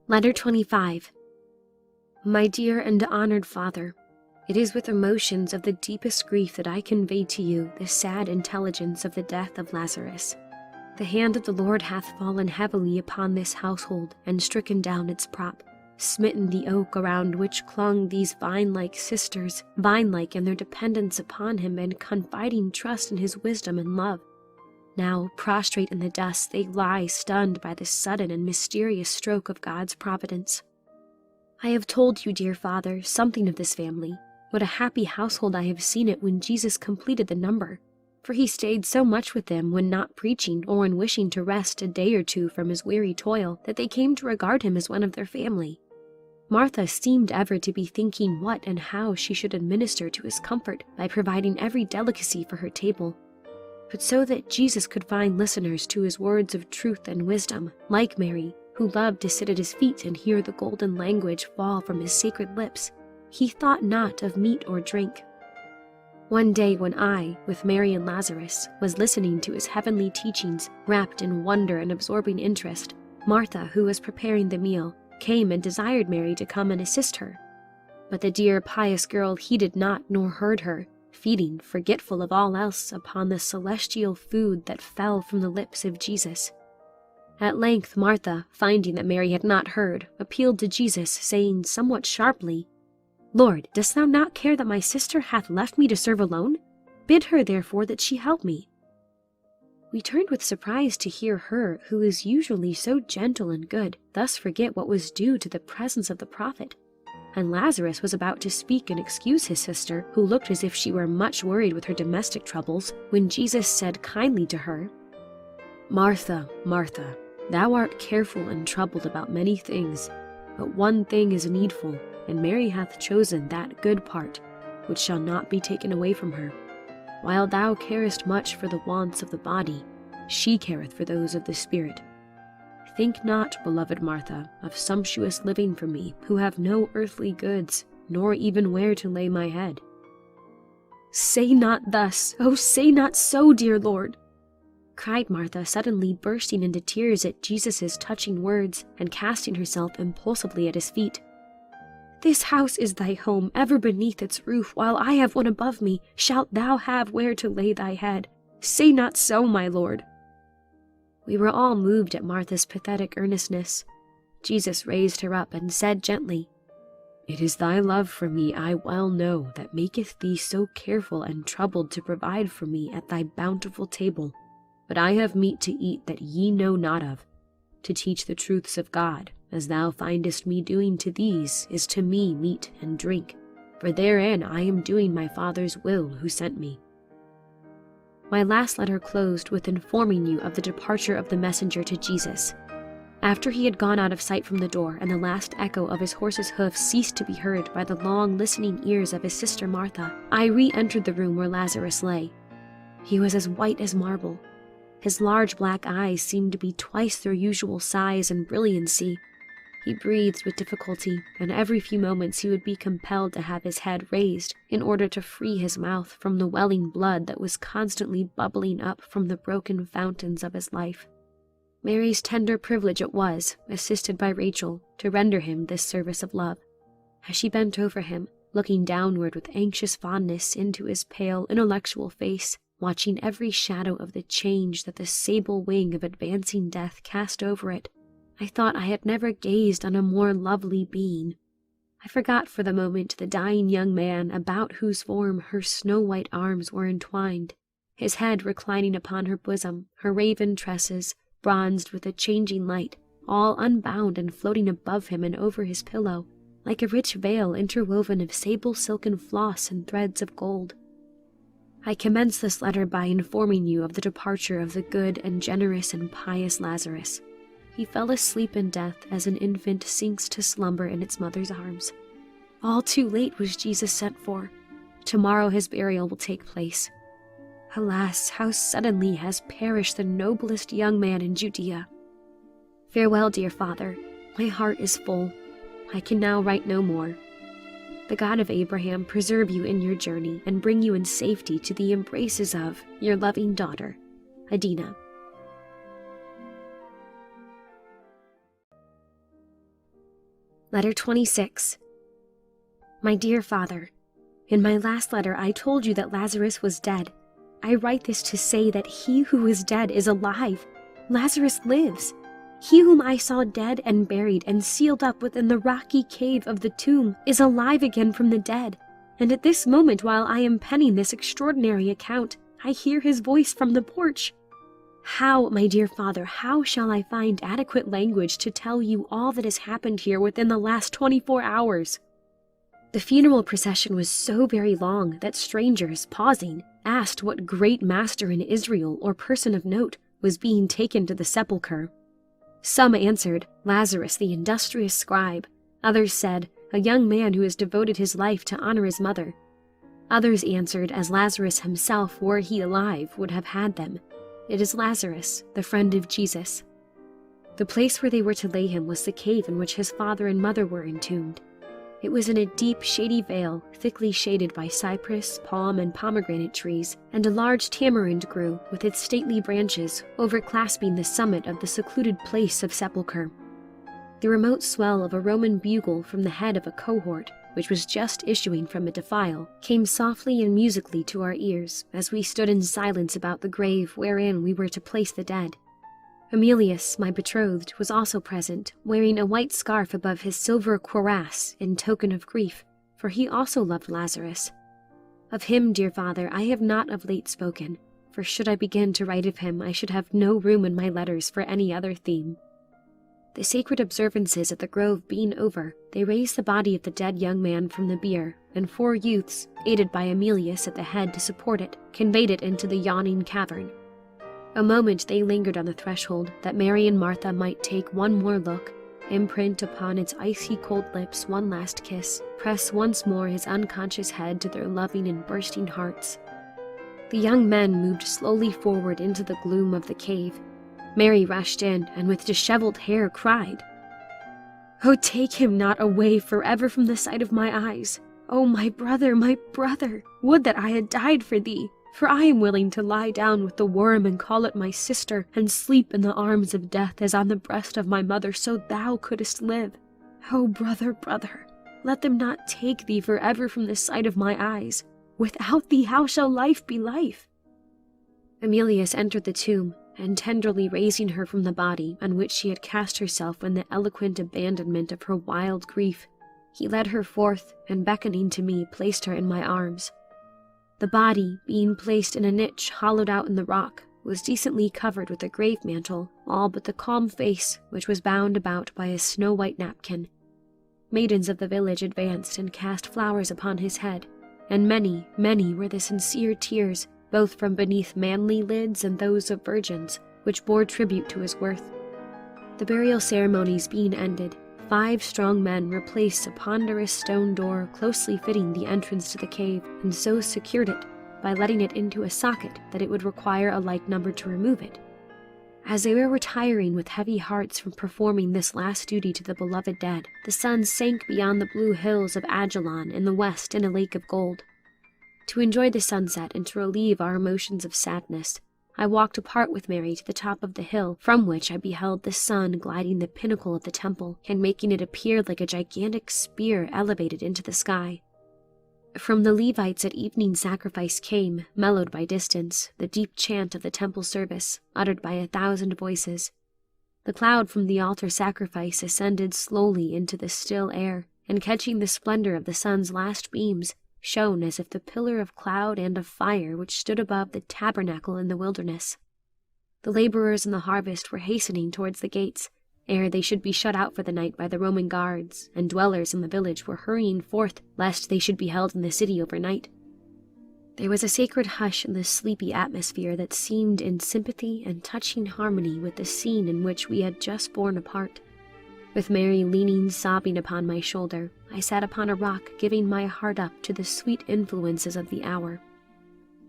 Letter 25. My dear and honored father, it is with emotions of the deepest grief that I convey to you the sad intelligence of the death of Lazarus. The hand of the Lord hath fallen heavily upon this household, and stricken down its prop, smitten the oak around which clung these vine-like sisters, vine-like in their dependence upon him and confiding trust in his wisdom and love. Now, prostrate in the dust, they lie stunned by this sudden and mysterious stroke of God's providence. I have told you, dear father, something of this family. What a happy household I have seen it when Jesus completed the number, for he stayed so much with them when not preaching or when wishing to rest a day or two from his weary toil that they came to regard him as one of their family. Martha seemed ever to be thinking what and how she should administer to his comfort by providing every delicacy for her table. But so that Jesus could find listeners to his words of truth and wisdom, like Mary, who loved to sit at his feet and hear the golden language fall from his sacred lips, he thought not of meat or drink. One day when I, with Mary and Lazarus, was listening to his heavenly teachings, wrapped in wonder and absorbing interest, Martha, who was preparing the meal, came and desired Mary to come and assist her. But the dear pious girl heeded not nor heard her, feeding, forgetful of all else, upon the celestial food that fell from the lips of Jesus. At length Martha, finding that Mary had not heard, appealed to Jesus, saying somewhat sharply, "Lord, dost thou not care that my sister hath left me to serve alone? Bid her therefore that she help me." We turned with surprise to hear her, who is usually so gentle and good, thus forget what was due to the presence of the prophet. And Lazarus was about to speak and excuse his sister, who looked as if she were much worried with her domestic troubles, when Jesus said kindly to her, "Martha, Martha, thou art careful and troubled about many things, but one thing is needful, and Mary hath chosen that good part, which shall not be taken away from her. While thou carest much for the wants of the body, she careth for those of the spirit. Think not, beloved Martha, of sumptuous living for me, who have no earthly goods, nor even where to lay my head." "Say not thus, oh, say not so, dear Lord!" cried Martha, suddenly bursting into tears at Jesus' touching words and casting herself impulsively at his feet. "This house is thy home, ever beneath its roof, while I have one above me, shalt thou have where to lay thy head. Say not so, my Lord." We were all moved at Martha's pathetic earnestness. Jesus raised her up and said gently, "It is thy love for me, I well know, that maketh thee so careful and troubled to provide for me at thy bountiful table. But I have meat to eat that ye know not of, to teach the truths of God, as thou findest me doing to these, is to me meat and drink, for therein I am doing my Father's will who sent me." My last letter closed with informing you of the departure of the messenger to Jesus. After he had gone out of sight from the door, and the last echo of his horse's hoofs ceased to be heard by the long listening ears of his sister Martha, I re-entered the room where Lazarus lay. He was as white as marble. His large black eyes seemed to be twice their usual size and brilliancy. He breathed with difficulty, and every few moments he would be compelled to have his head raised in order to free his mouth from the welling blood that was constantly bubbling up from the broken fountains of his life. Mary's tender privilege it was, assisted by Rachel, to render him this service of love. As she bent over him, looking downward with anxious fondness into his pale, intellectual face, watching every shadow of the change that the sable wing of advancing death cast over it, I thought I had never gazed on a more lovely being. I forgot for the moment the dying young man about whose form her snow-white arms were entwined, his head reclining upon her bosom, her raven tresses, bronzed with a changing light, all unbound and floating above him and over his pillow, like a rich veil interwoven of sable silken floss and threads of gold. I commence this letter by informing you of the departure of the good and generous and pious Lazarus. He fell asleep in death as an infant sinks to slumber in its mother's arms. All too late was Jesus sent for. Tomorrow his burial will take place. Alas, how suddenly has perished the noblest young man in Judea. Farewell, dear Father. My heart is full. I can now write no more. The God of Abraham preserve you in your journey and bring you in safety to the embraces of your loving daughter, Adina. Letter 26. My dear Father, in my last letter I told you that Lazarus was dead. I write this to say that he who is dead is alive. Lazarus lives. He whom I saw dead and buried and sealed up within the rocky cave of the tomb is alive again from the dead. And at this moment, while I am penning this extraordinary account, I hear his voice from the porch. How, my dear Father, how shall I find adequate language to tell you all that has happened here within the last 24 hours? The funeral procession was so very long that strangers, pausing, asked what great master in Israel or person of note was being taken to the sepulchre. Some answered, Lazarus the industrious scribe, Others said, "A young man who has devoted his life to honor his mother." Others answered, as Lazarus himself, were he alive, would have had them, "It is Lazarus, the friend of Jesus." The place where they were to lay him was the cave in which his father and mother were entombed. It was in a deep, shady vale, thickly shaded by cypress, palm, and pomegranate trees, and a large tamarind grew, with its stately branches, overclasping the summit of the secluded place of sepulchre. The remote swell of a Roman bugle from the head of a cohort, which was just issuing from a defile, came softly and musically to our ears as we stood in silence about the grave wherein we were to place the dead. Emilius, my betrothed, was also present, wearing a white scarf above his silver cuirass in token of grief, for he also loved Lazarus. Of him, dear father, I have not of late spoken, for should I begin to write of him, I should have no room in my letters for any other theme. The sacred observances at the grove being over, they raised the body of the dead young man from the bier, and 4 youths, aided by Emilius at the head to support it, conveyed it into the yawning cavern. A moment they lingered on the threshold, that Mary and Martha might take one more look, imprint upon its icy cold lips one last kiss, press once more his unconscious head to their loving and bursting hearts. The young men moved slowly forward into the gloom of the cave. Mary rushed in, and with disheveled hair cried, "Oh, take him not away forever from the sight of my eyes! Oh, my brother, would that I had died for thee! For I am willing to lie down with the worm and call it my sister, and sleep in the arms of death as on the breast of my mother, so thou couldst live. Oh, brother, let them not take thee forever from the sight of my eyes. Without thee how shall life be life?" Emilius entered the tomb, and tenderly raising her from the body on which she had cast herself in the eloquent abandonment of her wild grief, he led her forth, and beckoning to me, placed her in my arms. The body, being placed in a niche hollowed out in the rock, was decently covered with a grave mantle, all but the calm face, which was bound about by a snow-white napkin. Maidens of the village advanced and cast flowers upon his head, and many, many were the sincere tears, both from beneath manly lids and those of virgins, which bore tribute to his worth. The burial ceremonies being ended, 5 strong men replaced a ponderous stone door closely fitting the entrance to the cave, and so secured it by letting it into a socket that it would require a like number to remove it. As they were retiring with heavy hearts from performing this last duty to the beloved dead, the sun sank beyond the blue hills of Ajalon in the west in a lake of gold. To enjoy the sunset and to relieve our emotions of sadness, I walked apart with Mary to the top of the hill, from which I beheld the sun gliding the pinnacle of the temple and making it appear like a gigantic spear elevated into the sky. From the Levites at evening sacrifice came, mellowed by distance, the deep chant of the temple service, uttered by 1,000 voices. The cloud from the altar sacrifice ascended slowly into the still air, and catching the splendor of the sun's last beams, shone as if the pillar of cloud and of fire which stood above the tabernacle in the wilderness. The laborers in the harvest were hastening towards the gates, ere they should be shut out for the night by the Roman guards, and dwellers in the village were hurrying forth lest they should be held in the city overnight. There was a sacred hush in the sleepy atmosphere that seemed in sympathy and touching harmony with the scene in which we had just borne a part. With Mary leaning sobbing upon my shoulder, I sat upon a rock, giving my heart up to the sweet influences of the hour.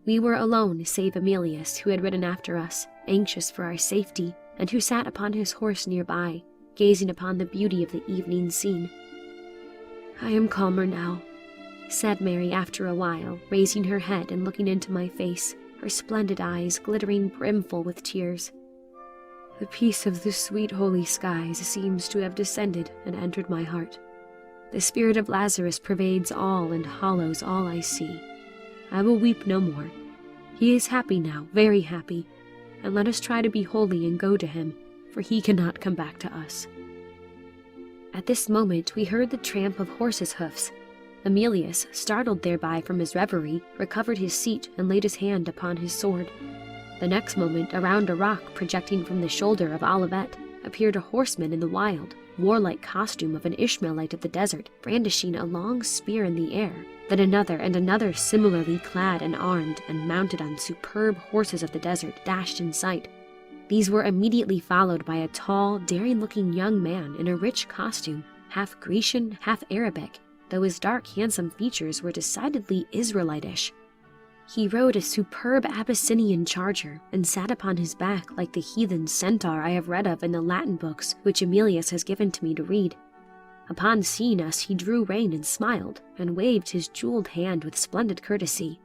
We were alone, save Emilius, who had ridden after us, anxious for our safety, and who sat upon his horse nearby, gazing upon the beauty of the evening scene. "I am calmer now," said Mary after a while, raising her head and looking into my face, her splendid eyes glittering brimful with tears. "The peace of the sweet holy skies seems to have descended and entered my heart. The spirit of Lazarus pervades all and hollows all I see. I will weep no more. He is happy now, very happy, and let us try to be holy and go to him, for he cannot come back to us." At this moment we heard the tramp of horses' hoofs. Emilius, startled thereby from his reverie, recovered his seat and laid his hand upon his sword. The next moment, around a rock projecting from the shoulder of Olivet, appeared a horseman in the wild, warlike costume of an Ishmaelite of the desert, brandishing a long spear in the air. Then another and another similarly clad and armed and mounted on superb horses of the desert dashed in sight. These were immediately followed by a tall, daring-looking young man in a rich costume, half Grecian, half Arabic, though his dark, handsome features were decidedly Israelitish. He rode a superb Abyssinian charger and sat upon his back like the heathen centaur I have read of in the Latin books which Emilius has given to me to read. Upon seeing us, he drew rein and smiled, and waved his jeweled hand with splendid courtesy.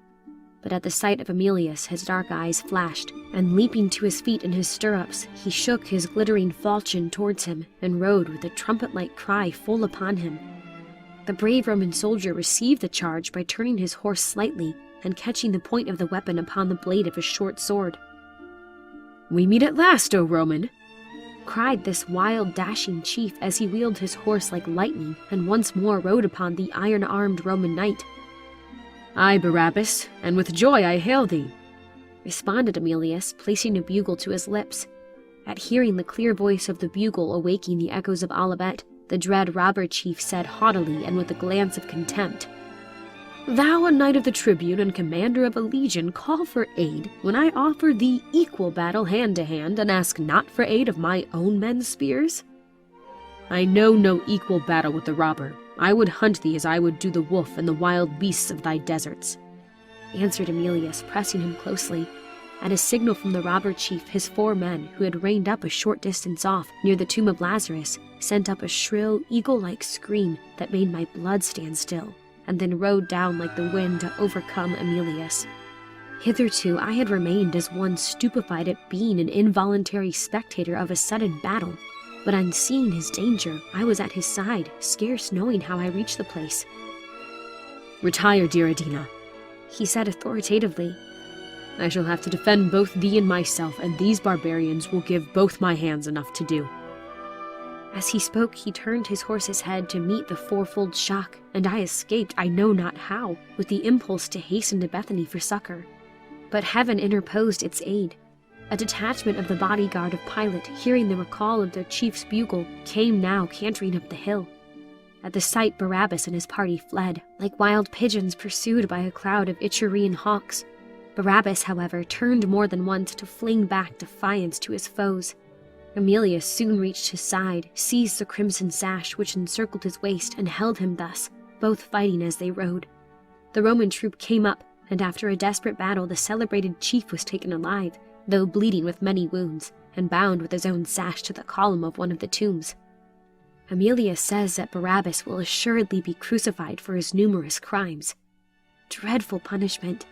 But at the sight of Emilius his dark eyes flashed, and leaping to his feet in his stirrups, he shook his glittering falchion towards him, and rode with a trumpet-like cry full upon him. The brave Roman soldier received the charge by turning his horse slightly, and catching the point of the weapon upon the blade of his short sword. "We meet at last, O Roman!" cried this wild, dashing chief as he wheeled his horse like lightning, and once more rode upon the iron-armed Roman knight. "Aye, Barabbas, and with joy I hail thee," responded Emilius, placing a bugle to his lips. At hearing the clear voice of the bugle awaking the echoes of Olivet, the dread robber chief said haughtily and with a glance of contempt, "Thou, a knight of the tribune and commander of a legion, call for aid when I offer thee equal battle hand to hand, and ask not for aid of my own men's spears?" "I know no equal battle with the robber. I would hunt thee as I would do the wolf and the wild beasts of thy deserts," answered Emilius, pressing him closely. At a signal from the robber chief, his 4 men, who had reined up a short distance off, near the tomb of Lazarus, sent up a shrill, eagle-like scream that made my blood stand still, and then rode down like the wind to overcome Emilius. Hitherto I had remained as one stupefied at being an involuntary spectator of a sudden battle, but on seeing his danger, I was at his side, scarce knowing how I reached the place. "Retire, dear Adina," he said authoritatively. "I shall have to defend both thee and myself, and these barbarians will give both my hands enough to do." As he spoke, he turned his horse's head to meet the fourfold shock, and I escaped, I know not how, with the impulse to hasten to Bethany for succor. But heaven interposed its aid. A detachment of the bodyguard of Pilate, hearing the recall of their chief's bugle, came now cantering up the hill. At the sight, Barabbas and his party fled, like wild pigeons pursued by a crowd of Etrurian hawks. Barabbas, however, turned more than once to fling back defiance to his foes. Emilius soon reached his side, seized the crimson sash which encircled his waist, and held him thus, both fighting as they rode. The Roman troop came up, and after a desperate battle the celebrated chief was taken alive, though bleeding with many wounds, and bound with his own sash to the column of one of the tombs. Emilius says that Barabbas will assuredly be crucified for his numerous crimes. Dreadful punishment,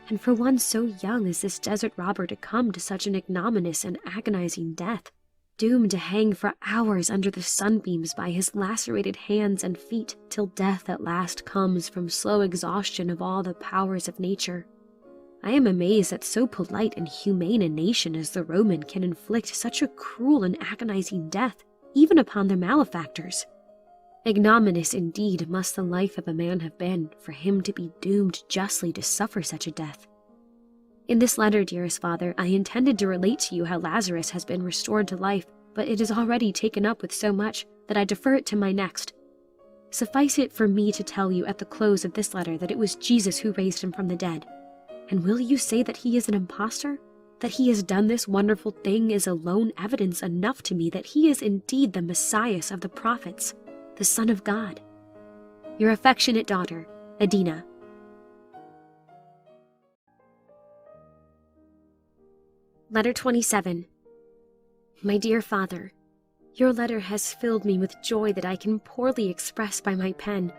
and for one so young as this desert robber to come to such an ignominious and agonizing death, doomed to hang for hours under the sunbeams by his lacerated hands and feet, till death at last comes from slow exhaustion of all the powers of nature. I am amazed that so polite and humane a nation as the Roman can inflict such a cruel and agonizing death, even upon their malefactors. Ignominious indeed must the life of a man have been for him to be doomed justly to suffer such a death. In this letter, dearest father, I intended to relate to you how Lazarus has been restored to life, but it is already taken up with so much that I defer it to my next. Suffice it for me to tell you at the close of this letter that it was Jesus who raised him from the dead. And will you say that he is an impostor? That he has done this wonderful thing is alone evidence enough to me that he is indeed the Messiah of the prophets, the Son of God. Your affectionate daughter, Adina. Letter 27. My dear father, your letter has filled me with joy that I can poorly express by my pen.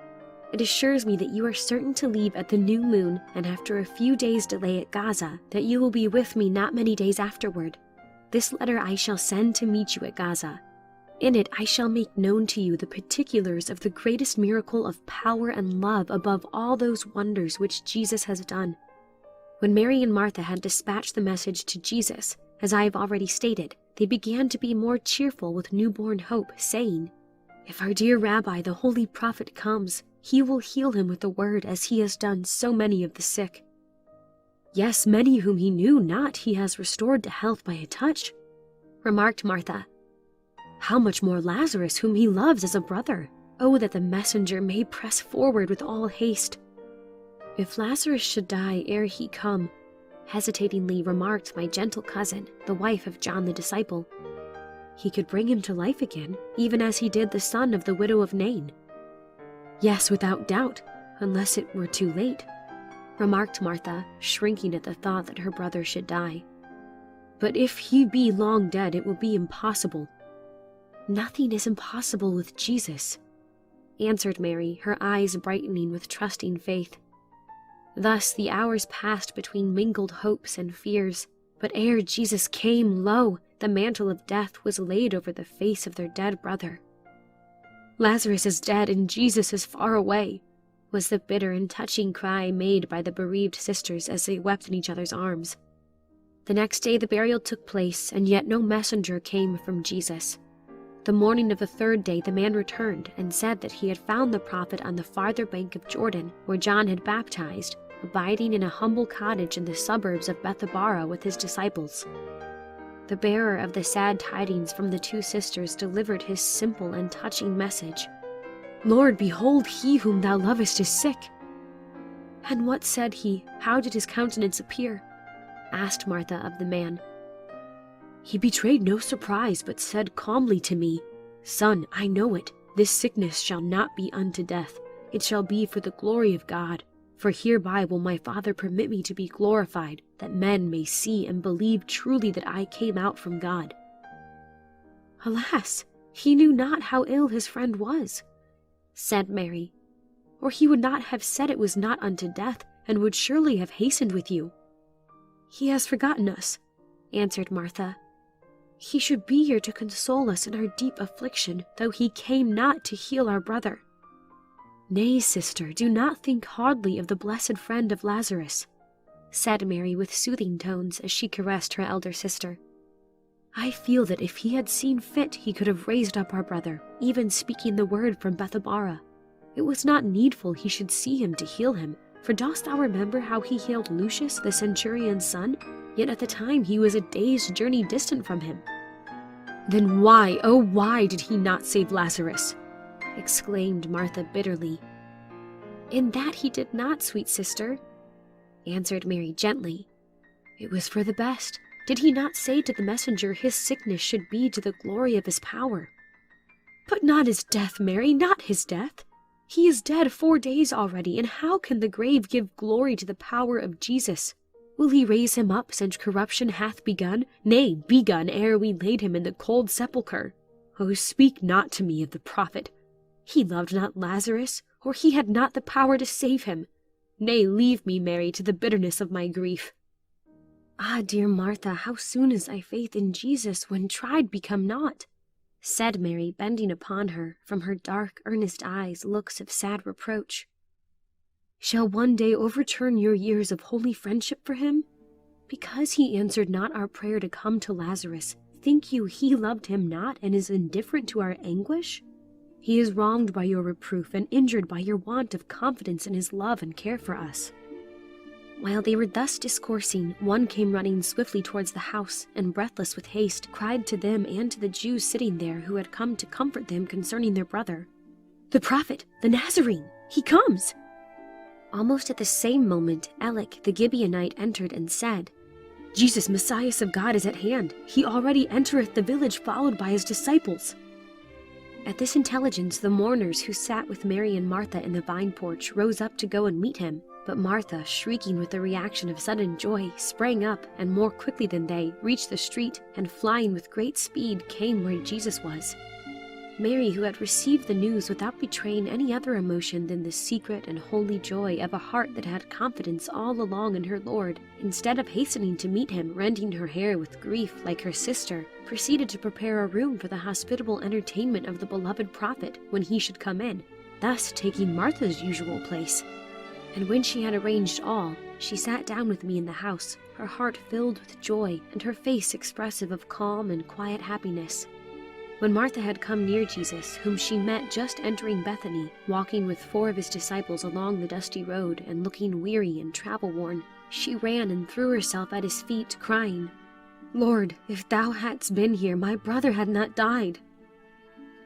It assures me that you are certain to leave at the new moon, and after a few days' delay at Gaza, that you will be with me not many days afterward. This letter I shall send to meet you at Gaza. In it I shall make known to you the particulars of the greatest miracle of power and love above all those wonders which Jesus has done. When Mary and Martha had dispatched the message to Jesus, as I have already stated, they began to be more cheerful with newborn hope, saying, "If our dear Rabbi, the holy prophet, comes, he will heal him with the word, as he has done so many of the sick. Yes, many whom he knew not he has restored to health by a touch," remarked Martha. "How much more Lazarus, whom he loves as a brother? Oh, that the messenger may press forward with all haste." "If Lazarus should die ere he come," hesitatingly remarked my gentle cousin, the wife of John the disciple, he could bring him to life again, even as he did the son of the widow of Nain. Yes, without doubt, unless it were too late, remarked Martha, shrinking at the thought that her brother should die. But if he be long dead, it will be impossible. Nothing is impossible with Jesus, answered Mary, her eyes brightening with trusting faith. Thus the hours passed between mingled hopes and fears, but ere Jesus came, lo, the mantle of death was laid over the face of their dead brother. Lazarus is dead and Jesus is far away, was the bitter and touching cry made by the bereaved sisters as they wept in each other's arms. The next day the burial took place, and yet no messenger came from Jesus. The morning of the third day the man returned and said that he had found the prophet on the farther bank of Jordan, where John had baptized, abiding in a humble cottage in the suburbs of Bethabara with his disciples. The bearer of the sad tidings from the two sisters delivered his simple and touching message. Lord, behold, he whom thou lovest is sick. And what said he? How did his countenance appear? Asked Martha of the man. He betrayed no surprise, but said calmly to me, Son, I know it. This sickness shall not be unto death. It shall be for the glory of God. For hereby will my Father permit me to be glorified, that men may see and believe truly that I came out from God. Alas, he knew not how ill his friend was, said Mary, or he would not have said it was not unto death, and would surely have hastened with you. He has forgotten us, answered Martha. He should be here to console us in our deep affliction, though he came not to heal our brother. Nay, sister, do not think hardly of the blessed friend of Lazarus, said Mary with soothing tones as she caressed her elder sister. I feel that if he had seen fit, he could have raised up our brother, even speaking the word from Bethabara. It was not needful he should see him to heal him, for dost thou remember how he healed Lucius, the centurion's son? Yet at the time he was a day's journey distant from him. Then why, oh why, did he not save Lazarus? Exclaimed Martha bitterly. In that he did not, sweet sister, answered Mary gently. It was for the best. Did he not say to the messenger his sickness should be to the glory of his power? But not his death, Mary, not his death. He is dead 4 days already, and how can the grave give glory to the power of Jesus? Will he raise him up, since corruption hath begun? Nay, begun ere we laid him in the cold sepulchre. Oh, speak not to me of the prophet. He loved not Lazarus, or he had not the power to save him. Nay, leave me, Mary, to the bitterness of my grief. Ah, dear Martha, how soon is thy faith in Jesus, when tried, become naught? Said Mary, bending upon her, from her dark, earnest eyes, looks of sad reproach. Shall one day overturn your years of holy friendship for him? Because he answered not our prayer to come to Lazarus, think you he loved him not, and is indifferent to our anguish? He is wronged by your reproof, and injured by your want of confidence in his love and care for us. While they were thus discoursing, one came running swiftly towards the house, and breathless with haste, cried to them and to the Jews sitting there who had come to comfort them concerning their brother, The prophet, the Nazarene, he comes! Almost at the same moment, Elic the Gibeonite entered and said, Jesus, Messiah of God, is at hand. He already entereth the village, followed by his disciples. At this intelligence, the mourners who sat with Mary and Martha in the vine porch rose up to go and meet him. But Martha, shrieking with the reaction of sudden joy, sprang up, and more quickly than they, reached the street, and flying with great speed, came where Jesus was. Mary, who had received the news without betraying any other emotion than the secret and holy joy of a heart that had confidence all along in her Lord, instead of hastening to meet him, rending her hair with grief like her sister, proceeded to prepare a room for the hospitable entertainment of the beloved prophet when he should come in, thus taking Martha's usual place. And when she had arranged all, she sat down with me in the house, her heart filled with joy, and her face expressive of calm and quiet happiness. When Martha had come near Jesus, whom she met just entering Bethany, walking with 4 of his disciples along the dusty road and looking weary and travel-worn, she ran and threw herself at his feet, crying, Lord, if thou hadst been here, my brother had not died.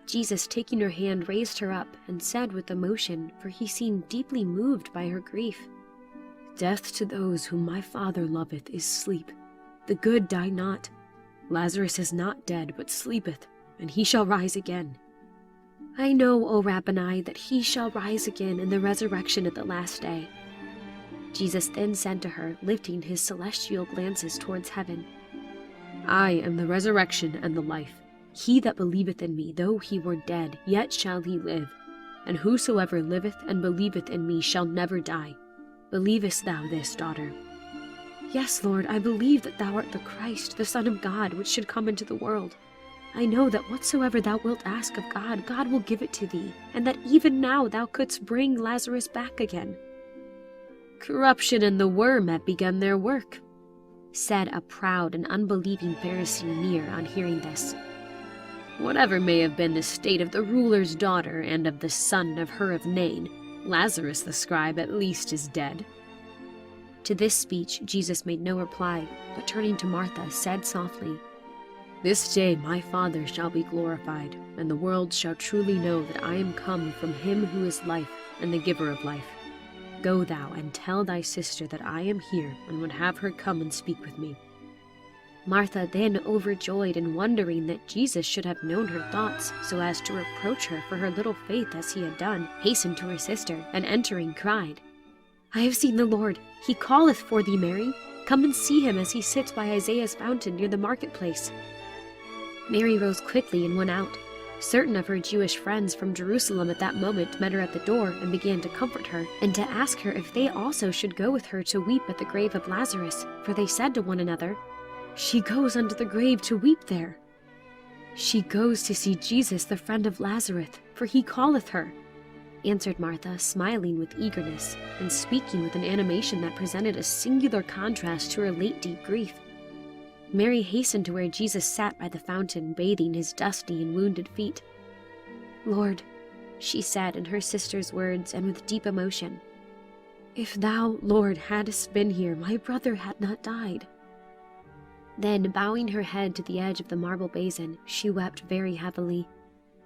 Jesus, taking her hand, raised her up, and said with emotion, for he seemed deeply moved by her grief, Death to those whom my Father loveth is sleep. The good die not. Lazarus is not dead, but sleepeth, and he shall rise again." "I know, O Rabboni, that he shall rise again in the resurrection at the last day." Jesus then said to her, lifting his celestial glances towards heaven, "I am the resurrection and the life. He that believeth in me, though he were dead, yet shall he live. And whosoever liveth and believeth in me shall never die. Believest thou this, daughter?" "Yes, Lord, I believe that thou art the Christ, the Son of God, which should come into the world. I know that whatsoever thou wilt ask of God, God will give it to thee, and that even now thou couldst bring Lazarus back again." "Corruption and the worm have begun their work," said a proud and unbelieving Pharisee near on hearing this. "Whatever may have been the state of the ruler's daughter and of the son of her of Nain, Lazarus the scribe at least is dead." To this speech Jesus made no reply, but turning to Martha, said softly, "This day my Father shall be glorified, and the world shall truly know that I am come from him who is life and the giver of life. Go thou and tell thy sister that I am here and would have her come and speak with me." Martha, then overjoyed and wondering that Jesus should have known her thoughts so as to reproach her for her little faith as he had done, hastened to her sister, and entering cried, "I have seen the Lord. He calleth for thee, Mary. Come and see him as he sits by Isaiah's fountain near the marketplace." Mary rose quickly and went out. Certain of her Jewish friends from Jerusalem at that moment met her at the door and began to comfort her, and to ask her if they also should go with her to weep at the grave of Lazarus, for they said to one another, "She goes unto the grave to weep there." "She goes to see Jesus, the friend of Lazarus, for he calleth her," answered Martha, smiling with eagerness, and speaking with an animation that presented a singular contrast to her late deep grief. Mary hastened to where Jesus sat by the fountain, bathing his dusty and wounded feet. "Lord," she said in her sister's words and with deep emotion, "if thou, Lord, hadst been here, my brother had not died." Then, bowing her head to the edge of the marble basin, she wept very heavily.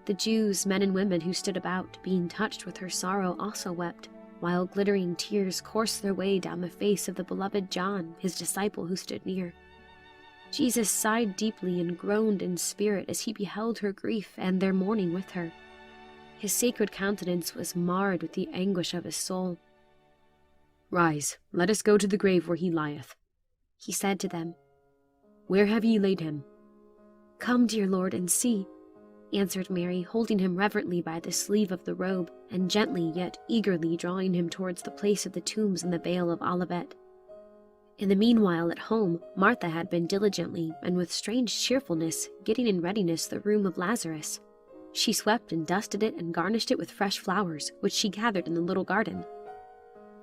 The Jews, men and women who stood about, being touched with her sorrow, also wept, while glittering tears coursed their way down the face of the beloved John, his disciple who stood near. Jesus sighed deeply and groaned in spirit as he beheld her grief and their mourning with her. His sacred countenance was marred with the anguish of his soul. "Rise, let us go to the grave where he lieth," he said to them. "Where have ye laid him?" "Come, dear Lord, and see," answered Mary, holding him reverently by the sleeve of the robe, and gently yet eagerly drawing him towards the place of the tombs in the Vale of Olivet. In the meanwhile, at home, Martha had been diligently, and with strange cheerfulness, getting in readiness the room of Lazarus. She swept and dusted it and garnished it with fresh flowers, which she gathered in the little garden.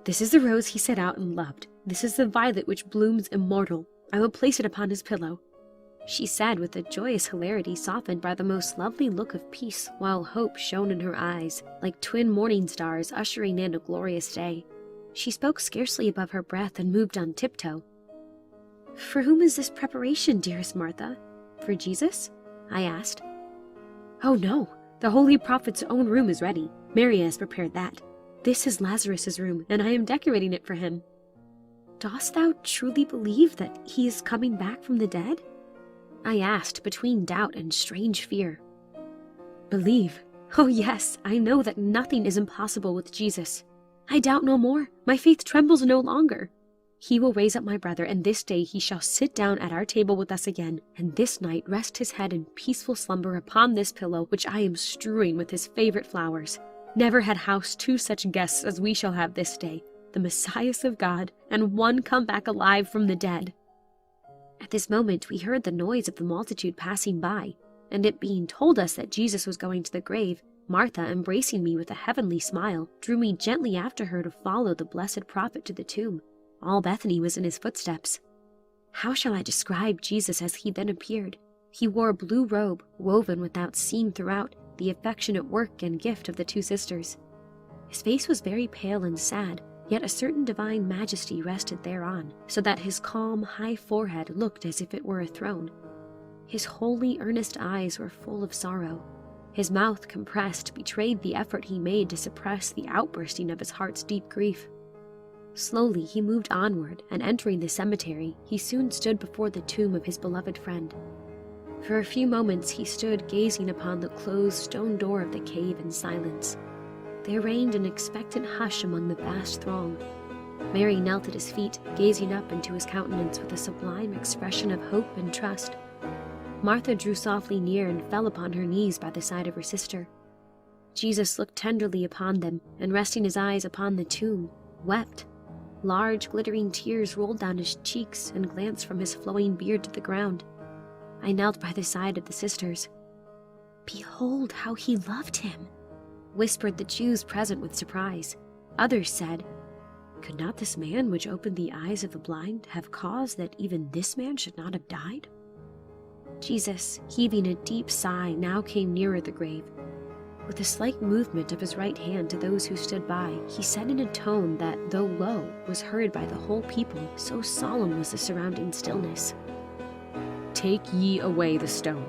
"This is the rose he set out and loved. This is the violet which blooms immortal. I will place it upon his pillow," she said with a joyous hilarity softened by the most lovely look of peace, while hope shone in her eyes, like twin morning stars ushering in a glorious day. She spoke scarcely above her breath and moved on tiptoe. "For whom is this preparation, dearest Martha? For Jesus?" I asked. "Oh no, the holy prophet's own room is ready. Mary has prepared that. This is Lazarus's room, and I am decorating it for him." "Dost thou truly believe that he is coming back from the dead?" I asked, between doubt and strange fear. "Believe? Oh yes, I know that nothing is impossible with Jesus. I doubt no more. My faith trembles no longer. He will raise up my brother, and this day he shall sit down at our table with us again, and this night rest his head in peaceful slumber upon this pillow which I am strewing with his favorite flowers. Never had house two such guests as we shall have this day, the Messiah of God, and one come back alive from the dead." At this moment we heard the noise of the multitude passing by, and it being told us that Jesus was going to the grave, Martha, embracing me with a heavenly smile, drew me gently after her to follow the blessed prophet to the tomb. All Bethany was in his footsteps. How shall I describe Jesus as he then appeared? He wore a blue robe, woven without seam throughout, the affectionate work and gift of the two sisters. His face was very pale and sad, yet a certain divine majesty rested thereon, so that his calm, high forehead looked as if it were a throne. His holy, earnest eyes were full of sorrow. His mouth, compressed, betrayed the effort he made to suppress the outbursting of his heart's deep grief. Slowly he moved onward, and entering the cemetery, he soon stood before the tomb of his beloved friend. For a few moments he stood gazing upon the closed stone door of the cave in silence. There reigned an expectant hush among the vast throng. Mary knelt at his feet, gazing up into his countenance with a sublime expression of hope and trust. Martha drew softly near and fell upon her knees by the side of her sister. Jesus looked tenderly upon them, and resting his eyes upon the tomb, wept. Large glittering tears rolled down his cheeks and glanced from his flowing beard to the ground. I knelt by the side of the sisters. "Behold how he loved him," whispered the Jews present with surprise. Others said, "Could not this man which opened the eyes of the blind have caused that even this man should not have died?" Jesus, heaving a deep sigh, now came nearer the grave. With a slight movement of his right hand to those who stood by, he said in a tone that, though low, was heard by the whole people, so solemn was the surrounding stillness, "Take ye away the stone."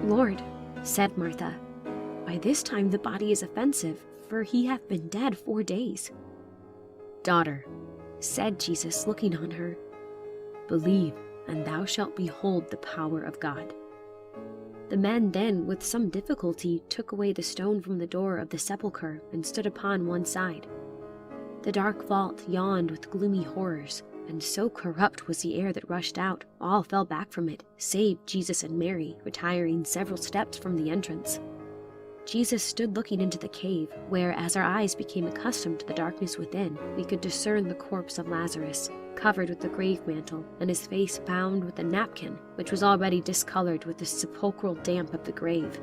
"Lord," said Martha, "by this time the body is offensive, for he hath been dead 4 days." "Daughter," said Jesus, looking on her, "believe, and thou shalt behold the power of God." The men then, with some difficulty, took away the stone from the door of the sepulchre and stood upon one side. The dark vault yawned with gloomy horrors, and so corrupt was the air that rushed out, all fell back from it, save Jesus and Mary, retiring several steps from the entrance. Jesus stood looking into the cave, where, as our eyes became accustomed to the darkness within, we could discern the corpse of Lazarus, covered with the grave mantle, and his face bound with a napkin, which was already discolored with the sepulchral damp of the grave.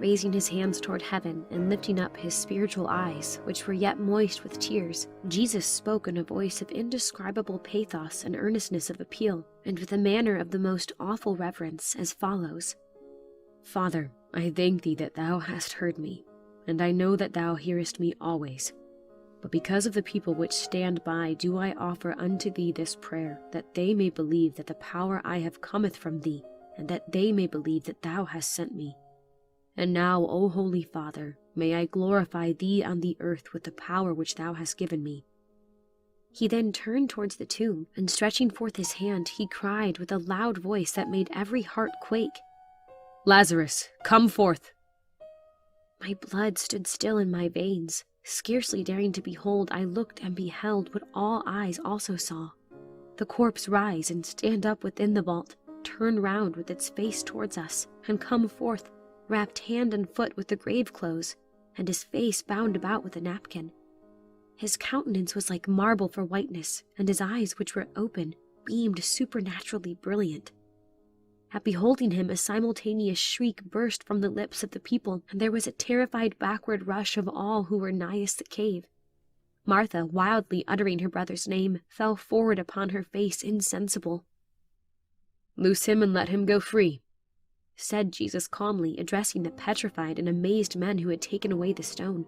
Raising his hands toward heaven and lifting up his spiritual eyes, which were yet moist with tears, Jesus spoke in a voice of indescribable pathos and earnestness of appeal, and with a manner of the most awful reverence, as follows: "Father, I thank thee that thou hast heard me, and I know that thou hearest me always. But because of the people which stand by do I offer unto thee this prayer, that they may believe that the power I have cometh from thee, and that they may believe that thou hast sent me. And now, O Holy Father, may I glorify thee on the earth with the power which thou hast given me." He then turned towards the tomb, and stretching forth his hand, he cried with a loud voice that made every heart quake, "Lazarus, come forth!" My blood stood still in my veins. Scarcely daring to behold, I looked and beheld what all eyes also saw: the corpse rise and stand up within the vault, turn round with its face towards us, and come forth, wrapped hand and foot with the grave clothes, and his face bound about with a napkin. His countenance was like marble for whiteness, and his eyes, which were open, beamed supernaturally brilliant. At beholding him, a simultaneous shriek burst from the lips of the people, and there was a terrified backward rush of all who were nighest the cave. Martha, wildly uttering her brother's name, fell forward upon her face insensible. "Loose him and let him go free," said Jesus calmly, addressing the petrified and amazed men who had taken away the stone.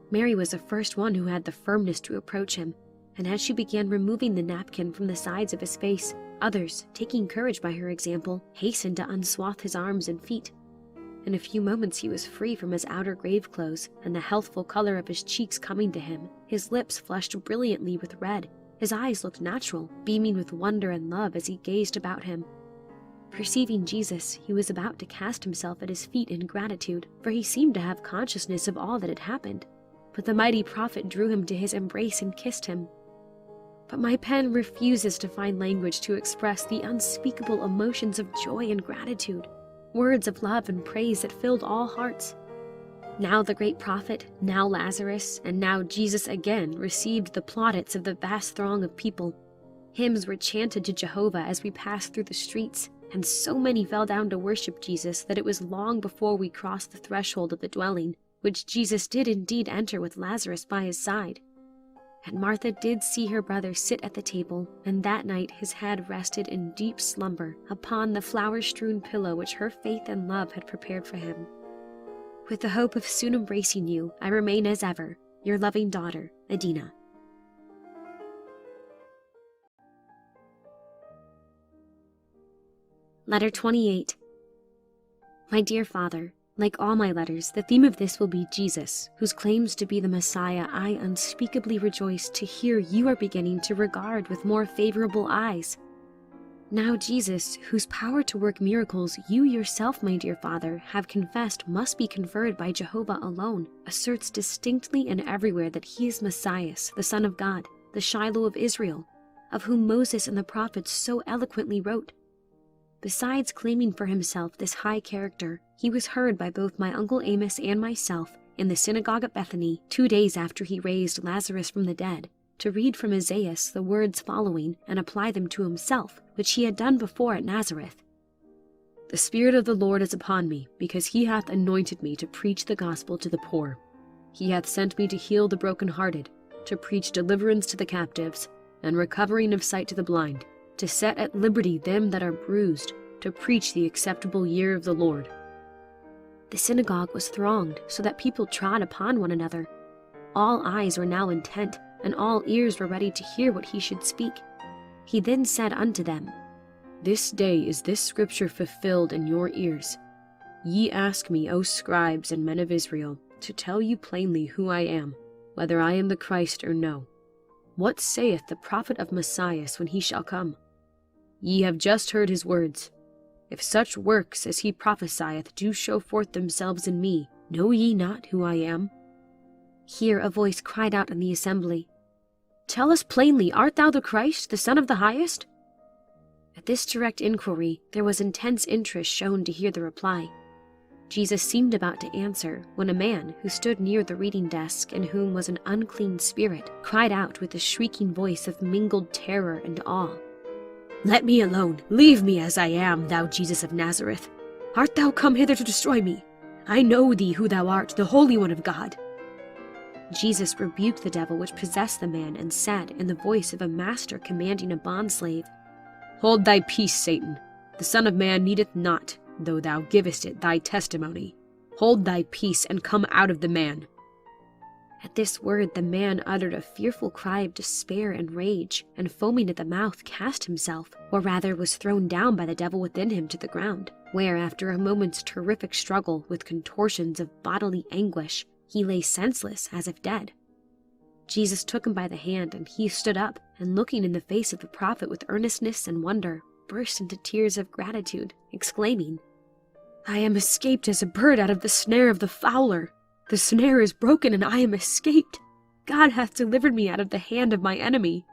Mary was the first one who had the firmness to approach him, and as she began removing the napkin from the sides of his face, others, taking courage by her example, hastened to unswathe his arms and feet. In a few moments he was free from his outer grave clothes, and the healthful color of his cheeks coming to him, his lips flushed brilliantly with red, his eyes looked natural, beaming with wonder and love as he gazed about him. Perceiving Jesus, he was about to cast himself at his feet in gratitude, for he seemed to have consciousness of all that had happened. But the mighty prophet drew him to his embrace and kissed him. But my pen refuses to find language to express the unspeakable emotions of joy and gratitude, words of love and praise that filled all hearts. Now the great prophet, now Lazarus, and now Jesus again received the plaudits of the vast throng of people. Hymns were chanted to Jehovah as we passed through the streets, and so many fell down to worship Jesus that it was long before we crossed the threshold of the dwelling, which Jesus did indeed enter with Lazarus by his side. And Martha did see her brother sit at the table, and that night his head rested in deep slumber upon the flower-strewn pillow which her faith and love had prepared for him. With the hope of soon embracing you, I remain as ever, your loving daughter, Adina. Letter 28. My dear Father, like all my letters, the theme of this will be Jesus, whose claims to be the Messiah I unspeakably rejoice to hear you are beginning to regard with more favorable eyes. Now Jesus, whose power to work miracles you yourself, my dear Father, have confessed must be conferred by Jehovah alone, asserts distinctly and everywhere that he is Messiah, the Son of God, the Shiloh of Israel, of whom Moses and the prophets so eloquently wrote. Besides claiming for himself this high character, he was heard by both my uncle Amos and myself in the synagogue at Bethany 2 days after he raised Lazarus from the dead, to read from Isaiah the words following and apply them to himself, which he had done before at Nazareth. The Spirit of the Lord is upon me, because he hath anointed me to preach the gospel to the poor. He hath sent me to heal the brokenhearted, to preach deliverance to the captives, and recovering of sight to the blind, to set at liberty them that are bruised, to preach the acceptable year of the Lord. The synagogue was thronged, so that people trod upon one another. All eyes were now intent, and all ears were ready to hear what he should speak. He then said unto them, This day is this scripture fulfilled in your ears. Ye ask me, O scribes and men of Israel, to tell you plainly who I am, whether I am the Christ or no. What saith the prophet of Messiah when he shall come? Ye have just heard his words. If such works as he prophesieth do show forth themselves in me, know ye not who I am? Here a voice cried out in the assembly, Tell us plainly, art thou the Christ, the Son of the Highest? At this direct inquiry, there was intense interest shown to hear the reply. Jesus seemed about to answer, when a man who stood near the reading desk, in whom was an unclean spirit, cried out with a shrieking voice of mingled terror and awe, Let me alone, leave me as I am, thou Jesus of Nazareth. Art thou come hither to destroy me? I know thee who thou art, the Holy One of God. Jesus rebuked the devil which possessed the man, and said, in the voice of a master commanding a bondslave, Hold thy peace, Satan. The Son of Man needeth not, though thou givest it thy testimony. Hold thy peace, and come out of the man. At this word the man uttered a fearful cry of despair and rage, and foaming at the mouth cast himself, or rather was thrown down by the devil within him to the ground, where after a moment's terrific struggle with contortions of bodily anguish, he lay senseless as if dead. Jesus took him by the hand, and he stood up, and looking in the face of the prophet with earnestness and wonder, burst into tears of gratitude, exclaiming, I am escaped as a bird out of the snare of the fowler. The snare is broken, and I am escaped. God hath delivered me out of the hand of my enemy.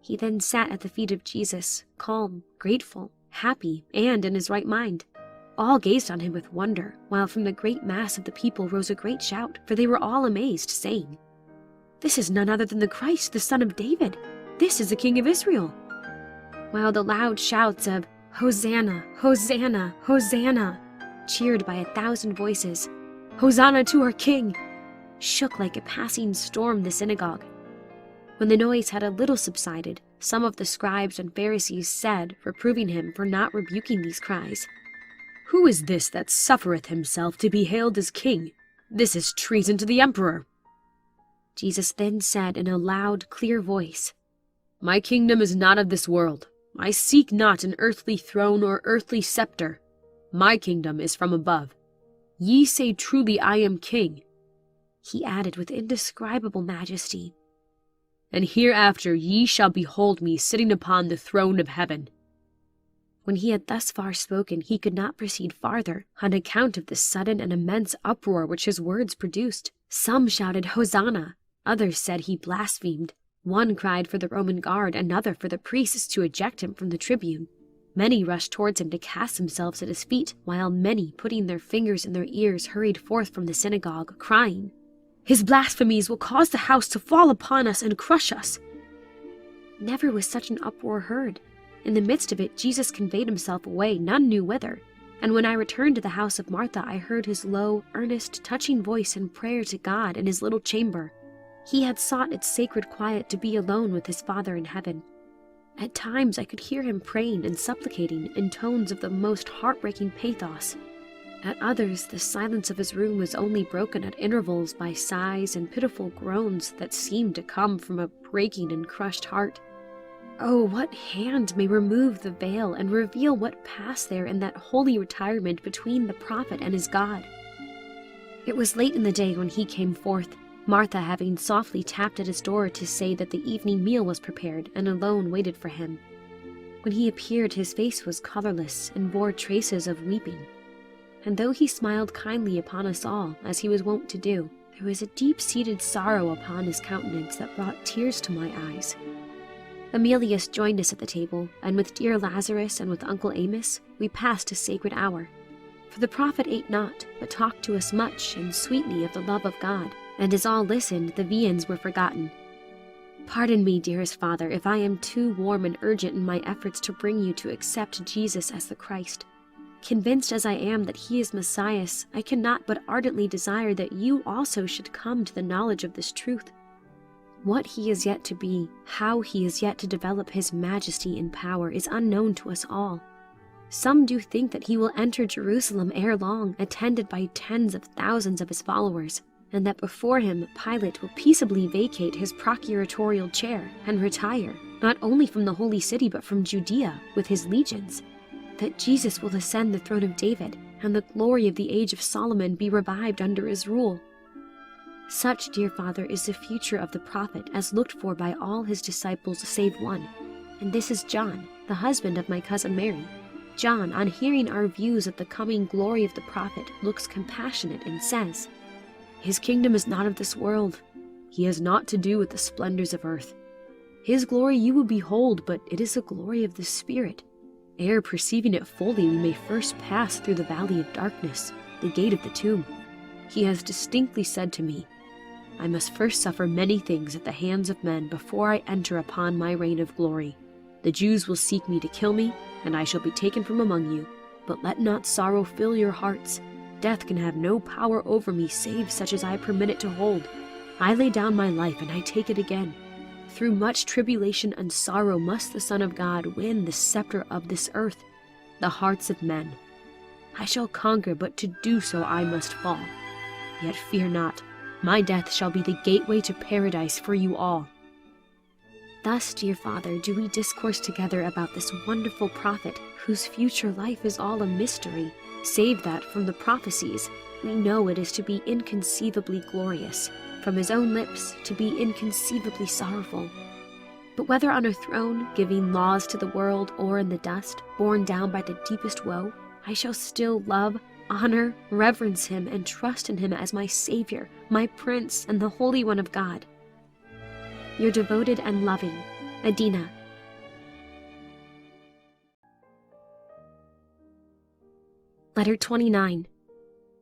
He then sat at the feet of Jesus, calm, grateful, happy, and in his right mind. All gazed on him with wonder, while from the great mass of the people rose a great shout, for they were all amazed, saying, This is none other than the Christ, the Son of David. This is the King of Israel. While the loud shouts of, Hosanna, Hosanna, Hosanna, cheered by 1,000 voices, Hosanna to our King, shook like a passing storm the synagogue. When the noise had a little subsided, some of the scribes and Pharisees said, reproving him for not rebuking these cries, Who is this that suffereth himself to be hailed as king? This is treason to the emperor. Jesus then said in a loud, clear voice, My kingdom is not of this world. I seek not an earthly throne or earthly scepter. My kingdom is from above. Ye say truly I am king. He added with indescribable majesty, And hereafter ye shall behold me sitting upon the throne of heaven. When he had thus far spoken, he could not proceed farther, on account of the sudden and immense uproar which his words produced. Some shouted, Hosanna! Others said he blasphemed. One cried for the Roman guard, another for the priests to eject him from the tribune. Many rushed towards him to cast themselves at his feet, while many, putting their fingers in their ears, hurried forth from the synagogue, crying, His blasphemies will cause the house to fall upon us and crush us. Never was such an uproar heard. In the midst of it, Jesus conveyed himself away, none knew whither. And when I returned to the house of Martha, I heard his low, earnest, touching voice in prayer to God in his little chamber. He had sought its sacred quiet to be alone with his Father in heaven. At times I could hear him praying and supplicating in tones of the most heartbreaking pathos. At others, the silence of his room was only broken at intervals by sighs and pitiful groans that seemed to come from a breaking and crushed heart. Oh, what hand may remove the veil and reveal what passed there in that holy retirement between the prophet and his God? It was late in the day when he came forth, Martha having softly tapped at his door to say that the evening meal was prepared and alone waited for him. When he appeared, his face was colorless and bore traces of weeping. And though he smiled kindly upon us all, as he was wont to do, there was a deep-seated sorrow upon his countenance that brought tears to my eyes. Emilius joined us at the table, and with dear Lazarus and with Uncle Amos, we passed a sacred hour. For the prophet ate not, but talked to us much and sweetly of the love of God, and as all listened, the viands were forgotten. Pardon me, dearest Father, if I am too warm and urgent in my efforts to bring you to accept Jesus as the Christ. Convinced as I am that he is Messiah, I cannot but ardently desire that you also should come to the knowledge of this truth. What he is yet to be, how he is yet to develop his majesty and power is unknown to us all. Some do think that he will enter Jerusalem ere long, attended by tens of thousands of his followers, and that before him Pilate will peaceably vacate his procuratorial chair and retire, not only from the holy city but from Judea with his legions. That Jesus will ascend the throne of David, and the glory of the age of Solomon be revived under his rule. Such, dear Father, is the future of the prophet as looked for by all his disciples save one, and this is John, the husband of my cousin Mary. John, on hearing our views of the coming glory of the prophet, looks compassionate and says, "His kingdom is not of this world. He has naught to do with the splendors of earth. His glory you will behold, but it is the glory of the Spirit. Ere perceiving it fully, we may first pass through the valley of darkness, the gate of the tomb. He has distinctly said to me, I must first suffer many things at the hands of men before I enter upon my reign of glory. The Jews will seek me to kill me, and I shall be taken from among you. But let not sorrow fill your hearts. Death can have no power over me save such as I permit it to hold. I lay down my life, and I take it again. Through much tribulation and sorrow must the Son of God win the scepter of this earth, the hearts of men. I shall conquer, but to do so I must fall. Yet fear not, my death shall be the gateway to paradise for you all." Thus, dear Father, do we discourse together about this wonderful prophet, whose future life is all a mystery, save that from the prophecies we know it is to be inconceivably glorious, from his own lips to be inconceivably sorrowful. But whether on a throne, giving laws to the world, or in the dust, borne down by the deepest woe, I shall still love, honor, reverence him, and trust in him as my Savior, my Prince, and the Holy One of God. Your devoted and loving, Adina. Letter 29.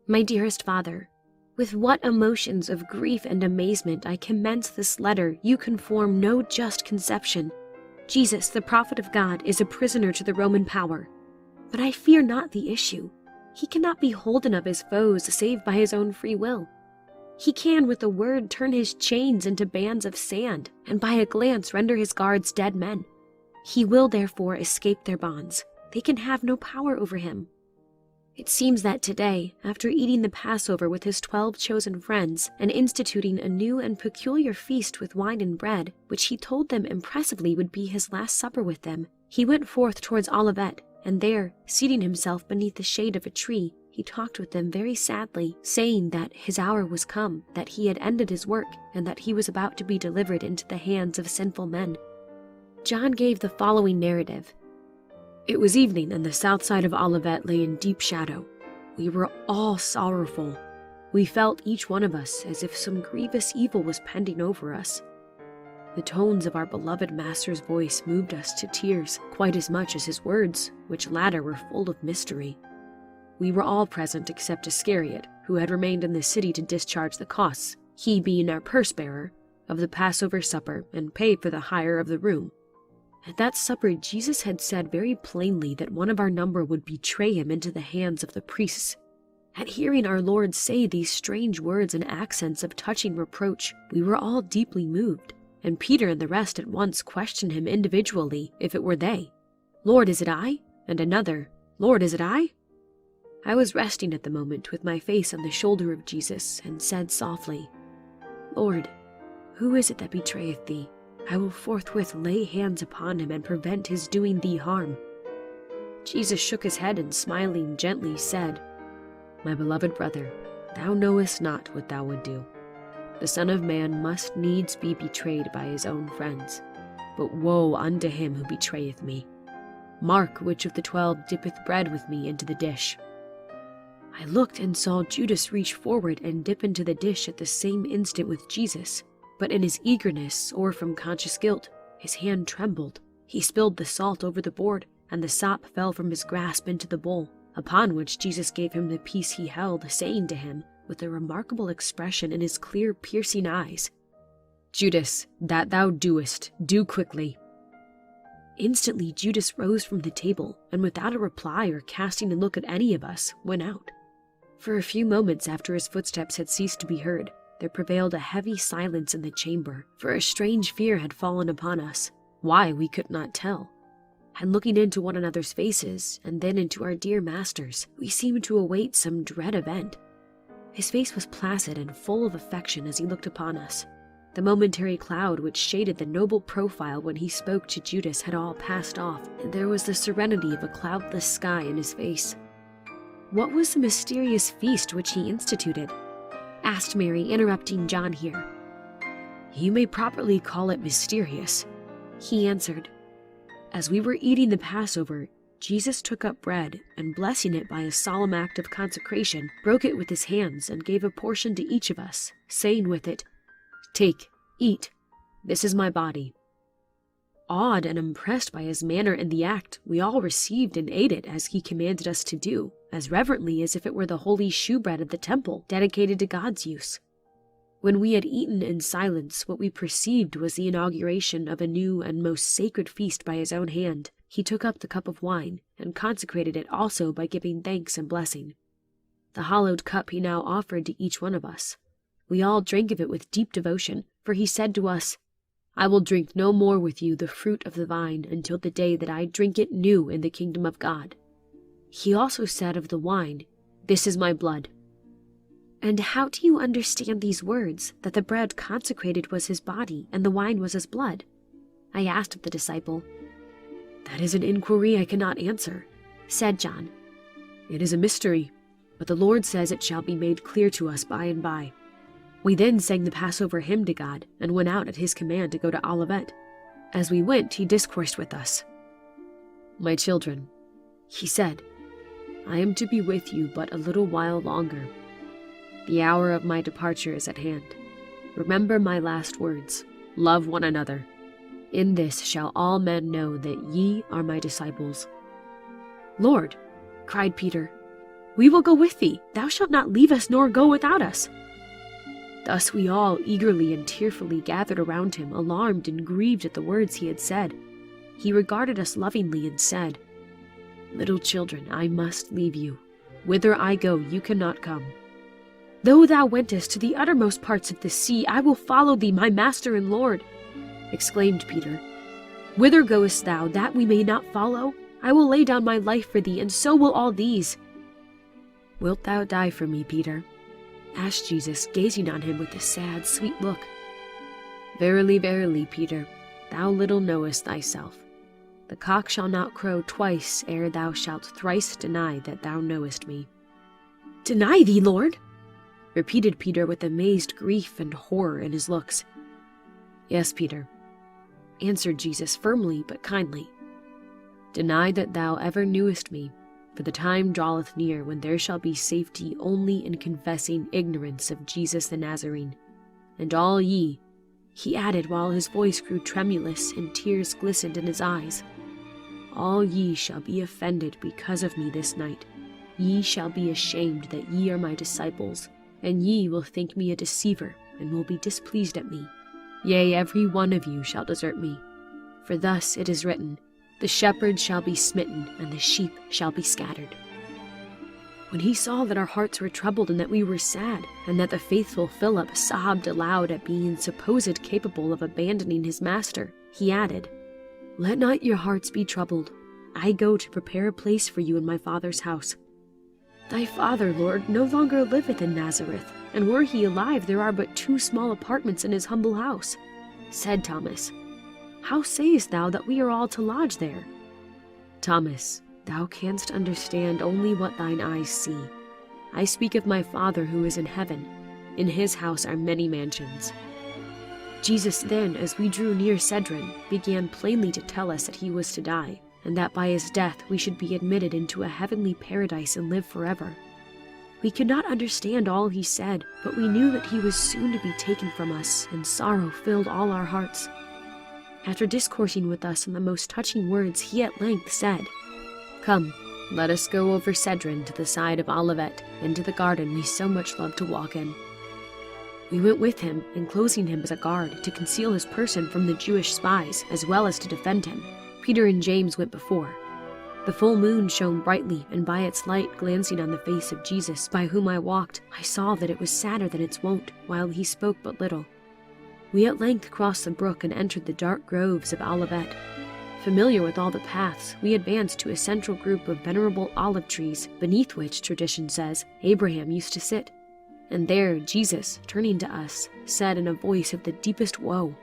My dearest Father, with what emotions of grief and amazement I commence this letter, you can form no just conception. Jesus, the prophet of God, is a prisoner to the Roman power. But I fear not the issue. He cannot be holden of his foes save by his own free will. He can with a word turn his chains into bands of sand, and by a glance render his guards dead men. He will therefore escape their bonds. They can have no power over him. It seems that today, after eating the Passover with his 12 chosen friends, and instituting a new and peculiar feast with wine and bread, which he told them impressively would be his last supper with them, he went forth towards Olivet, and there, seating himself beneath the shade of a tree, he talked with them very sadly, saying that his hour was come, that he had ended his work, and that he was about to be delivered into the hands of sinful men. John gave the following narrative. It was evening, and the south side of Olivet lay in deep shadow. We were all sorrowful. We felt, each one of us, as if some grievous evil was pending over us. The tones of our beloved Master's voice moved us to tears, quite as much as his words, which latter were full of mystery. We were all present except Iscariot, who had remained in the city to discharge the costs, he being our purse-bearer, of the Passover supper, and paid for the hire of the room. At that supper Jesus had said very plainly that one of our number would betray him into the hands of the priests. At hearing our Lord say these strange words and accents of touching reproach, we were all deeply moved, and Peter and the rest at once questioned him individually if it were they. "Lord, is it I?" And another, "Lord, is it I?" I was resting at the moment with my face on the shoulder of Jesus, and said softly, "Lord, who is it that betrayeth thee? I will forthwith lay hands upon him and prevent his doing thee harm." Jesus shook his head and smiling gently said, "My beloved brother, thou knowest not what thou would do. The Son of Man must needs be betrayed by his own friends, but woe unto him who betrayeth me. Mark which of the 12 dippeth bread with me into the dish." I looked and saw Judas reach forward and dip into the dish at the same instant with Jesus, but in his eagerness, or from conscious guilt, his hand trembled. He spilled the salt over the board, and the sop fell from his grasp into the bowl, upon which Jesus gave him the piece he held, saying to him, with a remarkable expression in his clear, piercing eyes, "Judas, that thou doest, do quickly." Instantly Judas rose from the table, and without a reply or casting a look at any of us, went out. For a few moments after his footsteps had ceased to be heard, there prevailed a heavy silence in the chamber, for a strange fear had fallen upon us. Why, we could not tell. And looking into one another's faces, and then into our dear master's, we seemed to await some dread event. His face was placid and full of affection as he looked upon us. The momentary cloud which shaded the noble profile when he spoke to Judas had all passed off, and there was the serenity of a cloudless sky in his face. "What was the mysterious feast which he instituted?" asked Mary, interrupting John here. "You may properly call it mysterious," he answered. "As we were eating the Passover, Jesus took up bread, and blessing it by a solemn act of consecration, broke it with his hands and gave a portion to each of us, saying with it, 'Take, eat, this is my body.' Awed and impressed by his manner and the act, we all received and ate it as he commanded us to do, as reverently as if it were the holy shewbread of the temple, dedicated to God's use. When we had eaten in silence, what we perceived was the inauguration of a new and most sacred feast by his own hand. He took up the cup of wine, and consecrated it also by giving thanks and blessing. The hallowed cup he now offered to each one of us. We all drank of it with deep devotion, for he said to us, 'I will drink no more with you the fruit of the vine until the day that I drink it new in the kingdom of God.' He also said of the wine, 'This is my blood.'" "And how do you understand these words, that the bread consecrated was his body and the wine was his blood?" I asked of the disciple. "That is an inquiry I cannot answer," said John. "It is a mystery, but the Lord says it shall be made clear to us by and by." We then sang the Passover hymn to God, and went out at his command to go to Olivet. As we went, he discoursed with us. "My children," he said, "I am to be with you but a little while longer. The hour of my departure is at hand. Remember my last words. Love one another. In this shall all men know that ye are my disciples." "Lord," cried Peter, "we will go with thee. Thou shalt not leave us nor go without us." Thus we all eagerly and tearfully gathered around him, alarmed and grieved at the words he had said. He regarded us lovingly and said, "Little children, I must leave you. Whither I go, you cannot come." "Though thou wentest to the uttermost parts of the sea, I will follow thee, my Master and Lord," exclaimed Peter. "Whither goest thou, that we may not follow? I will lay down my life for thee, and so will all these." "Wilt thou die for me, Peter?" asked Jesus, gazing on him with a sad, sweet look. "Verily, verily, Peter, thou little knowest thyself. The cock shall not crow twice ere thou shalt thrice deny that thou knowest me." "Deny thee, Lord?" repeated Peter with amazed grief and horror in his looks. "Yes, Peter," answered Jesus firmly but kindly. "Deny that thou ever knewest me, for the time draweth near when there shall be safety only in confessing ignorance of Jesus the Nazarene. And all ye," he added while his voice grew tremulous and tears glistened in his eyes, "all ye shall be offended because of me this night. Ye shall be ashamed that ye are my disciples, and ye will think me a deceiver, and will be displeased at me. Yea, every one of you shall desert me. For thus it is written, the shepherd shall be smitten, and the sheep shall be scattered." When he saw that our hearts were troubled and that we were sad, and that the faithful Philip sobbed aloud at being supposed capable of abandoning his master, he added, "Let not your hearts be troubled. I go to prepare a place for you in my Father's house. Thy father, Lord, no longer liveth in Nazareth, and were he alive, there are but 2 small apartments in his humble house," said Thomas. "How sayest thou that we are all to lodge there?" "Thomas, thou canst understand only what thine eyes see. I speak of my Father who is in heaven. In his house are many mansions." Jesus then, as we drew near Cedron, began plainly to tell us that he was to die, and that by his death we should be admitted into a heavenly paradise and live forever. We could not understand all he said, but we knew that he was soon to be taken from us, and sorrow filled all our hearts. After discoursing with us in the most touching words, he at length said, "Come, let us go over Cedron to the side of Olivet, into the garden we so much love to walk in." We went with him, enclosing him as a guard to conceal his person from the Jewish spies, as well as to defend him. Peter and James went before. The full moon shone brightly, and by its light glancing on the face of Jesus, by whom I walked, I saw that it was sadder than its wont, while he spoke but little. We at length crossed the brook and entered the dark groves of Olivet. Familiar with all the paths, we advanced to a central group of venerable olive trees, beneath which, tradition says, Abraham used to sit. And there Jesus, turning to us, said in a voice of the deepest woe,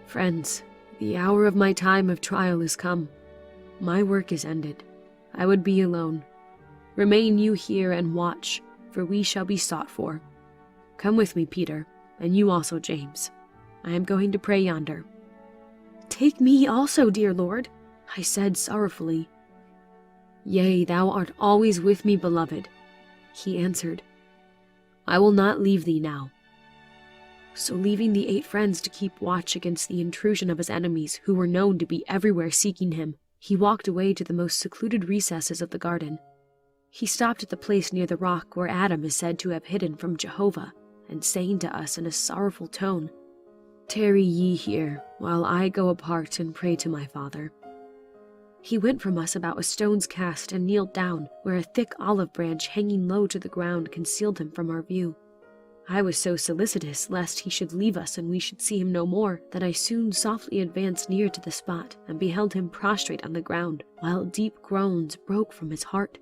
"Friends, the hour of my time of trial is come. My work is ended. I would be alone. Remain you here and watch, for we shall be sought for. Come with me, Peter, and you also, James. I am going to pray yonder." "Take me also, dear Lord," I said sorrowfully. "Yea, thou art always with me, beloved," he answered. "I will not leave thee now." So leaving the 8 friends to keep watch against the intrusion of his enemies, who were known to be everywhere seeking him, he walked away to the most secluded recesses of the garden. He stopped at the place near the rock where Adam is said to have hidden from Jehovah, and saying to us in a sorrowful tone, "Tarry ye here, while I go apart and pray to my Father." He went from us about a stone's cast and kneeled down, where a thick olive branch hanging low to the ground concealed him from our view. I was so solicitous lest he should leave us and we should see him no more, that I soon softly advanced near to the spot and beheld him prostrate on the ground, while deep groans broke from his heart.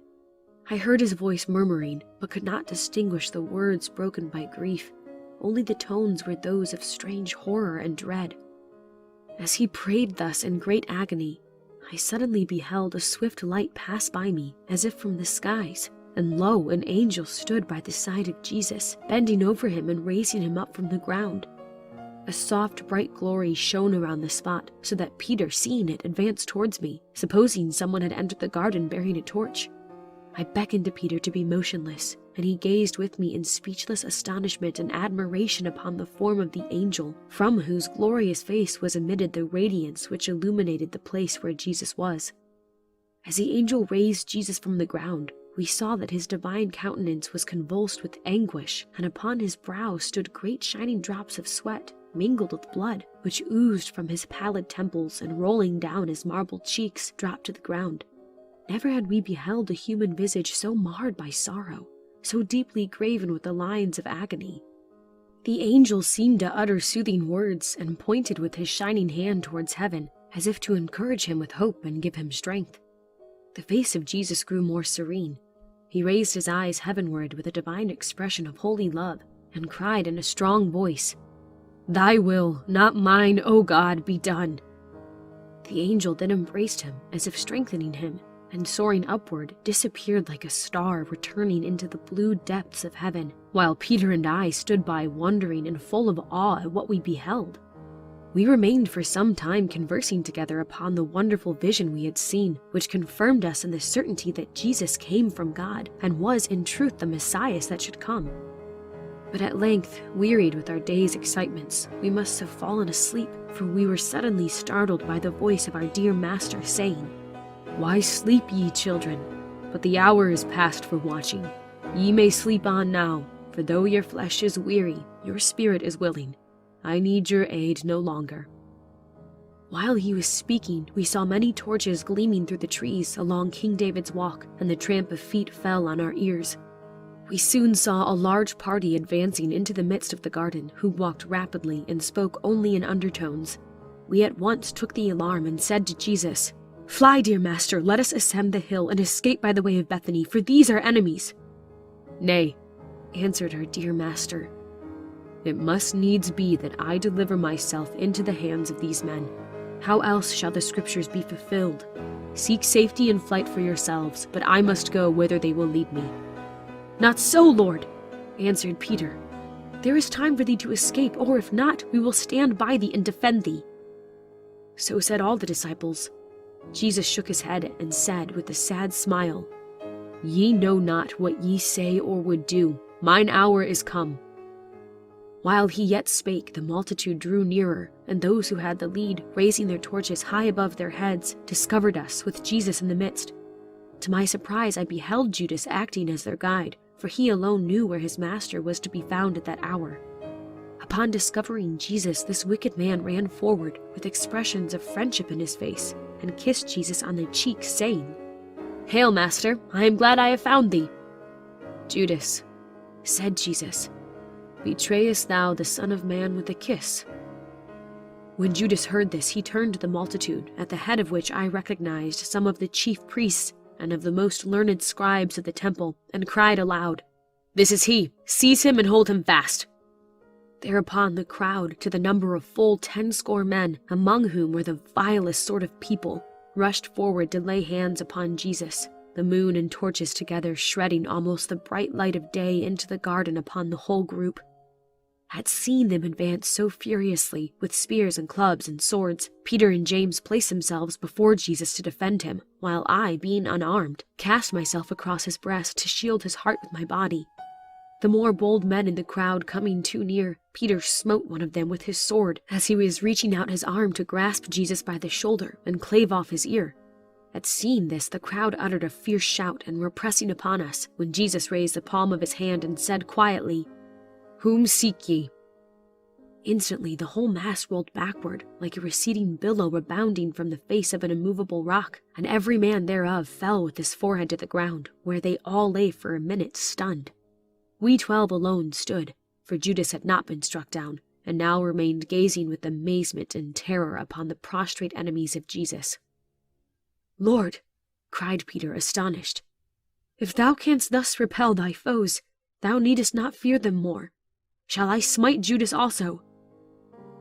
I heard his voice murmuring, but could not distinguish the words broken by grief. Only the tones were those of strange horror and dread. As he prayed thus in great agony, I suddenly beheld a swift light pass by me, as if from the skies, and lo, an angel stood by the side of Jesus, bending over him and raising him up from the ground. A soft, bright glory shone around the spot, so that Peter, seeing it, advanced towards me, supposing someone had entered the garden bearing a torch. I beckoned to Peter to be motionless, and he gazed with me in speechless astonishment and admiration upon the form of the angel, from whose glorious face was emitted the radiance which illuminated the place where Jesus was. As the angel raised Jesus from the ground, we saw that his divine countenance was convulsed with anguish, and upon his brow stood great shining drops of sweat, mingled with blood, which oozed from his pallid temples and rolling down his marble cheeks dropped to the ground. Never had we beheld a human visage so marred by sorrow, so deeply graven with the lines of agony. The angel seemed to utter soothing words and pointed with his shining hand towards heaven, as if to encourage him with hope and give him strength. The face of Jesus grew more serene. He raised his eyes heavenward with a divine expression of holy love, and cried in a strong voice, "Thy will, not mine, O God, be done." The angel then embraced him, as if strengthening him, and soaring upward, disappeared like a star returning into the blue depths of heaven, while Peter and I stood by wondering and full of awe at what we beheld. We remained for some time conversing together upon the wonderful vision we had seen, which confirmed us in the certainty that Jesus came from God, and was in truth the Messiah that should come. But at length, wearied with our day's excitements, we must have fallen asleep, for we were suddenly startled by the voice of our dear Master saying, "Why sleep ye, children? But the hour is past for watching. Ye may sleep on now, for though your flesh is weary, your spirit is willing. I need your aid no longer." While he was speaking, we saw many torches gleaming through the trees along King David's Walk, and the tramp of feet fell on our ears. We soon saw a large party advancing into the midst of the garden, who walked rapidly and spoke only in undertones. We at once took the alarm and said to Jesus, "Fly, dear Master, let us ascend the hill and escape by the way of Bethany, for these are enemies." "Nay," answered our dear Master, "it must needs be that I deliver myself into the hands of these men. How else shall the scriptures be fulfilled? Seek safety in flight for yourselves, but I must go whither they will lead me." "Not so, Lord," answered Peter. "There is time for thee to escape, or if not, we will stand by thee and defend thee." So said all the disciples. Jesus shook his head and said with a sad smile, "Ye know not what ye say or would do. Mine hour is come." While he yet spake, the multitude drew nearer, and those who had the lead, raising their torches high above their heads, discovered us with Jesus in the midst. To my surprise, I beheld Judas acting as their guide, for he alone knew where his master was to be found at that hour. Upon discovering Jesus, this wicked man ran forward with expressions of friendship in his face, and kissed Jesus on the cheek, saying, "Hail, Master, I am glad I have found thee." "Judas," said Jesus, "betrayest thou the Son of Man with a kiss?" When Judas heard this, he turned to the multitude, at the head of which I recognized some of the chief priests and of the most learned scribes of the temple, and cried aloud, "This is he! Seize him and hold him fast!" Thereupon the crowd, to the number of full 10 men, among whom were the vilest sort of people, rushed forward to lay hands upon Jesus, the moon and torches together shredding almost the bright light of day into the garden upon the whole group. At seeing them advance so furiously, with spears and clubs and swords, Peter and James placed themselves before Jesus to defend him, while I, being unarmed, cast myself across his breast to shield his heart with my body. The more bold men in the crowd coming too near, Peter smote one of them with his sword as he was reaching out his arm to grasp Jesus by the shoulder and clave off his ear. At seeing this, the crowd uttered a fierce shout and were pressing upon us, when Jesus raised the palm of his hand and said quietly, "Whom seek ye?" Instantly the whole mass rolled backward, like a receding billow rebounding from the face of an immovable rock, and every man thereof fell with his forehead to the ground, where they all lay for a minute stunned. We 12 alone stood, for Judas had not been struck down, and now remained gazing with amazement and terror upon the prostrate enemies of Jesus. "Lord," cried Peter, astonished, "if thou canst thus repel thy foes, thou needest not fear them more. Shall I smite Judas also?"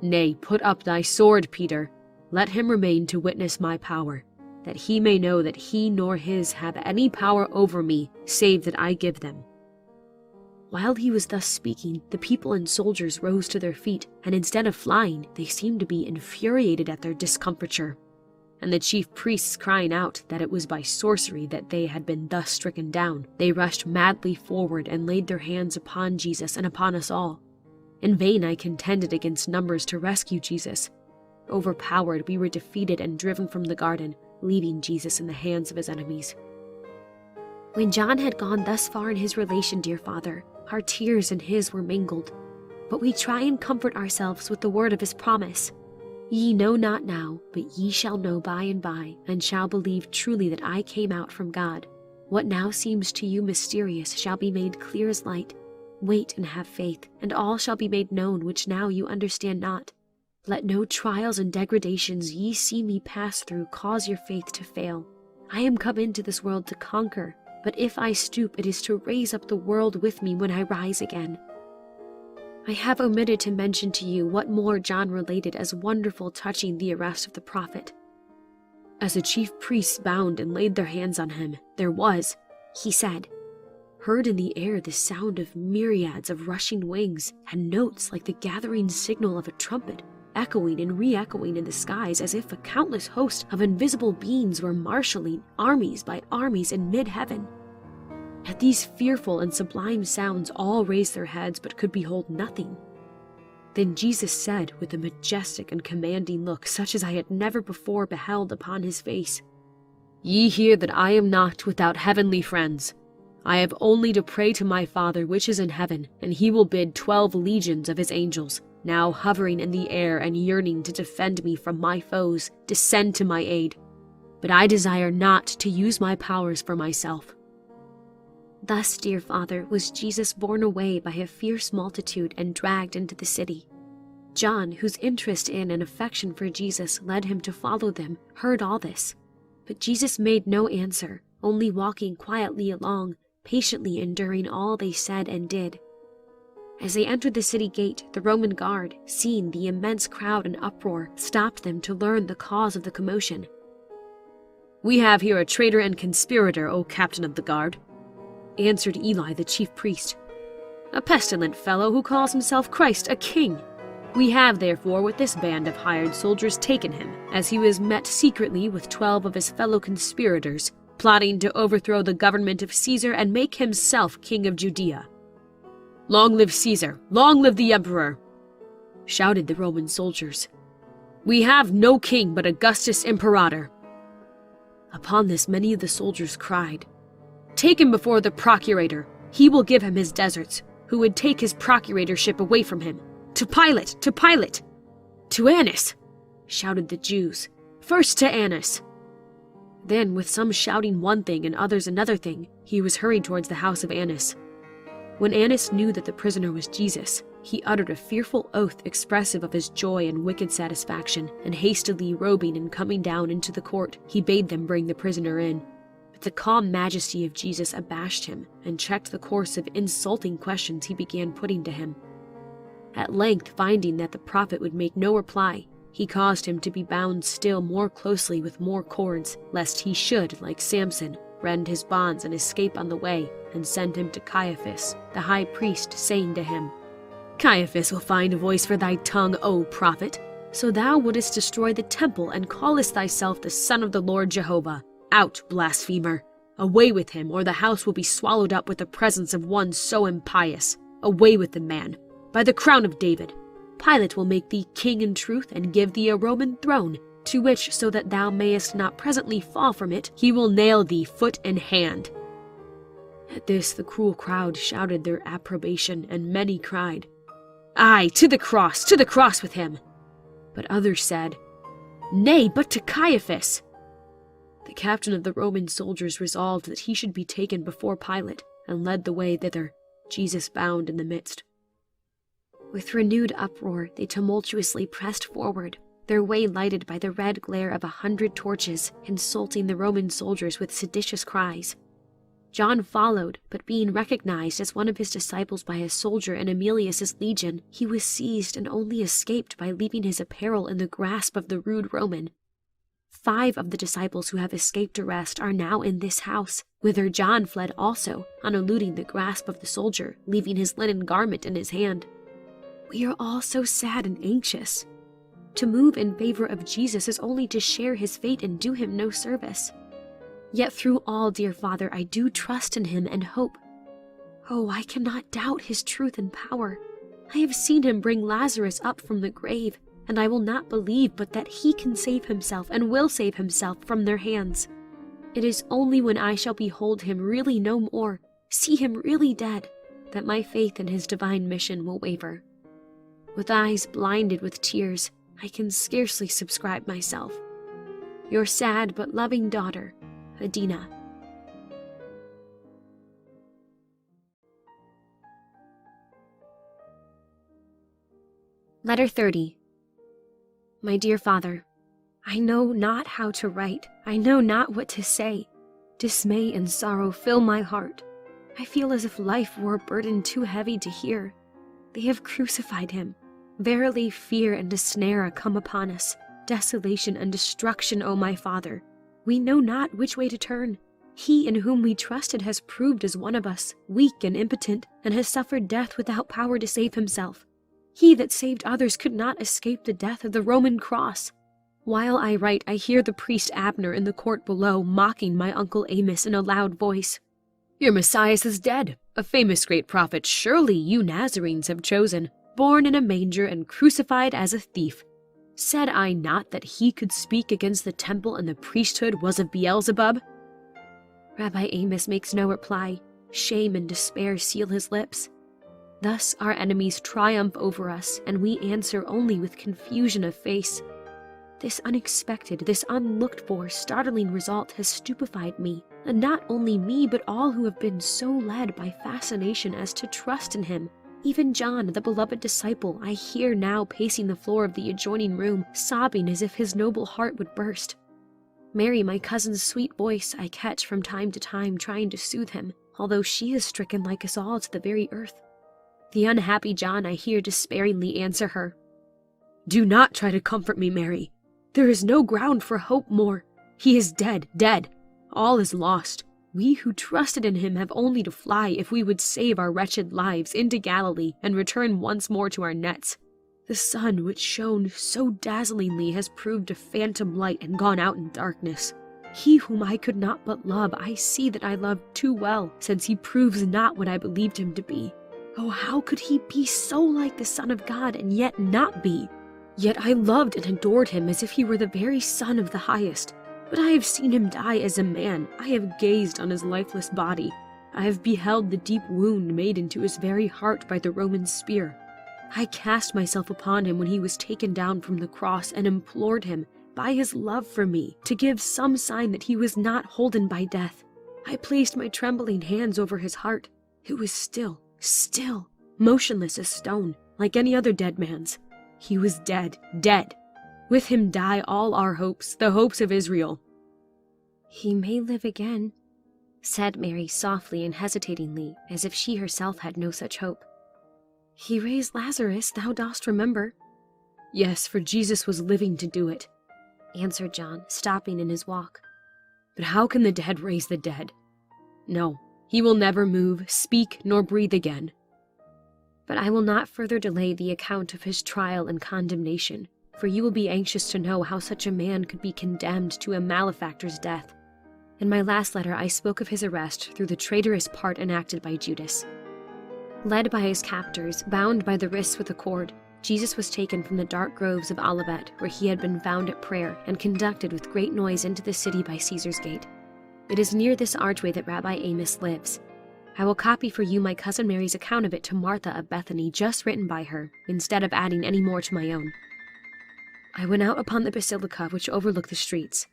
"Nay, put up thy sword, Peter. Let him remain to witness my power, that he may know that he nor his have any power over me, save that I give them." While he was thus speaking, the people and soldiers rose to their feet, and instead of flying, they seemed to be infuriated at their discomfiture. And the chief priests crying out that it was by sorcery that they had been thus stricken down, they rushed madly forward and laid their hands upon Jesus and upon us all. In vain I contended against numbers to rescue Jesus. Overpowered, we were defeated and driven from the garden, leaving Jesus in the hands of his enemies. When John had gone thus far in his relation, dear Father, our tears and his were mingled. But we try and comfort ourselves with the word of his promise. "Ye know not now, but ye shall know by and by, and shall believe truly that I came out from God. What now seems to you mysterious shall be made clear as light. Wait and have faith, and all shall be made known which now you understand not. Let no trials and degradations ye see me pass through cause your faith to fail. I am come into this world to conquer, but if I stoop, it is to raise up the world with me when I rise again." I have omitted to mention to you what more John related as wonderful touching the arrest of the prophet. As the chief priests bound and laid their hands on him, there was, he said, heard in the air the sound of myriads of rushing wings, and notes like the gathering signal of a trumpet, echoing and re-echoing in the skies as if a countless host of invisible beings were marshalling armies by armies in mid-heaven. At these fearful and sublime sounds all raised their heads but could behold nothing. Then Jesus said with a majestic and commanding look such as I had never before beheld upon his face, "Ye hear that I am not without heavenly friends. I have only to pray to my Father which is in heaven, and he will bid 12 legions of his angels, now hovering in the air and yearning to defend me from my foes, descend to my aid. But I desire not to use my powers for myself." Thus, dear Father, was Jesus borne away by a fierce multitude and dragged into the city. John, whose interest in and affection for Jesus led him to follow them, heard all this. But Jesus made no answer, only walking quietly along, patiently enduring all they said and did. As they entered the city gate, the Roman guard, seeing the immense crowd and uproar, stopped them to learn the cause of the commotion. "We have here a traitor and conspirator, O captain of the guard," answered Eli the chief priest. "A pestilent fellow who calls himself Christ, a king. We have, therefore, with this band of hired soldiers taken him, as he was met secretly with 12 of his fellow conspirators, plotting to overthrow the government of Caesar and make himself king of Judea. Long live Caesar! Long live the emperor! Shouted the Roman soldiers. We have no king but Augustus Imperator. Upon this many of the soldiers cried, Take him before the procurator. He will give him his deserts, who would take his procuratorship away from him. To Pilate! To Pilate! To Annas! Shouted the Jews. First to Annas! Then, with some shouting one thing and others another thing, he was hurried towards the house of Annas. When Annas knew that the prisoner was Jesus, he uttered a fearful oath expressive of his joy and wicked satisfaction, and hastily robing and coming down into the court, he bade them bring the prisoner in. But the calm majesty of Jesus abashed him, and checked the course of insulting questions he began putting to him. At length, finding that the prophet would make no reply, he caused him to be bound still more closely with more cords, lest he should, like Samson, rend his bonds and escape on the way, and send him to Caiaphas, the high priest, saying to him, Caiaphas will find a voice for thy tongue, O prophet. So thou wouldest destroy the temple, and callest thyself the Son of the Lord Jehovah. Out, blasphemer! Away with him, or the house will be swallowed up with the presence of one so impious. Away with the man! By the crown of David! Pilate will make thee king in truth, and give thee a Roman throne, to which, so that thou mayest not presently fall from it, he will nail thee foot and hand. At this the cruel crowd shouted their approbation, and many cried, Aye, to the cross with him! But others said, Nay, but to Caiaphas! The captain of the Roman soldiers resolved that he should be taken before Pilate, and led the way thither, Jesus bound in the midst. With renewed uproar, they tumultuously pressed forward, their way lighted by the red glare of 100 torches, insulting the Roman soldiers with seditious cries. John followed, but being recognized as one of his disciples by a soldier in Aemilius's legion, he was seized and only escaped by leaving his apparel in the grasp of the rude Roman. 5 of the disciples who have escaped arrest are now in this house, whither John fled also, on eluding the grasp of the soldier, leaving his linen garment in his hand. We are all so sad and anxious. To move in favor of Jesus is only to share his fate and do him no service. Yet through all, dear Father, I do trust in him and hope. Oh, I cannot doubt his truth and power. I have seen him bring Lazarus up from the grave, and I will not believe but that he can save himself and will save himself from their hands. It is only when I shall behold him really no more, see him really dead, that my faith in his divine mission will waver. With eyes blinded with tears, I can scarcely subscribe myself. Your sad but loving daughter, Adina. Letter 30. My dear Father, I know not how to write. I know not what to say. Dismay and sorrow fill my heart. I feel as if life were a burden too heavy to hear. They have crucified him. Verily fear and a snare are come upon us, desolation and destruction, O my Father. We know not which way to turn. He in whom we trusted has proved as one of us, weak and impotent, and has suffered death without power to save himself. He that saved others could not escape the death of the Roman cross. While I write, I hear the priest Abner in the court below mocking my uncle Amos in a loud voice. Your Messiah is dead, a famous great prophet surely you Nazarenes have chosen, born in a manger and crucified as a thief. Said I not that he could speak against the temple and the priesthood was of Beelzebub? Rabbi Amos makes no reply. Shame and despair seal his lips. Thus our enemies triumph over us, and we answer only with confusion of face. This unexpected, this unlooked-for, startling result has stupefied me, and not only me but all who have been so led by fascination as to trust in him. Even John, the beloved disciple, I hear now pacing the floor of the adjoining room, sobbing as if his noble heart would burst. Mary, my cousin's sweet voice, I catch from time to time trying to soothe him, although she is stricken like us all to the very earth. The unhappy John I hear despairingly answer her. Do not try to comfort me, Mary. There is no ground for hope more. He is dead, dead. All is lost. We who trusted in him have only to fly if we would save our wretched lives into Galilee and return once more to our nets. The sun, which shone so dazzlingly, has proved a phantom light and gone out in darkness. He whom I could not but love, I see that I love too well, since he proves not what I believed him to be. Oh, how could he be so like the Son of God and yet not be? Yet I loved and adored him as if he were the very Son of the Highest. But I have seen him die as a man. I have gazed on his lifeless body. I have beheld the deep wound made into his very heart by the Roman spear. I cast myself upon him when he was taken down from the cross and implored him, by his love for me, to give some sign that he was not holden by death. I placed my trembling hands over his heart. It was still, motionless as stone, like any other dead man's. He was dead. With him die all our hopes, the hopes of Israel. He may live again, said Mary softly and hesitatingly, as if she herself had no such hope. He raised Lazarus, thou dost remember. Yes, for Jesus was living to do it, answered John, stopping in his walk. But how can the dead raise the dead? No, he will never move, speak, nor breathe again. But I will not further delay the account of his trial and condemnation, for you will be anxious to know how such a man could be condemned to a malefactor's death. In my last letter I spoke of his arrest through the traitorous part enacted by Judas. Led by his captors, bound by the wrists with a cord, Jesus was taken from the dark groves of Olivet, where he had been found at prayer, and conducted with great noise into the city by Caesar's gate. It is near this archway that Rabbi Amos lives. I will copy for you my cousin Mary's account of it to Martha of Bethany, just written by her, instead of adding any more to my own. I went out upon the basilica which overlooked the streets,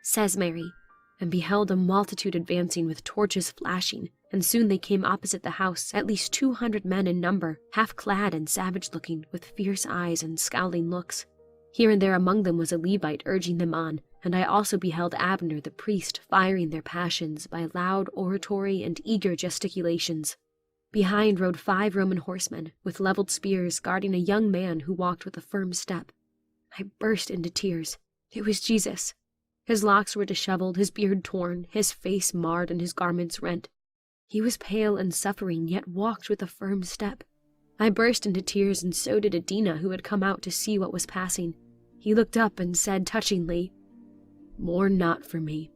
says Mary, and beheld a multitude advancing with torches flashing, and soon they came opposite the house, at least 200 men in number, half-clad and savage-looking, with fierce eyes and scowling looks. Here and there among them was a Levite urging them on, and I also beheld Abner the priest firing their passions by loud oratory and eager gesticulations. Behind rode 5 Roman horsemen, with leveled spears, guarding a young man who walked with a firm step. I burst into tears. It was Jesus. His locks were disheveled, his beard torn, his face marred, and his garments rent. He was pale and suffering, yet walked with a firm step. I burst into tears, and so did Adina, who had come out to see what was passing. He looked up and said touchingly, "Mourn not for me."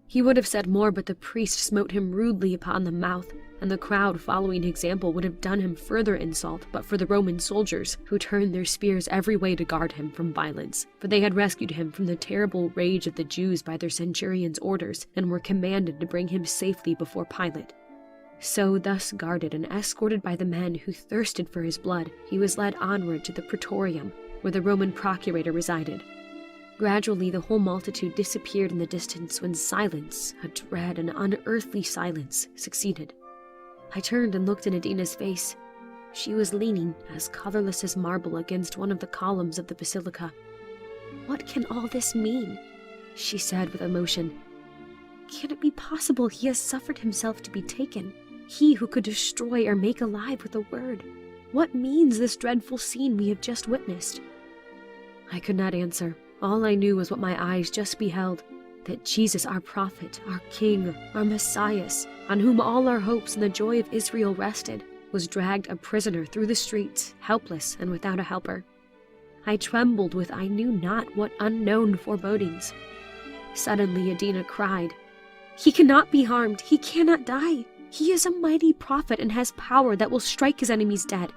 He would have said more, but the priest smote him rudely upon the mouth, and the crowd, following example, would have done him further insult but for the Roman soldiers, who turned their spears every way to guard him from violence, for they had rescued him from the terrible rage of the Jews by their centurion's orders, and were commanded to bring him safely before Pilate. So, thus guarded and escorted by the men who thirsted for his blood, he was led onward to the praetorium, where the Roman procurator resided. Gradually the whole multitude disappeared in the distance, when silence, a dread and unearthly silence, succeeded. I turned and looked in Adina's face. She was leaning, as colorless as marble, against one of the columns of the basilica. "What can all this mean?" she said with emotion. "Can it be possible he has suffered himself to be taken? He who could destroy or make alive with a word. What means this dreadful scene we have just witnessed?" I could not answer. All I knew was what my eyes just beheld, that Jesus, our prophet, our King, our Messiah, on whom all our hopes and the joy of Israel rested, was dragged a prisoner through the streets, helpless and without a helper. I trembled with I knew not what unknown forebodings. Suddenly Adina cried, "He cannot be harmed, he cannot die. He is a mighty prophet and has power that will strike his enemies dead.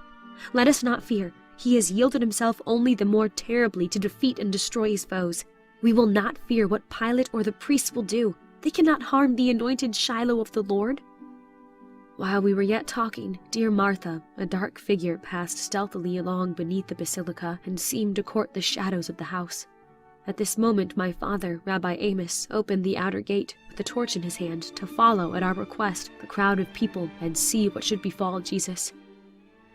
Let us not fear. He has yielded himself only the more terribly to defeat and destroy his foes. We will not fear what Pilate or the priests will do. They cannot harm the anointed Shiloh of the Lord." While we were yet talking, dear Martha, a dark figure, passed stealthily along beneath the basilica and seemed to court the shadows of the house. At this moment my father, Rabbi Amos, opened the outer gate with a torch in his hand to follow, at our request, the crowd of people and see what should befall Jesus.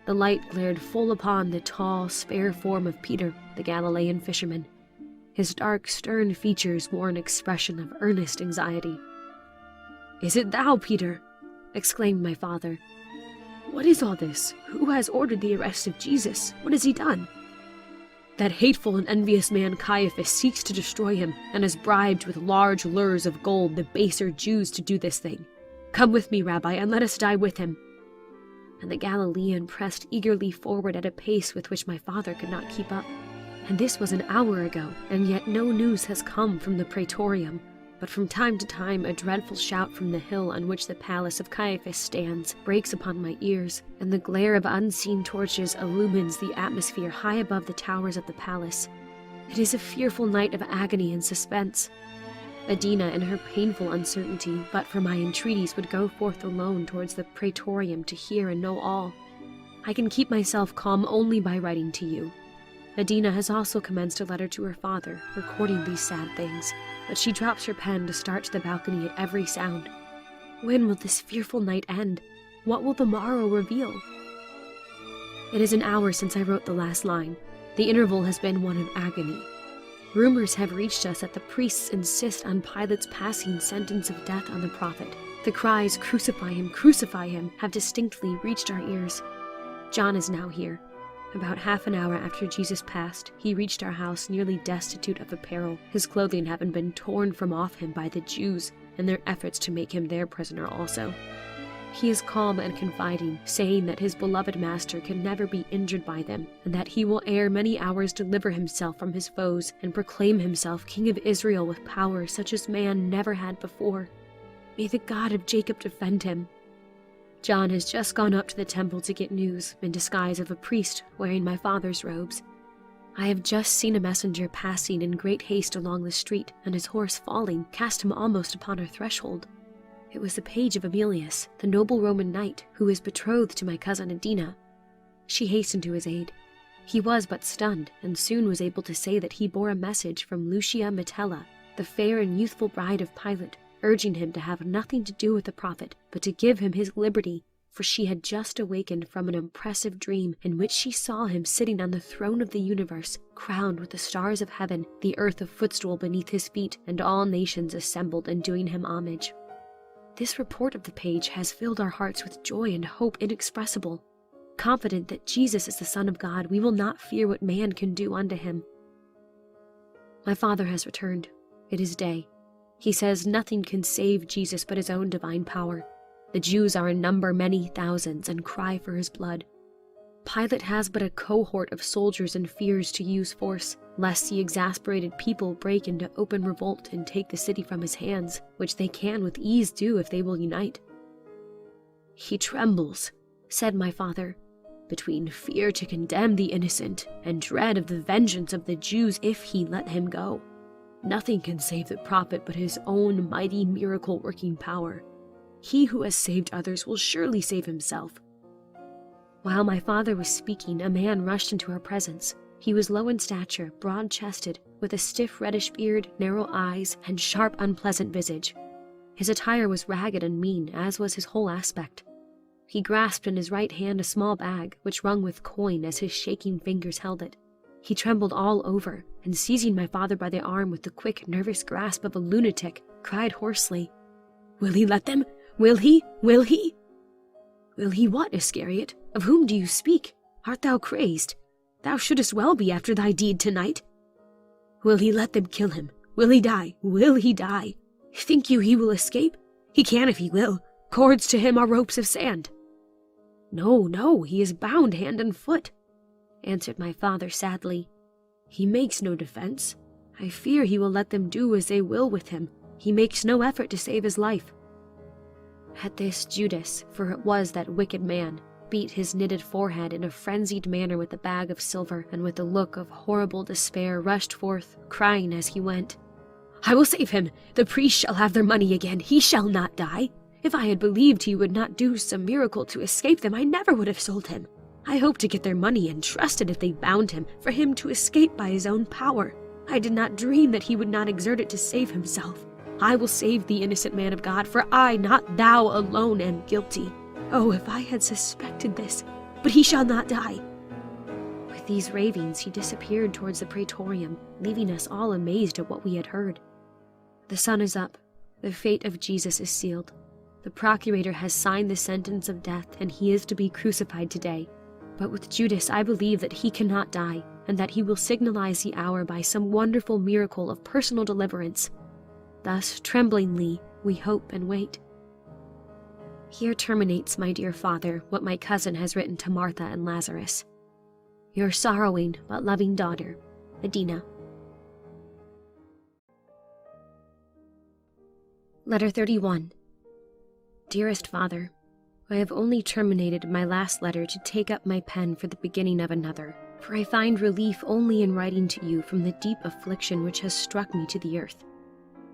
The light glared full upon the tall, spare form of Peter, the Galilean fisherman. His dark, stern features wore an expression of earnest anxiety. "Is it thou, Peter?" exclaimed my father. "What is all this? Who has ordered the arrest of Jesus? What has he done?" "That hateful and envious man Caiaphas seeks to destroy him, and has bribed with large lures of gold the baser Jews to do this thing. Come with me, Rabbi, and let us die with him." and the Galilean pressed eagerly forward at a pace with which my father could not keep up. And this was an hour ago, and yet no news has come from the praetorium. But from time to time a dreadful shout from the hill on which the palace of Caiaphas stands breaks upon my ears, and the glare of unseen torches illumines the atmosphere high above the towers of the palace. It is a fearful night of agony and suspense. Adina, in her painful uncertainty, but for my entreaties, would go forth alone towards the praetorium to hear and know all. I can keep myself calm only by writing to you. Adina has also commenced a letter to her father, recording these sad things, but she drops her pen to start to the balcony at every sound. When will this fearful night end? What will the morrow reveal? It is an hour since I wrote the last line. The interval has been one of agony. Rumors have reached us that the priests insist on Pilate's passing sentence of death on the prophet. The cries, crucify him, have distinctly reached our ears. John is now here. About half an hour after Jesus passed, he reached our house nearly destitute of apparel, his clothing having been torn from off him by the Jews in their efforts to make him their prisoner also. He is calm and confiding, saying that his beloved master can never be injured by them, and that he will ere many hours deliver himself from his foes and proclaim himself King of Israel with power such as man never had before. May the God of Jacob defend him. John has just gone up to the temple to get news, in disguise of a priest wearing my father's robes. I have just seen a messenger passing in great haste along the street, and his horse falling cast him almost upon our threshold. It was the page of Emilius, the noble Roman knight, who is betrothed to my cousin Adina. She hastened to his aid. He was but stunned, and soon was able to say that he bore a message from Lucia Metella, the fair and youthful bride of Pilate, urging him to have nothing to do with the prophet, but to give him his liberty, for she had just awakened from an impressive dream in which she saw him sitting on the throne of the universe, crowned with the stars of heaven, the earth a footstool beneath his feet, and all nations assembled and doing him homage. This report of the page has filled our hearts with joy and hope inexpressible. Confident that Jesus is the Son of God, we will not fear what man can do unto him. My father has returned. It is day. He says nothing can save Jesus but his own divine power. The Jews are in number many thousands and cry for his blood. Pilate has but a cohort of soldiers and fears to use force, lest the exasperated people break into open revolt and take the city from his hands, which they can with ease do if they will unite. He trembles, said my father, between fear to condemn the innocent and dread of the vengeance of the Jews if he let him go. Nothing can save the prophet but his own mighty miracle-working power. He who has saved others will surely save himself. While my father was speaking, a man rushed into our presence. He was low in stature, broad-chested, with a stiff reddish beard, narrow eyes, and sharp, unpleasant visage. His attire was ragged and mean, as was his whole aspect. He grasped in his right hand a small bag, which rung with coin as his shaking fingers held it. He trembled all over, and seizing my father by the arm with the quick, nervous grasp of a lunatic, cried hoarsely, "Will he let them? Will he? Will he?" "Will he what, Iscariot? Of whom do you speak? Art thou crazed? Thou shouldest well be after thy deed tonight. Will he let them kill him? Will he die? Will he die? Think you he will escape? He can if he will. Cords to him are ropes of sand." "No, no, he is bound hand and foot," answered my father sadly. "He makes no defense. I fear he will let them do as they will with him. He makes no effort to save his life." At this, Judas, for it was that wicked man, beat his knitted forehead in a frenzied manner with the bag of silver, and with a look of horrible despair rushed forth, crying as he went, "I will save him! The priests shall have their money again! He shall not die! If I had believed he would not do some miracle to escape them, I never would have sold him. I hoped to get their money and trusted if they bound him, for him to escape by his own power. I did not dream that he would not exert it to save himself. I will save the innocent man of God, for I, not thou alone, am guilty. Oh, if I had suspected this! But he shall not die." With these ravings, he disappeared towards the praetorium, leaving us all amazed at what we had heard. The sun is up. The fate of Jesus is sealed. The procurator has signed the sentence of death, and he is to be crucified today. But with Judas, I believe that he cannot die, and that he will signalize the hour by some wonderful miracle of personal deliverance. Thus, tremblingly, we hope and wait. Here terminates, my dear father, what my cousin has written to Martha and Lazarus. Your sorrowing but loving daughter, Adina. Letter 31. Dearest Father, I have only terminated my last letter to take up my pen for the beginning of another, for I find relief only in writing to you from the deep affliction which has struck me to the earth.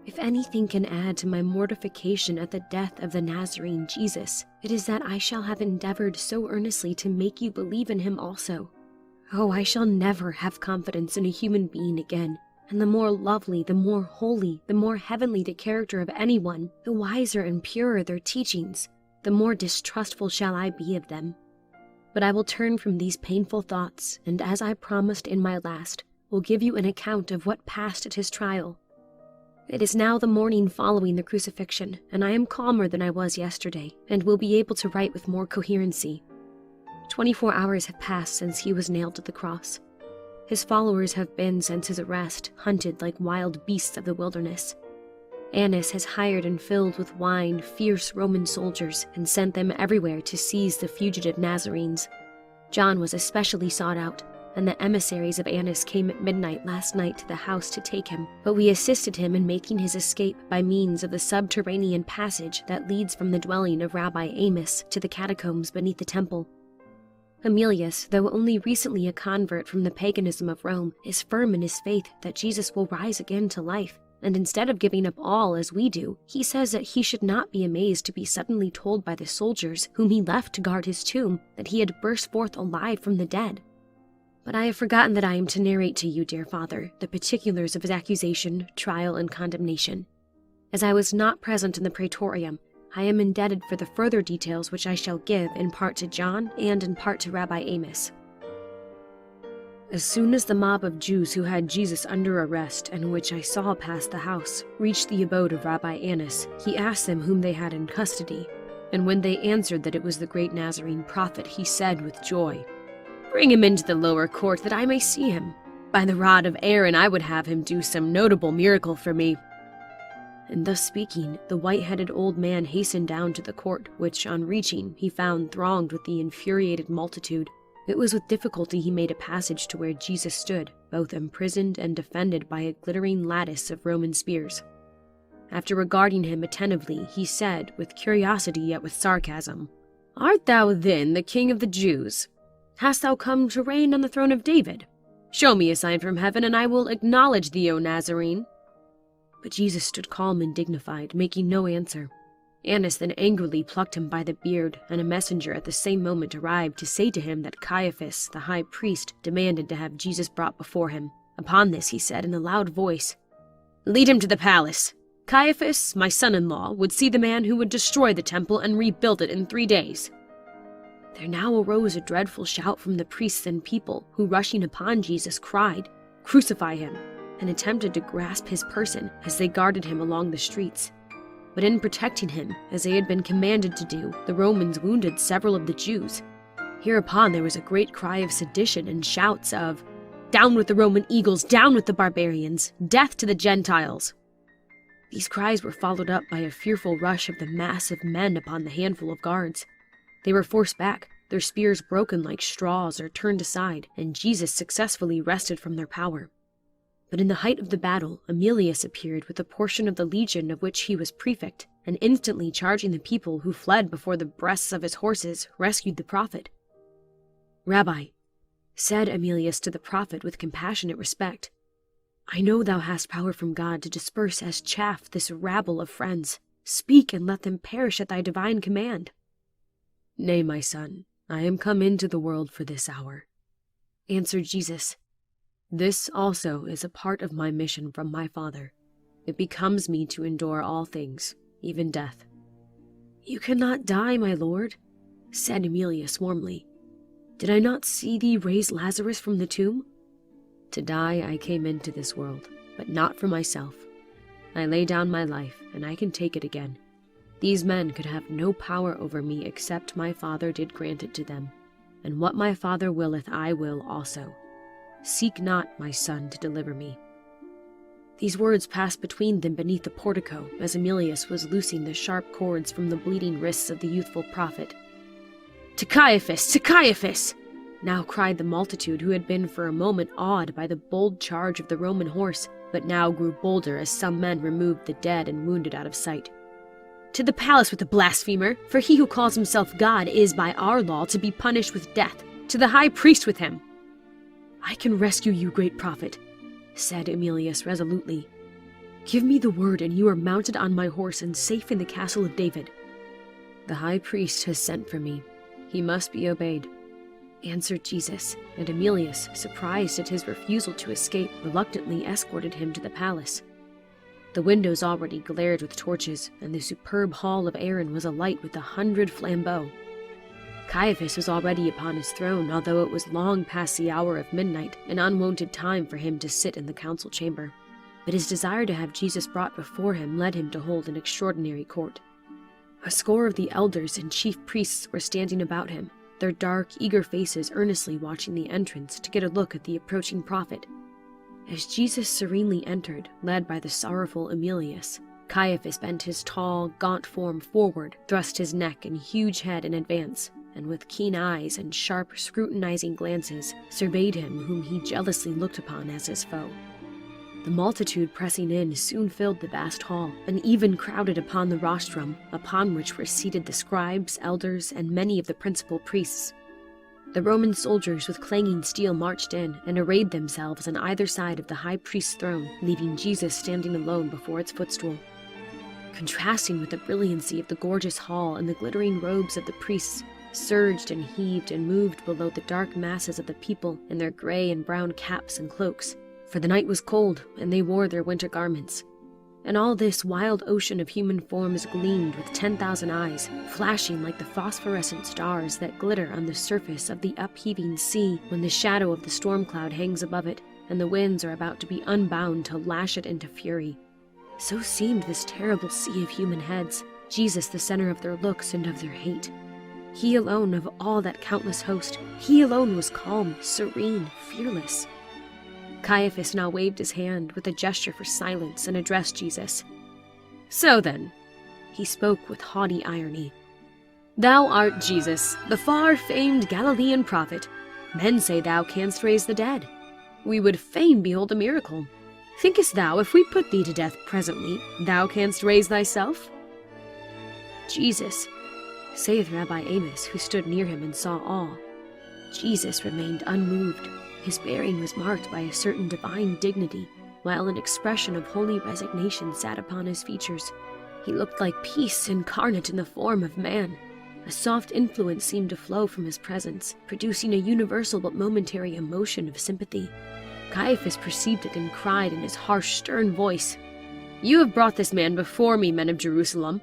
If anything can add to my mortification at the death of the Nazarene Jesus, it is that I shall have endeavored so earnestly to make you believe in him also. Oh, I shall never have confidence in a human being again, and the more lovely, the more holy, the more heavenly the character of anyone, the wiser and purer their teachings, the more distrustful shall I be of them. But I will turn from these painful thoughts, and as I promised in my last, will give you an account of what passed at his trial. It is now the morning following the crucifixion, and I am calmer than I was yesterday, and will be able to write with more coherency. 24 hours have passed since he was nailed to the cross. His followers have been, since his arrest, hunted like wild beasts of the wilderness. Annas has hired and filled with wine fierce Roman soldiers and sent them everywhere to seize the fugitive Nazarenes. John was especially sought out, and the emissaries of Annas came at midnight last night to the house to take him, but we assisted him in making his escape by means of the subterranean passage that leads from the dwelling of Rabbi Amos to the catacombs beneath the temple. Emilius, though only recently a convert from the paganism of Rome, is firm in his faith that Jesus will rise again to life, and instead of giving up all as we do, he says that he should not be amazed to be suddenly told by the soldiers whom he left to guard his tomb that he had burst forth alive from the dead. But I have forgotten that I am to narrate to you, dear Father, the particulars of his accusation, trial, and condemnation. As I was not present in the praetorium, I am indebted for the further details which I shall give in part to John and in part to Rabbi Amos. As soon as the mob of Jews who had Jesus under arrest, and which I saw pass the house, reached the abode of Rabbi Annas, he asked them whom they had in custody. And when they answered that it was the great Nazarene prophet, he said with joy, "Bring him into the lower court that I may see him. By the rod of Aaron I would have him do some notable miracle for me." And thus speaking, the white-headed old man hastened down to the court, which, on reaching, he found thronged with the infuriated multitude. It was with difficulty he made a passage to where Jesus stood, both imprisoned and defended by a glittering lattice of Roman spears. After regarding him attentively, he said, with curiosity yet with sarcasm, "Art thou then the king of the Jews? Hast thou come to reign on the throne of David? Show me a sign from heaven, and I will acknowledge thee, O Nazarene." But Jesus stood calm and dignified, making no answer. Annas then angrily plucked him by the beard, and a messenger at the same moment arrived to say to him that Caiaphas, the high priest, demanded to have Jesus brought before him. Upon this he said in a loud voice, "Lead him to the palace. Caiaphas, my son-in-law, would see the man who would destroy the temple and rebuild it in 3 days." There now arose a dreadful shout from the priests and people, who, rushing upon Jesus, cried, "Crucify him!" and attempted to grasp his person as they guarded him along the streets. But in protecting him, as they had been commanded to do, the Romans wounded several of the Jews. Hereupon there was a great cry of sedition and shouts of, "Down with the Roman eagles! Down with the barbarians! Death to the Gentiles!" These cries were followed up by a fearful rush of the mass of men upon the handful of guards. They were forced back, their spears broken like straws or turned aside, and Jesus successfully wrested from their power. But in the height of the battle, Emilius appeared with a portion of the legion of which he was prefect, and instantly charging the people who fled before the breasts of his horses, rescued the prophet. "Rabbi," said Emilius to the prophet with compassionate respect, "I know thou hast power from God to disperse as chaff this rabble of friends. Speak, and let them perish at thy divine command." "Nay, my son, I am come into the world for this hour," answered Jesus. "This also is a part of my mission from my Father. It becomes me to endure all things, even death." "You cannot die, my lord," said Emilius warmly. "Did I not see thee raise Lazarus from the tomb? To die I came into this world, but not for myself. I lay down my life, and I can take it again. These men could have no power over me except my Father did grant it to them, and what my Father willeth I will also. Seek not, my son, to deliver me." These words passed between them beneath the portico as Emilius was loosing the sharp cords from the bleeding wrists of the youthful prophet. "To Caiaphas! To Caiaphas!" now cried the multitude, who had been for a moment awed by the bold charge of the Roman horse, but now grew bolder as some men removed the dead and wounded out of sight. "To the palace with the blasphemer, for he who calls himself God is by our law to be punished with death. To the high priest with him!" "I can rescue you, great prophet," said Emilius resolutely. "Give me the word, and you are mounted on my horse and safe in the castle of David." "The high priest has sent for me. He must be obeyed," answered Jesus, and Emilius, surprised at his refusal to escape, reluctantly escorted him to the palace. The windows already glared with torches, and the superb hall of Aaron was alight with 100 flambeaux. Caiaphas was already upon his throne, although it was long past the hour of midnight, an unwonted time for him to sit in the council chamber. But his desire to have Jesus brought before him led him to hold an extraordinary court. A score of the elders and chief priests were standing about him, their dark, eager faces earnestly watching the entrance to get a look at the approaching prophet. As Jesus serenely entered, led by the sorrowful Emilius, Caiaphas bent his tall, gaunt form forward, thrust his neck and huge head in advance, and with keen eyes and sharp, scrutinizing glances, surveyed him whom he jealously looked upon as his foe. The multitude pressing in soon filled the vast hall, and even crowded upon the rostrum, upon which were seated the scribes, elders, and many of the principal priests. The Roman soldiers with clanging steel marched in and arrayed themselves on either side of the high priest's throne, leaving Jesus standing alone before its footstool. Contrasting with the brilliancy of the gorgeous hall and the glittering robes of the priests, surged and heaved and moved below the dark masses of the people in their gray and brown caps and cloaks, for the night was cold, and they wore their winter garments. And all this wild ocean of human forms gleamed with 10,000 eyes, flashing like the phosphorescent stars that glitter on the surface of the upheaving sea when the shadow of the storm cloud hangs above it, and the winds are about to be unbound to lash it into fury. So seemed this terrible sea of human heads, Jesus the center of their looks and of their hate. He alone of all that countless host, he alone was calm, serene, fearless. Caiaphas now waved his hand with a gesture for silence and addressed Jesus. "So then," he spoke with haughty irony, "thou art Jesus, the far-famed Galilean prophet. Men say thou canst raise the dead. We would fain behold a miracle. Thinkest thou, if we put thee to death presently, thou canst raise thyself?" "Jesus," saith Rabbi Amos, who stood near him and saw all. Jesus remained unmoved. His bearing was marked by a certain divine dignity, while an expression of holy resignation sat upon his features. He looked like peace incarnate in the form of man. A soft influence seemed to flow from his presence, producing a universal but momentary emotion of sympathy. Caiaphas perceived it and cried in his harsh, stern voice, "You have brought this man before me, men of Jerusalem.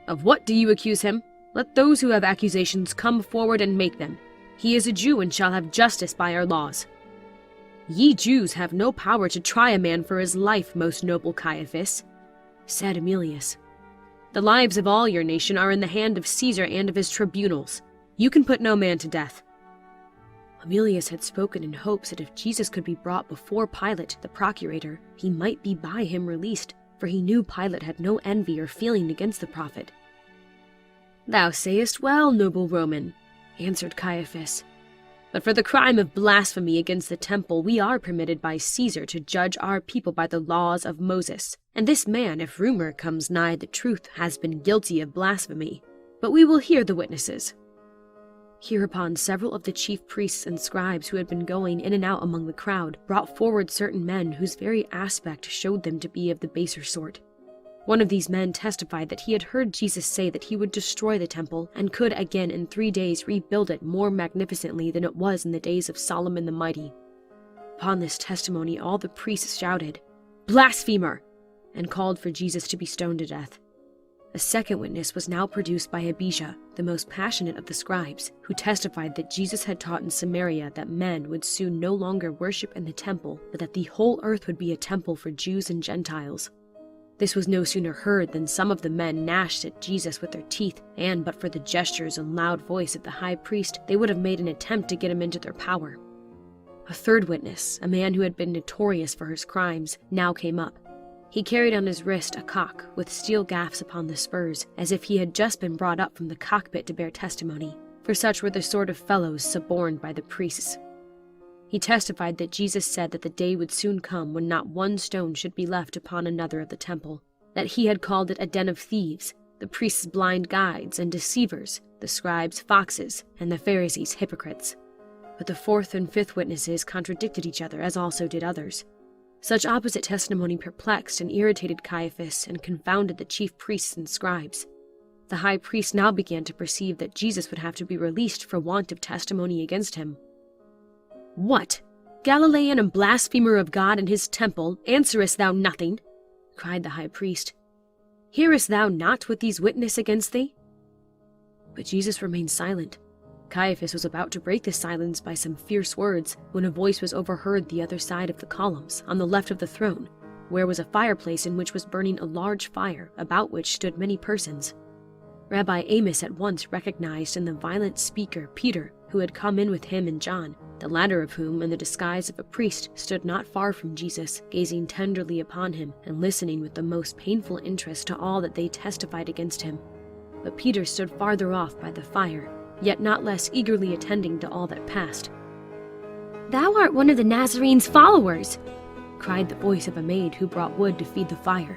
Of what do you accuse him? Let those who have accusations come forward and make them. He is a Jew and shall have justice by our laws." "Ye Jews have no power to try a man for his life, most noble Caiaphas," said Emilius. "The lives of all your nation are in the hand of Caesar and of his tribunals. You can put no man to death." Emilius had spoken in hopes that if Jesus could be brought before Pilate, the procurator, he might be by him released, for he knew Pilate had no envy or feeling against the prophet. "Thou sayest well, noble Roman," answered Caiaphas. "But for the crime of blasphemy against the temple, we are permitted by Caesar to judge our people by the laws of Moses. And this man, if rumor comes nigh the truth, has been guilty of blasphemy. But we will hear the witnesses." Hereupon several of the chief priests and scribes who had been going in and out among the crowd brought forward certain men whose very aspect showed them to be of the baser sort. One of these men testified that he had heard Jesus say that he would destroy the temple and could again in 3 days rebuild it more magnificently than it was in the days of Solomon the Mighty. Upon this testimony all the priests shouted, "Blasphemer!" and called for Jesus to be stoned to death. A second witness was now produced by Abijah, the most passionate of the scribes, who testified that Jesus had taught in Samaria that men would soon no longer worship in the temple, but that the whole earth would be a temple for Jews and Gentiles. This was no sooner heard than some of the men gnashed at Jesus with their teeth, and but for the gestures and loud voice of the high priest, they would have made an attempt to get him into their power. A third witness, a man who had been notorious for his crimes, now came up. He carried on his wrist a cock with steel gaffs upon the spurs, as if he had just been brought up from the cockpit to bear testimony, for such were the sort of fellows suborned by the priests. He testified that Jesus said that the day would soon come when not one stone should be left upon another of the temple, that he had called it a den of thieves, the priests blind guides and deceivers, the scribes foxes, and the Pharisees hypocrites. But the fourth and fifth witnesses contradicted each other, as also did others. Such opposite testimony perplexed and irritated Caiaphas and confounded the chief priests and scribes. The high priest now began to perceive that Jesus would have to be released for want of testimony against him. "What? Galilean and blasphemer of God and his temple, answerest thou nothing?" cried the high priest. "Hearest thou not what these witness against thee?" But Jesus remained silent. Caiaphas was about to break the silence by some fierce words when a voice was overheard the other side of the columns, on the left of the throne, where was a fireplace in which was burning a large fire, about which stood many persons. Rabbi Amos at once recognized in the violent speaker Peter, who had come in with him and John, the latter of whom, in the disguise of a priest, stood not far from Jesus, gazing tenderly upon him and listening with the most painful interest to all that they testified against him. But Peter stood farther off by the fire, yet not less eagerly attending to all that passed. "Thou art one of the Nazarene's followers," cried the voice of a maid who brought wood to feed the fire.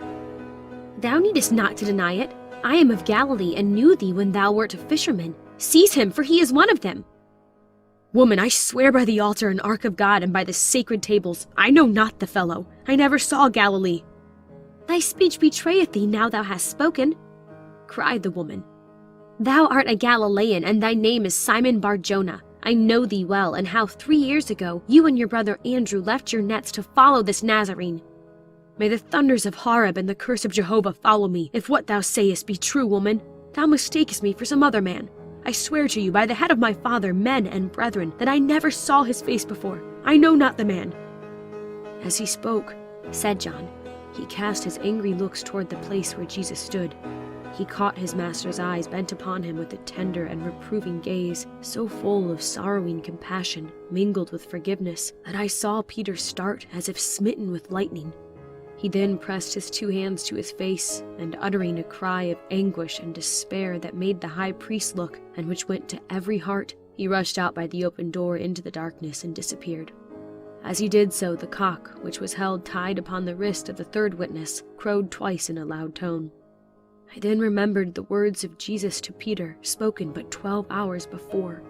"Thou needest not to deny it. I am of Galilee, and knew thee when thou wert a fisherman. Seize him, for he is one of them." "Woman, I swear by the altar and ark of God and by the sacred tables, I know not the fellow. I never saw Galilee." "Thy speech betrayeth thee now thou hast spoken," cried the woman. "Thou art a Galilean, and thy name is Simon Bar-Jonah. I know thee well, and how 3 years ago you and your brother Andrew left your nets to follow this Nazarene." "May the thunders of Horeb and the curse of Jehovah follow me, if what thou sayest be true, woman. Thou mistakest me for some other man. I swear to you by the head of my father, men and brethren, that I never saw his face before. I know not the man." As he spoke, said John, he cast his angry looks toward the place where Jesus stood. He caught his master's eyes bent upon him with a tender and reproving gaze, so full of sorrowing compassion, mingled with forgiveness, that I saw Peter start as if smitten with lightning. He then pressed his 2 hands to his face, and uttering a cry of anguish and despair that made the high priest look, and which went to every heart, he rushed out by the open door into the darkness and disappeared. As he did so, the cock, which was held tied upon the wrist of the third witness, crowed twice in a loud tone. I then remembered the words of Jesus to Peter, spoken but 12 hours before.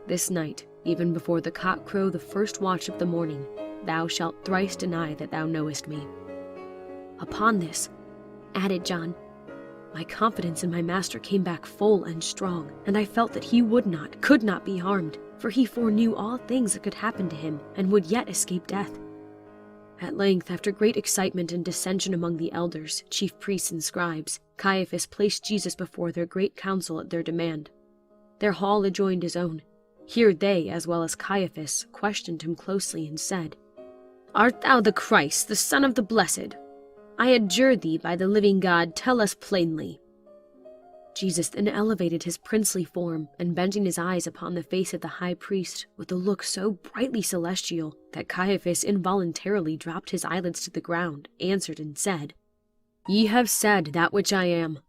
"This night, even before the cock crow the first watch of the morning, thou shalt thrice deny that thou knowest me." Upon this, added John, my confidence in my master came back full and strong, and I felt that he could not be harmed, for he foreknew all things that could happen to him, and would yet escape death. At length, after great excitement and dissension among the elders, chief priests and scribes, Caiaphas placed Jesus before their great council at their demand. Their hall adjoined his own. Here they, as well as Caiaphas, questioned him closely and said, "Art thou the Christ, the Son of the Blessed? I adjure thee by the living God, tell us plainly." Jesus then elevated his princely form, and bending his eyes upon the face of the high priest with a look so brightly celestial that Caiaphas involuntarily dropped his eyelids to the ground, answered and said, "Ye have said that which I am."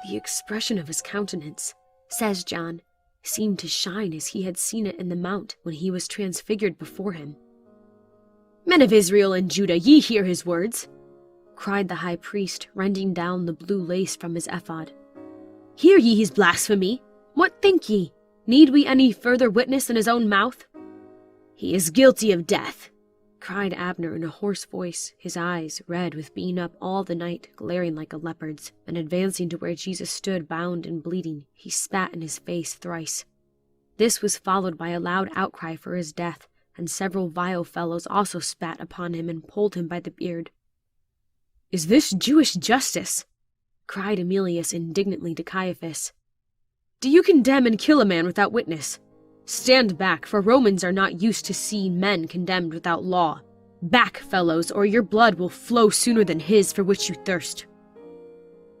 The expression of his countenance, says John, seemed to shine as he had seen it in the mount when he was transfigured before him. "Men of Israel and Judah, ye hear his words," cried the high priest, rending down the blue lace from his ephod. "Hear ye his blasphemy? What think ye? Need we any further witness than his own mouth?" "He is guilty of death," cried Abner in a hoarse voice, his eyes, red with being up all the night, glaring like a leopard's, and advancing to where Jesus stood bound and bleeding, he spat in his face thrice. This was followed by a loud outcry for his death, and several vile fellows also spat upon him and pulled him by the beard. "Is this Jewish justice?" cried Emilius indignantly to Caiaphas. "Do you condemn and kill a man without witness? Stand back, for Romans are not used to see men condemned without law. Back, fellows, or your blood will flow sooner than his for which you thirst."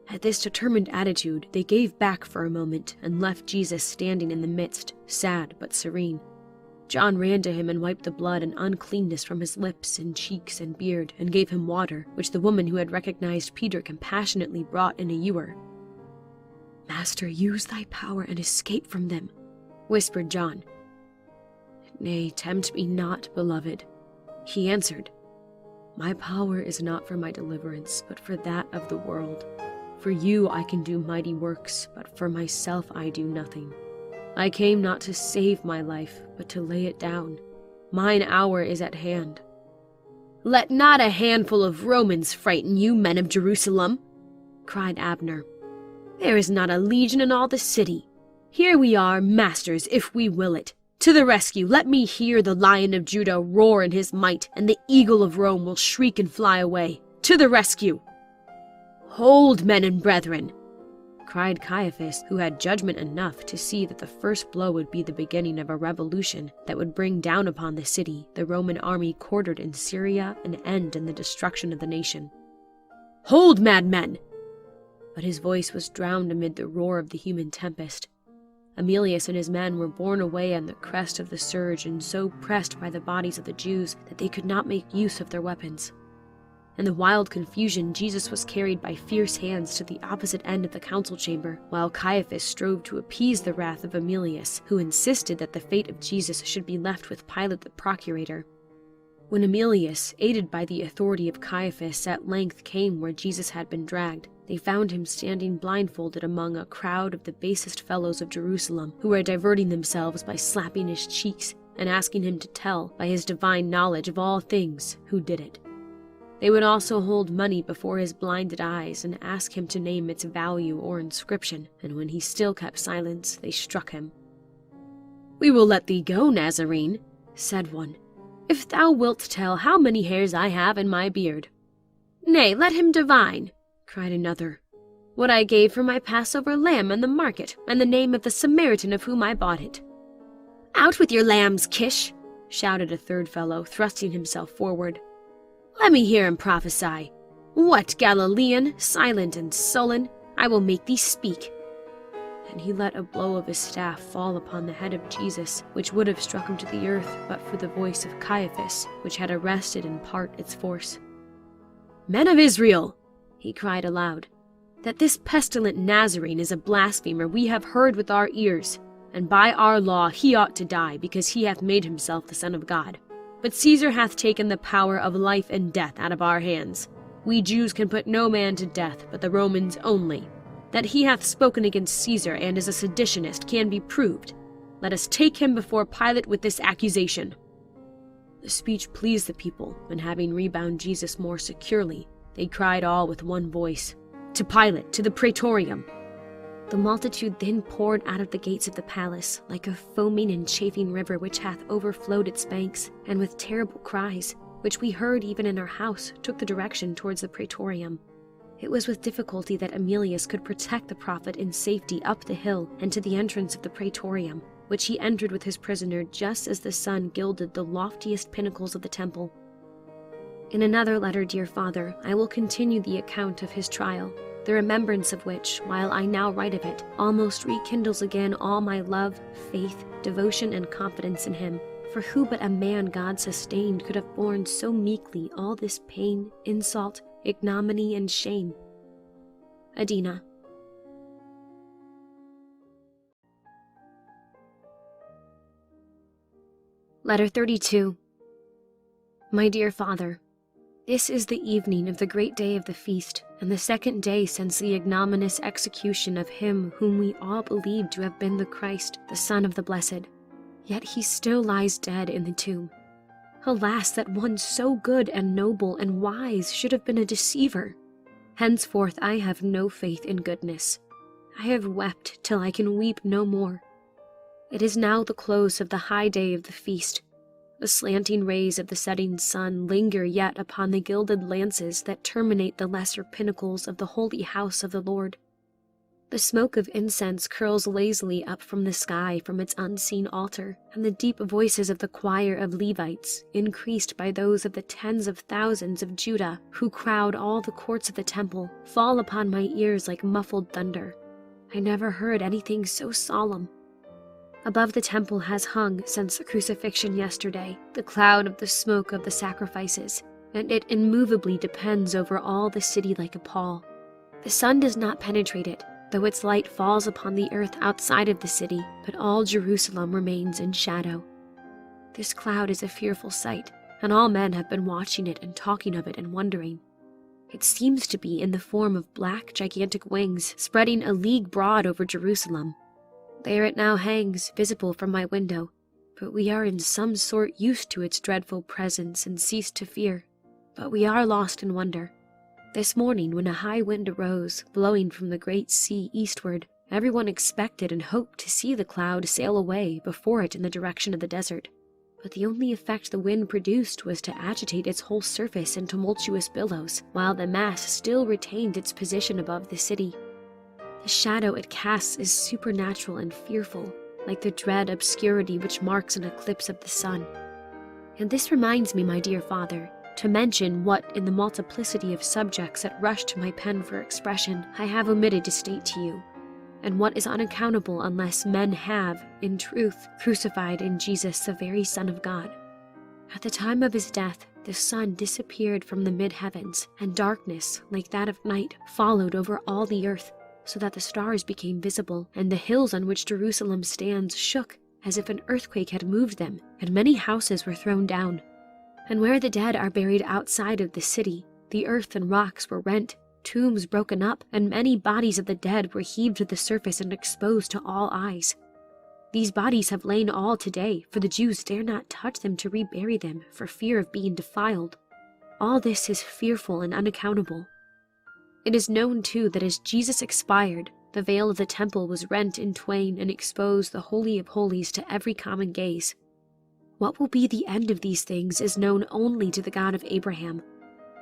At this determined attitude, they gave back for a moment and left Jesus standing in the midst, sad but serene. John ran to him and wiped the blood and uncleanness from his lips and cheeks and beard, and gave him water, which the woman who had recognized Peter compassionately brought in a ewer. "Master, use thy power and escape from them," whispered John. "Nay, tempt me not, beloved," he answered. "My power is not for my deliverance, but for that of the world. For you I can do mighty works, but for myself I do nothing. I came not to save my life, but to lay it down. Mine hour is at hand." "Let not a handful of Romans frighten you, men of Jerusalem," cried Abner. "There is not a legion in all the city. Here we are, masters, if we will it. To the rescue, let me hear the Lion of Judah roar in his might, and the eagle of Rome will shriek and fly away. To the rescue!" "Hold, men and brethren," cried Caiaphas, who had judgment enough to see that the first blow would be the beginning of a revolution that would bring down upon the city the Roman army quartered in Syria and end in the destruction of the nation. "Hold, madmen!" But his voice was drowned amid the roar of the human tempest. Emilius and his men were borne away on the crest of the surge and so pressed by the bodies of the Jews that they could not make use of their weapons. In the wild confusion, Jesus was carried by fierce hands to the opposite end of the council chamber, while Caiaphas strove to appease the wrath of Emilius, who insisted that the fate of Jesus should be left with Pilate the procurator. When Emilius, aided by the authority of Caiaphas, at length came where Jesus had been dragged, they found him standing blindfolded among a crowd of the basest fellows of Jerusalem, who were diverting themselves by slapping his cheeks and asking him to tell, by his divine knowledge of all things, who did it. They would also hold money before his blinded eyes and ask him to name its value or inscription, and when he still kept silence, they struck him. "We will let thee go, Nazarene," said one, "if thou wilt tell how many hairs I have in my beard." "Nay, let him divine," cried another, "what I gave for my Passover lamb in the market, and the name of the Samaritan of whom I bought it." "Out with your lambs, Kish!" shouted a third fellow, thrusting himself forward. "Let me hear him prophesy. What, Galilean, silent and sullen? I will make thee speak." And he let a blow of his staff fall upon the head of Jesus, which would have struck him to the earth but for the voice of Caiaphas, which had arrested in part its force. "Men of Israel," he cried aloud, "that this pestilent Nazarene is a blasphemer we have heard with our ears, and by our law he ought to die, because he hath made himself the Son of God. But Caesar hath taken the power of life and death out of our hands. We Jews can put no man to death, but the Romans only. That he hath spoken against Caesar and is a seditionist can be proved. Let us take him before Pilate with this accusation." The speech pleased the people, and having rebound Jesus more securely, they cried all with one voice, "To Pilate, to the praetorium!" The multitude then poured out of the gates of the palace, like a foaming and chafing river which hath overflowed its banks, and with terrible cries, which we heard even in our house, took the direction towards the praetorium. It was with difficulty that Emilius could protect the prophet in safety up the hill and to the entrance of the praetorium, which he entered with his prisoner just as the sun gilded the loftiest pinnacles of the temple. In another letter, dear Father, I will continue the account of his trial, the remembrance of which, while I now write of it, almost rekindles again all my love, faith, devotion, and confidence in him. For who but a man God sustained could have borne so meekly all this pain, insult, ignominy, and shame? Adina. Letter 32. My dear Father, this is the evening of the great day of the feast, and the second day since the ignominious execution of him whom we all believed to have been the Christ, the Son of the Blessed. Yet he still lies dead in the tomb. Alas, that one so good and noble and wise should have been a deceiver! Henceforth I have no faith in goodness. I have wept till I can weep no more. It is now the close of the high day of the feast. The slanting rays of the setting sun linger yet upon the gilded lances that terminate the lesser pinnacles of the holy house of the Lord. The smoke of incense curls lazily up from the sky from its unseen altar, and the deep voices of the choir of Levites, increased by those of the tens of thousands of Judah who crowd all the courts of the temple, fall upon my ears like muffled thunder. I never heard anything so solemn. Above the temple has hung, since the crucifixion yesterday, the cloud of the smoke of the sacrifices, and it immovably depends over all the city like a pall. The sun does not penetrate it, though its light falls upon the earth outside of the city, but all Jerusalem remains in shadow. This cloud is a fearful sight, and all men have been watching it and talking of it and wondering. It seems to be in the form of black, gigantic wings spreading a league broad over Jerusalem. There it now hangs, visible from my window, but we are in some sort used to its dreadful presence and cease to fear. But we are lost in wonder. This morning, when a high wind arose, blowing from the great sea eastward, everyone expected and hoped to see the cloud sail away before it in the direction of the desert. But the only effect the wind produced was to agitate its whole surface in tumultuous billows, while the mass still retained its position above the city. The shadow it casts is supernatural and fearful, like the dread obscurity which marks an eclipse of the sun. And this reminds me, my dear father, to mention what, in the multiplicity of subjects that rush to my pen for expression, I have omitted to state to you, and what is unaccountable unless men have, in truth, crucified in Jesus the very Son of God. At the time of his death, the sun disappeared from the mid-heavens, and darkness, like that of night, followed over all the earth, so that the stars became visible, and the hills on which Jerusalem stands shook as if an earthquake had moved them, and many houses were thrown down. And where the dead are buried outside of the city, the earth and rocks were rent, tombs broken up, and many bodies of the dead were heaved to the surface and exposed to all eyes. These bodies have lain all today, for the Jews dare not touch them to rebury them for fear of being defiled. All this is fearful and unaccountable. It is known, too, that as Jesus expired, the veil of the temple was rent in twain and exposed the Holy of Holies to every common gaze. What will be the end of these things is known only to the God of Abraham.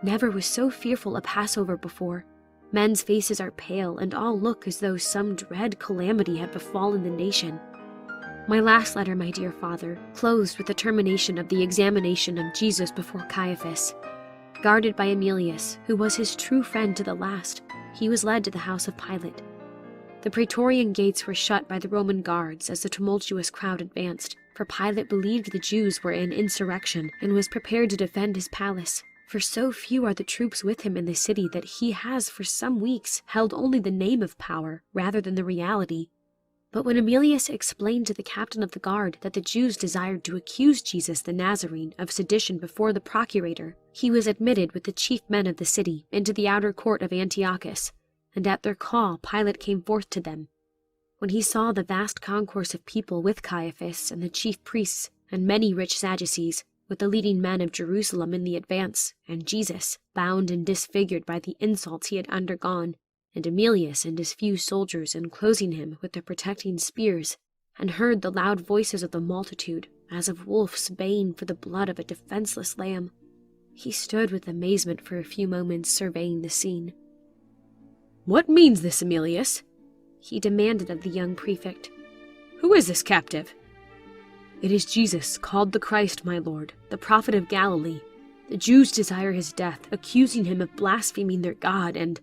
Never was so fearful a Passover before. Men's faces are pale, and all look as though some dread calamity had befallen the nation. My last letter, my dear father, closed with the termination of the examination of Jesus before Caiaphas. Guarded by Emilius, who was his true friend to the last, he was led to the house of Pilate. The praetorian gates were shut by the Roman guards as the tumultuous crowd advanced, for Pilate believed the Jews were in insurrection and was prepared to defend his palace, for so few are the troops with him in the city that he has for some weeks held only the name of power rather than the reality. But when Emilius explained to the captain of the guard that the Jews desired to accuse Jesus the Nazarene of sedition before the procurator, he was admitted with the chief men of the city into the outer court of Antiochus, and at their call Pilate came forth to them. When he saw the vast concourse of people with Caiaphas and the chief priests and many rich Sadducees, with the leading men of Jerusalem in the advance, and Jesus, bound and disfigured by the insults he had undergone, and Emilius and his few soldiers enclosing him with their protecting spears, and heard the loud voices of the multitude, as of wolves baying for the blood of a defenseless lamb, he stood with amazement for a few moments surveying the scene. "What means this, Emilius?" he demanded of the young prefect. "Who is this captive?" "It is Jesus, called the Christ, my lord, the prophet of Galilee. The Jews desire his death, accusing him of blaspheming their God, and—"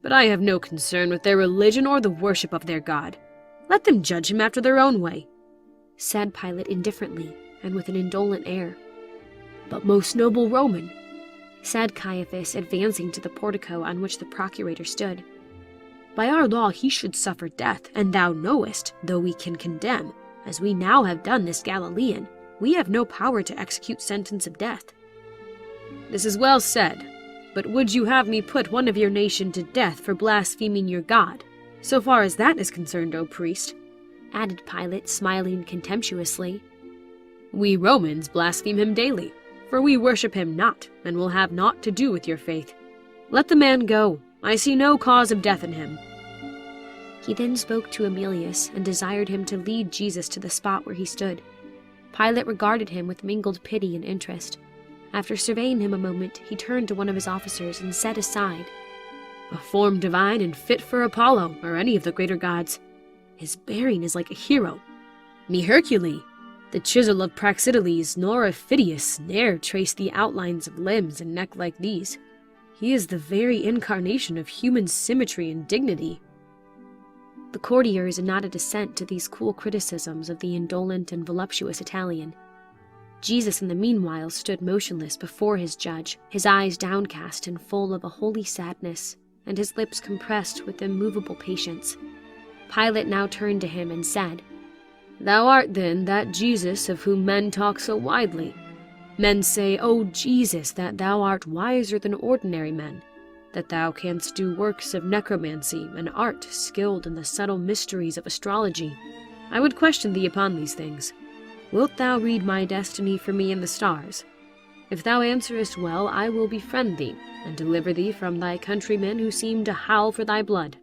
"But I have no concern with their religion or the worship of their God. Let them judge him after their own way," said Pilate indifferently and with an indolent air. "But most noble Roman," said Caiaphas, advancing to the portico on which the procurator stood, "by our law he should suffer death, and thou knowest, though we can condemn, as we now have done this Galilean, we have no power to execute sentence of death." "This is well said. But would you have me put one of your nation to death for blaspheming your God? So far as that is concerned, O priest," added Pilate, smiling contemptuously. "we Romans blaspheme him daily, for we worship him not, and will have naught to do with your faith. Let the man go. I see no cause of death in him." He then spoke to Emilius and desired him to lead Jesus to the spot where he stood. Pilate regarded him with mingled pity and interest. After surveying him a moment, he turned to one of his officers and said aside, "A form divine and fit for Apollo or any of the greater gods. His bearing is like a hero. Me Hercule, the chisel of Praxiteles, nor of Phidias ne'er traced the outlines of limbs and neck like these. He is the very incarnation of human symmetry and dignity." The courtiers nodded assent to these cool criticisms of the indolent and voluptuous Italian. Jesus in the meanwhile stood motionless before his judge, his eyes downcast and full of a holy sadness, and his lips compressed with immovable patience. Pilate now turned to him and said, "Thou art then that Jesus of whom men talk so widely. Men say, O Jesus, that thou art wiser than ordinary men, that thou canst do works of necromancy, and art skilled in the subtle mysteries of astrology. I would question thee upon these things. Wilt thou read my destiny for me in the stars? If thou answerest well, I will befriend thee, and deliver thee from thy countrymen who seem to howl for thy blood."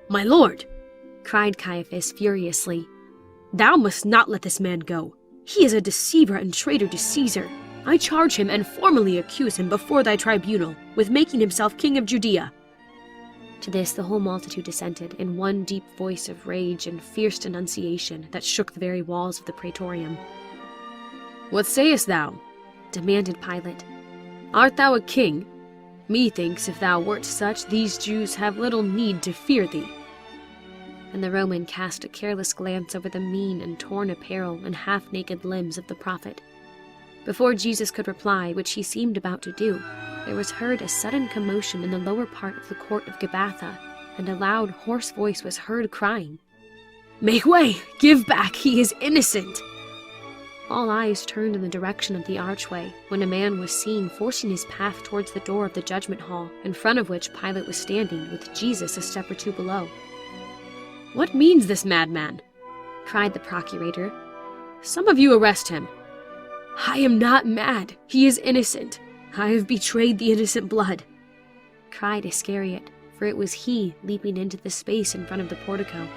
"My lord," cried Caiaphas furiously, "thou must not let this man go. He is a deceiver and traitor to Caesar. I charge him and formally accuse him before thy tribunal with making himself king of Judea." To this the whole multitude assented in one deep voice of rage and fierce denunciation that shook the very walls of the praetorium. "What sayest thou?" demanded Pilate. "Art thou a king? Methinks if thou wert such, these Jews have little need to fear thee." And the Roman cast a careless glance over the mean and torn apparel and half-naked limbs of the prophet. Before Jesus could reply, which he seemed about to do, there was heard a sudden commotion in the lower part of the court of Gabbatha, and a loud, hoarse voice was heard crying, "Make way! Give back! He is innocent!" All eyes turned in the direction of the archway, when a man was seen forcing his path towards the door of the judgment hall, in front of which Pilate was standing, with Jesus a step or two below. "What means this madman?" cried the procurator. "Some of you arrest him." "I am not mad. He is innocent. I have betrayed the innocent blood," cried Iscariot, for it was he leaping into the space in front of the portico.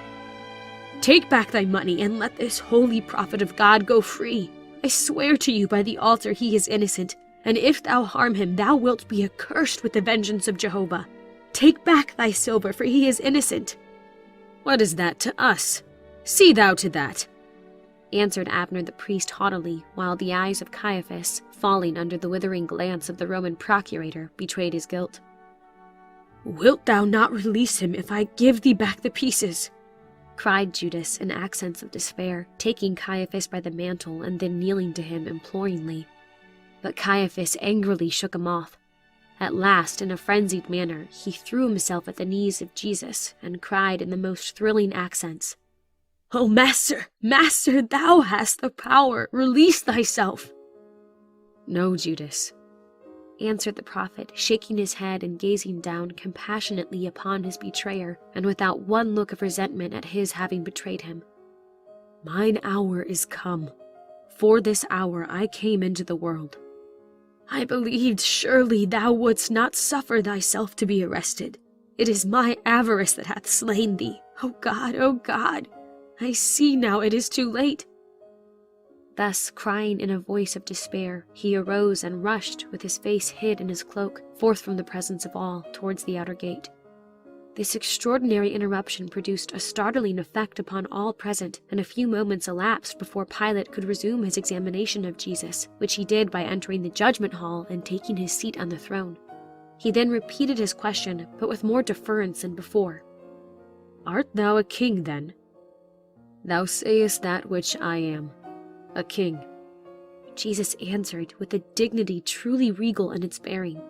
"Take back thy money and let this holy prophet of God go free. I swear to you by the altar he is innocent, and if thou harm him, thou wilt be accursed with the vengeance of Jehovah. Take back thy silver, for he is innocent." "What is that to us? See thou to that," answered Abner the priest haughtily, while the eyes of Caiaphas, falling under the withering glance of the Roman procurator, betrayed his guilt. "Wilt thou not release him if I give thee back the pieces?" cried Judas in accents of despair, taking Caiaphas by the mantle and then kneeling to him imploringly. But Caiaphas angrily shook him off. At last, in a frenzied manner, he threw himself at the knees of Jesus and cried in the most thrilling accents, "O Master, Master, thou hast the power. Release thyself." "No, Judas," answered the prophet, shaking his head and gazing down compassionately upon his betrayer, and without one look of resentment at his having betrayed him. "Mine hour is come. For this hour I came into the world. I believed surely thou wouldst not suffer thyself to be arrested. It is my avarice that hath slain thee. O God, O God! I see now it is too late." Thus, crying in a voice of despair, he arose and rushed, with his face hid in his cloak, forth from the presence of all, towards the outer gate. This extraordinary interruption produced a startling effect upon all present, and a few moments elapsed before Pilate could resume his examination of Jesus, which he did by entering the judgment hall and taking his seat on the throne. He then repeated his question, but with more deference than before. "Art thou a king, then?" "Thou sayest that which I am, a king," Jesus answered with a dignity truly regal in its bearing.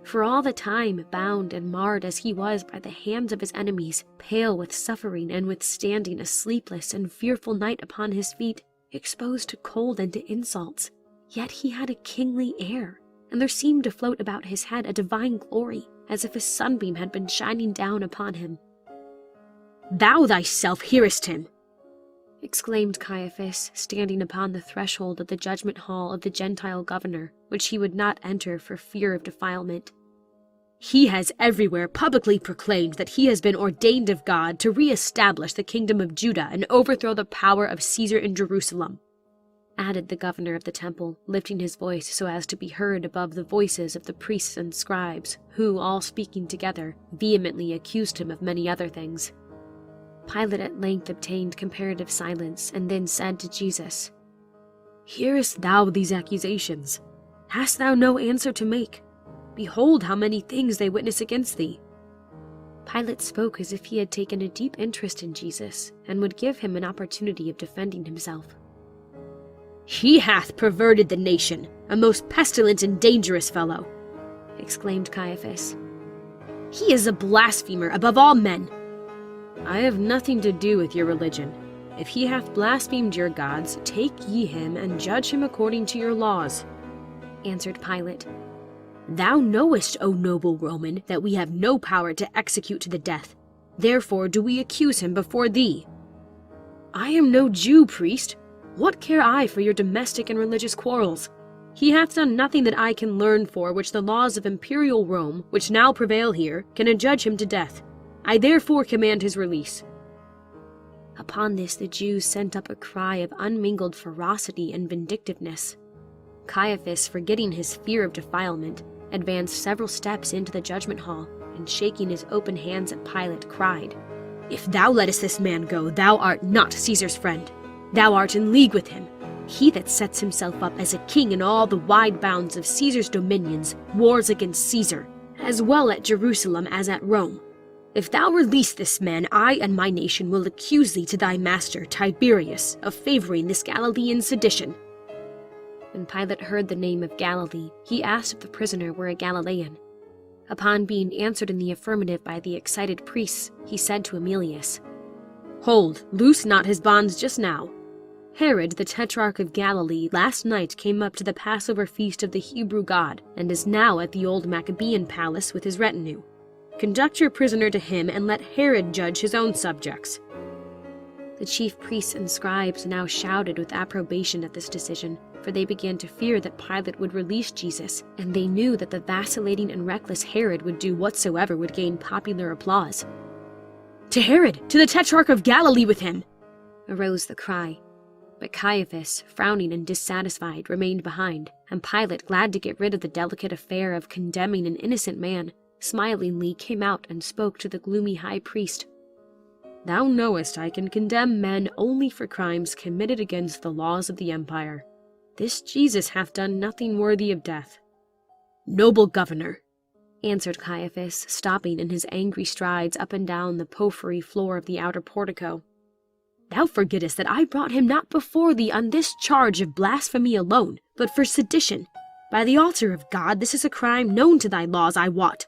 For all the time, bound and marred as he was by the hands of his enemies, pale with suffering and withstanding a sleepless and fearful night upon his feet, exposed to cold and to insults, yet he had a kingly air, and there seemed to float about his head a divine glory, as if a sunbeam had been shining down upon him. "Thou thyself hearest him," exclaimed Caiaphas, standing upon the threshold of the judgment hall of the Gentile governor, which he would not enter for fear of defilement. "He has everywhere publicly proclaimed that he has been ordained of God to re-establish the kingdom of Judah and overthrow the power of Caesar in Jerusalem," added the governor of the temple, lifting his voice so as to be heard above the voices of the priests and scribes, who, all speaking together, vehemently accused him of many other things. Pilate at length obtained comparative silence, and then said to Jesus, "Hearest thou these accusations? Hast thou no answer to make? Behold how many things they witness against thee." Pilate spoke as if he had taken a deep interest in Jesus and would give him an opportunity of defending himself. "He hath perverted the nation, a most pestilent and dangerous fellow," exclaimed Caiaphas. "He is a blasphemer above all men." "I have nothing to do with your religion. If he hath blasphemed your gods, take ye him and judge him according to your laws," answered Pilate. "Thou knowest, O noble Roman, that we have no power to execute to the death. Therefore do we accuse him before thee." "I am no Jew, priest. What care I for your domestic and religious quarrels? He hath done nothing that I can learn for which the laws of imperial Rome, which now prevail here, can adjudge him to death. I therefore command his release." Upon this the Jews sent up a cry of unmingled ferocity and vindictiveness. Caiaphas, forgetting his fear of defilement, advanced several steps into the judgment hall, and shaking his open hands at Pilate, cried, "If thou lettest this man go, thou art not Caesar's friend. Thou art in league with him. He that sets himself up as a king in all the wide bounds of Caesar's dominions wars against Caesar, as well at Jerusalem as at Rome. If thou release this man, I and my nation will accuse thee to thy master, Tiberius, of favoring this Galilean sedition." When Pilate heard the name of Galilee, he asked if the prisoner were a Galilean. Upon being answered in the affirmative by the excited priests, he said to Emilius, "Hold, loose not his bonds just now. Herod, the tetrarch of Galilee, last night came up to the Passover feast of the Hebrew God, and is now at the old Maccabean palace with his retinue. Conduct your prisoner to him, and let Herod judge his own subjects." The chief priests and scribes now shouted with approbation at this decision, for they began to fear that Pilate would release Jesus, and they knew that the vacillating and reckless Herod would do whatsoever would gain popular applause. "To Herod! To the Tetrarch of Galilee with him!" arose the cry. But Caiaphas, frowning and dissatisfied, remained behind, and Pilate, glad to get rid of the delicate affair of condemning an innocent man, smilingly came out and spoke to the gloomy high priest. "Thou knowest I can condemn men only for crimes committed against the laws of the empire. This Jesus hath done nothing worthy of death." "Noble governor," answered Caiaphas, stopping in his angry strides up and down the porphyry floor of the outer portico, "thou forgettest that I brought him not before thee on this charge of blasphemy alone, but for sedition. By the altar of God, this is a crime known to thy laws, I wot."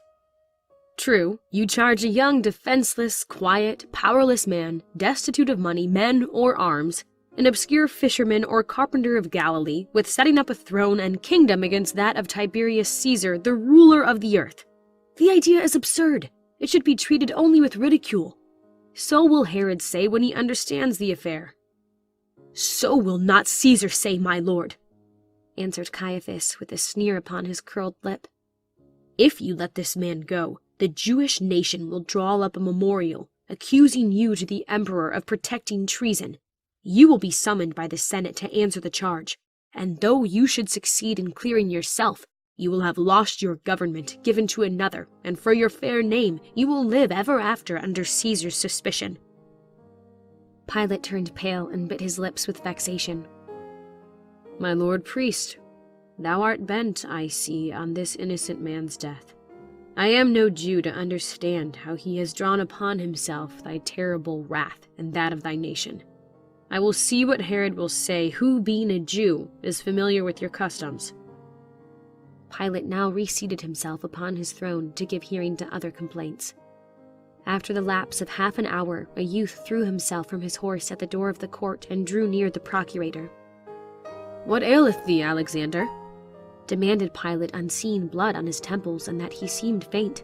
"True, you charge a young, defenseless, quiet, powerless man, destitute of money, men, or arms, an obscure fisherman or carpenter of Galilee, with setting up a throne and kingdom against that of Tiberius Caesar, the ruler of the earth. The idea is absurd. It should be treated only with ridicule. So will Herod say when he understands the affair." "So will not Caesar say, my lord," answered Caiaphas with a sneer upon his curled lip. "If you let this man go, the Jewish nation will draw up a memorial accusing you to the emperor of protecting treason. You will be summoned by the Senate to answer the charge, and though you should succeed in clearing yourself, you will have lost your government given to another, and for your fair name you will live ever after under Caesar's suspicion." Pilate turned pale and bit his lips with vexation. "My lord priest, thou art bent, I see, on this innocent man's death. I am no Jew to understand how he has drawn upon himself thy terrible wrath and that of thy nation. I will see what Herod will say, who, being a Jew, is familiar with your customs." Pilate now reseated himself upon his throne to give hearing to other complaints. After the lapse of half an hour, a youth threw himself from his horse at the door of the court and drew near the procurator. "What aileth thee, Alexander?" demanded Pilate, unseeing blood on his temples and that he seemed faint.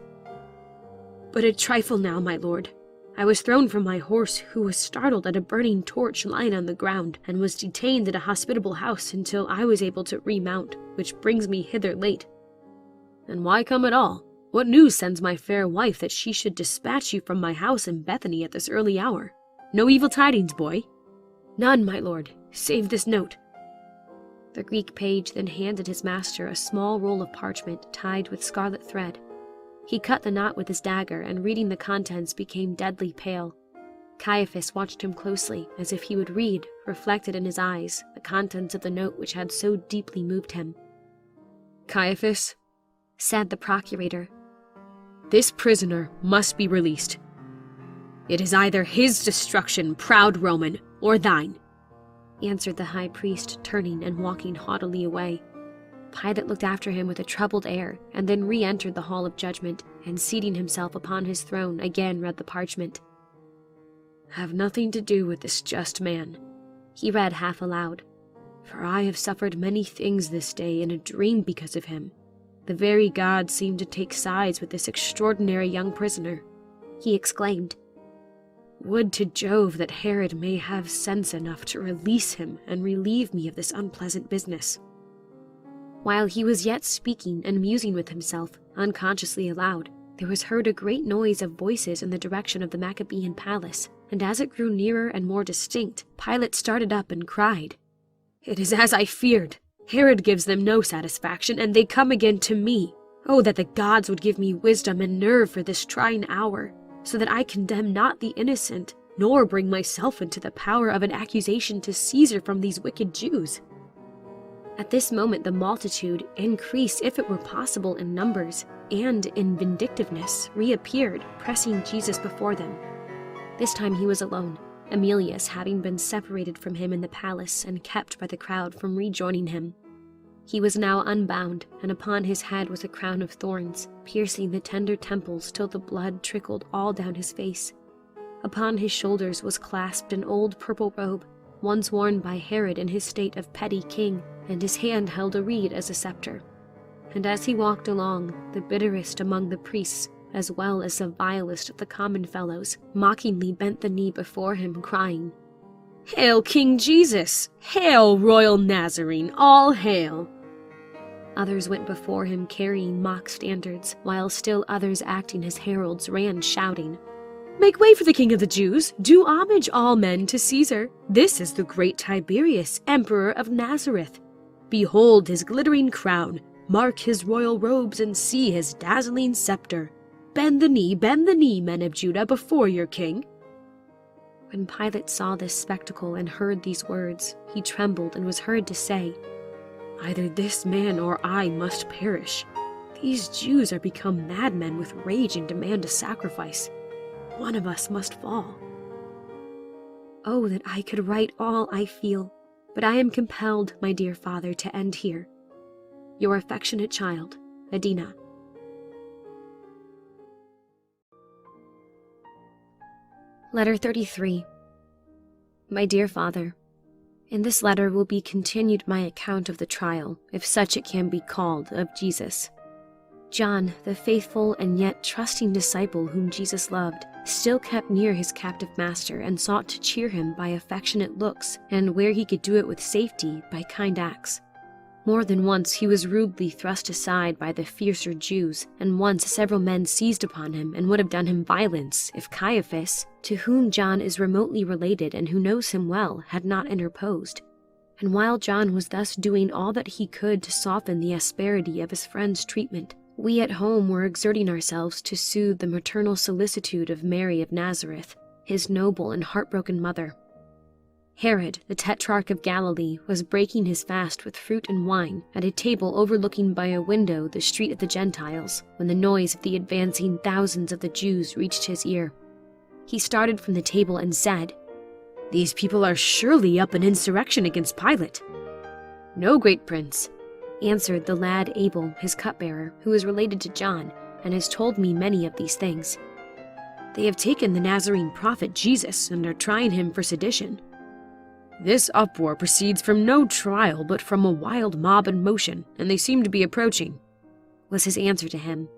"But a trifle now, my lord. I was thrown from my horse, who was startled at a burning torch lying on the ground, and was detained at a hospitable house until I was able to remount, which brings me hither late." "And why come at all? What news sends my fair wife that she should dispatch you from my house in Bethany at this early hour? No evil tidings, boy?" "None, my lord, save this note." The Greek page then handed his master a small roll of parchment tied with scarlet thread. He cut the knot with his dagger, and reading the contents became deadly pale. Caiaphas watched him closely, as if he would read, reflected in his eyes, the contents of the note which had so deeply moved him. "Caiaphas," said the procurator, This prisoner must be released. It is either his destruction, proud Roman, or thine," answered the high priest, turning and walking haughtily away. Pilate looked after him with a troubled air, and then re-entered the hall of judgment, and seating himself upon his throne, again read the parchment. "Have nothing to do with this just man," he read half aloud. "For I have suffered many things this day in a dream because of him. The very gods seem to take sides with this extraordinary young prisoner," he exclaimed. "Would to Jove that Herod may have sense enough to release him and relieve me of this unpleasant business." While he was yet speaking and musing with himself, unconsciously aloud, there was heard a great noise of voices in the direction of the Maccabean palace, and as it grew nearer and more distinct, Pilate started up and cried, "It is as I feared! Herod gives them no satisfaction, and they come again to me. Oh, that the gods would give me wisdom and nerve for this trying hour, so that I condemn not the innocent, nor bring myself into the power of an accusation to Caesar from these wicked Jews." At this moment the multitude, increased if it were possible in numbers, and in vindictiveness, reappeared, pressing Jesus before them. This time he was alone, Emilius having been separated from him in the palace and kept by the crowd from rejoining him. He was now unbound, and upon his head was a crown of thorns, piercing the tender temples till the blood trickled all down his face. Upon his shoulders was clasped an old purple robe, once worn by Herod in his state of petty king, and his hand held a reed as a scepter. And as he walked along, the bitterest among the priests, as well as the vilest of the common fellows, mockingly bent the knee before him, crying, "Hail, King Jesus! Hail, Royal Nazarene! All hail!" Others went before him carrying mock standards, while still others acting as heralds ran shouting, "Make way for the King of the Jews! Do homage, all men, to Caesar! This is the great Tiberius, Emperor of Nazareth! Behold his glittering crown! Mark his royal robes and see his dazzling scepter! Bend the knee, men of Judah, before your king!" When Pilate saw this spectacle and heard these words, he trembled and was heard to say, "Either this man or I must perish. These Jews are become madmen with rage and demand a sacrifice. One of us must fall." Oh, that I could write all I feel, but I am compelled, my dear father, to end here. Your affectionate child, Adina. Letter 33. My dear father, in this letter will be continued my account of the trial, if such it can be called, of Jesus. John, the faithful and yet trusting disciple whom Jesus loved, still kept near his captive master and sought to cheer him by affectionate looks, and where he could do it with safety, by kind acts. More than once he was rudely thrust aside by the fiercer Jews, and once several men seized upon him and would have done him violence if Caiaphas, to whom John is remotely related and who knows him well, had not interposed. And while John was thus doing all that he could to soften the asperity of his friend's treatment, we at home were exerting ourselves to soothe the maternal solicitude of Mary of Nazareth, his noble and heartbroken mother. Herod, the tetrarch of Galilee, was breaking his fast with fruit and wine at a table overlooking by a window the street of the Gentiles, when the noise of the advancing thousands of the Jews reached his ear. He started from the table and said, "These people are surely up in insurrection against Pilate." "No, great prince," answered the lad Abel, his cupbearer, who is related to John, and has told me many of these things. "They have taken the Nazarene prophet Jesus and are trying him for sedition." "This uproar proceeds from no trial, but from a wild mob in motion, and they seem to be approaching," was his answer to him.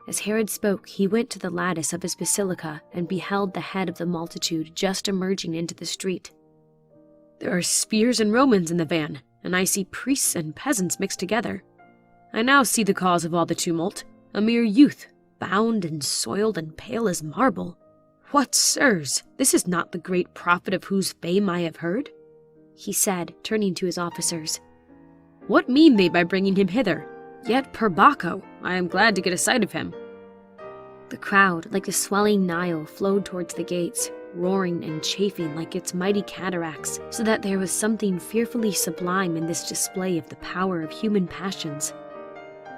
As Herod spoke, he went to the lattice of his basilica and beheld the head of the multitude just emerging into the street. "There are spears and Romans in the van, and I see priests and peasants mixed together. I now see the cause of all the tumult, a mere youth, bound and soiled and pale as marble. What, sirs, this is not the great prophet of whose fame I have heard?" he said, turning to his officers. "What mean they by bringing him hither? Yet, per Baccho, I am glad to get a sight of him." The crowd, like the swelling Nile, flowed towards the gates, roaring and chafing like its mighty cataracts, so that there was something fearfully sublime in this display of the power of human passions.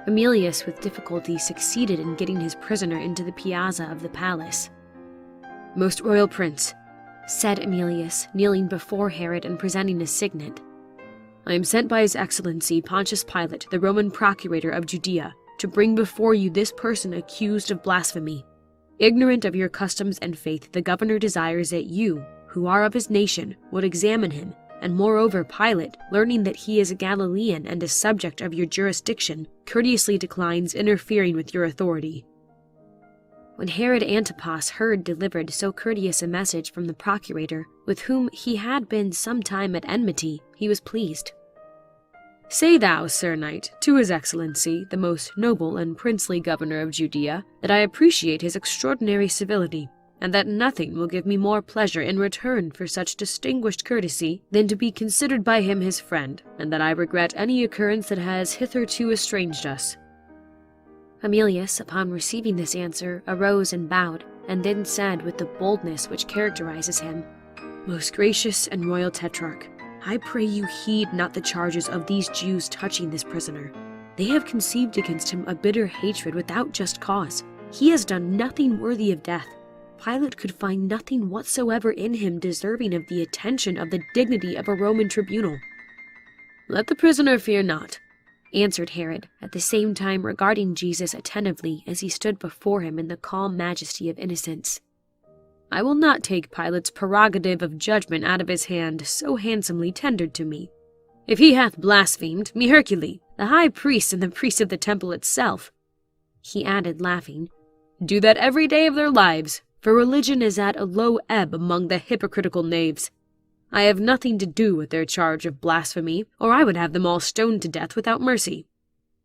Emilius with difficulty succeeded in getting his prisoner into the piazza of the palace. "Most royal prince," said Emilius, kneeling before Herod and presenting a signet, "I am sent by His Excellency Pontius Pilate, the Roman procurator of Judea, to bring before you this person accused of blasphemy. Ignorant of your customs and faith, the governor desires that you, who are of his nation, would examine him, and moreover Pilate, learning that he is a Galilean and a subject of your jurisdiction, courteously declines interfering with your authority." When Herod Antipas heard delivered so courteous a message from the procurator, with whom he had been some time at enmity, he was pleased. "Say thou, Sir Knight, to His Excellency, the most noble and princely governor of Judea, that I appreciate his extraordinary civility, and that nothing will give me more pleasure in return for such distinguished courtesy than to be considered by him his friend, and that I regret any occurrence that has hitherto estranged us." Emilius, upon receiving this answer, arose and bowed, and then said with the boldness which characterizes him, "Most gracious and royal Tetrarch, I pray you heed not the charges of these Jews touching this prisoner. They have conceived against him a bitter hatred without just cause. He has done nothing worthy of death. Pilate could find nothing whatsoever in him deserving of the attention of the dignity of a Roman tribunal." "Let the prisoner fear not," answered Herod, at the same time regarding Jesus attentively as he stood before him in the calm majesty of innocence. "I will not take Pilate's prerogative of judgment out of his hand, so handsomely tendered to me. If he hath blasphemed, me Hercule, the high priest and the priest of the temple itself," he added, laughing, "do that every day of their lives, for religion is at a low ebb among the hypocritical knaves. I have nothing to do with their charge of blasphemy, or I would have them all stoned to death without mercy.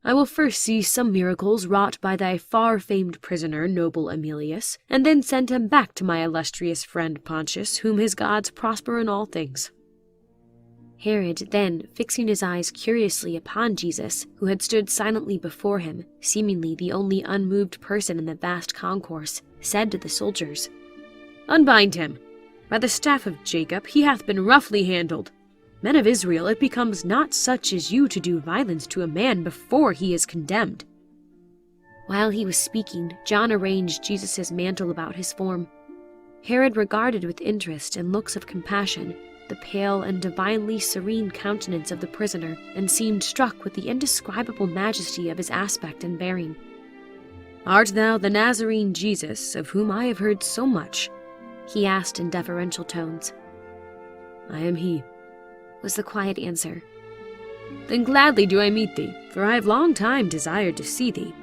I will first see some miracles wrought by thy far-famed prisoner, noble Emilius, and then send him back to my illustrious friend Pontius, whom his gods prosper in all things." Herod then, fixing his eyes curiously upon Jesus, who had stood silently before him, seemingly the only unmoved person in the vast concourse, said to the soldiers, "Unbind him. By the staff of Jacob he hath been roughly handled. Men of Israel, it becomes not such as you to do violence to a man before he is condemned." While he was speaking, John arranged Jesus' mantle about his form. Herod regarded with interest and looks of compassion the pale and divinely serene countenance of the prisoner, and seemed struck with the indescribable majesty of his aspect and bearing. "Art thou the Nazarene Jesus, of whom I have heard so much?" he asked in deferential tones. "I am he," was the quiet answer. "Then gladly do I meet thee, for I have long time desired to see thee,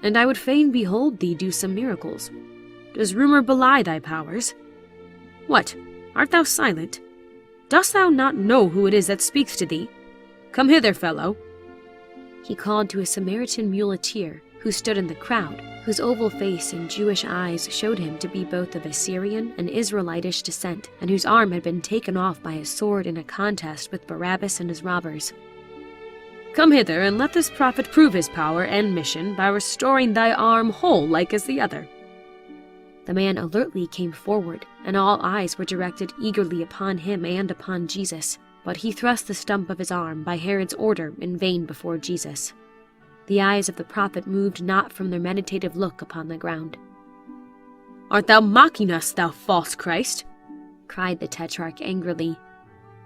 and I would fain behold thee do some miracles. Does rumor belie thy powers? What, art thou silent? Dost thou not know who it is that speaks to thee? Come hither, fellow." He called to a Samaritan muleteer who stood in the crowd, whose oval face and Jewish eyes showed him to be both of Assyrian and Israelitish descent, and whose arm had been taken off by a sword in a contest with Barabbas and his robbers. "Come hither, and let this prophet prove his power and mission by restoring thy arm whole like as the other." The man alertly came forward, and all eyes were directed eagerly upon him and upon Jesus, but he thrust the stump of his arm by Herod's order in vain before Jesus. The eyes of the prophet moved not from their meditative look upon the ground. "Art thou mocking us, thou false Christ?" cried the Tetrarch angrily.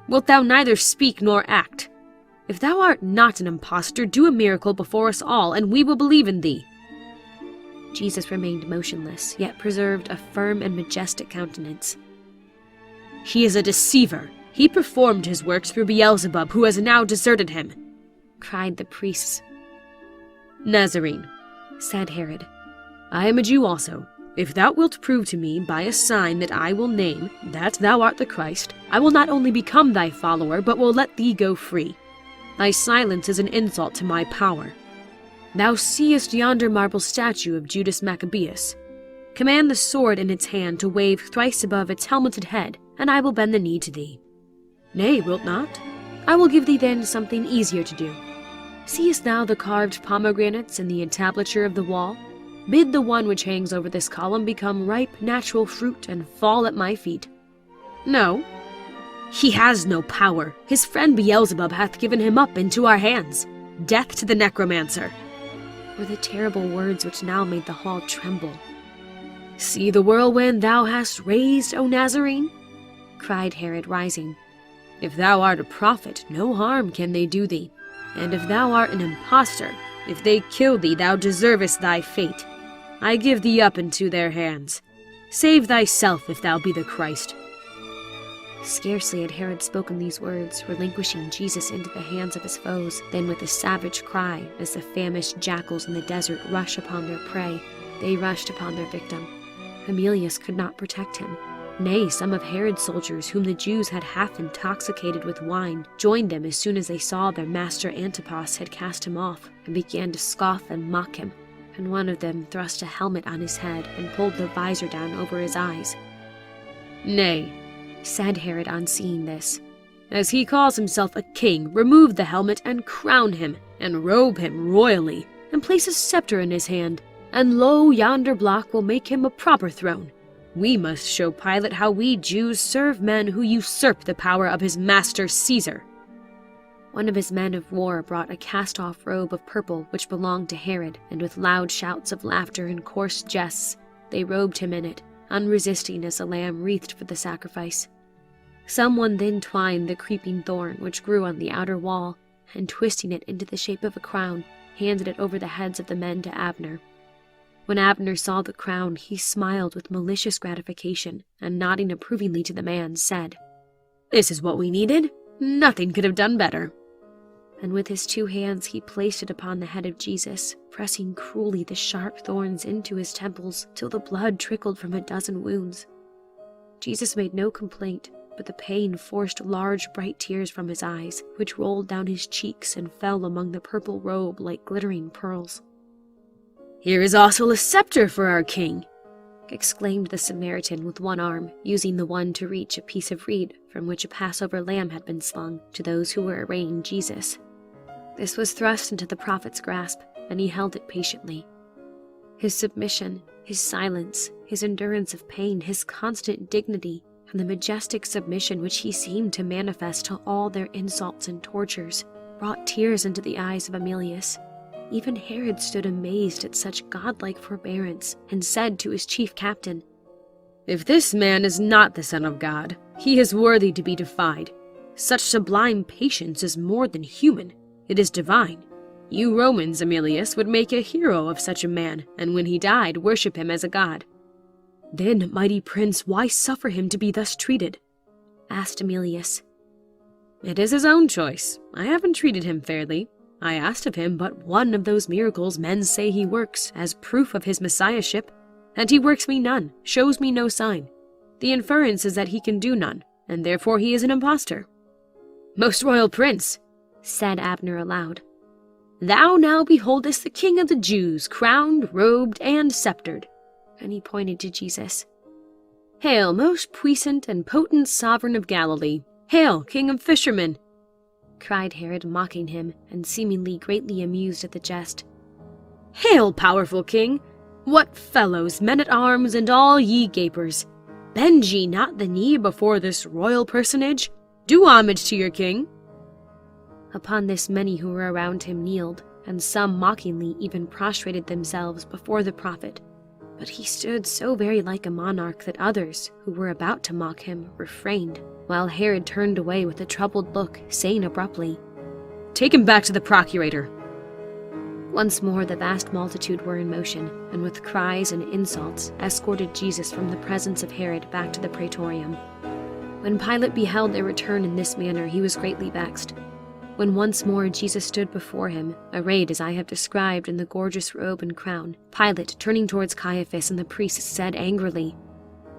"Wilt thou neither speak nor act? If thou art not an impostor, do a miracle before us all, and we will believe in thee." Jesus remained motionless, yet preserved a firm and majestic countenance. "He is a deceiver. He performed his works through Beelzebub, who has now deserted him," cried the priests. "Nazarene," said Herod, "I am a Jew also. If thou wilt prove to me by a sign that I will name that thou art the Christ, I will not only become thy follower, but will let thee go free. Thy silence is an insult to my power. Thou seest yonder marble statue of Judas Maccabeus. Command the sword in its hand to wave thrice above its helmeted head, and I will bend the knee to thee. Nay, wilt not? I will give thee then something easier to do. Seest thou the carved pomegranates in the entablature of the wall? Bid the one which hangs over this column become ripe natural fruit and fall at my feet. No, he has no power. His friend Beelzebub hath given him up into our hands. Death to the necromancer." were the terrible words which now made the hall tremble. "See the whirlwind thou hast raised, O Nazarene!" cried Herod, rising. "If thou art a prophet, no harm can they do thee. And if thou art an impostor, if they kill thee, thou deservest thy fate. I give thee up into their hands. Save thyself if thou be the Christ." Scarcely had Herod spoken these words, relinquishing Jesus into the hands of his foes, than with a savage cry, as the famished jackals in the desert rush upon their prey, they rushed upon their victim. Emilius could not protect him. Nay, some of Herod's soldiers, whom the Jews had half intoxicated with wine, joined them as soon as they saw their master Antipas had cast him off, and began to scoff and mock him. And one of them thrust a helmet on his head and pulled the visor down over his eyes. "Nay," said Herod on seeing this, "as he calls himself a king, remove the helmet and crown him, and robe him royally, and place a scepter in his hand, and lo, yonder block will make him a proper throne. We must show Pilate how we Jews serve men who usurp the power of his master Caesar." One of his men of war brought a cast-off robe of purple which belonged to Herod, and with loud shouts of laughter and coarse jests, they robed him in it, unresisting as a lamb wreathed for the sacrifice. Someone then twined the creeping thorn which grew on the outer wall, and twisting it into the shape of a crown, handed it over the heads of the men to Abner. When Abner saw the crown, he smiled with malicious gratification, and nodding approvingly to the man, said, "This is what we needed. Nothing could have done better." And with his 2 hands he placed it upon the head of Jesus, pressing cruelly the sharp thorns into his temples till the blood trickled from a dozen wounds. Jesus made no complaint, but the pain forced large bright tears from his eyes, which rolled down his cheeks and fell among the purple robe like glittering pearls. "Here is also a scepter for our king," exclaimed the Samaritan with one arm, using the one to reach a piece of reed from which a Passover lamb had been slung to those who were arraying Jesus. This was thrust into the prophet's grasp, and he held it patiently. His submission, his silence, his endurance of pain, his constant dignity, and the majestic submission which he seemed to manifest to all their insults and tortures, brought tears into the eyes of Emilius. Even Herod stood amazed at such godlike forbearance, and said to his chief captain, "If this man is not the Son of God, he is worthy to be defied. Such sublime patience is more than human. It is divine. You Romans, Emilius, would make a hero of such a man, and when he died, worship him as a god." "Then, mighty prince, why suffer him to be thus treated?" asked Emilius. "It is his own choice. I haven't treated him fairly. I asked of him but one of those miracles men say he works, as proof of his messiahship, and he works me none, shows me no sign. The inference is that he can do none, and therefore he is an impostor." "Most royal prince," said Abner aloud, "thou now beholdest the King of the Jews, crowned, robed, and sceptered," and he pointed to Jesus. "Hail, most puissant and potent sovereign of Galilee! Hail, King of fishermen!" cried Herod, mocking him, and seemingly greatly amused at the jest. "Hail, powerful king! What fellows, men-at-arms, and all ye gapers! Bend ye not the knee before this royal personage? Do homage to your king!" Upon this many who were around him kneeled, and some mockingly even prostrated themselves before the prophet. But he stood so very like a monarch that others, who were about to mock him, refrained, while Herod turned away with a troubled look, saying abruptly, "Take him back to the procurator." Once more the vast multitude were in motion, and with cries and insults escorted Jesus from the presence of Herod back to the praetorium. When Pilate beheld their return in this manner, he was greatly vexed. When once more Jesus stood before him, arrayed as I have described in the gorgeous robe and crown, Pilate, turning towards Caiaphas and the priests, said angrily,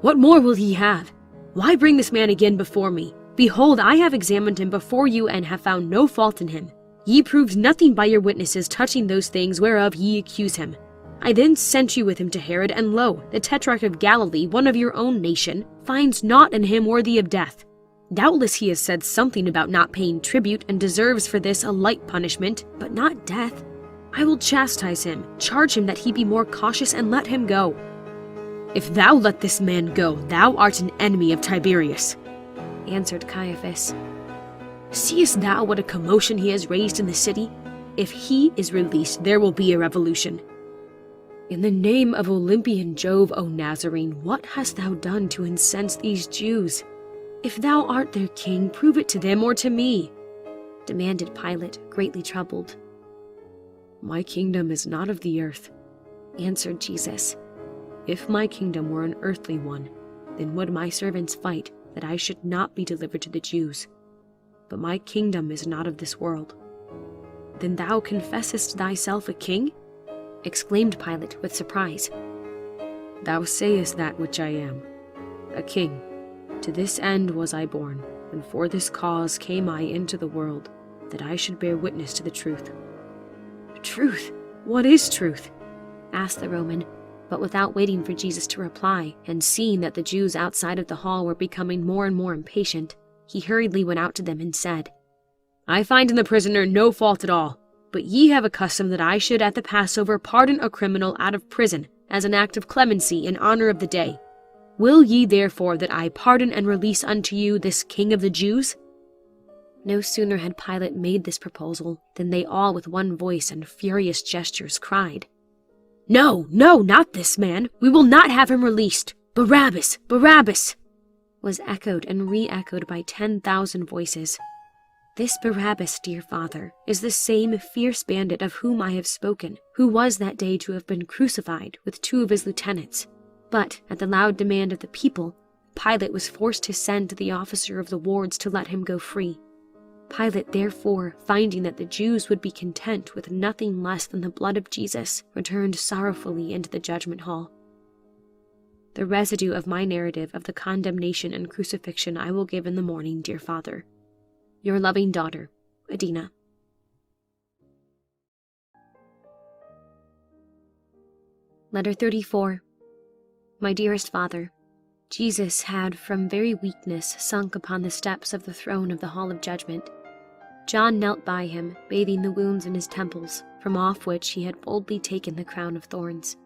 "What more will ye have? Why bring this man again before me? Behold, I have examined him before you and have found no fault in him. Ye proved nothing by your witnesses touching those things whereof ye accuse him. I then sent you with him to Herod, and lo, the Tetrarch of Galilee, one of your own nation, finds naught in him worthy of death. Doubtless he has said something about not paying tribute, and deserves for this a light punishment, but not death. I will chastise him, charge him that he be more cautious, and let him go." "If thou let this man go, thou art an enemy of Tiberius," answered Caiaphas. "Seest thou what a commotion he has raised in the city? If he is released, there will be a revolution." "In the name of Olympian Jove, O Nazarene, what hast thou done to incense these Jews? If thou art their king, prove it to them or to me," demanded Pilate, greatly troubled. "My kingdom is not of the earth," answered Jesus. "If my kingdom were an earthly one, then would my servants fight that I should not be delivered to the Jews. But my kingdom is not of this world." "Then thou confessest thyself a king?" exclaimed Pilate with surprise. "Thou sayest that which I am, a king. To this end was I born, and for this cause came I into the world, that I should bear witness to the truth." "Truth? What is truth?" asked the Roman, but without waiting for Jesus to reply, and seeing that the Jews outside of the hall were becoming more and more impatient, he hurriedly went out to them and said, "I find in the prisoner no fault at all, but ye have a custom that I should at the Passover pardon a criminal out of prison as an act of clemency in honor of the day. Will ye therefore that I pardon and release unto you this King of the Jews?" No sooner had Pilate made this proposal than they all with one voice and furious gestures cried, "No, no, not this man! We will not have him released! Barabbas! Barabbas!" was echoed and re-echoed by 10,000 voices. "This Barabbas, dear father, is the same fierce bandit of whom I have spoken, who was that day to have been crucified with 2 of his lieutenants." But, at the loud demand of the people, Pilate was forced to send to the officer of the wards to let him go free. Pilate, therefore, finding that the Jews would be content with nothing less than the blood of Jesus, returned sorrowfully into the judgment hall. The residue of my narrative of the condemnation and crucifixion I will give in the morning, dear father. Your loving daughter, Adina. Letter 34. My dearest father, Jesus had from very weakness sunk upon the steps of the throne of the hall of judgment. John knelt by him, bathing the wounds in his temples, from off which he had boldly taken the crown of thorns.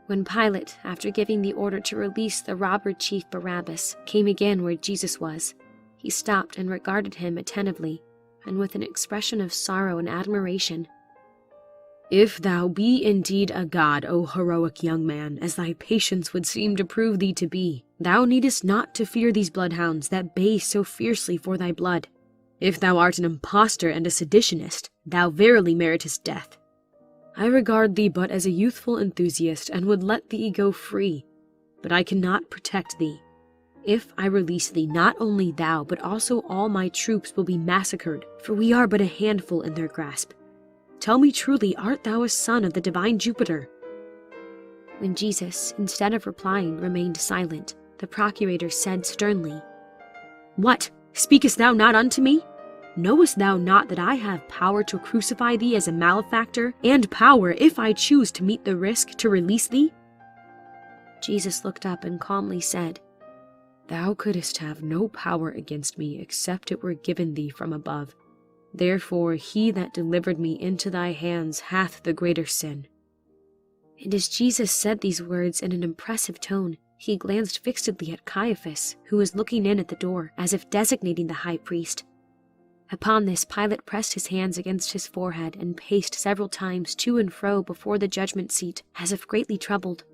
When Pilate, after giving the order to release the robber chief Barabbas, came again where Jesus was, he stopped and regarded him attentively, and with an expression of sorrow and admiration. "If thou be indeed a god, O heroic young man, as thy patience would seem to prove thee to be, thou needest not to fear these bloodhounds that bay so fiercely for thy blood. If thou art an impostor and a seditionist, thou verily meritest death. I regard thee but as a youthful enthusiast, and would let thee go free, but I cannot protect thee. If I release thee, not only thou, but also all my troops will be massacred, for we are but a handful in their grasp. Tell me truly, art thou a son of the divine Jupiter?" When Jesus, instead of replying, remained silent, the procurator said sternly, "What? Speakest thou not unto me? Knowest thou not that I have power to crucify thee as a malefactor, and power, if I choose to meet the risk, to release thee?" Jesus looked up and calmly said, "Thou couldst have no power against me except it were given thee from above. Therefore he that delivered me into thy hands hath the greater sin." And as Jesus said these words in an impressive tone, he glanced fixedly at Caiaphas, who was looking in at the door, as if designating the high priest. Upon this, Pilate pressed his hands against his forehead and paced several times to and fro before the judgment seat, as if greatly troubled.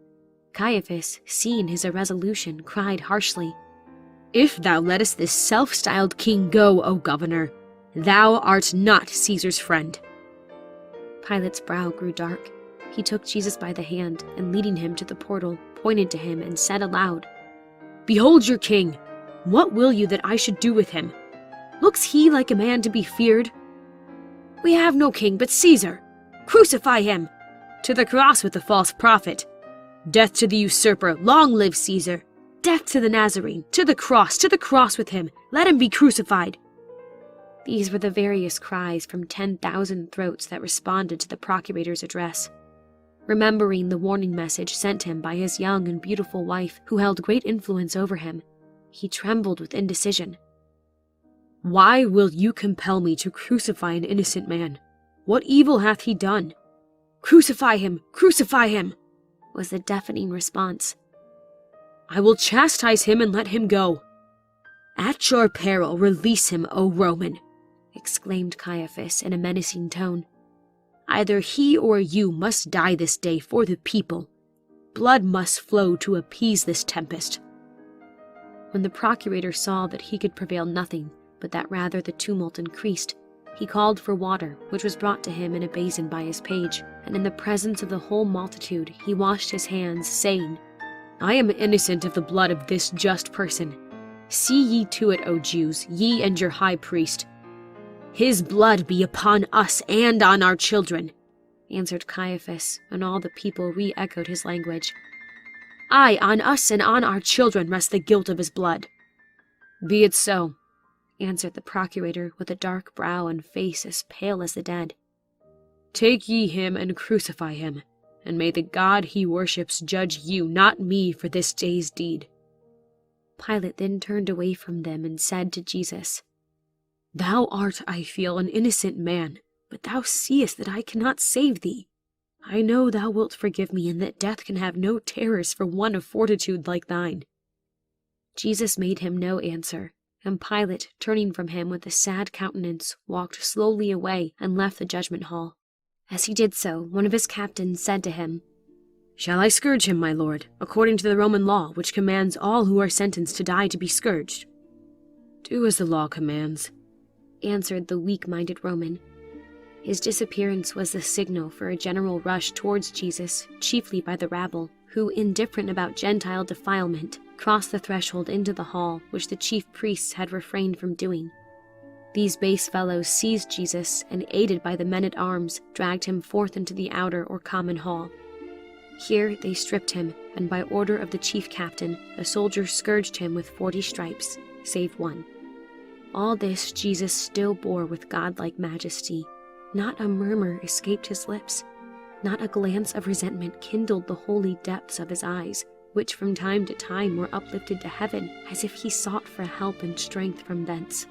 Caiaphas, seeing his irresolution, cried harshly, "If thou lettest this self-styled king go, O governor, thou art not Caesar's friend." Pilate's brow grew dark. He took Jesus by the hand, and leading him to the portal, pointed to him and said aloud, "Behold your king! What will you that I should do with him? Looks he like a man to be feared? We have no king but Caesar. Crucify him! To the cross with the false prophet! Death to the usurper! Long live Caesar! Death to the Nazarene! To the cross with him! Let him be crucified!" These were the various cries from 10,000 throats that responded to the procurator's address. Remembering the warning message sent him by his young and beautiful wife, who held great influence over him, he trembled with indecision. "Why will you compel me to crucify an innocent man? What evil hath he done? Crucify him! Crucify him!" was the deafening response. "I will chastise him and let him go." "At your peril, release him, O Roman!" exclaimed Caiaphas in a menacing tone. Either he or you must die this day for the people. Blood must flow to appease this tempest." When the procurator saw that he could prevail nothing, but that rather the tumult increased, he called for water, which was brought to him in a basin by his page, and in the presence of the whole multitude he washed his hands, saying, "I am innocent of the blood of this just person. See ye to it, O Jews, ye and your high priest." "His blood be upon us and on our children," answered Caiaphas, and all the people re-echoed his language. "Aye, on us and on our children rests the guilt of his blood." "Be it so," answered the procurator with a dark brow and face as pale as the dead. "Take ye him and crucify him, and may the God he worships judge you, not me, for this day's deed." Pilate then turned away from them and said to Jesus, "Thou art, I feel, an innocent man, but thou seest that I cannot save thee. I know thou wilt forgive me, and that death can have no terrors for one of fortitude like thine." Jesus made him no answer, and Pilate, turning from him with a sad countenance, walked slowly away and left the judgment hall. As he did so, one of his captains said to him, "Shall I scourge him, my lord, according to the Roman law, which commands all who are sentenced to die to be scourged?" "Do as the law commands," answered the weak-minded Roman. His disappearance was the signal for a general rush towards Jesus, chiefly by the rabble, who, indifferent about Gentile defilement, crossed the threshold into the hall, which the chief priests had refrained from doing. These base fellows seized Jesus and, aided by the men-at-arms, dragged him forth into the outer or common hall. Here they stripped him, and by order of the chief captain, the soldiers scourged him with 40 stripes, save one. All this Jesus still bore with godlike majesty. Not a murmur escaped his lips. Not a glance of resentment kindled the holy depths of his eyes, which from time to time were uplifted to heaven, as if he sought for help and strength from thence.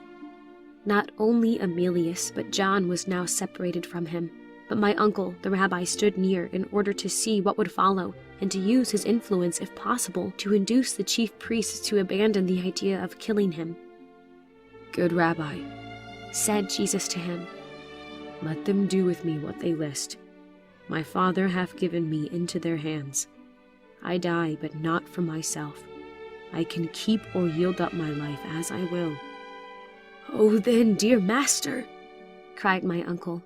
Not only Emilius, but John was now separated from him. But my uncle, the rabbi, stood near in order to see what would follow, and to use his influence, if possible, to induce the chief priests to abandon the idea of killing him. "Good rabbi," said Jesus to him, "let them do with me what they list. My Father hath given me into their hands. I die, but not for myself. I can keep or yield up my life as I will." "Oh then, dear master," cried my uncle,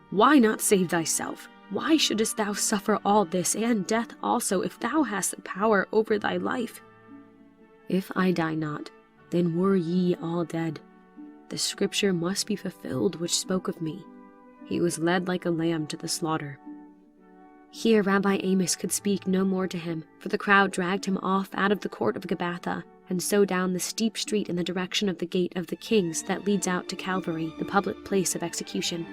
"why not save thyself? Why shouldest thou suffer all this, and death also, if thou hast the power over thy life?" "If I die not, then were ye all dead. The scripture must be fulfilled which spoke of me. He was led like a lamb to the slaughter." Here Rabbi Amos could speak no more to him, for the crowd dragged him off out of the court of Gabbatha, and so down the steep street in the direction of the gate of the kings that leads out to Calvary, the public place of execution.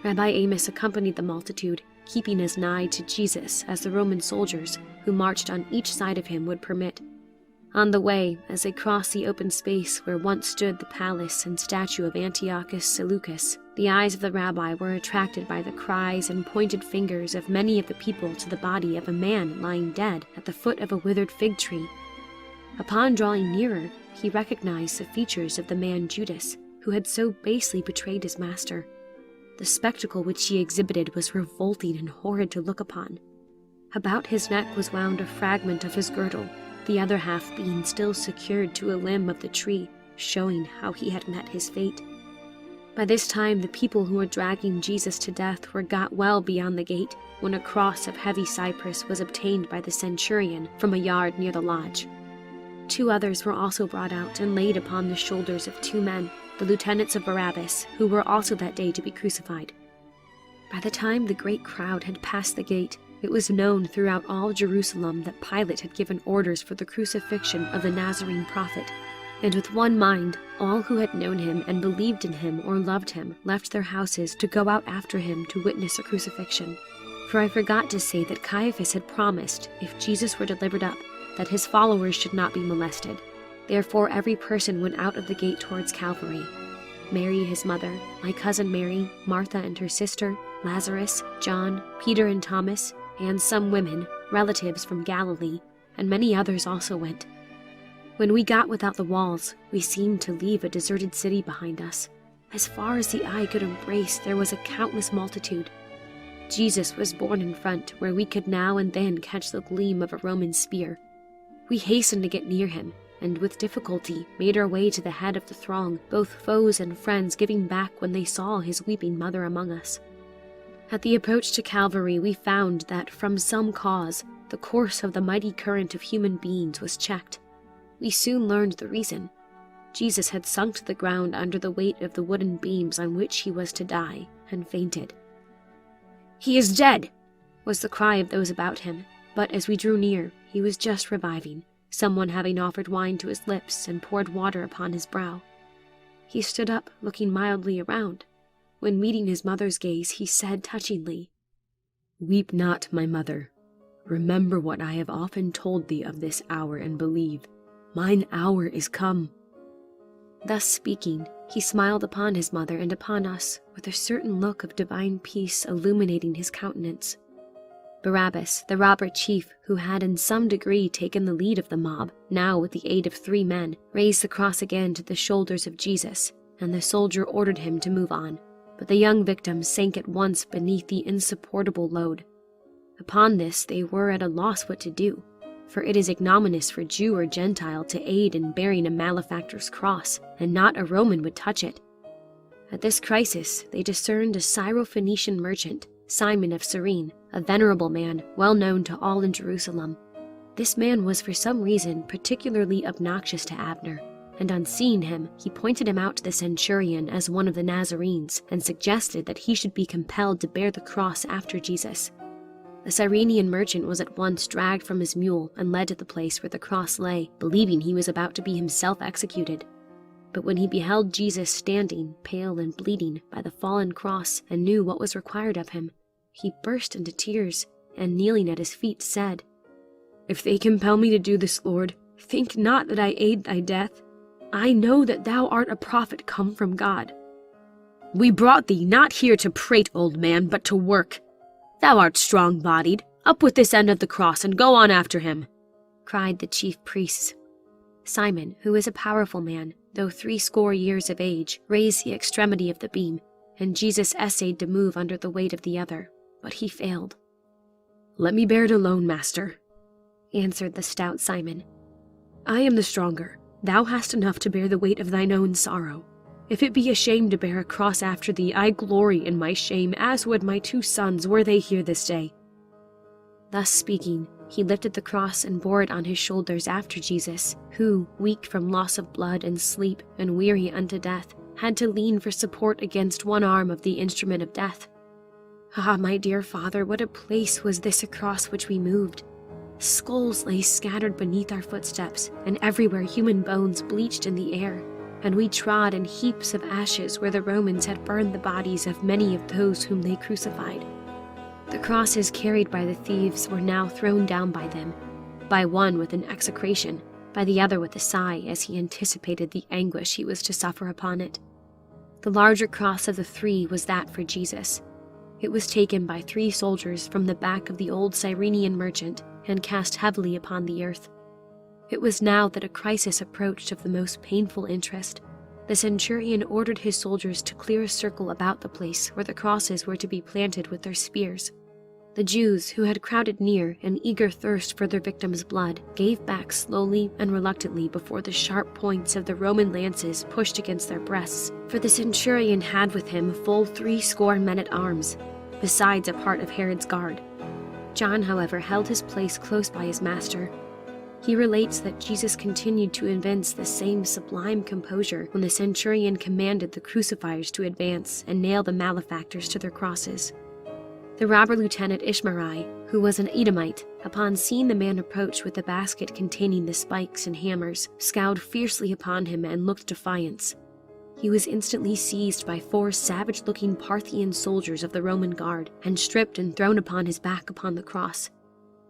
Rabbi Amos accompanied the multitude, keeping as nigh to Jesus as the Roman soldiers, who marched on each side of him, would permit. On the way, as they crossed the open space where once stood the palace and statue of Antiochus Seleucus, the eyes of the rabbi were attracted by the cries and pointed fingers of many of the people to the body of a man lying dead at the foot of a withered fig tree. Upon drawing nearer, he recognized the features of the man Judas, who had so basely betrayed his master. The spectacle which he exhibited was revolting and horrid to look upon. About his neck was wound a fragment of his girdle, the other half being still secured to a limb of the tree, showing how he had met his fate. By this time the people who were dragging Jesus to death were got well beyond the gate, when a cross of heavy cypress was obtained by the centurion from a yard near the lodge. 2 others were also brought out and laid upon the shoulders of 2 men, the lieutenants of Barabbas, who were also that day to be crucified. By the time the great crowd had passed the gate, it was known throughout all Jerusalem that Pilate had given orders for the crucifixion of the Nazarene prophet, and with one mind, all who had known him and believed in him or loved him left their houses to go out after him to witness a crucifixion. For I forgot to say that Caiaphas had promised, if Jesus were delivered up, that his followers should not be molested. Therefore every person went out of the gate towards Calvary. Mary his mother, my cousin Mary, Martha and her sister, Lazarus, John, Peter and Thomas, and some women, relatives from Galilee, and many others also went. When we got without the walls, we seemed to leave a deserted city behind us. As far as the eye could embrace, there was a countless multitude, Jesus was borne in front, where we could now and then catch the gleam of a Roman spear. We hastened to get near him, and with difficulty made our way to the head of the throng, both foes and friends giving back when they saw his weeping mother among us. At the approach to Calvary, we found that, from some cause, the course of the mighty current of human beings was checked. We soon learned the reason. Jesus had sunk to the ground under the weight of the wooden beams on which he was to die, and fainted. "He is dead!" was the cry of those about him, but as we drew near, he was just reviving, someone having offered wine to his lips and poured water upon his brow. He stood up, looking mildly around. When meeting his mother's gaze, he said touchingly, "Weep not, my mother. Remember what I have often told thee of this hour, and believe, mine hour is come." Thus speaking, he smiled upon his mother and upon us, with a certain look of divine peace illuminating his countenance. Barabbas, the robber chief, who had in some degree taken the lead of the mob, now with the aid of 3 men, raised the cross again to the shoulders of Jesus, and the soldier ordered him to move on. But the young victim sank at once beneath the insupportable load. Upon this they were at a loss what to do, for it is ignominious for Jew or Gentile to aid in bearing a malefactor's cross, and not a Roman would touch it. At this crisis they discerned a Syro-Phoenician merchant, Simon of Cyrene, a venerable man well known to all in Jerusalem. This man was for some reason particularly obnoxious to Abner, and on seeing him, he pointed him out to the centurion as one of the Nazarenes, and suggested that he should be compelled to bear the cross after Jesus. The Cyrenian merchant was at once dragged from his mule and led to the place where the cross lay, believing he was about to be himself executed. But when he beheld Jesus standing, pale and bleeding, by the fallen cross, and knew what was required of him, he burst into tears, and kneeling at his feet said, "If they compel me to do this, Lord, think not that I aid thy death. I know that thou art a prophet come from God." "We brought thee not here to prate, old man, but to work. Thou art strong-bodied. Up with this end of the cross and go on after him," cried the chief priests. Simon, who was a powerful man, though 60 years of age, raised the extremity of the beam, and Jesus essayed to move under the weight of the other, but he failed. "Let me bear it alone, master," answered the stout Simon. "I am the stronger. Thou hast enough to bear the weight of thine own sorrow. If it be a shame to bear a cross after thee, I glory in my shame, as would my 2 sons were they here this day." Thus speaking, he lifted the cross and bore it on his shoulders after Jesus, who, weak from loss of blood and sleep and weary unto death, had to lean for support against one arm of the instrument of death. Ah, my dear father, what a place was this across which we moved! Skulls lay scattered beneath our footsteps, and everywhere human bones bleached in the air, and we trod in heaps of ashes where the Romans had burned the bodies of many of those whom they crucified. The crosses carried by the thieves were now thrown down by them, by one with an execration, by the other with a sigh as he anticipated the anguish he was to suffer upon it. The larger cross of the 3 was that for Jesus. It was taken by 3 soldiers from the back of the old Cyrenian merchant and cast heavily upon the earth. It was now that a crisis approached of the most painful interest. The centurion ordered his soldiers to clear a circle about the place where the crosses were to be planted with their spears. The Jews, who had crowded near in eager thirst for their victims' blood, gave back slowly and reluctantly before the sharp points of the Roman lances pushed against their breasts, for the centurion had with him full 60 men at arms, besides a part of Herod's guard. John, however, held his place close by his master. He relates that Jesus continued to evince the same sublime composure when the centurion commanded the crucifiers to advance and nail the malefactors to their crosses. The robber lieutenant Ishmarai, who was an Edomite, upon seeing the man approach with the basket containing the spikes and hammers, scowled fiercely upon him and looked defiance. He was instantly seized by 4 savage-looking Parthian soldiers of the Roman guard and stripped and thrown upon his back upon the cross.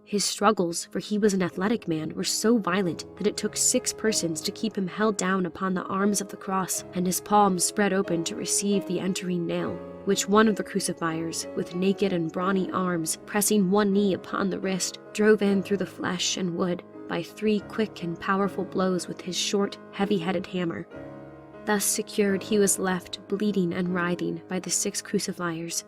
His struggles, for he was an athletic man, were so violent that it took 6 persons to keep him held down upon the arms of the cross and his palms spread open to receive the entering nail, which one of the crucifiers, with naked and brawny arms, pressing one knee upon the wrist, drove in through the flesh and wood by 3 quick and powerful blows with his short, heavy-headed hammer. Thus secured, he was left bleeding and writhing by the 6 crucifiers.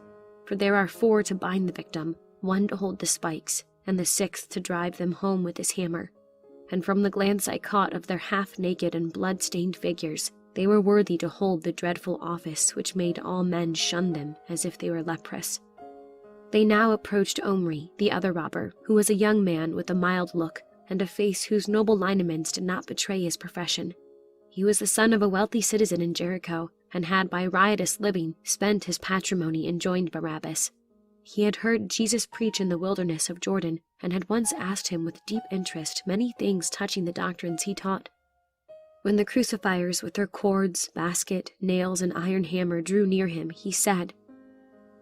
for there are 4 to bind the victim, 1 to hold the spikes, and the 6th to drive them home with his hammer. And from the glance I caught of their half-naked and blood-stained figures, they were worthy to hold the dreadful office which made all men shun them as if they were leprous. They now approached Omri, the other robber, who was a young man with a mild look and a face whose noble lineaments did not betray his profession. He was the son of a wealthy citizen in Jericho, and had by riotous living spent his patrimony and joined Barabbas. He had heard Jesus preach in the wilderness of Jordan, and had once asked him with deep interest many things touching the doctrines he taught. When the crucifiers with their cords, basket, nails, and iron hammer drew near him, he said,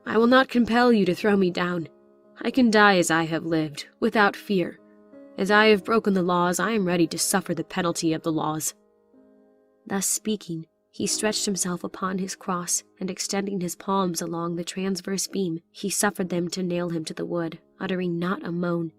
"I will not compel you to throw me down. I can die as I have lived, without fear. As I have broken the laws, I am ready to suffer the penalty of the laws." Thus speaking, he stretched himself upon his cross, and extending his palms along the transverse beam, he suffered them to nail him to the wood, uttering not a moan.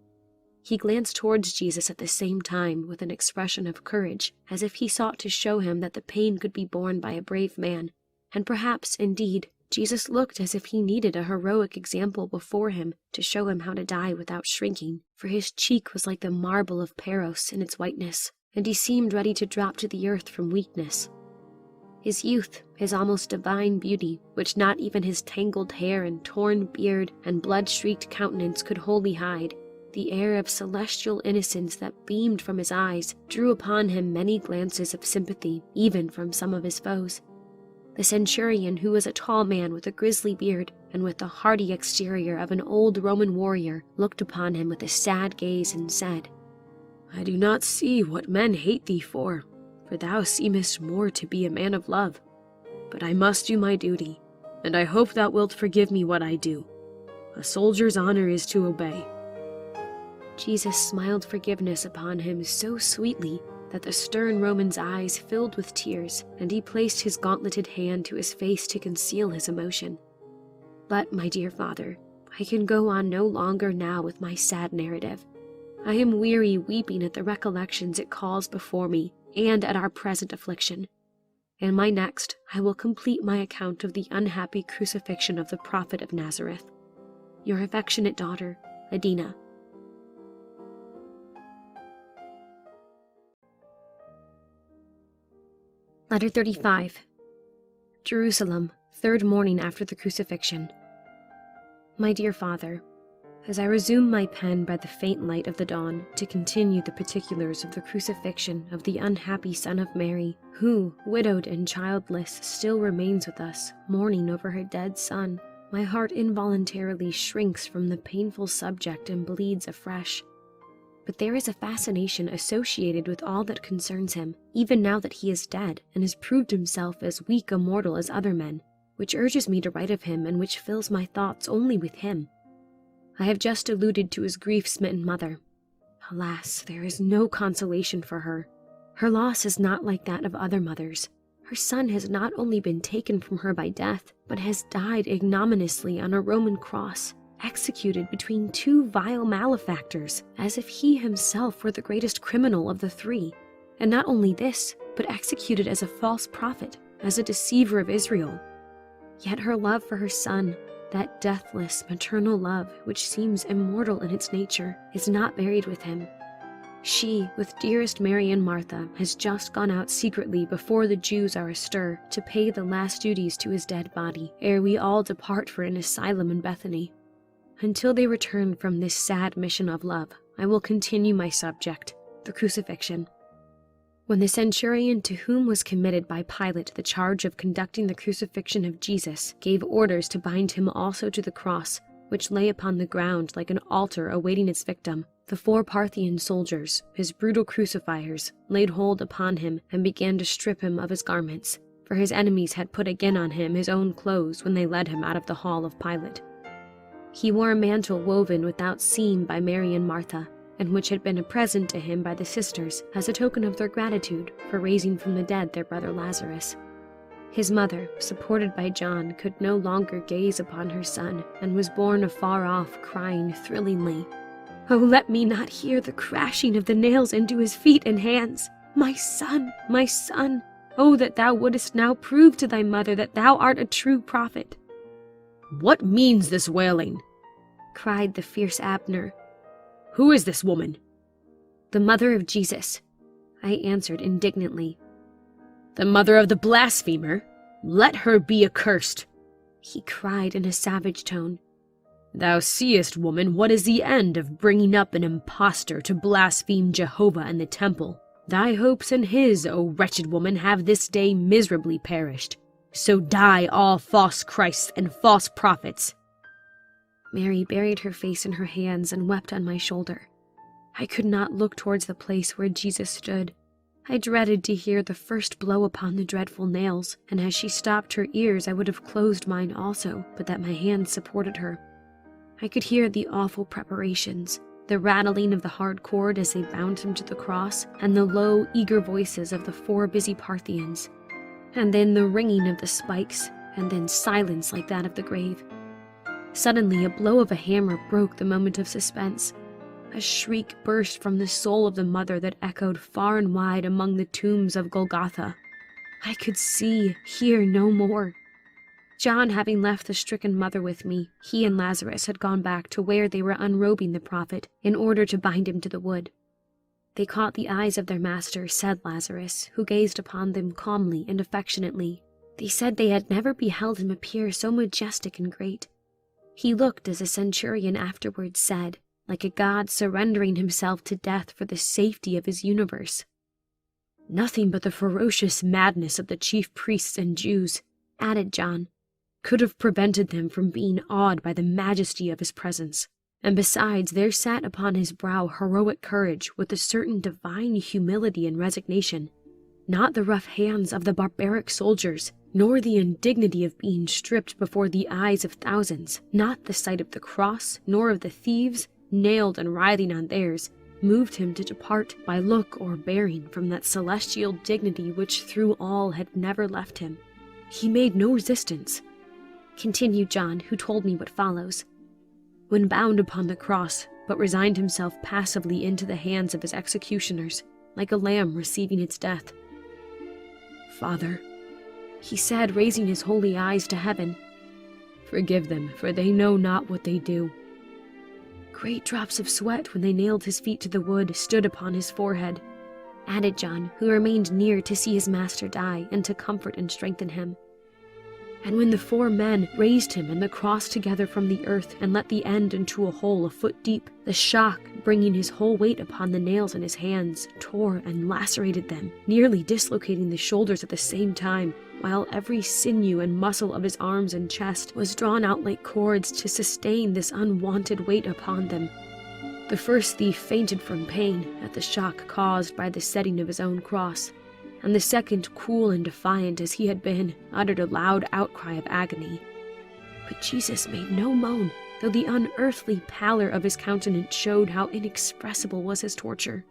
He glanced towards Jesus at the same time with an expression of courage, as if he sought to show him that the pain could be borne by a brave man, and perhaps, indeed, Jesus looked as if he needed a heroic example before him to show him how to die without shrinking, for his cheek was like the marble of Paros in its whiteness, and he seemed ready to drop to the earth from weakness. His youth, his almost divine beauty, which not even his tangled hair and torn beard and blood-streaked countenance could wholly hide, the air of celestial innocence that beamed from his eyes, drew upon him many glances of sympathy, even from some of his foes. The centurion, who was a tall man with a grisly beard and with the hardy exterior of an old Roman warrior, looked upon him with a sad gaze and said, "I do not see what men hate thee for thou seemest more to be a man of love. But I must do my duty, and I hope thou wilt forgive me what I do. A soldier's honor is to obey." Jesus smiled forgiveness upon him so sweetly that the stern Roman's eyes filled with tears, and he placed his gauntleted hand to his face to conceal his emotion. "But, my dear father, I can go on no longer now with my sad narrative. I am weary weeping at the recollections it calls before me, and at our present affliction. In my next, I will complete my account of the unhappy crucifixion of the prophet of Nazareth. Your affectionate daughter, Adina. Letter 35. Jerusalem, 3rd morning after the crucifixion. My dear father, as I resume my pen by the faint light of the dawn to continue the particulars of the crucifixion of the unhappy son of Mary, who, widowed and childless, still remains with us, mourning over her dead son, my heart involuntarily shrinks from the painful subject and bleeds afresh. But there is a fascination associated with all that concerns him, even now that he is dead and has proved himself as weak a mortal as other men, which urges me to write of him and which fills my thoughts only with him. I have just alluded to his grief-smitten mother. Alas, there is no consolation for her. Her loss is not like that of other mothers. Her son has not only been taken from her by death, but has died ignominiously on a Roman cross, executed between 2 vile malefactors, as if he himself were the greatest criminal of the 3. And not only this, but executed as a false prophet, as a deceiver of Israel. Yet her love for her son, that deathless, maternal love which seems immortal in its nature, is not buried with him. She, with dearest Mary and Martha, has just gone out secretly before the Jews are astir to pay the last duties to his dead body, ere we all depart for an asylum in Bethany. Until they return from this sad mission of love, I will continue my subject, the crucifixion. When the centurion to whom was committed by Pilate the charge of conducting the crucifixion of Jesus gave orders to bind him also to the cross, which lay upon the ground like an altar awaiting its victim, the 4 Parthian soldiers, his brutal crucifiers, laid hold upon him and began to strip him of his garments, for his enemies had put again on him his own clothes when they led him out of the hall of Pilate. He wore a mantle woven without seam by Mary and Martha, and which had been a present to him by the sisters as a token of their gratitude for raising from the dead their brother Lazarus. His mother, supported by John, could no longer gaze upon her son, and was borne afar off, crying thrillingly, "Oh, let me not hear the crashing of the nails into his feet and hands! My son, my son! Oh, that thou wouldest now prove to thy mother that thou art a true prophet!" "What means this wailing?" cried the fierce Abner. "Who is this woman?" "The mother of Jesus," I answered indignantly. "The mother of the blasphemer? Let her be accursed," he cried in a savage tone. "Thou seest, woman, what is the end of bringing up an impostor to blaspheme Jehovah and the temple. Thy hopes and his, O wretched woman, have this day miserably perished. So die all false Christs and false prophets." Mary buried her face in her hands and wept on my shoulder. I could not look towards the place where Jesus stood. I dreaded to hear the first blow upon the dreadful nails, and as she stopped her ears I would have closed mine also, but that my hands supported her. I could hear the awful preparations, the rattling of the hard cord as they bound him to the cross, and the low, eager voices of the 4 busy Parthians, and then the ringing of the spikes, and then silence like that of the grave. Suddenly a blow of a hammer broke the moment of suspense. A shriek burst from the soul of the mother that echoed far and wide among the tombs of Golgotha. I could see, hear no more. John, having left the stricken mother with me, he and Lazarus had gone back to where they were unrobing the prophet in order to bind him to the wood. They caught the eyes of their master, said Lazarus, who gazed upon them calmly and affectionately. They said they had never beheld him appear so majestic and great. He looked, as a centurion afterwards said, like a god surrendering himself to death for the safety of his universe. "Nothing but the ferocious madness of the chief priests and Jews," added John, "could have prevented them from being awed by the majesty of his presence. And besides, there sat upon his brow heroic courage with a certain divine humility and resignation, not the rough hands of the barbaric soldiers, nor the indignity of being stripped before the eyes of thousands, not the sight of the cross, nor of the thieves, nailed and writhing on theirs, moved him to depart by look or bearing from that celestial dignity which through all had never left him. He made no resistance," continued John, who told me what follows, "when bound upon the cross, but resigned himself passively into the hands of his executioners, like a lamb receiving its death. Father," he said, raising his holy eyes to heaven, "forgive them, for they know not what they do." Great drops of sweat, when they nailed his feet to the wood, stood upon his forehead, added John, who remained near to see his master die and to comfort and strengthen him. "And when the 4 men raised him and the cross together from the earth and let the end into a hole a foot deep, the shock, bringing his whole weight upon the nails in his hands, tore and lacerated them, nearly dislocating the shoulders at the same time, while every sinew and muscle of his arms and chest was drawn out like cords to sustain this unwonted weight upon them. The first thief fainted from pain at the shock caused by the setting of his own cross, and the second, cool and defiant as he had been, uttered a loud outcry of agony. But Jesus made no moan, though the unearthly pallor of his countenance showed how inexpressible was his torture.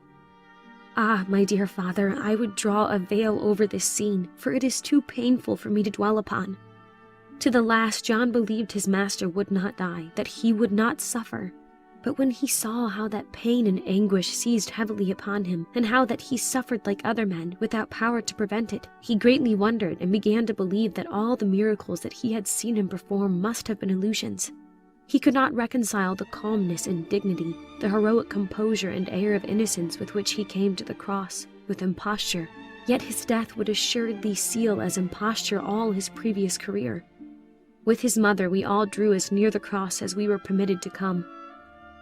Ah, my dear father, I would draw a veil over this scene, for it is too painful for me to dwell upon. To the last, John believed his master would not die, that he would not suffer. But when he saw how that pain and anguish seized heavily upon him, and how that he suffered like other men, without power to prevent it, he greatly wondered and began to believe that all the miracles that he had seen him perform must have been illusions. He could not reconcile the calmness and dignity, the heroic composure and air of innocence with which he came to the cross, with imposture, yet his death would assuredly seal as imposture all his previous career. With his mother we all drew as near the cross as we were permitted to come.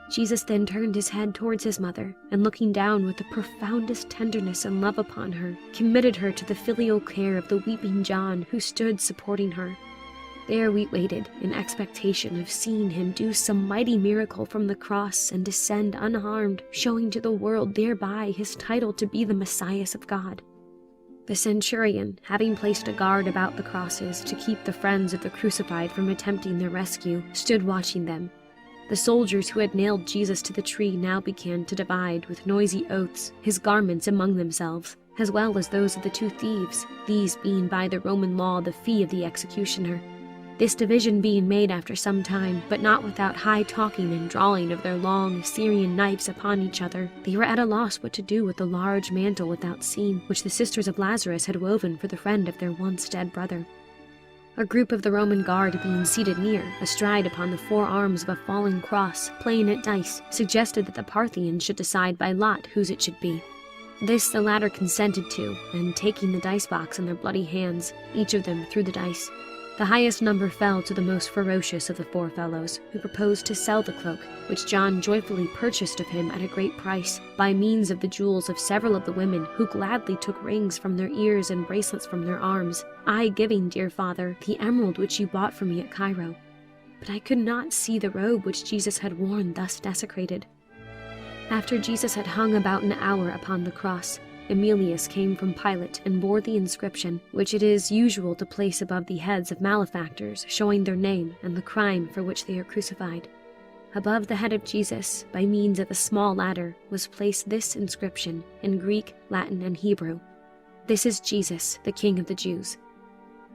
Jesus then turned his head towards his mother, and looking down with the profoundest tenderness and love upon her, committed her to the filial care of the weeping John, who stood supporting her. There we waited, in expectation of seeing him do some mighty miracle from the cross and descend unharmed, showing to the world thereby his title to be the Messiah of God. The centurion, having placed a guard about the crosses to keep the friends of the crucified from attempting their rescue, stood watching them. The soldiers who had nailed Jesus to the tree now began to divide, with noisy oaths, his garments among themselves, as well as those of the 2 thieves, these being by the Roman law the fee of the executioner. This division being made after some time, but not without high talking and drawing of their long Syrian knives upon each other, they were at a loss what to do with the large mantle without seam, which the sisters of Lazarus had woven for the friend of their once dead brother. A group of the Roman guard being seated near, astride upon the four arms of a falling cross, playing at dice, suggested that the Parthians should decide by lot whose it should be. This the latter consented to, and taking the dice box in their bloody hands, each of them threw the dice. The highest number fell to the most ferocious of the four fellows, who proposed to sell the cloak, which John joyfully purchased of him at a great price, by means of the jewels of several of the women, who gladly took rings from their ears and bracelets from their arms, I giving, dear father, the emerald which you bought for me at Cairo. But I could not see the robe which Jesus had worn thus desecrated. After Jesus had hung about an hour upon the cross, Emilius came from Pilate and bore the inscription, which it is usual to place above the heads of malefactors, showing their name and the crime for which they are crucified. Above the head of Jesus, by means of a small ladder, was placed this inscription in Greek, Latin, and Hebrew: "This is Jesus, the King of the Jews."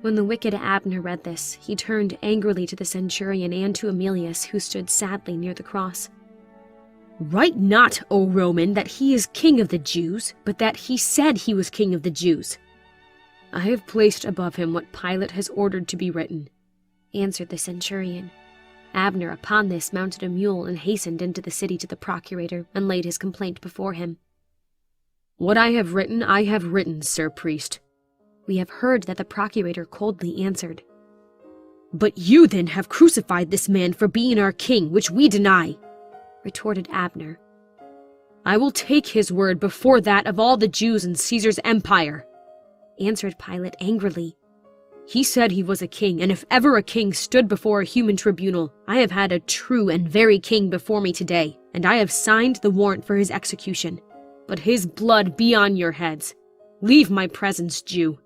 When the wicked Abner read this, he turned angrily to the centurion and to Emilius, who stood sadly near the cross. "Write not, O Roman, that he is king of the Jews, but that he said he was king of the Jews." "I have placed above him what Pilate has ordered to be written," answered the centurion. Abner upon this mounted a mule and hastened into the city to the procurator and laid his complaint before him. "What I have written, sir priest." We have heard that the procurator coldly answered. "But you then have crucified this man for being our king, which we deny," retorted Abner. "I will take his word before that of all the Jews in Caesar's empire," answered Pilate angrily. "He said he was a king, and if ever a king stood before a human tribunal, I have had a true and very king before me today, and I have signed the warrant for his execution. But his blood be on your heads. Leave my presence, Jew."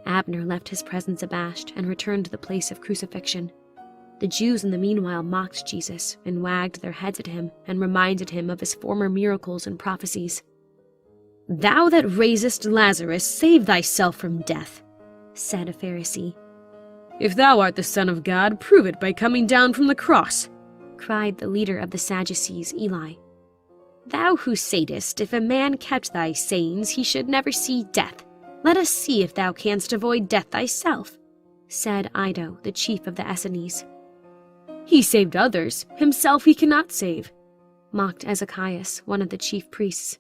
Abner left his presence abashed and returned to the place of crucifixion. The Jews in the meanwhile mocked Jesus and wagged their heads at him and reminded him of his former miracles and prophecies. "Thou that raisest Lazarus, save thyself from death," said a Pharisee. "If thou art the Son of God, prove it by coming down from the cross," cried the leader of the Sadducees, Eli. "Thou who saidest, if a man kept thy sayings, he should never see death. Let us see if thou canst avoid death thyself," said Ido, the chief of the Essenes. "He saved others, himself he cannot save," mocked Ezechias, one of the chief priests.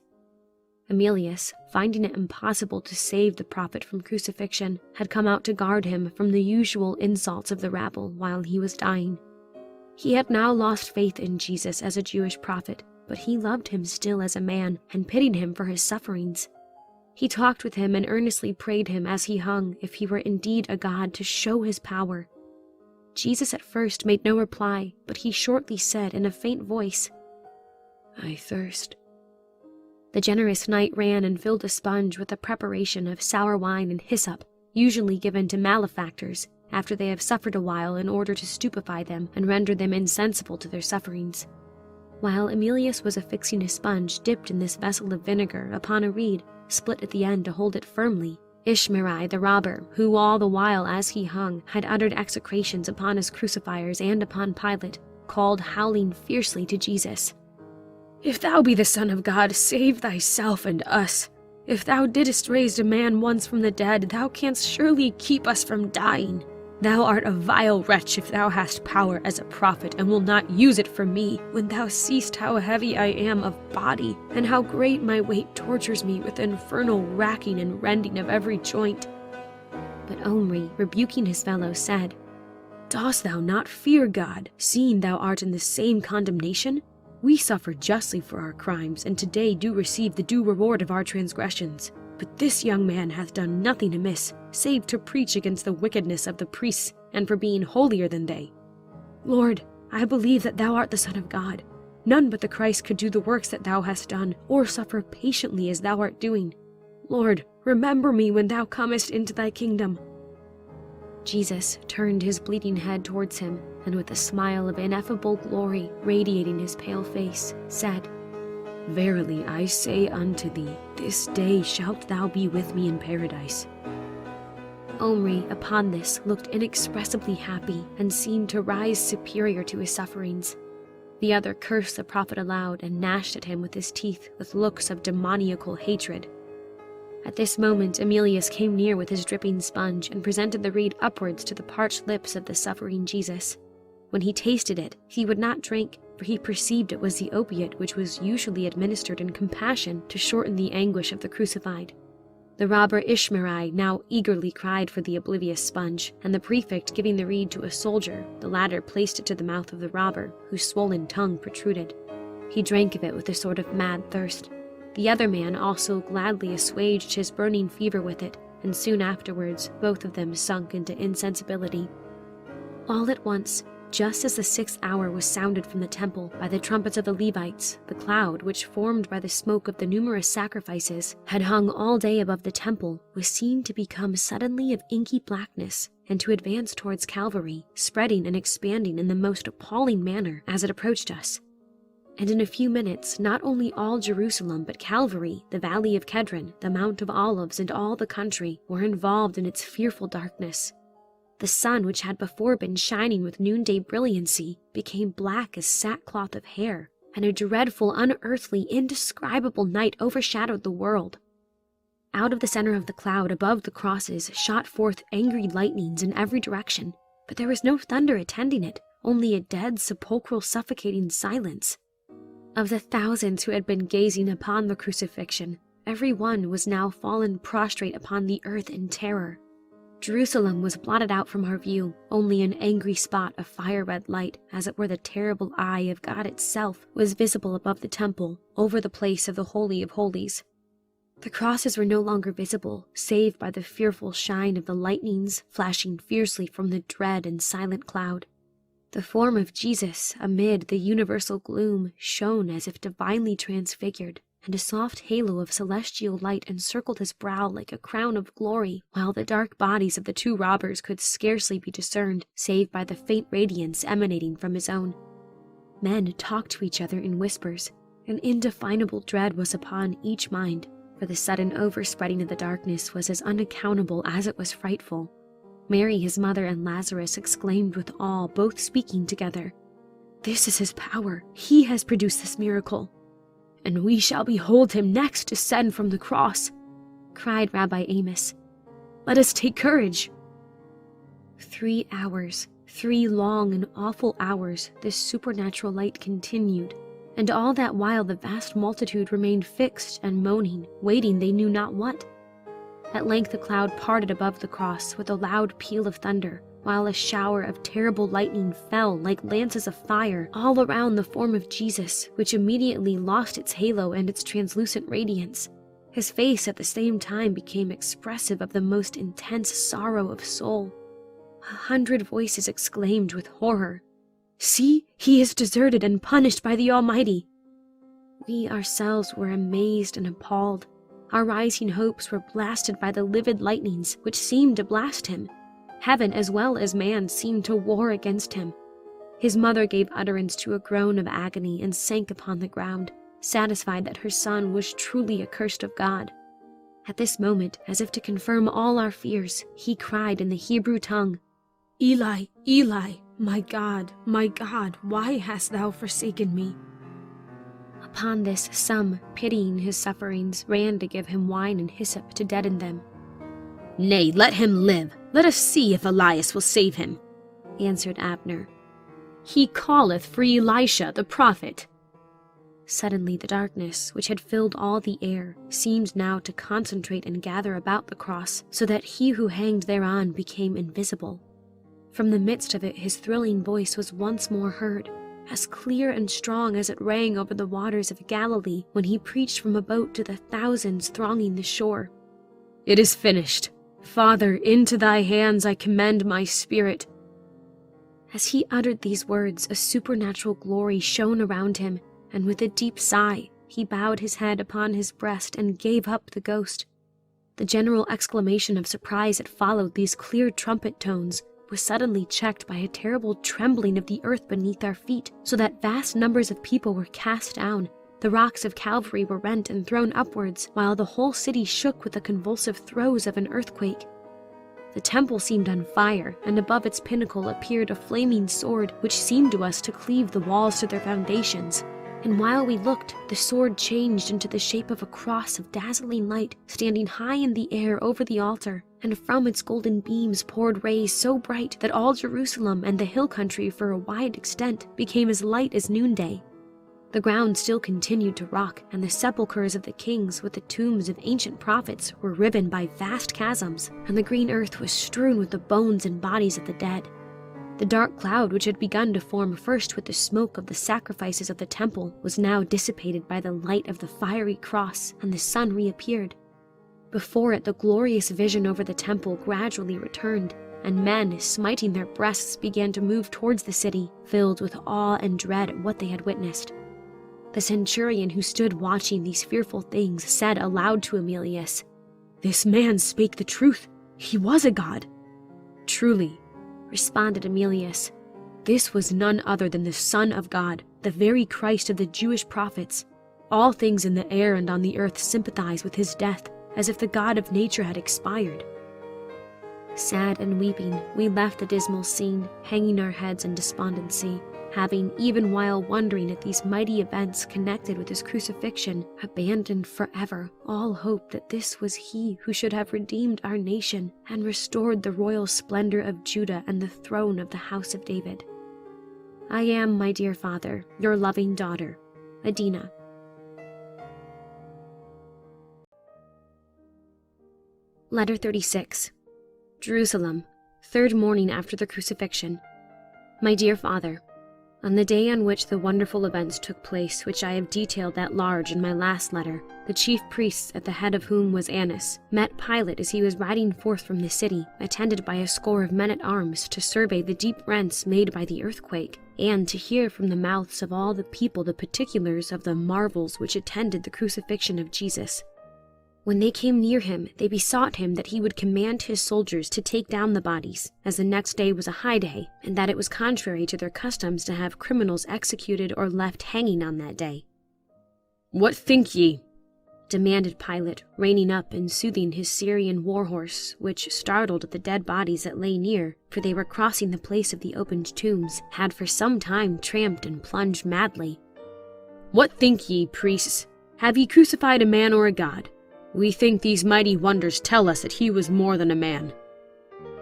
Emilius, finding it impossible to save the prophet from crucifixion, had come out to guard him from the usual insults of the rabble while he was dying. He had now lost faith in Jesus as a Jewish prophet, but he loved him still as a man and pitied him for his sufferings. He talked with him and earnestly prayed him as he hung, if he were indeed a god, to show his power. Jesus at first made no reply, but he shortly said in a faint voice, "I thirst." The generous knight ran and filled a sponge with a preparation of sour wine and hyssop, usually given to malefactors after they have suffered a while, in order to stupefy them and render them insensible to their sufferings. While Emilius was affixing a sponge dipped in this vessel of vinegar upon a reed, split at the end to hold it firmly, Ishmerai the robber, who all the while as he hung had uttered execrations upon his crucifiers and upon Pilate, called howling fiercely to Jesus, "If thou be the Son of God, save thyself and us. If thou didst raise a man once from the dead, thou canst surely keep us from dying. Thou art a vile wretch if thou hast power as a prophet, and will not use it for me, when thou seest how heavy I am of body, and how great my weight tortures me with infernal racking and rending of every joint." But Omri, rebuking his fellow, said, "Dost thou not fear God, seeing thou art in the same condemnation? We suffer justly for our crimes, and today do receive the due reward of our transgressions. But this young man hath done nothing amiss, save to preach against the wickedness of the priests, and for being holier than they. Lord, I believe that thou art the Son of God. None but the Christ could do the works that thou hast done, or suffer patiently as thou art doing. Lord, remember me when thou comest into thy kingdom." Jesus turned his bleeding head towards him, and with a smile of ineffable glory radiating his pale face, said, "Verily I say unto thee, this day shalt thou be with me in paradise." Omri, upon this, looked inexpressibly happy and seemed to rise superior to his sufferings. The other cursed the prophet aloud and gnashed at him with his teeth with looks of demoniacal hatred. At this moment Emilius came near with his dripping sponge and presented the reed upwards to the parched lips of the suffering Jesus. When he tasted it, he would not drink, for he perceived it was the opiate which was usually administered in compassion to shorten the anguish of the crucified. The robber Ishmarai now eagerly cried for the oblivious sponge, and the prefect giving the reed to a soldier, the latter placed it to the mouth of the robber, whose swollen tongue protruded. He drank of it with a sort of mad thirst. The other man also gladly assuaged his burning fever with it, and soon afterwards both of them sunk into insensibility. All at once, just as the 6th hour was sounded from the temple by the trumpets of the Levites, the cloud, which formed by the smoke of the numerous sacrifices had hung all day above the temple, was seen to become suddenly of inky blackness, and to advance towards Calvary, spreading and expanding in the most appalling manner as it approached us. And in a few minutes, not only all Jerusalem, but Calvary, the valley of Kedron, the Mount of Olives, and all the country were involved in its fearful darkness. The sun, which had before been shining with noonday brilliancy, became black as sackcloth of hair, and a dreadful, unearthly, indescribable night overshadowed the world. Out of the center of the cloud above the crosses shot forth angry lightnings in every direction, but there was no thunder attending it, only a dead, sepulchral, suffocating silence. Of the thousands who had been gazing upon the crucifixion, every one was now fallen prostrate upon the earth in terror. Jerusalem was blotted out from our view, only an angry spot of fire-red light, as it were the terrible eye of God itself, was visible above the temple, over the place of the Holy of Holies. The crosses were no longer visible, save by the fearful shine of the lightnings flashing fiercely from the dread and silent cloud. The form of Jesus, amid the universal gloom, shone as if divinely transfigured, and a soft halo of celestial light encircled his brow like a crown of glory, while the dark bodies of the two robbers could scarcely be discerned, save by the faint radiance emanating from his own. Men talked to each other in whispers. An indefinable dread was upon each mind, for the sudden overspreading of the darkness was as unaccountable as it was frightful. Mary, his mother, and Lazarus exclaimed with awe, both speaking together, "This is his power. He has produced this miracle." "And we shall behold him next descend from the cross," cried Rabbi Amos. "Let us take courage." 3 hours, 3 long and awful hours, this supernatural light continued, and all that while the vast multitude remained fixed and moaning, waiting they knew not what. At length the cloud parted above the cross with a loud peal of thunder, while a shower of terrible lightning fell like lances of fire all around the form of Jesus, which immediately lost its halo and its translucent radiance. His face at the same time became expressive of the most intense sorrow of soul. 100 voices exclaimed with horror, "See, he is deserted and punished by the Almighty." We ourselves were amazed and appalled. Our rising hopes were blasted by the livid lightnings which seemed to blast him. Heaven as well as man seemed to war against him. His mother gave utterance to a groan of agony and sank upon the ground, satisfied that her son was truly accursed of God. At this moment, as if to confirm all our fears, he cried in the Hebrew tongue, "Eli, Eli, my God, why hast thou forsaken me?" Upon this, some, pitying his sufferings, ran to give him wine and hyssop to deaden them. "Nay, let him live. Let us see if Elias will save him," answered Abner. "He calleth for Elisha the prophet." Suddenly the darkness, which had filled all the air, seemed now to concentrate and gather about the cross, so that he who hanged thereon became invisible. From the midst of it his thrilling voice was once more heard, as clear and strong as it rang over the waters of Galilee when he preached from a boat to the thousands thronging the shore. "It is finished. Father, into thy hands I commend my spirit." As he uttered these words, a supernatural glory shone around him, and with a deep sigh, he bowed his head upon his breast and gave up the ghost. The general exclamation of surprise that followed these clear trumpet tones was suddenly checked by a terrible trembling of the earth beneath our feet, so that vast numbers of people were cast down. The rocks of Calvary were rent and thrown upwards, while the whole city shook with the convulsive throes of an earthquake. The temple seemed on fire, and above its pinnacle appeared a flaming sword, which seemed to us to cleave the walls to their foundations. And while we looked, the sword changed into the shape of a cross of dazzling light, standing high in the air over the altar, and from its golden beams poured rays so bright that all Jerusalem and the hill country for a wide extent became as light as noonday. The ground still continued to rock, and the sepulchres of the kings with the tombs of ancient prophets were riven by vast chasms, and the green earth was strewn with the bones and bodies of the dead. The dark cloud which had begun to form first with the smoke of the sacrifices of the temple was now dissipated by the light of the fiery cross, and the sun reappeared. Before it, the glorious vision over the temple gradually returned, and men, smiting their breasts, began to move towards the city, filled with awe and dread at what they had witnessed. The centurion who stood watching these fearful things said aloud to Emilius, "This man spake the truth. He was a god." "Truly," responded Emilius, "this was none other than the Son of God, the very Christ of the Jewish prophets. All things in the air and on the earth sympathize with his death, as if the God of nature had expired." Sad and weeping, we left the dismal scene, hanging our heads in despondency, having, even while wondering at these mighty events connected with his crucifixion, abandoned forever all hope that this was he who should have redeemed our nation and restored the royal splendor of Judah and the throne of the house of David. I am, my dear father, your loving daughter, Adina. Letter 36. Jerusalem, 3rd morning after the crucifixion. My dear father, on the day on which the wonderful events took place, which I have detailed at large in my last letter, the chief priests, at the head of whom was Annas, met Pilate as he was riding forth from the city, attended by a score of men-at-arms, to survey the deep rents made by the earthquake, and to hear from the mouths of all the people the particulars of the marvels which attended the crucifixion of Jesus. When they came near him, they besought him that he would command his soldiers to take down the bodies, as the next day was a high day, and that it was contrary to their customs to have criminals executed or left hanging on that day. "What think ye?" demanded Pilate, reining up and soothing his Syrian war-horse, which, startled at the dead bodies that lay near, for they were crossing the place of the opened tombs, had for some time tramped and plunged madly. "What think ye, priests? Have ye crucified a man or a god? We think these mighty wonders tell us that he was more than a man."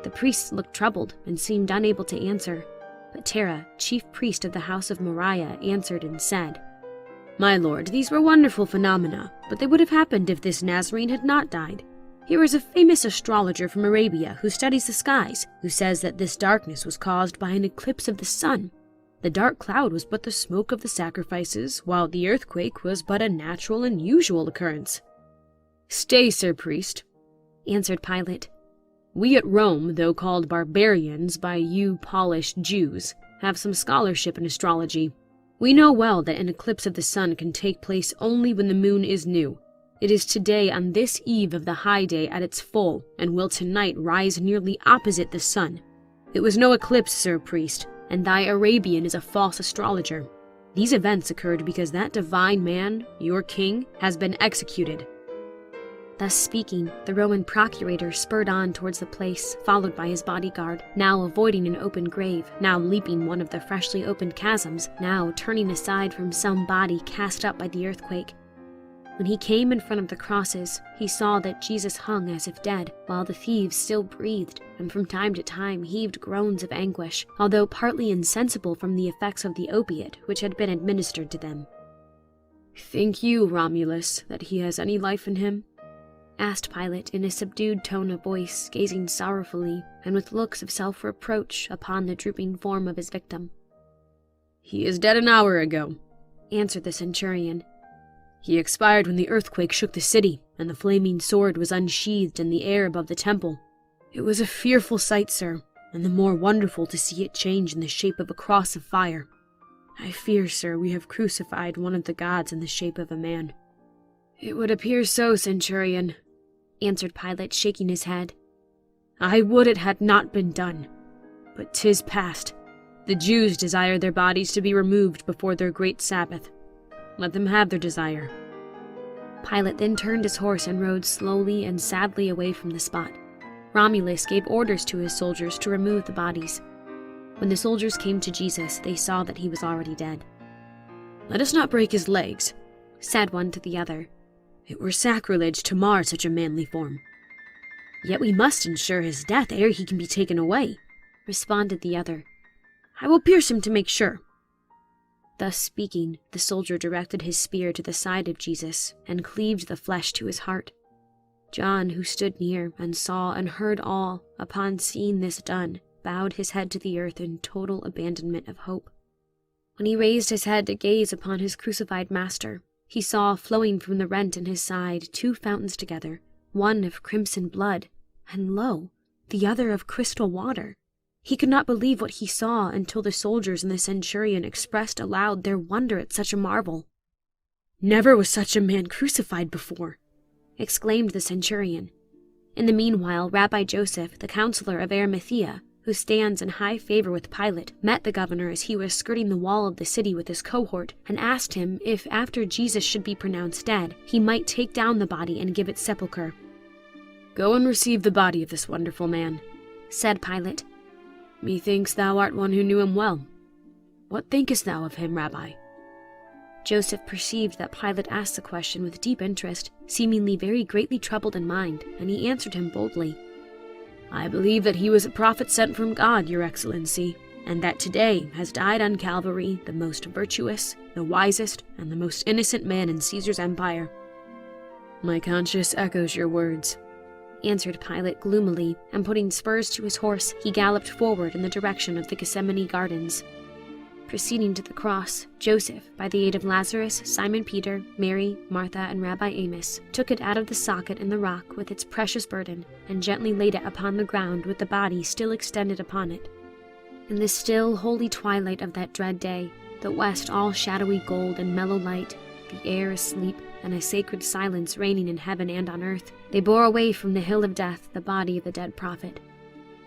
The priests looked troubled and seemed unable to answer, but Terah, chief priest of the house of Moriah, answered and said, "My lord, these were wonderful phenomena, but they would have happened if this Nazarene had not died. Here is a famous astrologer from Arabia who studies the skies, who says that this darkness was caused by an eclipse of the sun. The dark cloud was but the smoke of the sacrifices, while the earthquake was but a natural and usual occurrence." "Stay, sir priest," answered Pilate. "We at Rome, though called barbarians by you polished Jews, have some scholarship in astrology. We know well that an eclipse of the sun can take place only when the moon is new. It is today on this eve of the high day at its full, and will tonight rise nearly opposite the sun. It was no eclipse, sir priest, and thy Arabian is a false astrologer. These events occurred because that divine man, your king, has been executed." Thus speaking, the Roman procurator spurred on towards the place, followed by his bodyguard, now avoiding an open grave, now leaping one of the freshly opened chasms, now turning aside from some body cast up by the earthquake. When he came in front of the crosses, he saw that Jesus hung as if dead, while the thieves still breathed, and from time to time heaved groans of anguish, although partly insensible from the effects of the opiate which had been administered to them. "Think you, Romulus, that he has any life in him?" asked Pilate in a subdued tone of voice, gazing sorrowfully and with looks of self-reproach upon the drooping form of his victim. "He is dead an hour ago," answered the centurion. "He expired when the earthquake shook the city, and the flaming sword was unsheathed in the air above the temple. It was a fearful sight, sir, and the more wonderful to see it change in the shape of a cross of fire. I fear, sir, we have crucified one of the gods in the shape of a man." "It would appear so, centurion," answered Pilate, shaking his head. "I would it had not been done. But 'tis past. The Jews desire their bodies to be removed before their great Sabbath. Let them have their desire." Pilate then turned his horse and rode slowly and sadly away from the spot. Romulus gave orders to his soldiers to remove the bodies. When the soldiers came to Jesus, they saw that he was already dead. "Let us not break his legs," said one to the other. "It were sacrilege to mar such a manly form." "Yet we must ensure his death ere he can be taken away," responded the other. "I will pierce him to make sure." Thus speaking, the soldier directed his spear to the side of Jesus and cleaved the flesh to his heart. John, who stood near and saw and heard all, upon seeing this done, bowed his head to the earth in total abandonment of hope. When he raised his head to gaze upon his crucified master, he saw flowing from the rent in his side 2 fountains together, one of crimson blood, and lo, the other of crystal water. He could not believe what he saw until the soldiers and the centurion expressed aloud their wonder at such a marvel. "Never was such a man crucified before," exclaimed the centurion. In the meanwhile, Rabbi Joseph, the counselor of Arimathea, who stands in high favor with Pilate, met the governor as he was skirting the wall of the city with his cohort, and asked him if, after Jesus should be pronounced dead, he might take down the body and give it sepulchre. "Go and receive the body of this wonderful man," said Pilate. "Methinks thou art one who knew him well. What thinkest thou of him, Rabbi?" Joseph perceived that Pilate asked the question with deep interest, seemingly very greatly troubled in mind, and he answered him boldly. "I believe that he was a prophet sent from God, your excellency, and that today has died on Calvary the most virtuous, the wisest, and the most innocent man in Caesar's empire." "My conscience echoes your words," answered Pilate gloomily, and putting spurs to his horse, he galloped forward in the direction of the Gethsemane gardens. Proceeding to the cross, Joseph, by the aid of Lazarus, Simon Peter, Mary, Martha, and Rabbi Amos, took it out of the socket in the rock with its precious burden, and gently laid it upon the ground with the body still extended upon it. In the still, holy twilight of that dread day, the west all shadowy gold and mellow light, the air asleep, and a sacred silence reigning in heaven and on earth, they bore away from the hill of death the body of the dead prophet.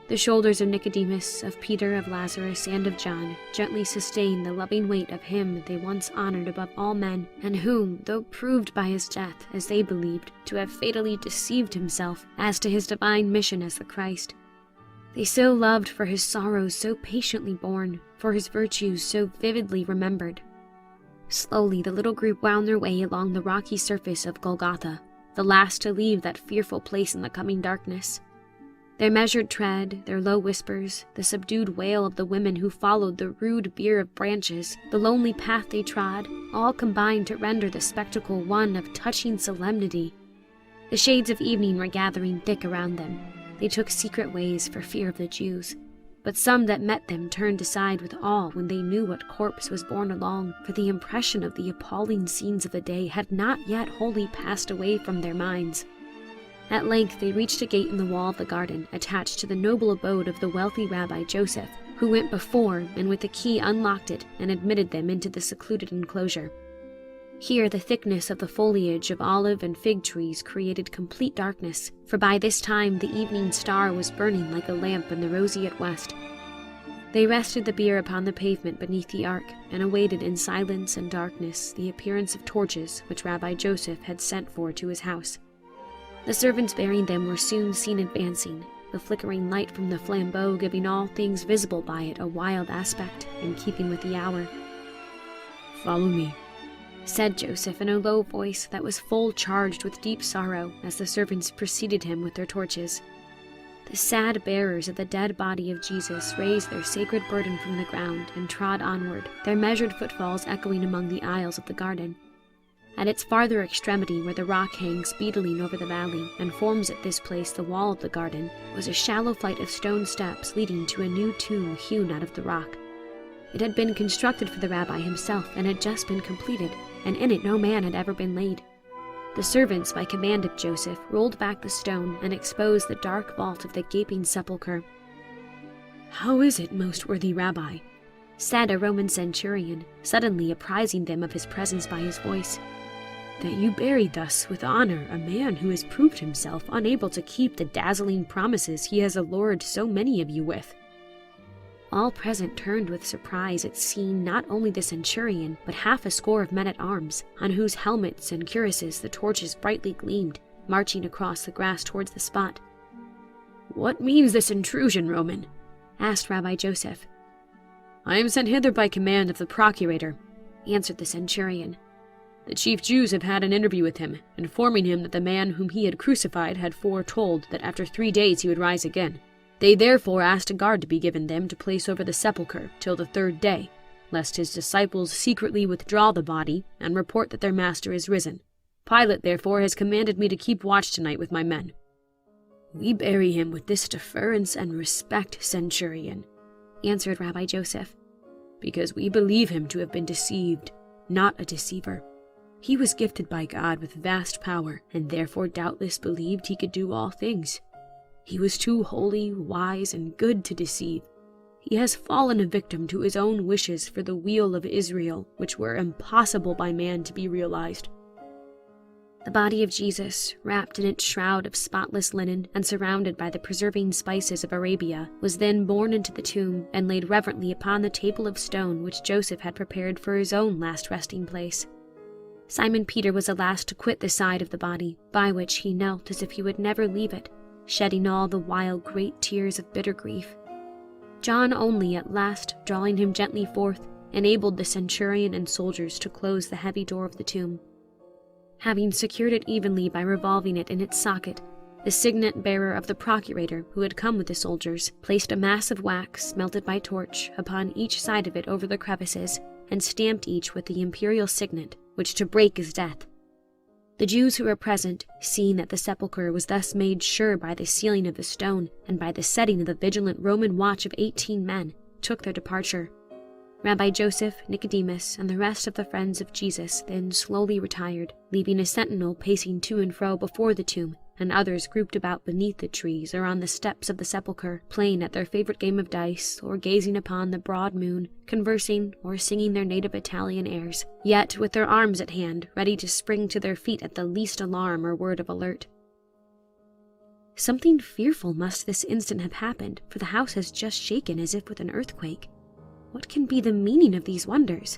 The shoulders of Nicodemus, of Peter, of Lazarus, and of John gently sustained the loving weight of him they once honored above all men, and whom, though proved by his death, as they believed, to have fatally deceived himself as to his divine mission as the Christ, they so loved for his sorrows so patiently borne, for his virtues so vividly remembered. Slowly the little group wound their way along the rocky surface of Golgotha, the last to leave that fearful place in the coming darkness. Their measured tread, their low whispers, the subdued wail of the women who followed the rude bier of branches, the lonely path they trod, all combined to render the spectacle one of touching solemnity. The shades of evening were gathering thick around them. They took secret ways for fear of the Jews, but some that met them turned aside with awe when they knew what corpse was borne along, for the impression of the appalling scenes of the day had not yet wholly passed away from their minds. At length they reached a gate in the wall of the garden attached to the noble abode of the wealthy Rabbi Joseph, who went before and with a key unlocked it and admitted them into the secluded enclosure. Here the thickness of the foliage of olive and fig trees created complete darkness, for by this time the evening star was burning like a lamp in the roseate west. They rested the bier upon the pavement beneath the ark and awaited in silence and darkness the appearance of torches which Rabbi Joseph had sent for to his house. The servants bearing them were soon seen advancing, the flickering light from the flambeau giving all things visible by it a wild aspect, in keeping with the hour. "Follow me," said Joseph in a low voice that was full charged with deep sorrow as the servants preceded him with their torches. The sad bearers of the dead body of Jesus raised their sacred burden from the ground and trod onward, their measured footfalls echoing among the aisles of the garden. At its farther extremity, where the rock hangs beetling over the valley and forms at this place the wall of the garden, was a shallow flight of stone steps leading to a new tomb hewn out of the rock. It had been constructed for the rabbi himself and had just been completed, and in it no man had ever been laid. The servants, by command of Joseph, rolled back the stone and exposed the dark vault of the gaping sepulchre. "How is it, most worthy Rabbi?" said a Roman centurion, suddenly apprising them of his presence by his voice. "That you buried thus with honor a man who has proved himself unable to keep the dazzling promises he has allured so many of you with?" All present turned with surprise at seeing not only the centurion, but half a score of men-at-arms, on whose helmets and cuirasses the torches brightly gleamed, marching across the grass towards the spot. "What means this intrusion, Roman?" asked Rabbi Joseph. "I am sent hither by command of the procurator," answered the centurion. The chief Jews have had an interview with him, informing him that the man whom he had crucified had foretold that after 3 days he would rise again. They therefore asked a guard to be given them to place over the sepulchre till the 3rd day, lest his disciples secretly withdraw the body and report that their master is risen. Pilate therefore has commanded me to keep watch tonight with my men." "We bury him with this deference and respect, centurion," answered Rabbi Joseph, "because we believe him to have been deceived, not a deceiver. He was gifted by God with vast power, and therefore doubtless believed he could do all things. He was too holy, wise, and good to deceive. He has fallen a victim to his own wishes for the weal of Israel, which were impossible by man to be realized." The body of Jesus, wrapped in its shroud of spotless linen and surrounded by the preserving spices of Arabia, was then borne into the tomb and laid reverently upon the table of stone which Joseph had prepared for his own last resting place. Simon Peter was the last to quit the side of the body, by which he knelt as if he would never leave it, shedding all the while great tears of bitter grief. John only, at last, drawing him gently forth, enabled the centurion and soldiers to close the heavy door of the tomb. Having secured it evenly by revolving it in its socket, the signet-bearer of the procurator, who had come with the soldiers, placed a mass of wax, melted by torch, upon each side of it over the crevices, and stamped each with the imperial signet, which to break is death. The Jews who were present, seeing that the sepulchre was thus made sure by the sealing of the stone and by the setting of the vigilant Roman watch of 18 men, took their departure. Rabbi Joseph, Nicodemus, and the rest of the friends of Jesus then slowly retired, leaving a sentinel pacing to and fro before the tomb, and others grouped about beneath the trees or on the steps of the sepulchre, playing at their favorite game of dice, or gazing upon the broad moon, conversing, or singing their native Italian airs, yet with their arms at hand, ready to spring to their feet at the least alarm or word of alert. Something fearful must this instant have happened, for the house has just shaken as if with an earthquake. What can be the meaning of these wonders?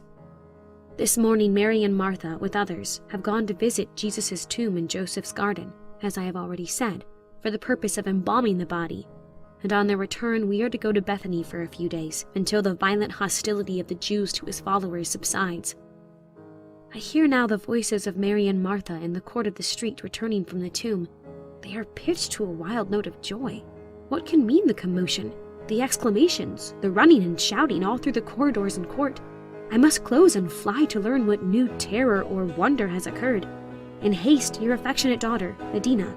This morning Mary and Martha, with others, have gone to visit Jesus' tomb in Joseph's garden, as I have already said, for the purpose of embalming the body, and on their return we are to go to Bethany for a few days, until the violent hostility of the Jews to his followers subsides. I hear now the voices of Mary and Martha in the court of the street returning from the tomb. They are pitched to a wild note of joy. What can mean the commotion, the exclamations, the running and shouting all through the corridors and court? I must close and fly to learn what new terror or wonder has occurred. In haste, your affectionate daughter, Adina.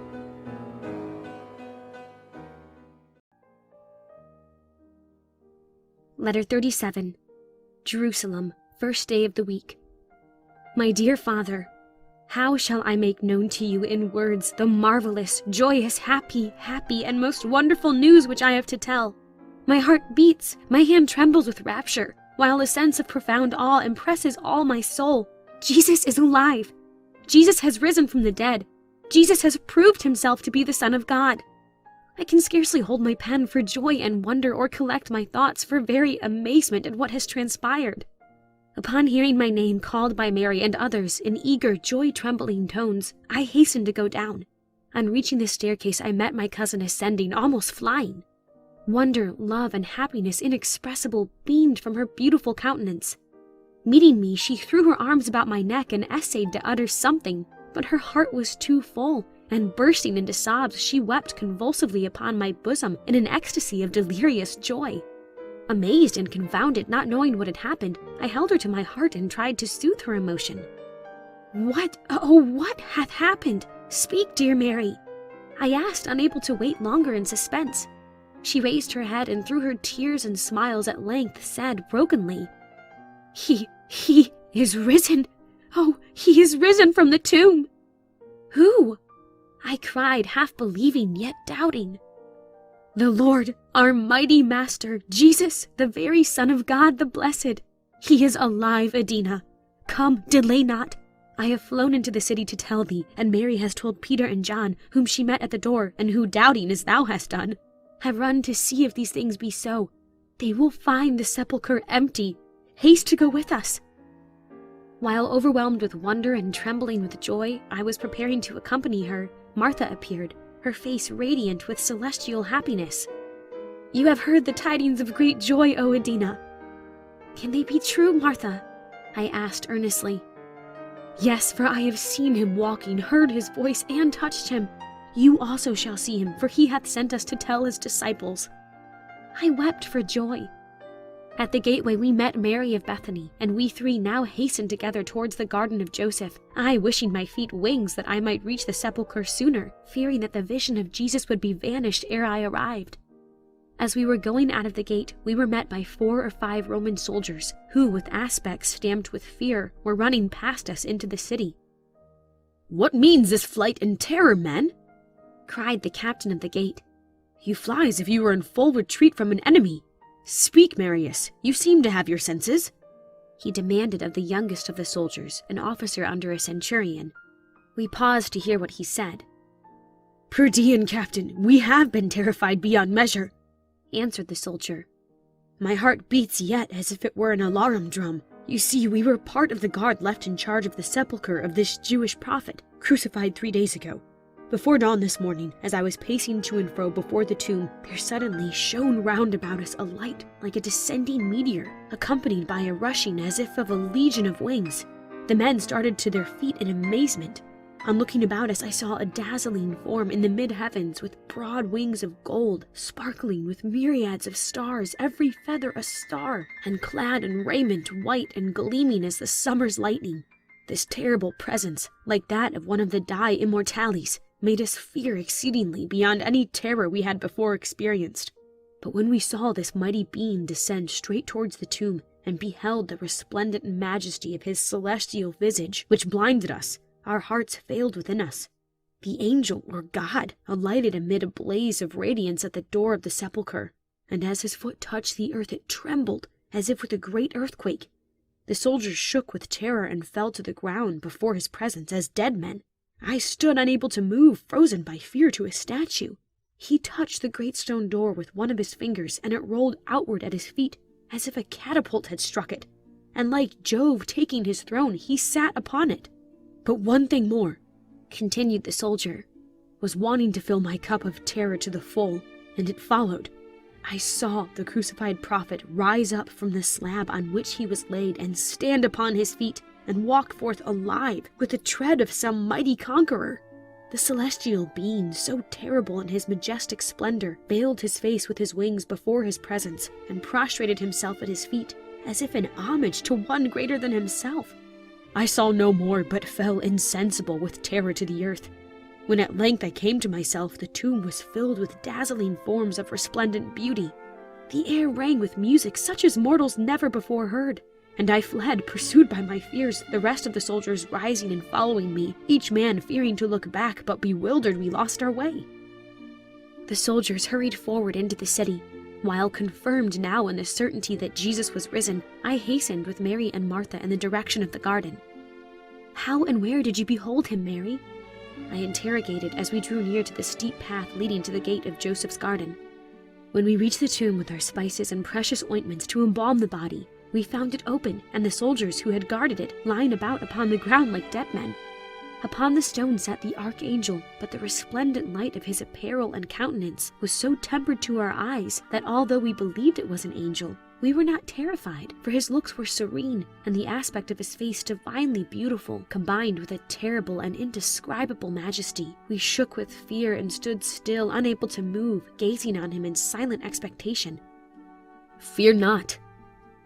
Letter 37. Jerusalem, first day of the week. My dear Father, how shall I make known to you in words the marvelous, joyous, happy, and most wonderful news which I have to tell? My heart beats, my hand trembles with rapture, while a sense of profound awe impresses all my soul. Jesus is alive. Jesus has risen from the dead. Jesus has proved himself to be the Son of God. I can scarcely hold my pen for joy and wonder or collect my thoughts for very amazement at what has transpired. Upon hearing my name called by Mary and others in eager, joy-trembling tones, I hastened to go down. On reaching the staircase, I met my cousin ascending, almost flying. Wonder, love, and happiness inexpressible beamed from her beautiful countenance. Meeting me, she threw her arms about my neck and essayed to utter something, but her heart was too full, and bursting into sobs, she wept convulsively upon my bosom in an ecstasy of delirious joy. Amazed and confounded, not knowing what had happened, I held her to my heart and tried to soothe her emotion. What hath happened? Speak, dear Mary, I asked, unable to wait longer in suspense. She raised her head and through her tears and smiles at length said brokenly, He is risen. Oh, he is risen from the tomb. Who? I cried, half believing yet doubting. The Lord, our mighty Master, Jesus, the very Son of God the Blessed. He is alive, Adina. Come, delay not. I have flown into the city to tell thee, and Mary has told Peter and John, whom she met at the door, and who, doubting as thou hast done, have run to see if these things be so. They will find the sepulchre empty. Haste to go with us. While overwhelmed with wonder and trembling with joy, I was preparing to accompany her. Martha appeared, her face radiant with celestial happiness. You have heard the tidings of great joy, O Adina. Can they be true, Martha? I asked earnestly. Yes, for I have seen him walking, heard his voice, and touched him. You also shall see him, for he hath sent us to tell his disciples. I wept for joy. At the gateway we met Mary of Bethany, and we three now hastened together towards the garden of Joseph, I wishing my feet wings that I might reach the sepulchre sooner, fearing that the vision of Jesus would be vanished ere I arrived. As we were going out of the gate, we were met by 4 or 5 Roman soldiers, who, with aspects stamped with fear, were running past us into the city. "What means this flight and terror, men?" cried the captain of the gate. "You fly as if you were in full retreat from an enemy. Speak, Marius, you seem to have your senses," he demanded of the youngest of the soldiers, an officer under a centurion. We paused to hear what he said. "Perdian, Captain, we have been terrified beyond measure," answered the soldier. "My heart beats yet as if it were an alarum drum. You see, we were part of the guard left in charge of the sepulchre of this Jewish prophet, crucified 3 days ago. Before dawn this morning, as I was pacing to and fro before the tomb, there suddenly shone round about us a light like a descending meteor, accompanied by a rushing as if of a legion of wings. The men started to their feet in amazement. On looking about us, I saw a dazzling form in the mid-heavens with broad wings of gold, sparkling with myriads of stars, every feather a star, and clad in raiment white and gleaming as the summer's lightning. This terrible presence, like that of one of the die immortales, made us fear exceedingly beyond any terror we had before experienced. But when we saw this mighty being descend straight towards the tomb and beheld the resplendent majesty of his celestial visage, which blinded us, our hearts failed within us. The angel, or God, alighted amid a blaze of radiance at the door of the sepulchre, and as his foot touched the earth it trembled, as if with a great earthquake. The soldiers shook with terror and fell to the ground before his presence as dead men. I stood unable to move, frozen by fear to a statue. He touched the great stone door with one of his fingers, and it rolled outward at his feet, as if a catapult had struck it, and like Jove taking his throne, he sat upon it. But one thing more, continued the soldier, was wanting to fill my cup of terror to the full, and it followed. I saw the crucified prophet rise up from the slab on which he was laid and stand upon his feet, and walk forth alive with the tread of some mighty conqueror. The celestial being, so terrible in his majestic splendor, veiled his face with his wings before his presence, and prostrated himself at his feet, as if in homage to one greater than himself. I saw no more, but fell insensible with terror to the earth. When at length I came to myself, the tomb was filled with dazzling forms of resplendent beauty. The air rang with music such as mortals never before heard, and I fled, pursued by my fears, the rest of the soldiers rising and following me, each man fearing to look back, but bewildered we lost our way. The soldiers hurried forward into the city. While confirmed now in the certainty that Jesus was risen, I hastened with Mary and Martha in the direction of the garden. How and where did you behold him, Mary? I interrogated as we drew near to the steep path leading to the gate of Joseph's garden. When we reached the tomb with our spices and precious ointments to embalm the body, we found it open, and the soldiers who had guarded it lying about upon the ground like dead men. Upon the stone sat the archangel, but the resplendent light of his apparel and countenance was so tempered to our eyes that although we believed it was an angel, we were not terrified, for his looks were serene, and the aspect of his face divinely beautiful, combined with a terrible and indescribable majesty. We shook with fear and stood still, unable to move, gazing on him in silent expectation. "Fear not,"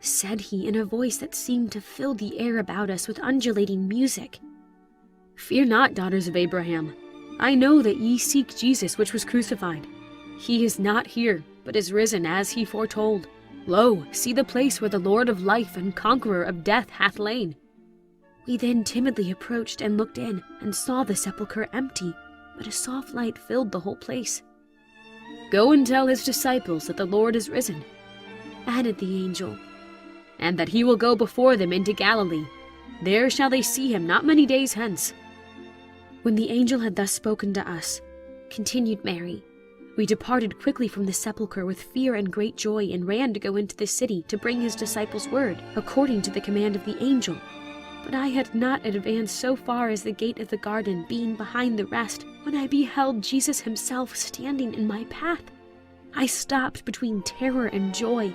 said he in a voice that seemed to fill the air about us with undulating music. "Fear not, daughters of Abraham. I know that ye seek Jesus which was crucified. He is not here, but is risen as he foretold. Lo, see the place where the Lord of life and conqueror of death hath lain." We then timidly approached and looked in, and saw the sepulchre empty, but a soft light filled the whole place. "Go and tell his disciples that the Lord is risen," added the angel, "and that he will go before them into Galilee. There shall they see him not many days hence." When the angel had thus spoken to us, continued Mary, we departed quickly from the sepulchre with fear and great joy, and ran to go into the city to bring his disciples word, according to the command of the angel. But I had not advanced so far as the gate of the garden, being behind the rest, when I beheld Jesus himself standing in my path. I stopped between terror and joy.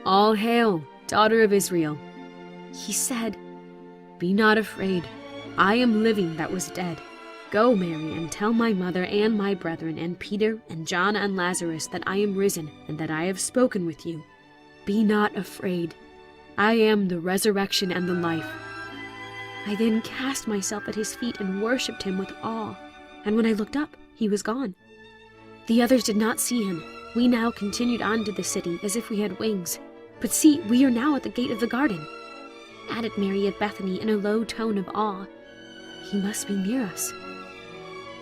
"All hail, daughter of Israel," He said, "Be not afraid. I am living that was dead. Go, Mary, and tell my mother and my brethren and Peter and John and Lazarus that I am risen and that I have spoken with you. Be not afraid. I am the resurrection and the life." I then cast myself at his feet and worshipped him with awe. And when I looked up, he was gone. The others did not see him. We now continued on to the city as if we had wings. "But see, we are now at the gate of the garden," added Mary of Bethany in a low tone of awe. "He must be near us."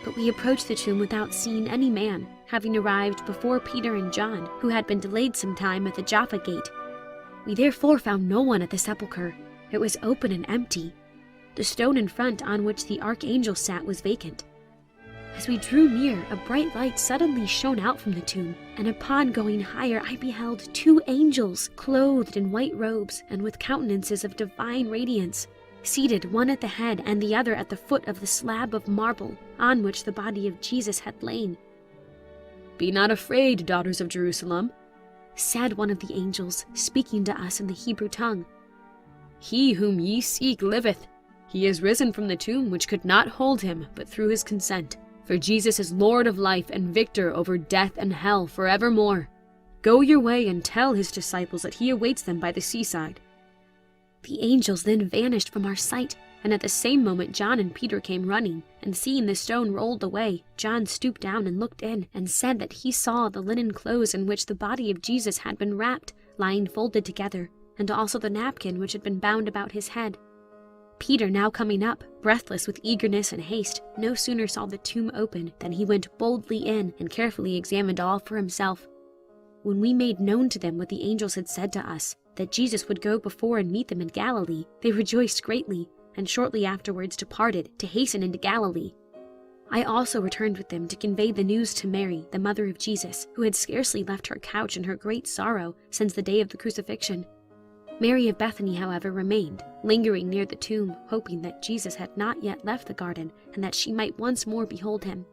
But we approached the tomb without seeing any man, having arrived before Peter and John, who had been delayed some time at the Jaffa gate. We therefore found no one at the sepulchre. It was open and empty. The stone in front on which the archangel sat was vacant. As we drew near, a bright light suddenly shone out from the tomb, and upon going higher I beheld 2 angels, clothed in white robes and with countenances of divine radiance, seated one at the head and the other at the foot of the slab of marble on which the body of Jesus had lain. "Be not afraid, daughters of Jerusalem," said one of the angels, speaking to us in the Hebrew tongue. "He whom ye seek liveth. He is risen from the tomb which could not hold him, but through his consent. For Jesus is Lord of life and victor over death and hell forevermore. Go your way and tell his disciples that he awaits them by the seaside." The angels then vanished from our sight, and at the same moment John and Peter came running, and seeing the stone rolled away, John stooped down and looked in, and said that he saw the linen clothes in which the body of Jesus had been wrapped, lying folded together, and also the napkin which had been bound about his head. Peter, now coming up, breathless with eagerness and haste, no sooner saw the tomb open than he went boldly in and carefully examined all for himself. When we made known to them what the angels had said to us, that Jesus would go before and meet them in Galilee, they rejoiced greatly, and shortly afterwards departed to hasten into Galilee. I also returned with them to convey the news to Mary, the mother of Jesus, who had scarcely left her couch in her great sorrow since the day of the crucifixion. Mary of Bethany, however, remained, lingering near the tomb, hoping that Jesus had not yet left the garden and that she might once more behold him.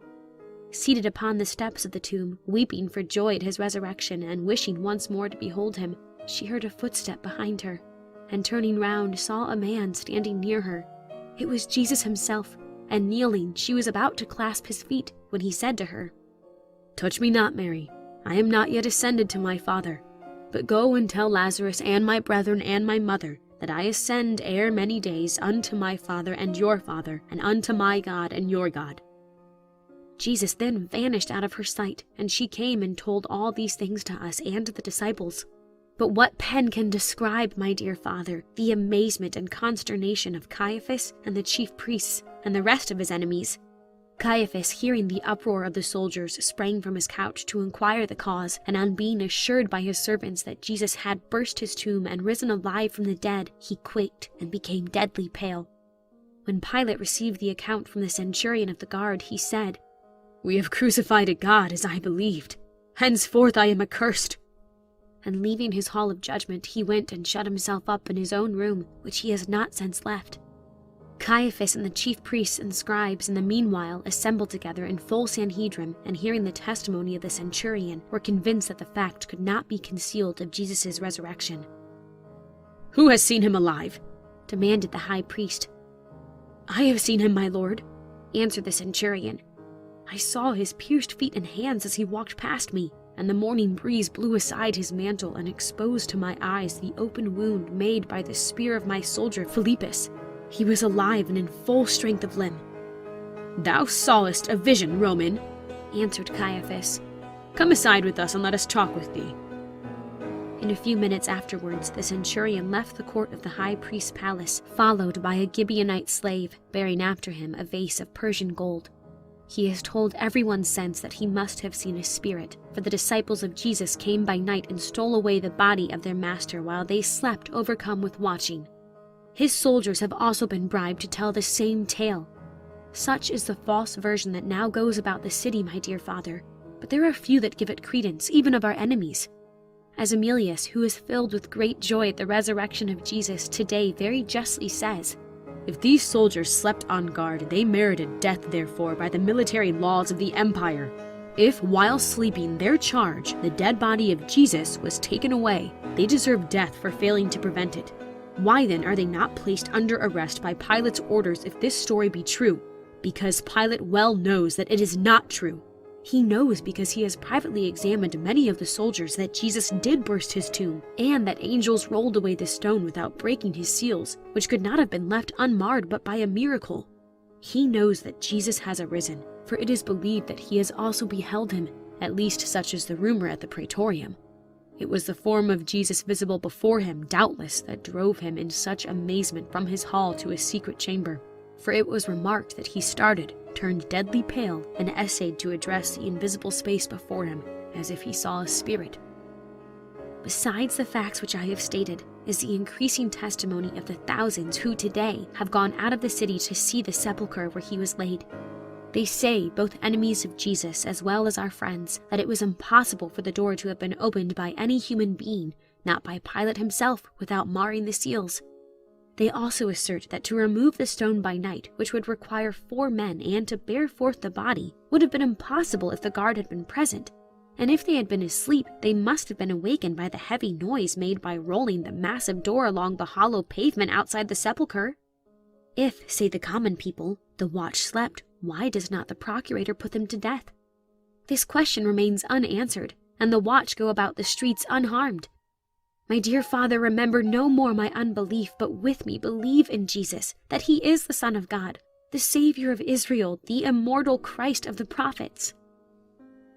Seated upon the steps of the tomb, weeping for joy at his resurrection and wishing once more to behold him, she heard a footstep behind her, and turning round saw a man standing near her. It was Jesus himself, and kneeling, she was about to clasp his feet when he said to her, "Touch me not, Mary. I am not yet ascended to my Father. But go and tell Lazarus and my brethren and my mother that I ascend ere many days unto my Father and your Father, and unto my God and your God." Jesus then vanished out of her sight, and she came and told all these things to us and to the disciples. But what pen can describe, my dear Father, the amazement and consternation of Caiaphas and the chief priests and the rest of his enemies? Caiaphas, hearing the uproar of the soldiers, sprang from his couch to inquire the cause, and on being assured by his servants that Jesus had burst his tomb and risen alive from the dead, he quaked and became deadly pale. When Pilate received the account from the centurion of the guard, he said, "We have crucified a god, as I believed. Henceforth I am accursed." And leaving his hall of judgment, he went and shut himself up in his own room, which he has not since left. Caiaphas and the chief priests and scribes in the meanwhile assembled together in full Sanhedrin, and hearing the testimony of the centurion, were convinced that the fact could not be concealed of Jesus' resurrection. "Who has seen him alive?" demanded the high priest. "I have seen him, my lord," answered the centurion. "I saw his pierced feet and hands as he walked past me, and the morning breeze blew aside his mantle and exposed to my eyes the open wound made by the spear of my soldier Philippus. He was alive and in full strength of limb." "Thou sawest a vision, Roman," answered Caiaphas. "Come aside with us and let us talk with thee." In a few minutes afterwards, the centurion left the court of the high priest's palace, followed by a Gibeonite slave, bearing after him a vase of Persian gold. He has told everyone since that he must have seen a spirit, for the disciples of Jesus came by night and stole away the body of their master while they slept, overcome with watching. His soldiers have also been bribed to tell the same tale. Such is the false version that now goes about the city, my dear Father, but there are few that give it credence, even of our enemies. As Emilius, who is filled with great joy at the resurrection of Jesus, today very justly says, "If these soldiers slept on guard, they merited death therefore by the military laws of the empire. If, while sleeping their charge, the dead body of Jesus was taken away, they deserve death for failing to prevent it. Why then are they not placed under arrest by Pilate's orders if this story be true? Because Pilate well knows that it is not true. He knows because he has privately examined many of the soldiers that Jesus did burst his tomb, and that angels rolled away the stone without breaking his seals, which could not have been left unmarred but by a miracle. He knows that Jesus has arisen, for it is believed that he has also beheld him, at least such is the rumor at the praetorium. It was the form of Jesus visible before him, doubtless, that drove him in such amazement from his hall to his secret chamber, for it was remarked that he started, turned deadly pale, and essayed to address the invisible space before him, as if he saw a spirit. Besides the facts which I have stated, is the increasing testimony of the thousands who today have gone out of the city to see the sepulchre where he was laid. They say, both enemies of Jesus as well as our friends, that it was impossible for the door to have been opened by any human being, not by Pilate himself, without marring the seals. They also assert that to remove the stone by night, which would require 4 men, and to bear forth the body, would have been impossible if the guard had been present. And if they had been asleep, they must have been awakened by the heavy noise made by rolling the massive door along the hollow pavement outside the sepulchre. If, say the common people, the watch slept, why does not the procurator put them to death? This question remains unanswered, and the watch go about the streets unharmed. My dear father, remember no more my unbelief, but with me believe in Jesus, that he is the Son of God, the Savior of Israel, the immortal Christ of the prophets.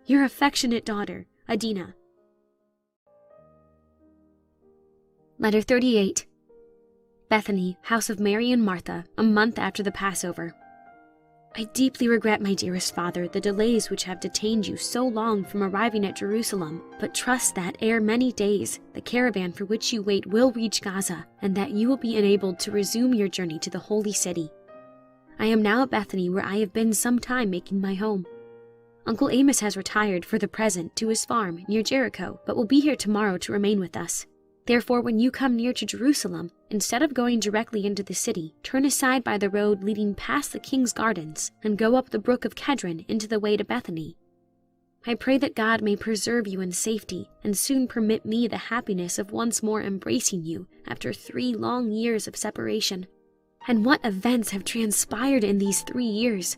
Your affectionate daughter, Adina. Letter 38. Bethany, house of Mary and Martha, a month after the Passover. I deeply regret, my dearest father, the delays which have detained you so long from arriving at Jerusalem, but trust that ere many days the caravan for which you wait will reach Gaza, and that you will be enabled to resume your journey to the Holy City. I am now at Bethany, where I have been some time making my home. Uncle Amos has retired for the present to his farm near Jericho, but will be here tomorrow to remain with us. Therefore, when you come near to Jerusalem, instead of going directly into the city, turn aside by the road leading past the king's gardens, and go up the brook of Kedron into the way to Bethany. I pray that God may preserve you in safety, and soon permit me the happiness of once more embracing you after 3 long years of separation. And what events have transpired in these 3 years!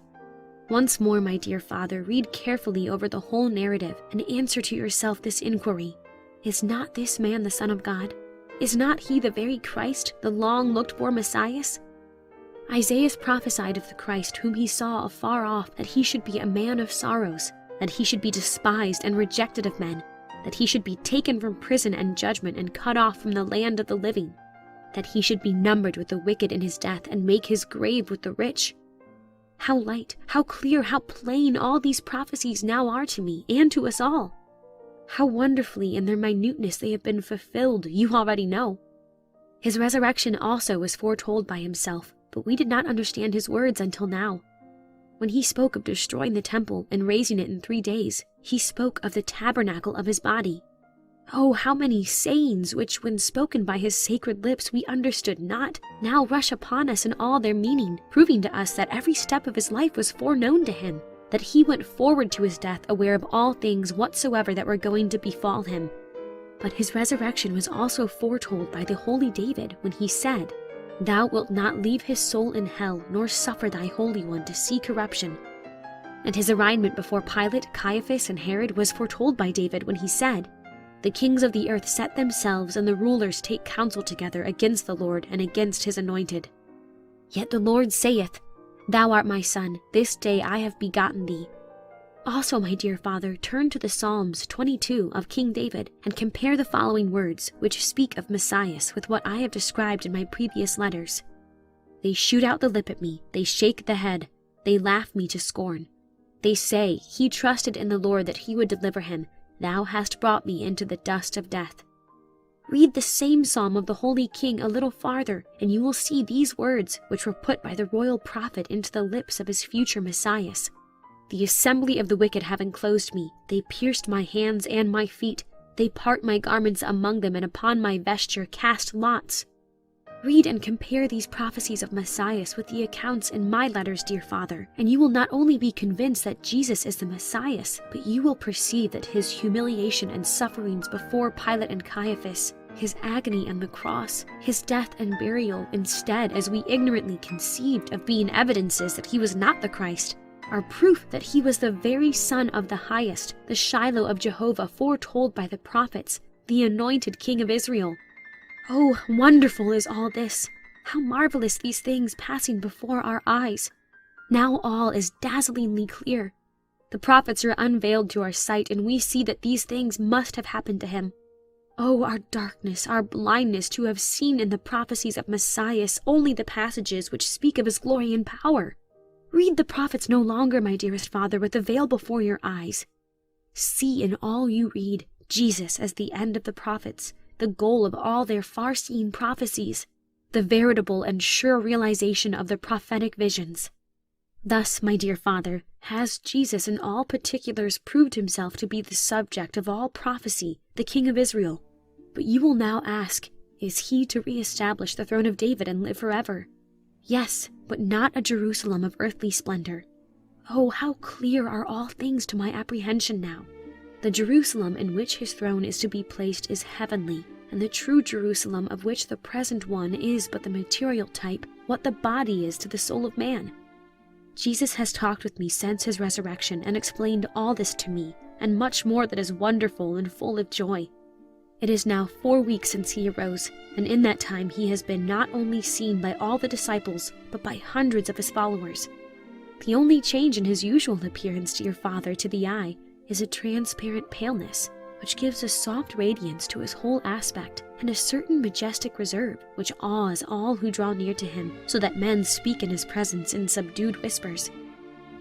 Once more, my dear father, read carefully over the whole narrative, and answer to yourself this inquiry. Is not this man the Son of God? Is not he the very Christ, the long-looked-for Messiah? Isaiah prophesied of the Christ whom he saw afar off that he should be a man of sorrows, that he should be despised and rejected of men, that he should be taken from prison and judgment and cut off from the land of the living, that he should be numbered with the wicked in his death and make his grave with the rich. How light, how clear, how plain all these prophecies now are to me and to us all! How wonderfully in their minuteness they have been fulfilled, you already know. His resurrection also was foretold by himself, but we did not understand his words until now. When he spoke of destroying the temple and raising it in 3 days, he spoke of the tabernacle of his body. Oh, how many sayings which, when spoken by his sacred lips, we understood not, now rush upon us in all their meaning, proving to us that every step of his life was foreknown to him, that he went forward to his death aware of all things whatsoever that were going to befall him. But his resurrection was also foretold by the holy David when he said, Thou wilt not leave his soul in hell, nor suffer thy Holy One to see corruption. And his arraignment before Pilate, Caiaphas, and Herod was foretold by David when he said, The kings of the earth set themselves, and the rulers take counsel together against the Lord and against his anointed. Yet the Lord saith, Thou art my son, this day I have begotten thee. Also, my dear father, turn to the Psalms 22 of King David, and compare the following words, which speak of Messiah, with what I have described in my previous letters. They shoot out the lip at me, they shake the head, they laugh me to scorn. They say, He trusted in the Lord that he would deliver him. Thou hast brought me into the dust of death. Read the same psalm of the Holy King a little farther, and you will see these words, which were put by the royal prophet into the lips of his future Messiah. The assembly of the wicked have enclosed me. They pierced my hands and my feet. They part my garments among them, and upon my vesture cast lots. Read and compare these prophecies of Messiah with the accounts in my letters, dear father, and you will not only be convinced that Jesus is the Messiah, but you will perceive that his humiliation and sufferings before Pilate and Caiaphas, his agony and the cross, his death and burial, instead, as we ignorantly conceived of being evidences that he was not the Christ, are proof that he was the very Son of the Highest, the Shiloh of Jehovah foretold by the prophets, the anointed King of Israel. Oh, wonderful is all this! How marvelous these things passing before our eyes! Now all is dazzlingly clear. The prophets are unveiled to our sight, and we see that these things must have happened to him. Oh, our darkness, our blindness to have seen in the prophecies of Messiah only the passages which speak of his glory and power. Read the prophets no longer, my dearest father, with the veil before your eyes. See in all you read Jesus as the end of the prophets, the goal of all their far-seeing prophecies, the veritable and sure realization of the prophetic visions. Thus, my dear father, has Jesus in all particulars proved himself to be the subject of all prophecy, the King of Israel. But you will now ask, is he to re-establish the throne of David and live forever? Yes, but not a Jerusalem of earthly splendor. Oh, how clear are all things to my apprehension now! The Jerusalem in which his throne is to be placed is heavenly, and the true Jerusalem of which the present one is but the material type, what the body is to the soul of man. Jesus has talked with me since his resurrection and explained all this to me, and much more that is wonderful and full of joy. It is now 4 weeks since he arose, and in that time he has been not only seen by all the disciples, but by hundreds of his followers. The only change in his usual appearance, dear father, to the eye, is a transparent paleness, which gives a soft radiance to his whole aspect, and a certain majestic reserve, which awes all who draw near to him, so that men speak in his presence in subdued whispers.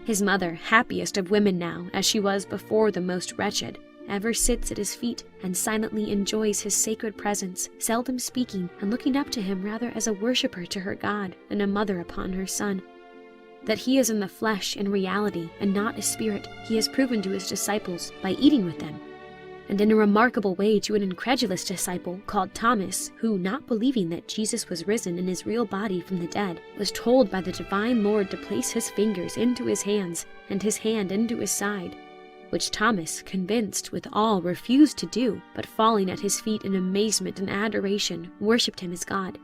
His mother, happiest of women now, as she was before the most wretched, ever sits at his feet and silently enjoys his sacred presence, seldom speaking, and looking up to him rather as a worshipper to her God than a mother upon her son. That he is in the flesh in reality, and not a spirit, he has proven to his disciples by eating with them, and in a remarkable way to an incredulous disciple called Thomas, who, not believing that Jesus was risen in his real body from the dead, was told by the divine Lord to place his fingers into his hands and his hand into his side, which Thomas, convinced with all, refused to do, but falling at his feet in amazement and adoration, worshipped him as God.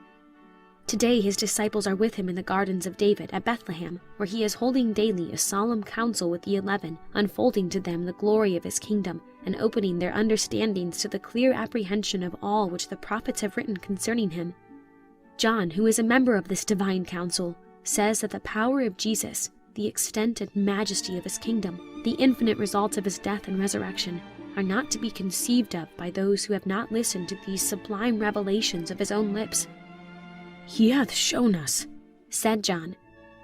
Today his disciples are with him in the gardens of David at Bethlehem, where he is holding daily a solemn council with the 11, unfolding to them the glory of his kingdom, and opening their understandings to the clear apprehension of all which the prophets have written concerning him. John, who is a member of this divine council, says that the power of Jesus, the extent and majesty of his kingdom, the infinite results of his death and resurrection, are not to be conceived of by those who have not listened to these sublime revelations of his own lips. He hath shown us, said John,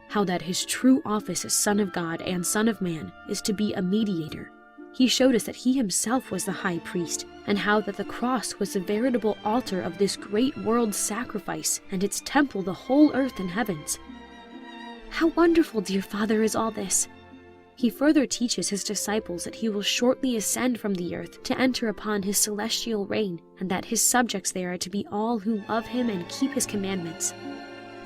how that his true office as Son of God and Son of Man is to be a mediator. He showed us that he himself was the high priest, and how that the cross was the veritable altar of this great world sacrifice, and its temple the whole earth and heavens. How wonderful, dear Father, is all this! He further teaches his disciples that he will shortly ascend from the earth to enter upon his celestial reign, and that his subjects there are to be all who love him and keep his commandments.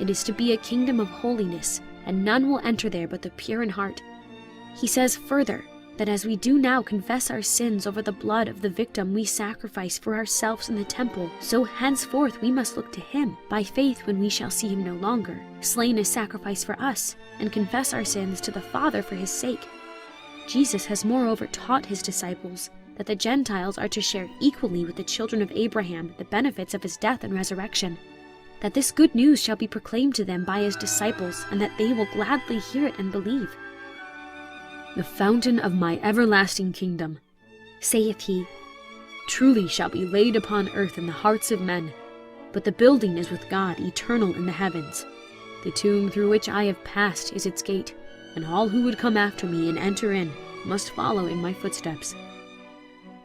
It is to be a kingdom of holiness, and none will enter there but the pure in heart. He says further, that as we do now confess our sins over the blood of the victim we sacrifice for ourselves in the temple, so henceforth we must look to him by faith when we shall see him no longer, slain as sacrifice for us, and confess our sins to the Father for his sake. Jesus has moreover taught his disciples that the Gentiles are to share equally with the children of Abraham the benefits of his death and resurrection, that this good news shall be proclaimed to them by his disciples, and that they will gladly hear it and believe. The fountain of my everlasting kingdom, saith he, truly shall be laid upon earth in the hearts of men, but the building is with God eternal in the heavens. The tomb through which I have passed is its gate, and all who would come after me and enter in must follow in my footsteps.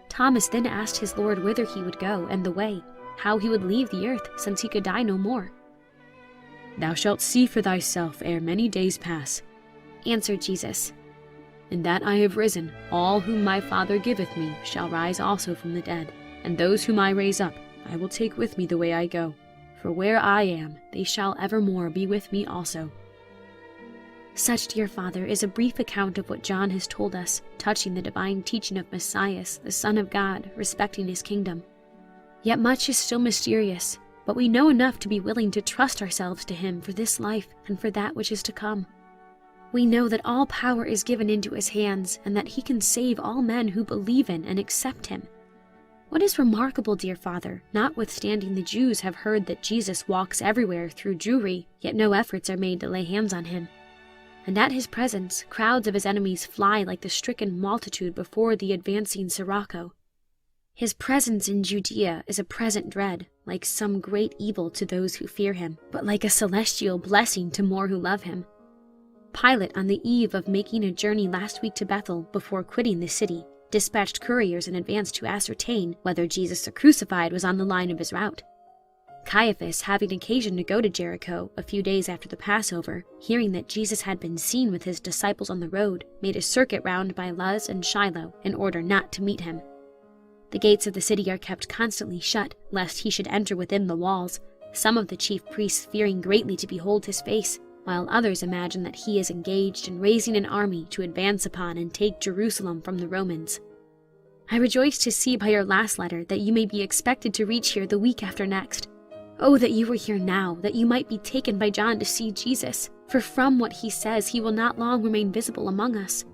Thomas then asked his Lord whither he would go, and the way, how he would leave the earth, since he could die no more. Thou shalt see for thyself ere many days pass, answered Jesus. In that I have risen, all whom my Father giveth me shall rise also from the dead, and those whom I raise up I will take with me the way I go, for where I am they shall evermore be with me also. Such, dear Father, is a brief account of what John has told us, touching the divine teaching of Messiah, the Son of God, respecting his kingdom. Yet much is still mysterious, but we know enough to be willing to trust ourselves to him for this life and for that which is to come. We know that all power is given into his hands, and that he can save all men who believe in and accept him. What is remarkable, dear Father, notwithstanding the Jews have heard that Jesus walks everywhere through Jewry, yet no efforts are made to lay hands on him. And at his presence, crowds of his enemies fly like the stricken multitude before the advancing sirocco. His presence in Judea is a present dread, like some great evil to those who fear him, but like a celestial blessing to more who love him. Pilate, on the eve of making a journey last week to Bethel before quitting the city, dispatched couriers in advance to ascertain whether Jesus the crucified was on the line of his route. Caiaphas, having occasion to go to Jericho a few days after the Passover, hearing that Jesus had been seen with his disciples on the road, made a circuit round by Luz and Shiloh in order not to meet him. The gates of the city are kept constantly shut, lest he should enter within the walls, some of the chief priests fearing greatly to behold his face, while others imagine that he is engaged in raising an army to advance upon and take Jerusalem from the Romans. I rejoice to see by your last letter that you may be expected to reach here the week after next. Oh, that you were here now, that you might be taken by John to see Jesus, for from what he says he will not long remain visible among us.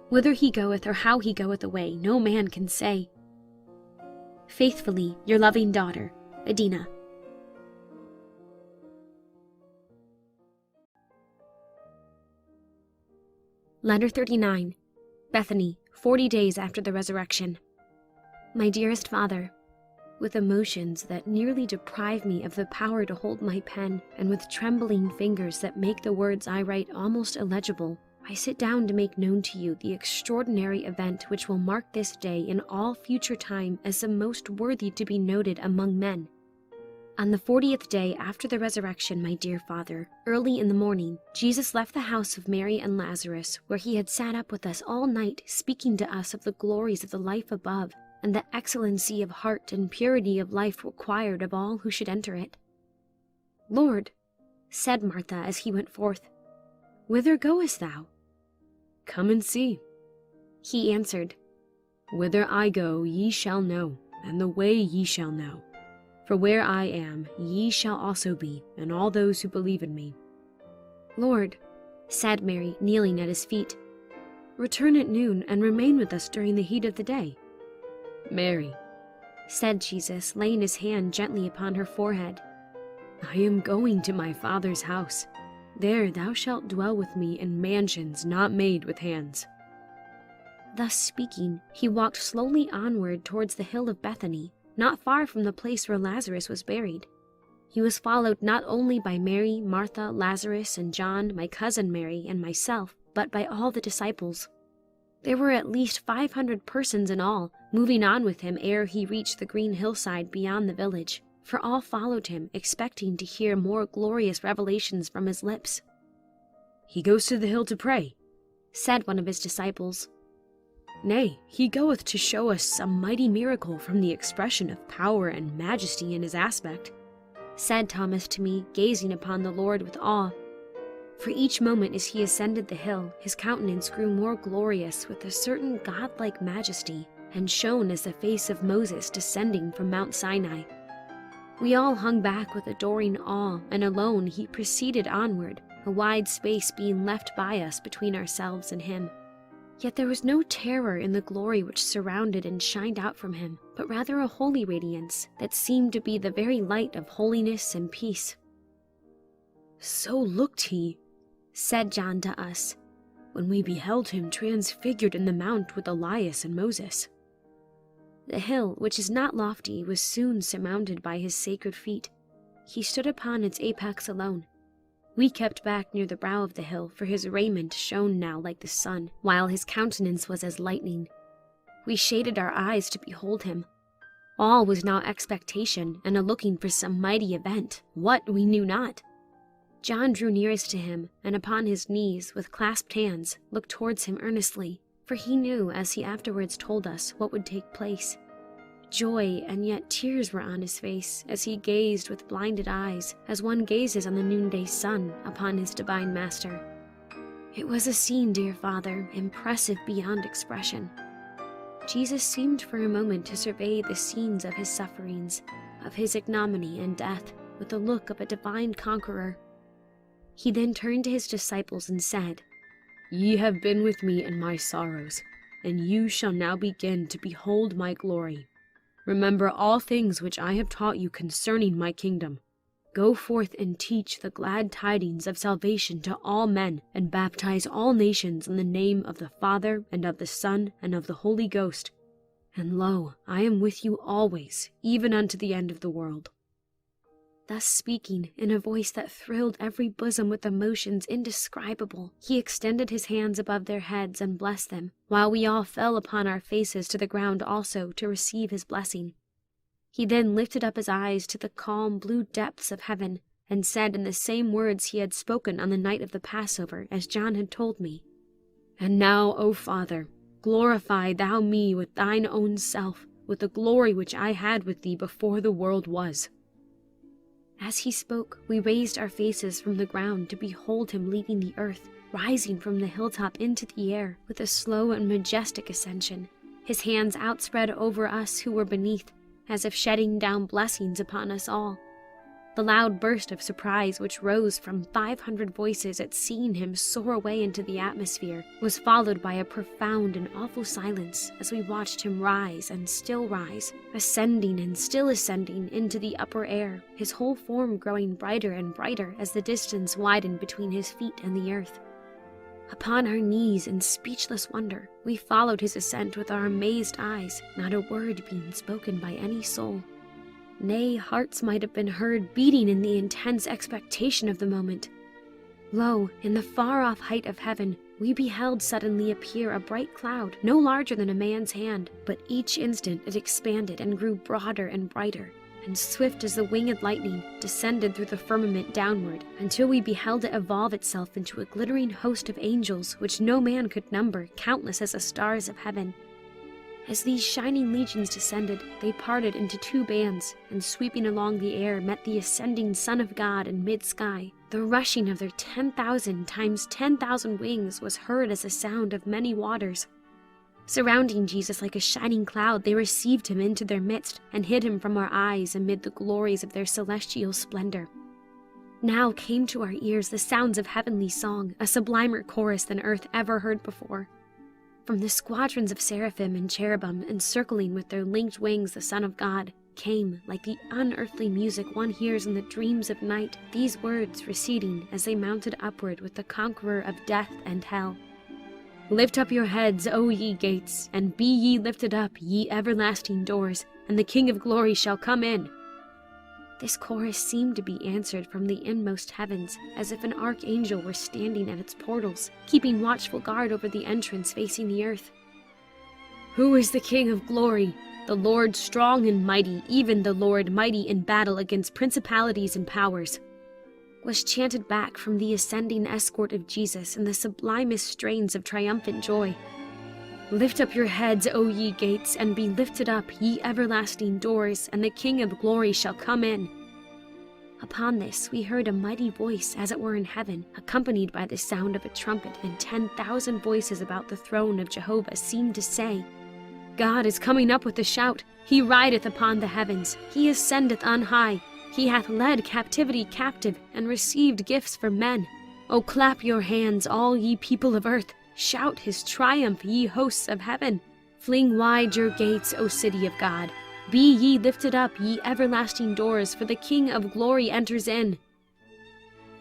Whither he goeth or how he goeth away, no man can say. Faithfully, your loving daughter, Adina. Letter 39. Bethany, 40 days after the resurrection. My dearest Father, with emotions that nearly deprive me of the power to hold my pen, and with trembling fingers that make the words I write almost illegible, I sit down to make known to you the extraordinary event which will mark this day in all future time as the most worthy to be noted among men. On the 40th day after the resurrection, my dear Father, early in the morning, Jesus left the house of Mary and Lazarus, where he had sat up with us all night, speaking to us of the glories of the life above, and the excellency of heart and purity of life required of all who should enter it. Lord, said Martha as he went forth, whither goest thou? Come and see. He answered, Whither I go ye shall know, and the way ye shall know. For where I am, ye shall also be, and all those who believe in me. Lord, said Mary, kneeling at his feet, return at noon and remain with us during the heat of the day. Mary, said Jesus, laying his hand gently upon her forehead, I am going to my Father's house. There thou shalt dwell with me in mansions not made with hands. Thus speaking, he walked slowly onward towards the hill of Bethany, not far from the place where Lazarus was buried. He was followed not only by Mary, Martha, Lazarus, and John, my cousin Mary, and myself, but by all the disciples. There were at least 500 persons in all, moving on with him ere he reached the green hillside beyond the village, for all followed him, expecting to hear more glorious revelations from his lips. He goes to the hill to pray, said one of his disciples. Nay, he goeth to show us some mighty miracle from the expression of power and majesty in his aspect, said Thomas to me, gazing upon the Lord with awe. For each moment as he ascended the hill, his countenance grew more glorious with a certain godlike majesty, and shone as the face of Moses descending from Mount Sinai. We all hung back with adoring awe, and alone he proceeded onward, a wide space being left by us between ourselves and him. Yet there was no terror in the glory which surrounded and shined out from him, but rather a holy radiance that seemed to be the very light of holiness and peace. So looked he, said John to us, when we beheld him transfigured in the mount with Elias and Moses. The hill, which is not lofty, was soon surmounted by his sacred feet. He stood upon its apex alone. We kept back near the brow of the hill, for his raiment shone now like the sun, while his countenance was as lightning. We shaded our eyes to behold him. All was now expectation, and a looking for some mighty event, what we knew not. John drew nearest to him, and upon his knees, with clasped hands, looked towards him earnestly, for he knew, as he afterwards told us, what would take place. Joy and yet tears were on his face as he gazed with blinded eyes, as one gazes on the noonday sun upon his divine master. It was a scene, dear Father, impressive beyond expression. Jesus seemed for a moment to survey the scenes of his sufferings, of his ignominy and death, with the look of a divine conqueror. He then turned to his disciples and said, "Ye have been with me in my sorrows, and you shall now begin to behold my glory. Remember all things which I have taught you concerning my kingdom. Go forth and teach the glad tidings of salvation to all men, and baptize all nations in the name of the Father, and of the Son, and of the Holy Ghost. And lo, I am with you always, even unto the end of the world." Thus speaking, in a voice that thrilled every bosom with emotions indescribable, he extended his hands above their heads and blessed them, while we all fell upon our faces to the ground also to receive his blessing. He then lifted up his eyes to the calm blue depths of heaven, and said in the same words he had spoken on the night of the Passover, as John had told me, "And now, O Father, glorify thou me with thine own self, with the glory which I had with thee before the world was." As he spoke, we raised our faces from the ground to behold him leaving the earth, rising from the hilltop into the air with a slow and majestic ascension, his hands outspread over us who were beneath, as if shedding down blessings upon us all. The loud burst of surprise which rose from 500 voices at seeing him soar away into the atmosphere was followed by a profound and awful silence as we watched him rise and still rise, ascending and still ascending into the upper air, his whole form growing brighter and brighter as the distance widened between his feet and the earth. Upon our knees in speechless wonder, we followed his ascent with our amazed eyes, not a word being spoken by any soul. Nay, hearts might have been heard beating in the intense expectation of the moment. Lo, in the far-off height of heaven, we beheld suddenly appear a bright cloud, no larger than a man's hand, but each instant it expanded and grew broader and brighter, and swift as the winged lightning, descended through the firmament downward, until we beheld it evolve itself into a glittering host of angels which no man could number, countless as the stars of heaven. As these shining legions descended, they parted into two bands, and sweeping along the air met the ascending Son of God in mid-sky. The rushing of their 10,000 times 10,000 wings was heard as the sound of many waters. Surrounding Jesus like a shining cloud, they received him into their midst, and hid him from our eyes amid the glories of their celestial splendor. Now came to our ears the sounds of heavenly song, a sublimer chorus than earth ever heard before. From the squadrons of seraphim and cherubim encircling with their linked wings the Son of God, came, like the unearthly music one hears in the dreams of night, these words receding as they mounted upward with the conqueror of death and hell. "Lift up your heads, O ye gates, and be ye lifted up, ye everlasting doors, and the King of glory shall come in." This chorus seemed to be answered from the inmost heavens, as if an archangel were standing at its portals, keeping watchful guard over the entrance facing the earth. "Who is the King of glory? The Lord strong and mighty, even the Lord mighty in battle against principalities and powers," was chanted back from the ascending escort of Jesus in the sublimest strains of triumphant joy. "Lift up your heads, O ye gates, and be lifted up, ye everlasting doors, and the King of glory shall come in." Upon this we heard a mighty voice, as it were in heaven, accompanied by the sound of a trumpet, and 10,000 voices about the throne of Jehovah seemed to say, "God is coming up with a shout. He rideth upon the heavens. He ascendeth on high. He hath led captivity captive, and received gifts for men. O clap your hands, all ye people of earth. Shout his triumph, ye hosts of heaven. Fling wide your gates, O city of God. Be ye lifted up, ye everlasting doors, for the King of glory enters in."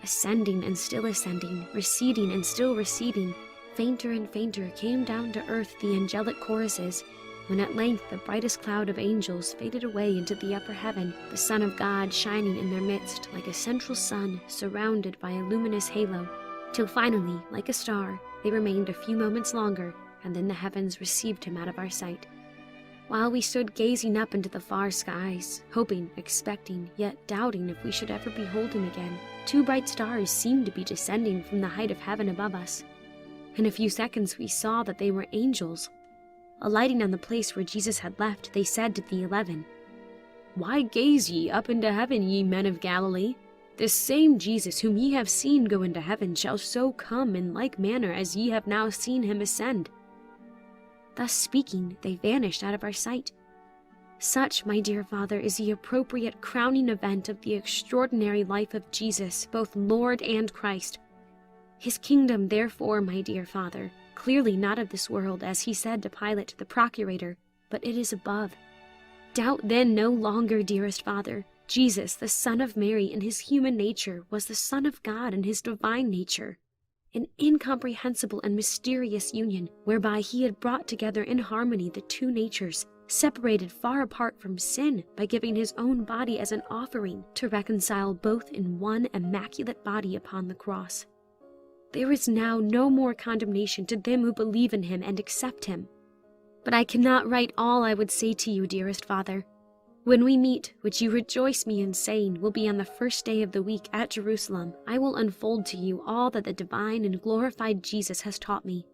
Ascending and still ascending, receding and still receding, fainter and fainter came down to earth the angelic choruses, when at length the brightest cloud of angels faded away into the upper heaven, the Son of God shining in their midst like a central sun surrounded by a luminous halo, till finally, like a star, they remained a few moments longer, and then the heavens received him out of our sight. While we stood gazing up into the far skies, hoping, expecting, yet doubting if we should ever behold him again, two bright stars seemed to be descending from the height of heaven above us. In a few seconds we saw that they were angels. Alighting on the place where Jesus had left, they said to the 11, "Why gaze ye up into heaven, ye men of Galilee? This same Jesus whom ye have seen go into heaven shall so come in like manner as ye have now seen him ascend." Thus speaking, they vanished out of our sight. Such, my dear Father, is the appropriate crowning event of the extraordinary life of Jesus, both Lord and Christ. His kingdom, therefore, my dear Father, clearly not of this world, as he said to Pilate the procurator, but it is above. Doubt then no longer, dearest Father. Jesus, the Son of Mary, in his human nature, was the Son of God in his divine nature, an incomprehensible and mysterious union, whereby he had brought together in harmony the two natures, separated far apart from sin, by giving his own body as an offering to reconcile both in one immaculate body upon the cross. There is now no more condemnation to them who believe in him and accept him. But I cannot write all I would say to you, dearest Father. When we meet, which you rejoice me in saying will be on the first day of the week at Jerusalem, I will unfold to you all that the divine and glorified Jesus has taught me.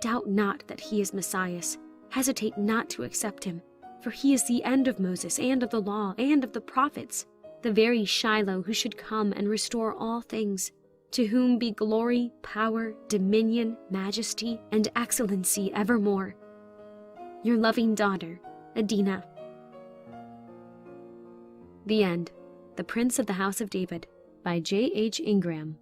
Doubt not that he is Messiah. Hesitate not to accept him, for he is the end of Moses and of the law and of the prophets, the very Shiloh who should come and restore all things, to whom be glory, power, dominion, majesty, and excellency evermore. Your loving daughter, Adina. The End. The Prince of the House of David, by J.H. Ingraham.